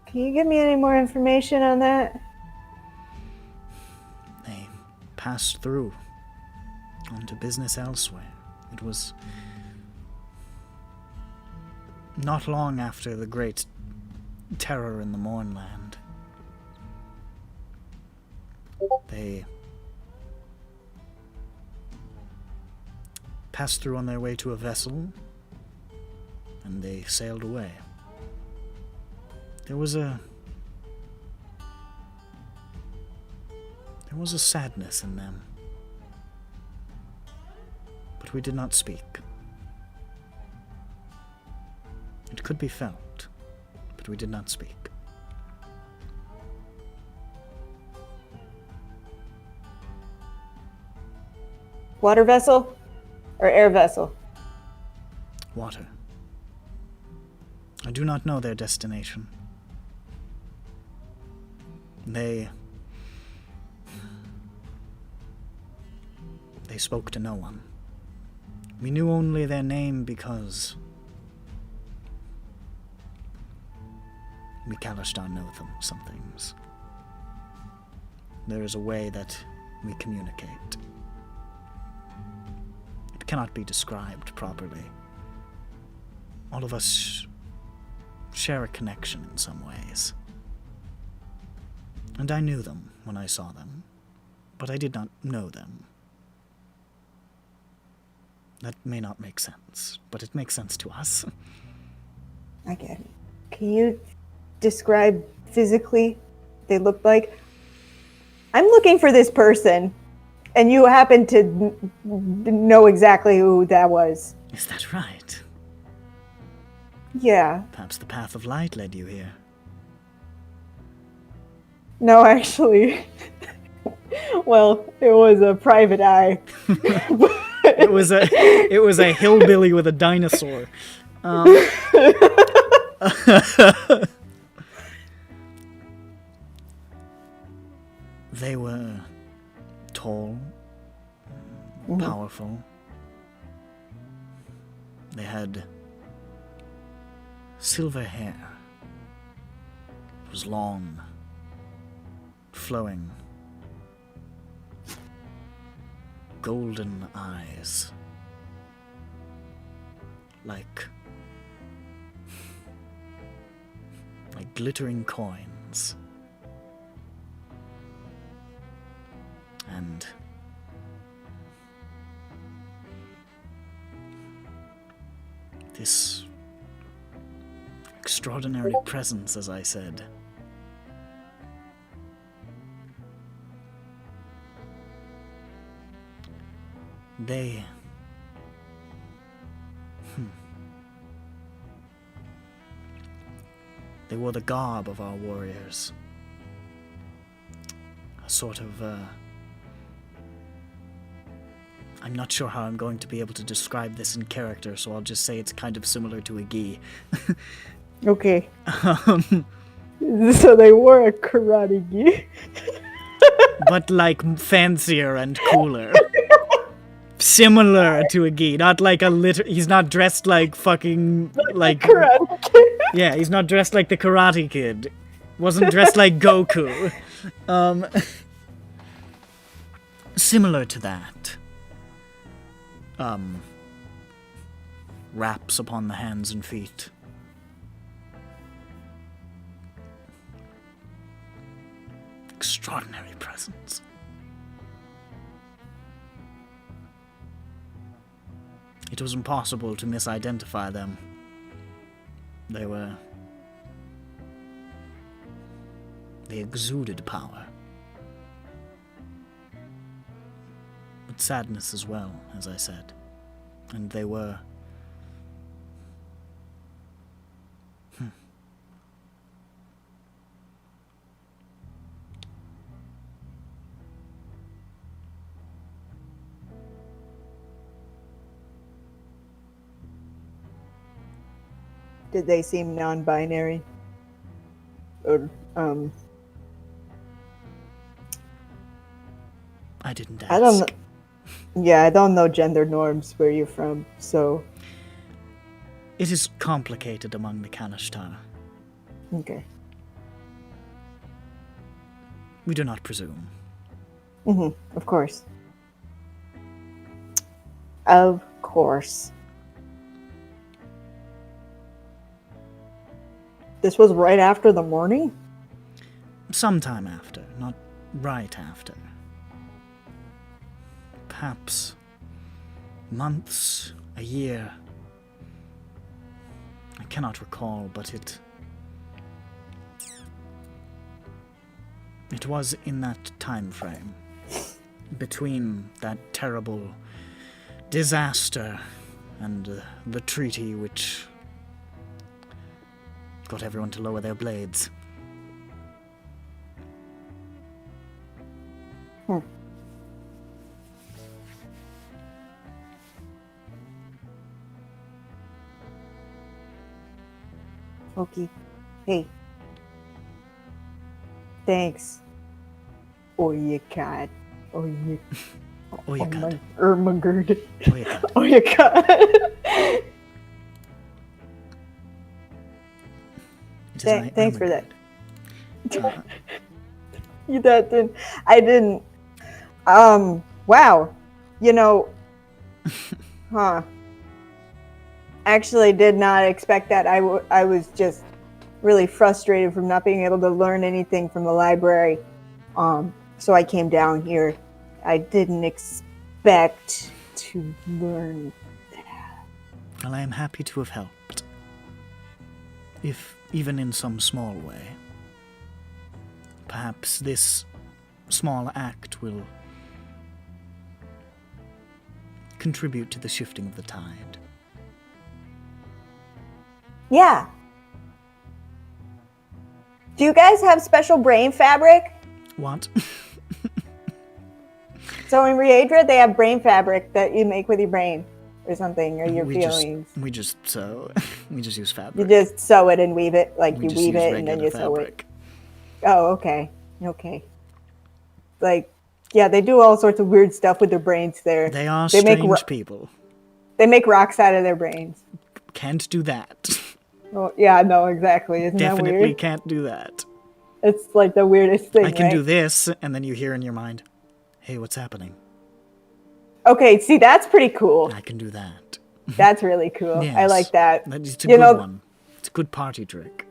Can you give me any more information on that? They passed through onto business elsewhere. It was not long after the great terror in the Mournland. They passed through on their way to a vessel, and they sailed away. There was a sadness in them, but we did not speak. It could be felt, but we did not speak. Water vessel or air vessel? Water. I do not know their destination. They spoke to no one. We knew only their name because we Kalashtar know some things. There is a way that we communicate. It cannot be described properly. All of us share a connection in some ways. And I knew them when I saw them, but I did not know them. That may not make sense, but it makes sense to us. I get it. Can you describe physically what they look like? I'm looking for this person, and you happen to know exactly who that was. Is that right? Yeah. Perhaps the path of light led you here. No, actually. Well, it was a private eye. It was a hillbilly with a dinosaur. They were tall, powerful. They had silver hair. It was long, flowing, golden eyes, glittering coins. And this extraordinary presence, as I said. They... They wore the garb of our warriors. A sort of, I'm not sure how I'm going to be able to describe this in character, so I'll just say it's kind of similar to a gi. Okay. So they wore a karate gi. But like fancier and cooler. Similar to a gi, not like he's not dressed like fucking like Karate Kid. Yeah, he's not dressed like the Karate Kid. Wasn't dressed like Goku. Similar to that. Wraps upon the hands and feet. Extraordinary presence. It was impossible to misidentify them. They exuded power. But sadness as well, as I said. And they were... Did they seem non-binary? Or, I didn't ask. I don't know. Yeah, I don't know gender norms where you're from, so... It is complicated among the Kanishtar. Okay. We do not presume. Of course. Of course. This was right after the morning? Sometime after, not right after. Perhaps months, a year. I cannot recall, but it was in that time frame, between that terrible disaster and the treaty which got everyone to lower their blades. Okay. Hey. Thanks. Oyakad. Oyakad. Ermagerd. Oyakad. Oyakad. Thanks for that. I didn't. Wow. You know. Huh. Actually did not expect that. I was just really frustrated from not being able to learn anything from the library. So I came down here. I didn't expect to learn that. Well, I am happy to have helped. If even in some small way. Perhaps this small act will contribute to the shifting of the tide. Yeah. Do you guys have special brain fabric? What? So in Riedra, they have brain fabric that you make with your brain or something, or your feelings. We just use fabric. You just sew it and weave it, like We you just weave use it and then regular you sew it. fabric. Oh, okay. Okay. Like, yeah, they do all sorts of weird stuff with their brains there. They are They make strange people. They make rocks out of their brains. Can't do that. Oh, yeah, no, exactly. Isn't that Definitely weird? can't do that. It's like the weirdest thing, I can right? do this, and then you hear in your mind, hey, what's happening? Okay, see, that's pretty cool. I can do that. That's really cool. I Yes. like that. It's a You good know- one. It's a good party trick.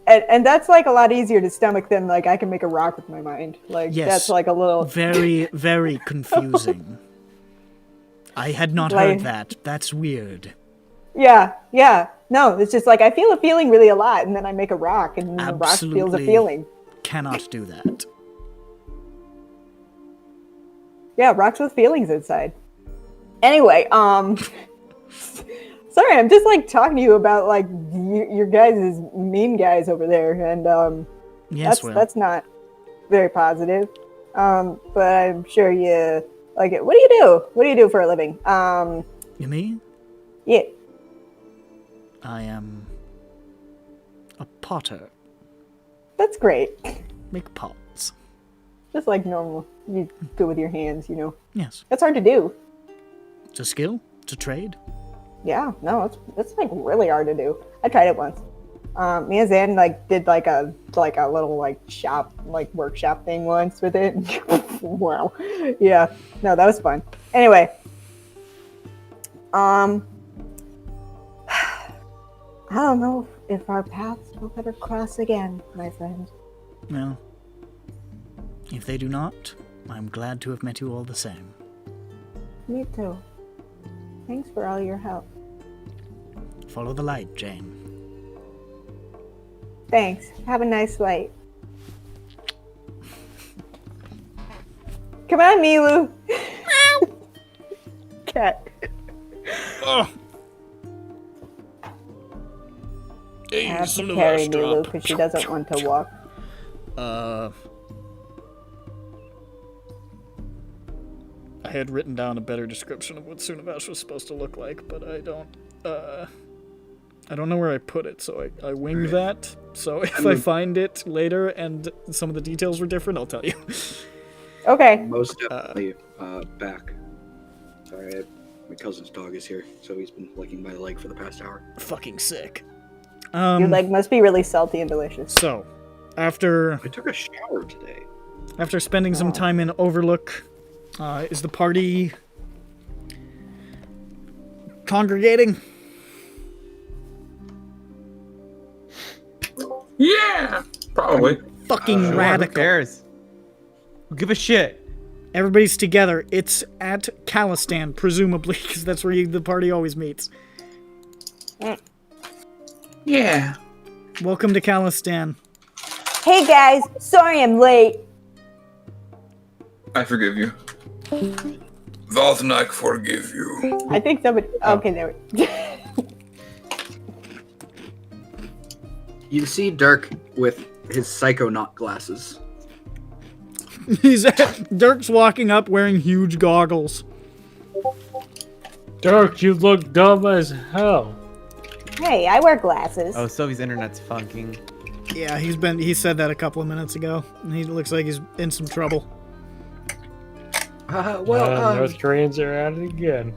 And that's like a lot easier to stomach than like I can make a rock with my mind. Like Yes. that's like a little Very, very confusing. I had not heard that. That's weird. Yeah. No, it's just like I feel a feeling really a lot, and then I make a rock, and the rock feels a Absolutely. feeling. Cannot do that. Yeah, rocks with feelings inside. Anyway, sorry, I'm just like talking to you about like your guys' meme guys over there, and Yes, Will. that's not very positive. But I'm sure you like it. What do you do? What do you do for a living? You me? Yeah. I am a potter. That's great. Make pots. Just like normal. You good with your hands, you know. Yes. That's hard to do. It's a skill. It's a trade. Yeah, no, it's like really hard to do. I tried it once. Me and Zan like did like a little like shop like workshop thing once with it. Wow. Yeah. No, that was fun. Anyway. I don't know if our paths will ever cross again, my friend. Well, if they do not, I'm glad to have met you all the same. Me too. Thanks for all your help. Follow the light, Jain. Thanks. Have a nice flight. Come on, Milu. Cat. Oh. I have to carry Milu because she doesn't want to walk. I had written down a better description of what Sunavash was supposed to look like, but I don't know where I put it, so I winged that. So if I find it later and some of the details were different, I'll tell you. Okay. Most definitely back. Sorry, my cousin's dog is here, so he's been licking my leg for the past hour. Fucking sick. Your leg must be really salty and delicious. So, after I took a shower today. After spending some time in Overlook, is the party congregating? Yeah, probably. Fucking Who radical. cares? Who give a shit? Everybody's together. It's at Calistan, presumably, because that's where the party always meets. Yeah. Welcome to Calistan. Hey guys, sorry I'm late. I forgive you. Valthnak forgive you. I think somebody. Okay, there we You see Dirk with his psychonaut glasses. Dirk's walking up wearing huge goggles. Dirk, you look dumb as hell. Hey, I wear glasses. Oh, Sylvie's internet's funking. Yeah, he said that a couple of minutes ago, and he looks like he's in some trouble. North Koreans are at it again.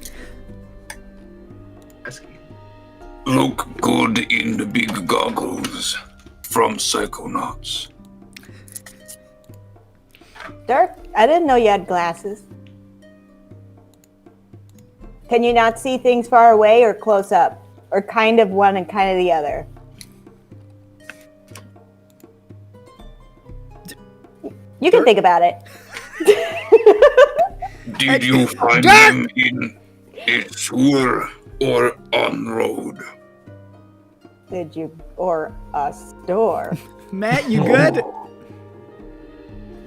Look good in the big goggles from Psychonauts. Dirk, I didn't know you had glasses. Can you not see things far away or close up? Or kind of one and kind of the other? You can think about it. Did you find them in a sewer or on road? Did you? Or a store? Matt, you good?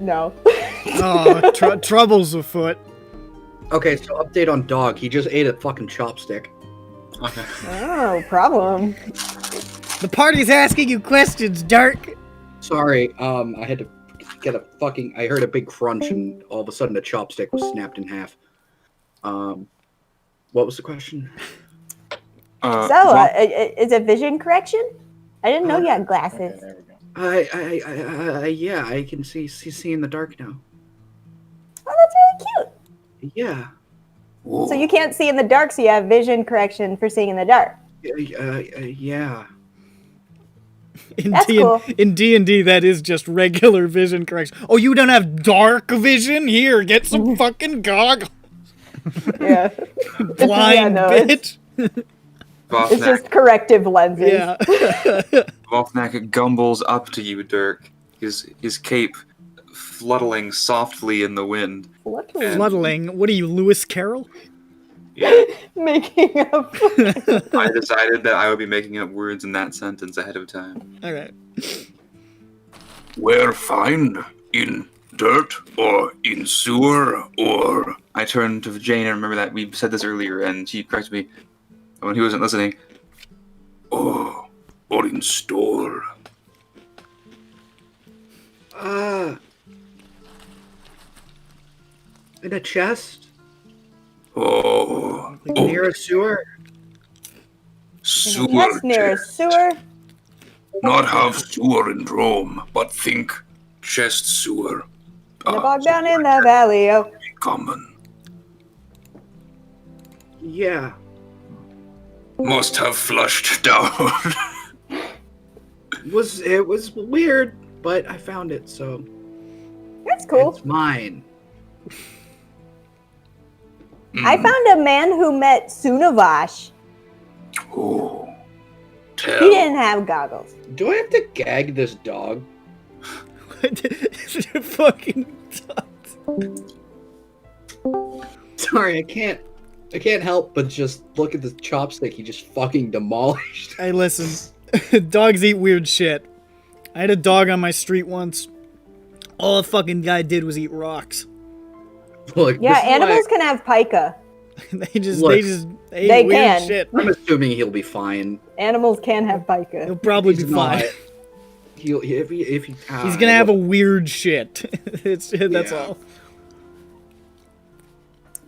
No. Oh, trouble's afoot. Okay, so update on dog. He just ate a fucking chopstick. Oh, problem. The party's asking you questions, Dirk. Sorry, I had to get a fucking. I heard a big crunch, and all of a sudden the chopstick was snapped in half. What was the question? Is it vision correction? I didn't know you had glasses. Okay, there we go. Yeah, I can see in the dark now. Oh, that's really cute. Yeah. Whoa. So you can't see in the dark, so you have vision correction for seeing in the dark. Yeah. That's cool. In D&D, that is just regular vision correction. Oh, you don't have dark vision? Here, get some fucking goggles. Yeah. Blind bitch. It's just corrective lenses. Yeah. Vothnak gumbles up to you, Dirk. His cape fluttling softly in the wind. Fluttling. What are you, Lewis Carroll? Yeah. Making up. I decided that I would be making up words in that sentence ahead of time. All right. Where find? In dirt or in sewer or... I turned to Jain and remember that we said this earlier, and she corrected me when he wasn't listening. or in store. In a chest? Oh, Near a sewer? sewer. Yes, near a sewer. Not have sewer in Rome, but think chest sewer. In the bog down in the valley. Oh, Common. Yeah. Must have flushed down. It was weird, but I found it, so that's cool. it's mine. I found a man who met Sunavash. Oh, He tell. didn't have goggles. Do I have to gag this dog? Fucking. Sorry, I can't help but just look at the chopstick he just fucking demolished. Hey, listen. Dogs eat weird shit. I had a dog on my street once. All the fucking guy did was eat rocks. Look, Yeah, this is animals why can have pica. They Look, ate they weird can. shit. I'm assuming he'll be fine. Animals can have pica. He'll probably He's be fine. not. If he He's gonna have a weird shit. That's Yeah.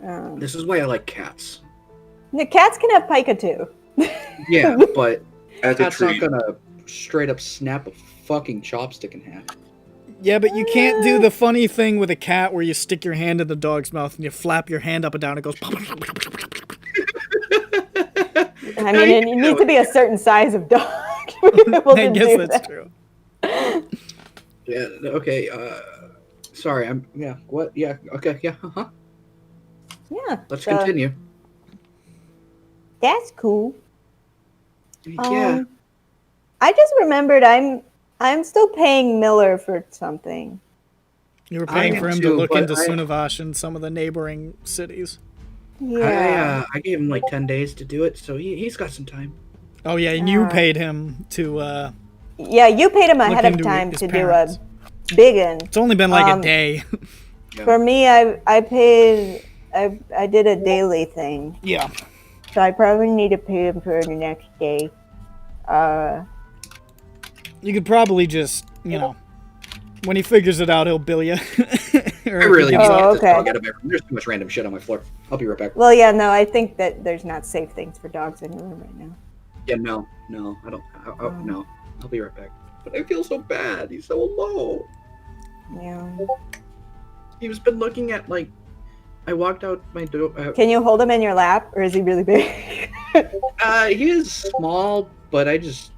all. This is why I like cats. The cats can have pica too. Yeah, but As a cat's not treat. gonna straight up snap a fucking chopstick in half. Yeah, but you can't do the funny thing with a cat where you stick your hand in the dog's mouth and you flap your hand up and down. It goes. I mean, it needs to be a certain size of dog to be able I to guess do that's that. true. Yeah. Okay. Sorry. Yeah. What? Yeah. Okay. Yeah. Uh-huh. Yeah. Let's so continue. That's cool. Yeah. I just remembered I'm still paying Miller for something. You were I paying am for him too, to look but into I- Sunavash and some of the neighboring cities. Yeah. I gave him like 10 days to do it, so he's got some time. Oh yeah, and you paid him to. Yeah, you paid him ahead of into time his to parents. do a big one. It's only been like a day. For me, I did a daily thing. Yeah. So I probably need to pay him for the next day. You could probably just, when he figures it out, he'll bill you. I really need Oh, to get this okay. dog out of my room. There's too much random shit on my floor. I'll be right back. Well, yeah, no, I think that there's not safe things for dogs in the room right now. Yeah, no, I don't. No, I'll be right back. But I feel so bad. He's so alone. Yeah. He's been looking at I walked out my door. Can you hold him in your lap, or is he really big? He is small, but I just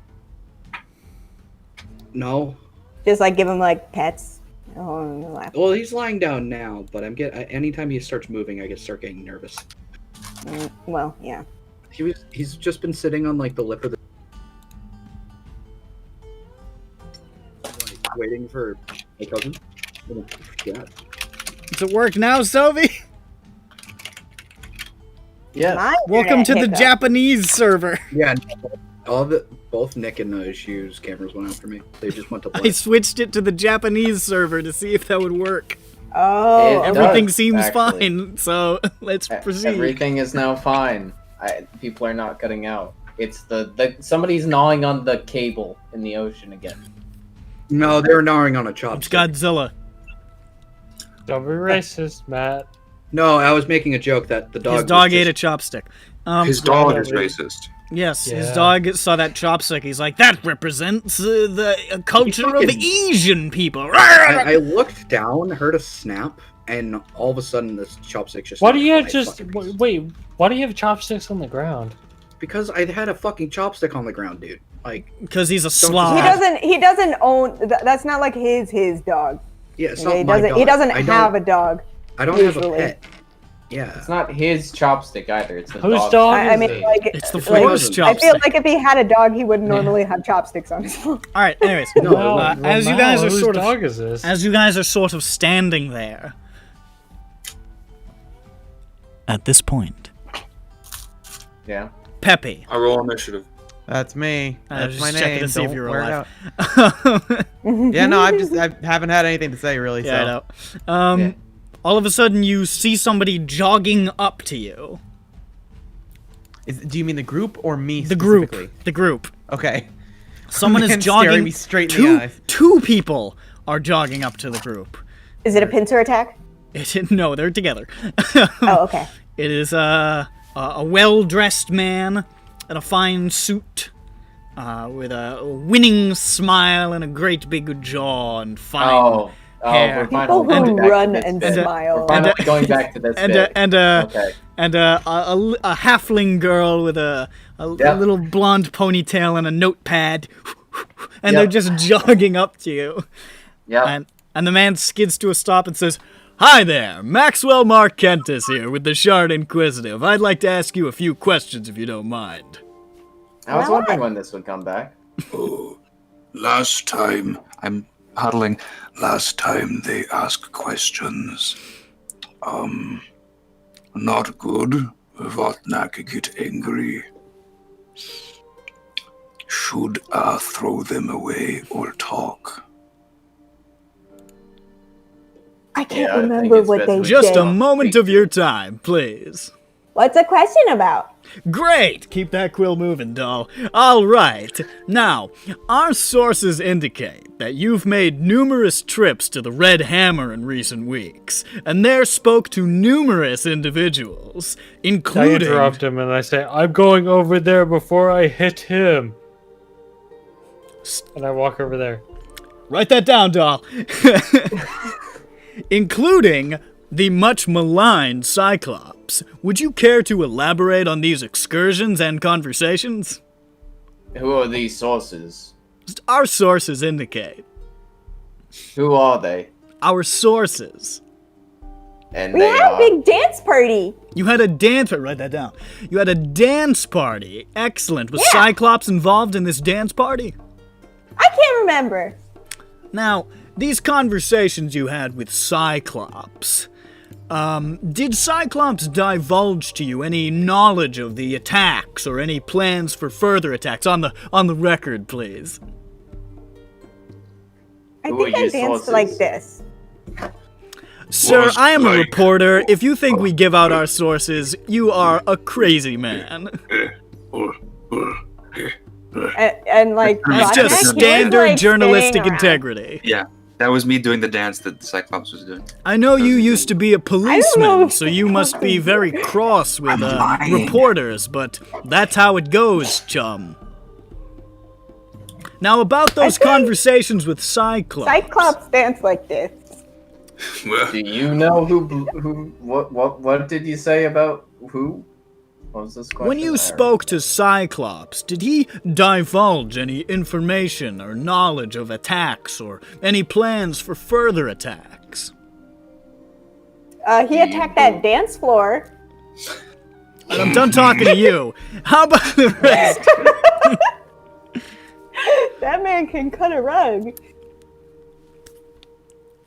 no. Just give him pets. Hold him in your lap. Well, he's lying down now, but anytime he starts moving, I start getting nervous. Well, yeah. He's just been sitting on the lip of the waiting for my cousin. Yeah. Does it work now, Sophie? Yes. Welcome to the Japanese server. Yeah, both Nick and Shu's cameras went after me. They just went to I play. switched it to the Japanese server to see if that would work. Oh, Everything does, seems actually. fine, so let's proceed. Everything is now fine. People are not cutting out. It's somebody's gnawing on the cable in the ocean again. No, they were gnawing on a It's chopstick. Godzilla. Don't be racist, Matt. No, I was making a joke that the dog. His dog ate a chopstick. His dog is racist. Yes, his Yeah. dog saw that chopstick. He's like, that represents the culture of fucking- Asian people. I looked down, heard a snap, and all of a sudden this chopstick just. Why do you have fly just fucking pieces. wait? Why do you have chopsticks on the ground? Because I had a fucking chopstick on the ground, dude. Because he's a He slob. doesn't own. That's not like his dog. Yeah, it's He not my doesn't. dog. He doesn't I have a dog. I don't have a usually. pet. Yeah. It's not his chopstick either. It's the Whose dog's. dog I is mean, it? like, It's the like, floor's I chopstick. feel like if he had a dog, he would normally have chopsticks on his phone. All right. Anyways, No, as you guys are whose sort dog of is this? standing there, at this point, Yeah. Peppy. I roll initiative. That's me. I was That's my just checking name. to see if Don't you were wear it alive. out. Yeah, no, I haven't had anything to say really. Yeah, so. I know. Yeah. All of a sudden, you see somebody jogging up to you. Do you mean the group or me? The group. specifically? The group. Okay. Someone is Man staring jogging. me straight in the eyes. Two people are jogging up to the group. Is it a pincer attack? No, they're together. Oh, okay. It is a well-dressed man in a fine suit, with a winning smile and a great big jaw and fine hair. We're People finally who going back to run this and bit. smile. We're finally going back to this bit. Okay. And a halfling girl with a little blonde ponytail and a notepad, and they're just jogging up to you. Yeah. And the man skids to a stop and says, "Hi there, Maxwell Markentis here with the Shard Inquisitive. I'd like to ask you a few questions if you don't mind." I was wondering when this would come back. Oh, last time, I'm huddling. Last time they asked questions. Not good. Vatnak get angry. Should throw them away or talk? I can't Yeah, I think remember it's what best they we Just did. a moment of your time, please. What's the question about? Great! Keep that quill moving, doll. All right. Now, our sources indicate that you've made numerous trips to the Red Hammer in recent weeks, and there spoke to numerous individuals, I including... interrupt him and I say, I'm going over there before I hit him. And I walk over there. Write that down, doll. Including the much maligned Cyclops. Would you care to elaborate on these excursions and conversations? Who are these sources? Our sources indicate. Who are they? Our sources. And We they had a are... big dance party. You had a dance... Write that down. You had a dance party. Excellent. Was Yeah. Cyclops involved in this dance party? I can't remember. Now, these conversations you had with Cyclops... did Cyclops divulge to you any knowledge of the attacks or any plans for further attacks? On the record, please. I Who think are I your danced sources? like this. Sir, Was I am a like- reporter. If you think we give out our sources, you are a crazy man. And like, It's Vatnak, just he was, standard like, journalistic spinning around. integrity. Yeah, that was me doing the dance that Cyclops was doing. I know you used to be a know policeman, if so you must be very cross with lying. reporters, but that's how it goes, chum. Now, about those think conversations with Cyclops. Cyclops dance like this. Do you know what did you say about who? What was this question? When you spoke to Cyclops, did he divulge any information or knowledge of attacks or any plans for further attacks? He attacked that dance floor. And I'm done talking to you. How about the rest? That man can cut a rug.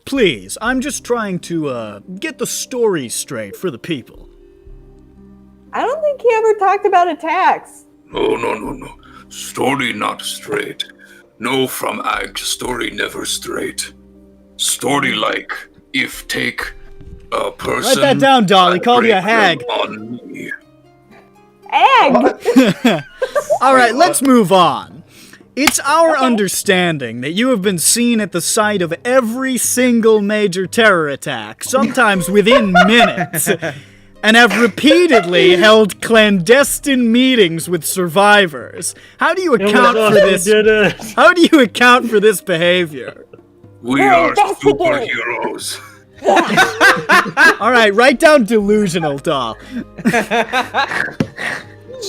Please, I'm just trying to get the story straight for the people. I don't think he ever talked about attacks. No. Story not straight. No from Ag, story never straight. Story like, if take a person... Write that down, doll. He and called you a break hag. them On me. Egg! All right, let's move on. It's our understanding that you have been seen at the site of every single major terror attack, sometimes within minutes, and have repeatedly held clandestine meetings with survivors. How do you account for this? Did it. How do you account for this behavior? We We're are investigating. superheroes. All right, write down delusional, doll.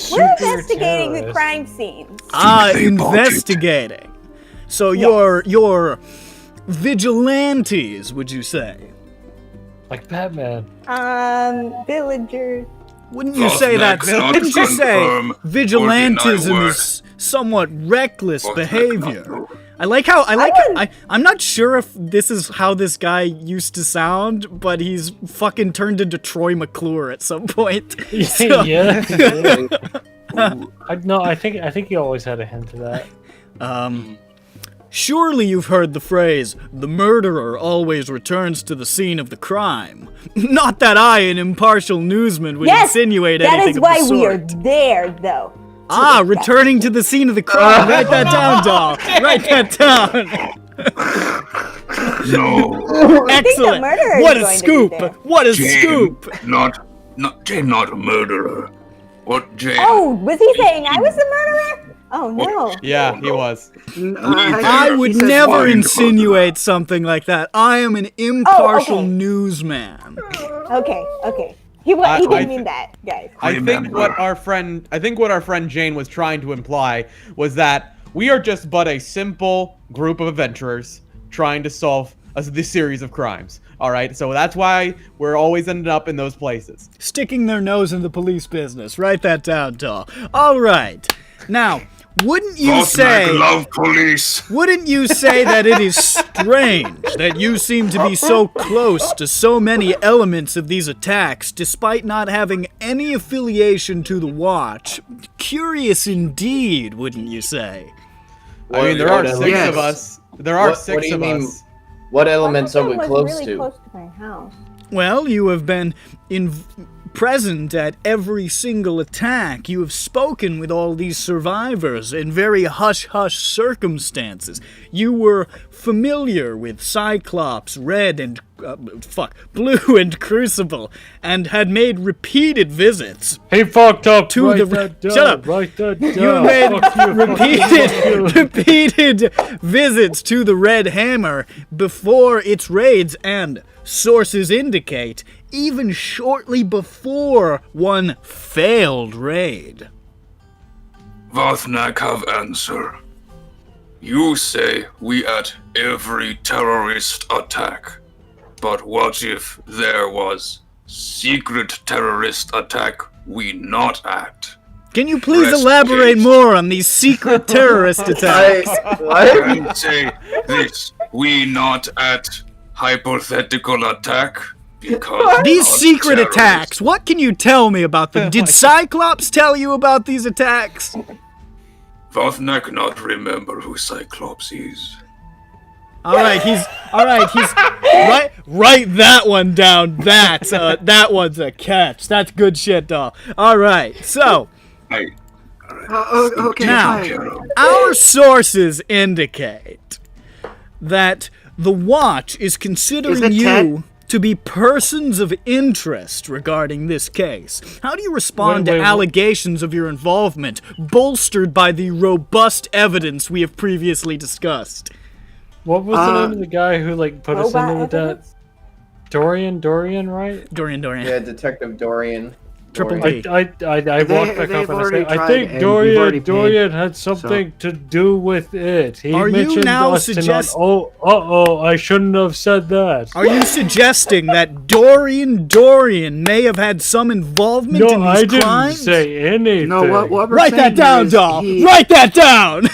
We're investigating the crime scenes. Investigating. So you're vigilantes, would you say? Like Batman. Villagers. Wouldn't you say that? not Wouldn't you say confirm or vigilantism deny is somewhat reckless Voth behavior? no. I like how wouldn't- I'm not sure if this is how this guy used to sound, but he's fucking turned into Troy McClure at some point. So- Yeah. I think he always had a hint of that. Surely you've heard the phrase, the murderer always returns to the scene of the crime. Not that I, an impartial newsman, would Yes, insinuate that anything is of why the we are sort. there, though. Returning to the scene of the crime. Write that down, doll. Write that down. No. Excellent. murderer is What a going to be scoop. there. What a Jain, scoop. not Jain, not a murderer. What Jain? Oh, was he saying I was the murderer? Oh no. Yeah, he was. I would He said never why? insinuate something like that. I am an impartial okay. newsman. Okay. He I didn't mean that, guys. I think Remember. what our friend Jane was trying to imply was that we are just but a simple group of adventurers trying to solve this series of crimes. All right, so that's why we're always ending up in those places. Sticking their nose in the police business. Write that down, doll. All right. Now, wouldn't you Voth say... love police. Wouldn't you say that it is strange that you seem to be so close to so many elements of these attacks, despite not having any affiliation to the Watch? Curious indeed, wouldn't you say? I mean, there are What six Yes. of us. There are What do six you of mean? us. What elements are we was close really to? close to my house. Well, you have been present at every single attack. You have spoken with all these survivors in very hush-hush circumstances. You were familiar with Cyclops, Red, and Blue and Crucible, and had made repeated visits. He fucked up. To Write the- that down. Shut up. Write that down. You made Fuck you, fuck you. repeated visits to the Red Hammer before its raids, and sources indicate even shortly before one failed raid. Vothnak have answer. You say we at every terrorist attack, but what if there was secret terrorist attack we not at? Can you please Rest elaborate case. more on these secret terrorist attacks? And say this, we not at hypothetical attack because These not secret terrorist. attacks, what can you tell me about them? Did Cyclops tell you about these attacks? Vothnak not remember who Cyclops is. Alright, he's write that one down. That one's a catch. That's good shit, doll. Alright, so Okay, Now- fine. our sources indicate that the Watch is considering Is it you Ted? to be persons of interest regarding this case. How do you respond Wait, to wait, allegations of your involvement, bolstered by the robust evidence we have previously discussed? What was the name of the guy who put us Robot into the debt? evidence? Dorian, right? Dorian. Yeah, Detective Dorian. Triple Dorian. D. I walked back they've up and I already said, I tried think and we've already paid, Dorian had something to do with it. He Are you mentioned now us to not. suggest- I shouldn't have said that. Are you suggesting that Dorian may have had some involvement in No, these I didn't crimes? say anything. No, what we're Write that saying down, is doll. he- Write that down.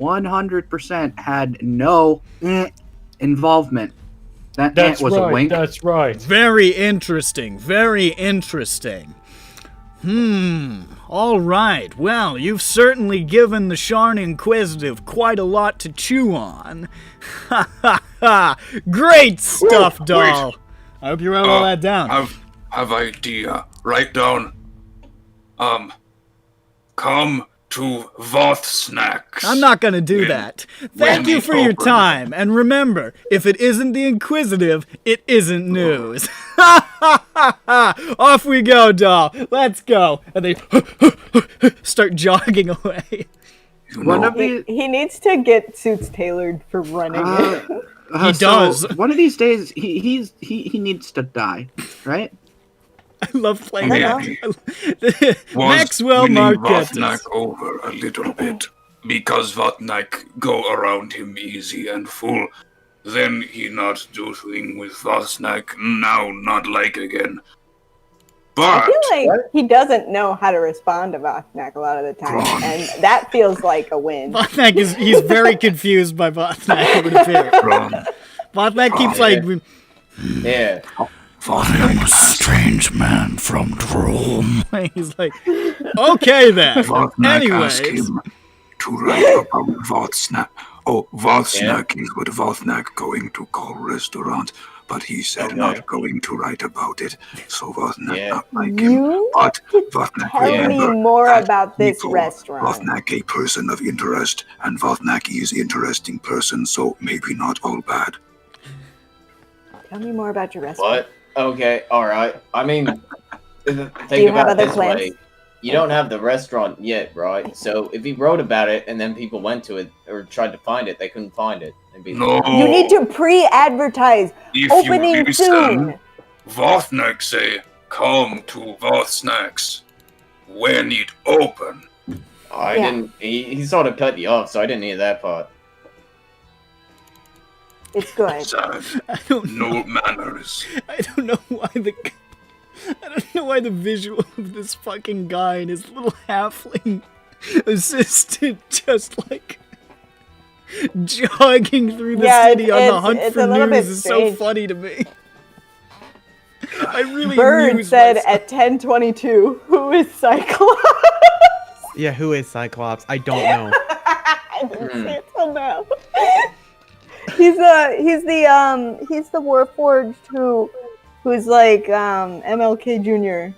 100% had no involvement. That That's was right. a wink. That's right. Very interesting. Very interesting. All right. Well, you've certainly given the Sharn Inquisitive quite a lot to chew on. Ha ha ha! Great stuff, doll. I hope you wrote all that down. Have idea. Write down. Come to Voth Snacks. I'm not gonna do that. Thank you for your time, and remember, if it isn't the Inquisitive, it isn't news. Off we go, doll. Let's go. And they start jogging away. You One know, of these, He needs to get suits tailored for running. He does. One of these days, he needs to die, right? I love playing Maybe. that. was Maxwell winning Marquette. Vothnak over a little bit because Vothnak go around him easy and full. Then he not do thing with Vosnak, now not like again. I But feel like he doesn't know how to respond to Vosnak a lot of the time, and that feels like a win. Vothnak he's very confused by Vothnak, it would appear. Vothnak keeps like, Yeah. I'm a strange man from Rome. he's like, okay then. Vosnak asked Anyways. him to write about Vosnak. Oh, Vosnak is what Vosnak going to call restaurant, but he said not going to write about it, so Vosnak not like him. You But Vosnak tell me more about this restaurant. Vosnak a person of interest, and Vosnak is interesting person, so maybe not all bad. Tell me more about your restaurant. What? Okay, alright. I mean, think you have about it other this plans? way. You don't have the restaurant yet, right? So if he wrote about it and then people went to it or tried to find it, they couldn't find it. It'd be No. You need to pre-advertise. If Opening you soon. listen, Vosnak say, come to Vosnak's when it open. I Yeah. didn't. He sort of cut you off, so I didn't hear that part. It's good. Sad. I don't know. No manners. I don't know why the visual of this fucking guy and his little halfling assistant just like jogging through the Yeah, city on the it's- hunt it's for a little news bit is strange. so funny to me. I really Bird amuse said myself. at 10:22, "Who is Cyclops?" Yeah, who is Cyclops? I don't know. I didn't see it till now. He's the Warforged who's like MLK Jr.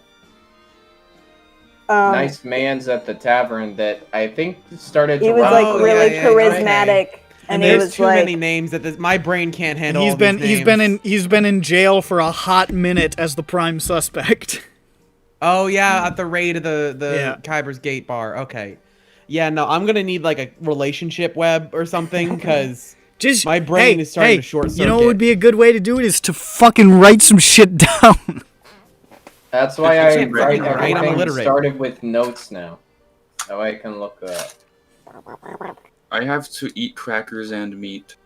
Nice man's at the tavern that I think started to He was run like Oh, away. really yeah, charismatic, okay. and And he there's was too like, many names that my brain can't handle. He's all been these names. he's been in jail for a hot minute as the prime suspect. Oh yeah, at the raid of the Yeah. Khyber's Gate bar. Okay. Yeah, no, I'm gonna need like a relationship web or something because Just my brain hey, is starting hey, to short circuit. You know what would be a good way to do it is to fucking write some shit down. That's why I can't write fucking write, I'm everything illiterate. started with notes now. That way I can look up. I have to eat crackers and meat,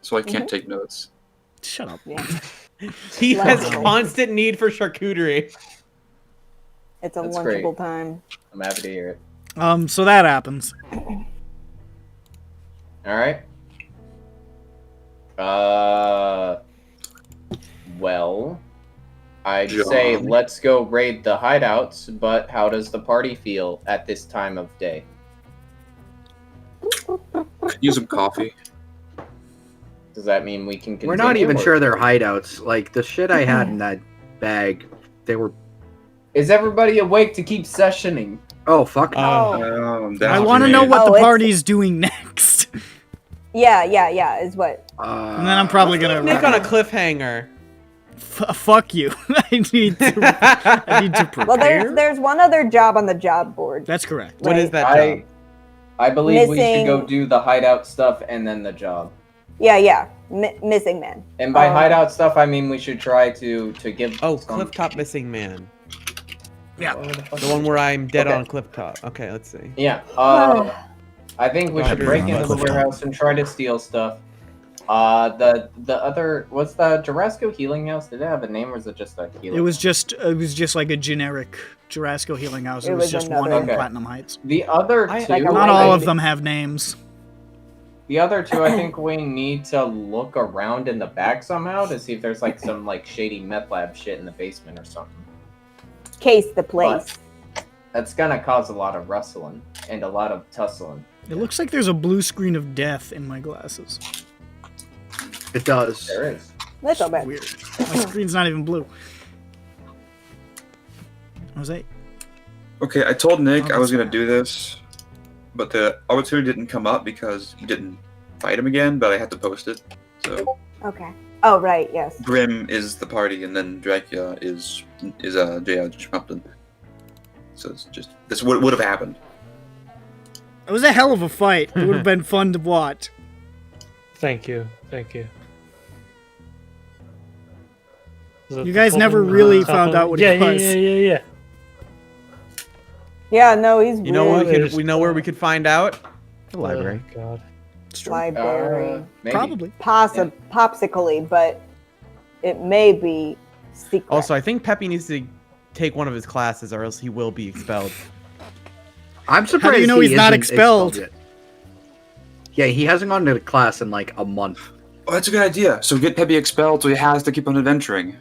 so I can't take notes. Shut up. yeah, He has Wow. constant need for charcuterie. it's a That's lunchable great. time. I'm happy to hear it. So that happens. Alright. Well, I'd say John. let's go raid the hideouts, but how does the party feel at this time of day? Could use some coffee. Does that mean we can continue? We're not even or- sure they're hideouts. Like the shit I had in that bag, they were. Is everybody awake to keep sessioning? Oh fuck! no. Oh, That's I want to know great. what Oh, the it's- party's doing next. yeah, is what. And then I'm probably gonna Nick on a cliffhanger. fuck you. I need to prepare. Well, there's one other job on the job board. That's correct. What is Right. that job? I believe we Missing- should go do the hideout stuff and then the job. Yeah, missing man. And by Um, hideout stuff, I mean we should try to give. Oh, some- Clifftop Missing Man. Yeah. What the fuck The one where I'm dead Okay. on Clifftop. Okay, let's see. Yeah. I think we Go should ahead, break Bruno. into the warehouse and try to steal stuff. The other, what's the Jurassico healing house? Did it have a name or was it just a healing? It was just like a generic Jurassico healing house. It It was was just another- one in Okay. Platinum Heights. The other I- two. Like a Not Right, all I- of them have names. The other two, I think we need to look around in the back somehow to see if there's like some like shady meth lab shit in the basement or something. Case the place. That's gonna cause a lot of rustling and a lot of tussling. It looks like there's a blue screen of death in my glasses. It does. There is. That's not bad. Weird. My screen's not even blue. Jose. Okay, I told Nick I was gonna do this, but the opportunity didn't come up because you didn't fight him again, but I had to post it. So Okay. Oh, right. Yes. Grim is the party, and then Dracula is J.R. Schmumpton. So it's just this would have happened. It was a hell of a fight. It would have been fun to watch. Thank you. Thank you. Is it You guys the never fucking really top found of- out what yeah, it was. Yeah. Yeah. No, he's. You know what? weird. We know where we could find out. The Oh, library. God. library. Maybe. Probably. Popsically, but it may be secret. Also, I think Peppy needs to take one of his classes, or else he will be expelled. I'm surprised. How do you know he he's not isn't expelled? yet. Yeah, he hasn't gone to class in like a month. Oh, that's a good idea. So get Peppy expelled so he has to keep on adventuring.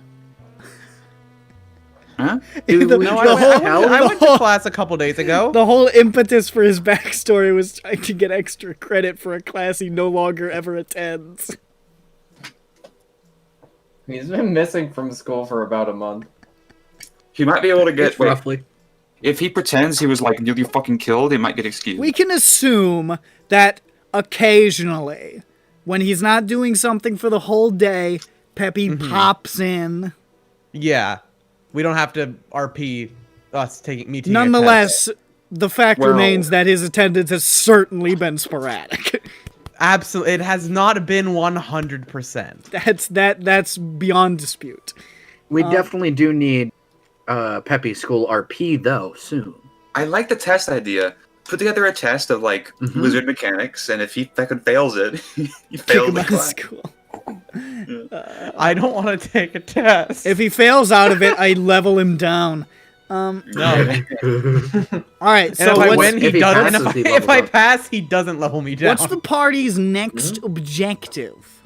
Huh? Dude, The- we the just whole- held- I went to whole- class a couple days ago. The whole impetus for his backstory was trying to get extra credit for a class he no longer ever attends. He's been missing from school for about a month. He might be able to get It's roughly. if he pretends he was like nearly fucking killed, he might get excused. We can assume that occasionally, when he's not doing something for the whole day, Peppy pops in. Yeah, we don't have to RP us taking me. Nonetheless, the fact Well- remains that his attendance has certainly been sporadic. Absolutely, it has not been 100%. That's beyond dispute. We definitely do need Peppy School RP though soon. I like the test idea. Put together a test of like wizard mechanics, and if he fucking fails it, he Kick fails him the out of class. school. I don't want to take a test. If he fails out of it, I level him down. no, All right, and so if I what's, win, he if he doesn't. passes, And he if I levels up. pass, he doesn't level me down. what's the party's next objective?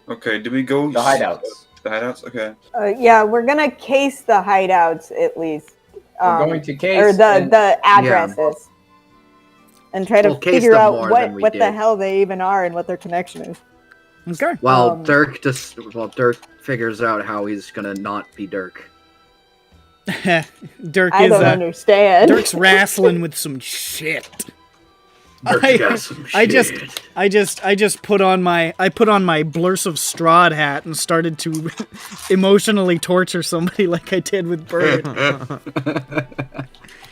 Okay, do we go The hideouts. The hideouts. Okay. Yeah, we're gonna case the hideouts at least. We're going to case or and- the addresses, and try to We'll case figure them out more what than we what the did. hell they even are and what their connection is. Okay. While Dirk Dirk figures out how he's gonna not be Dirk. Dirk I is don't understand. Dirk's wrestling with some shit. Dirk's got some I shit. just put on my Blurs of Strahd hat and started to emotionally torture somebody like I did with Bird.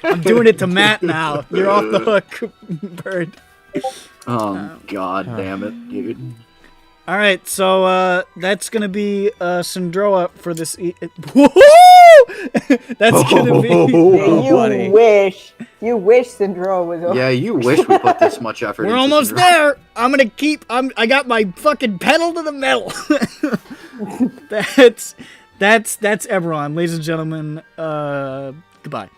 I'm doing it to Matt now. You're off the hook, Bird. Oh god damn it, dude. All right, so that's gonna be Syndroa for this. Woohoo! That's gonna be. buddy. You wish Syndrome was over. Yeah, you wish we put this much effort. We're into almost Syndrome. there. I'm gonna keep. I got my fucking pedal to the metal. That's EBERRON, ladies and gentlemen. Goodbye.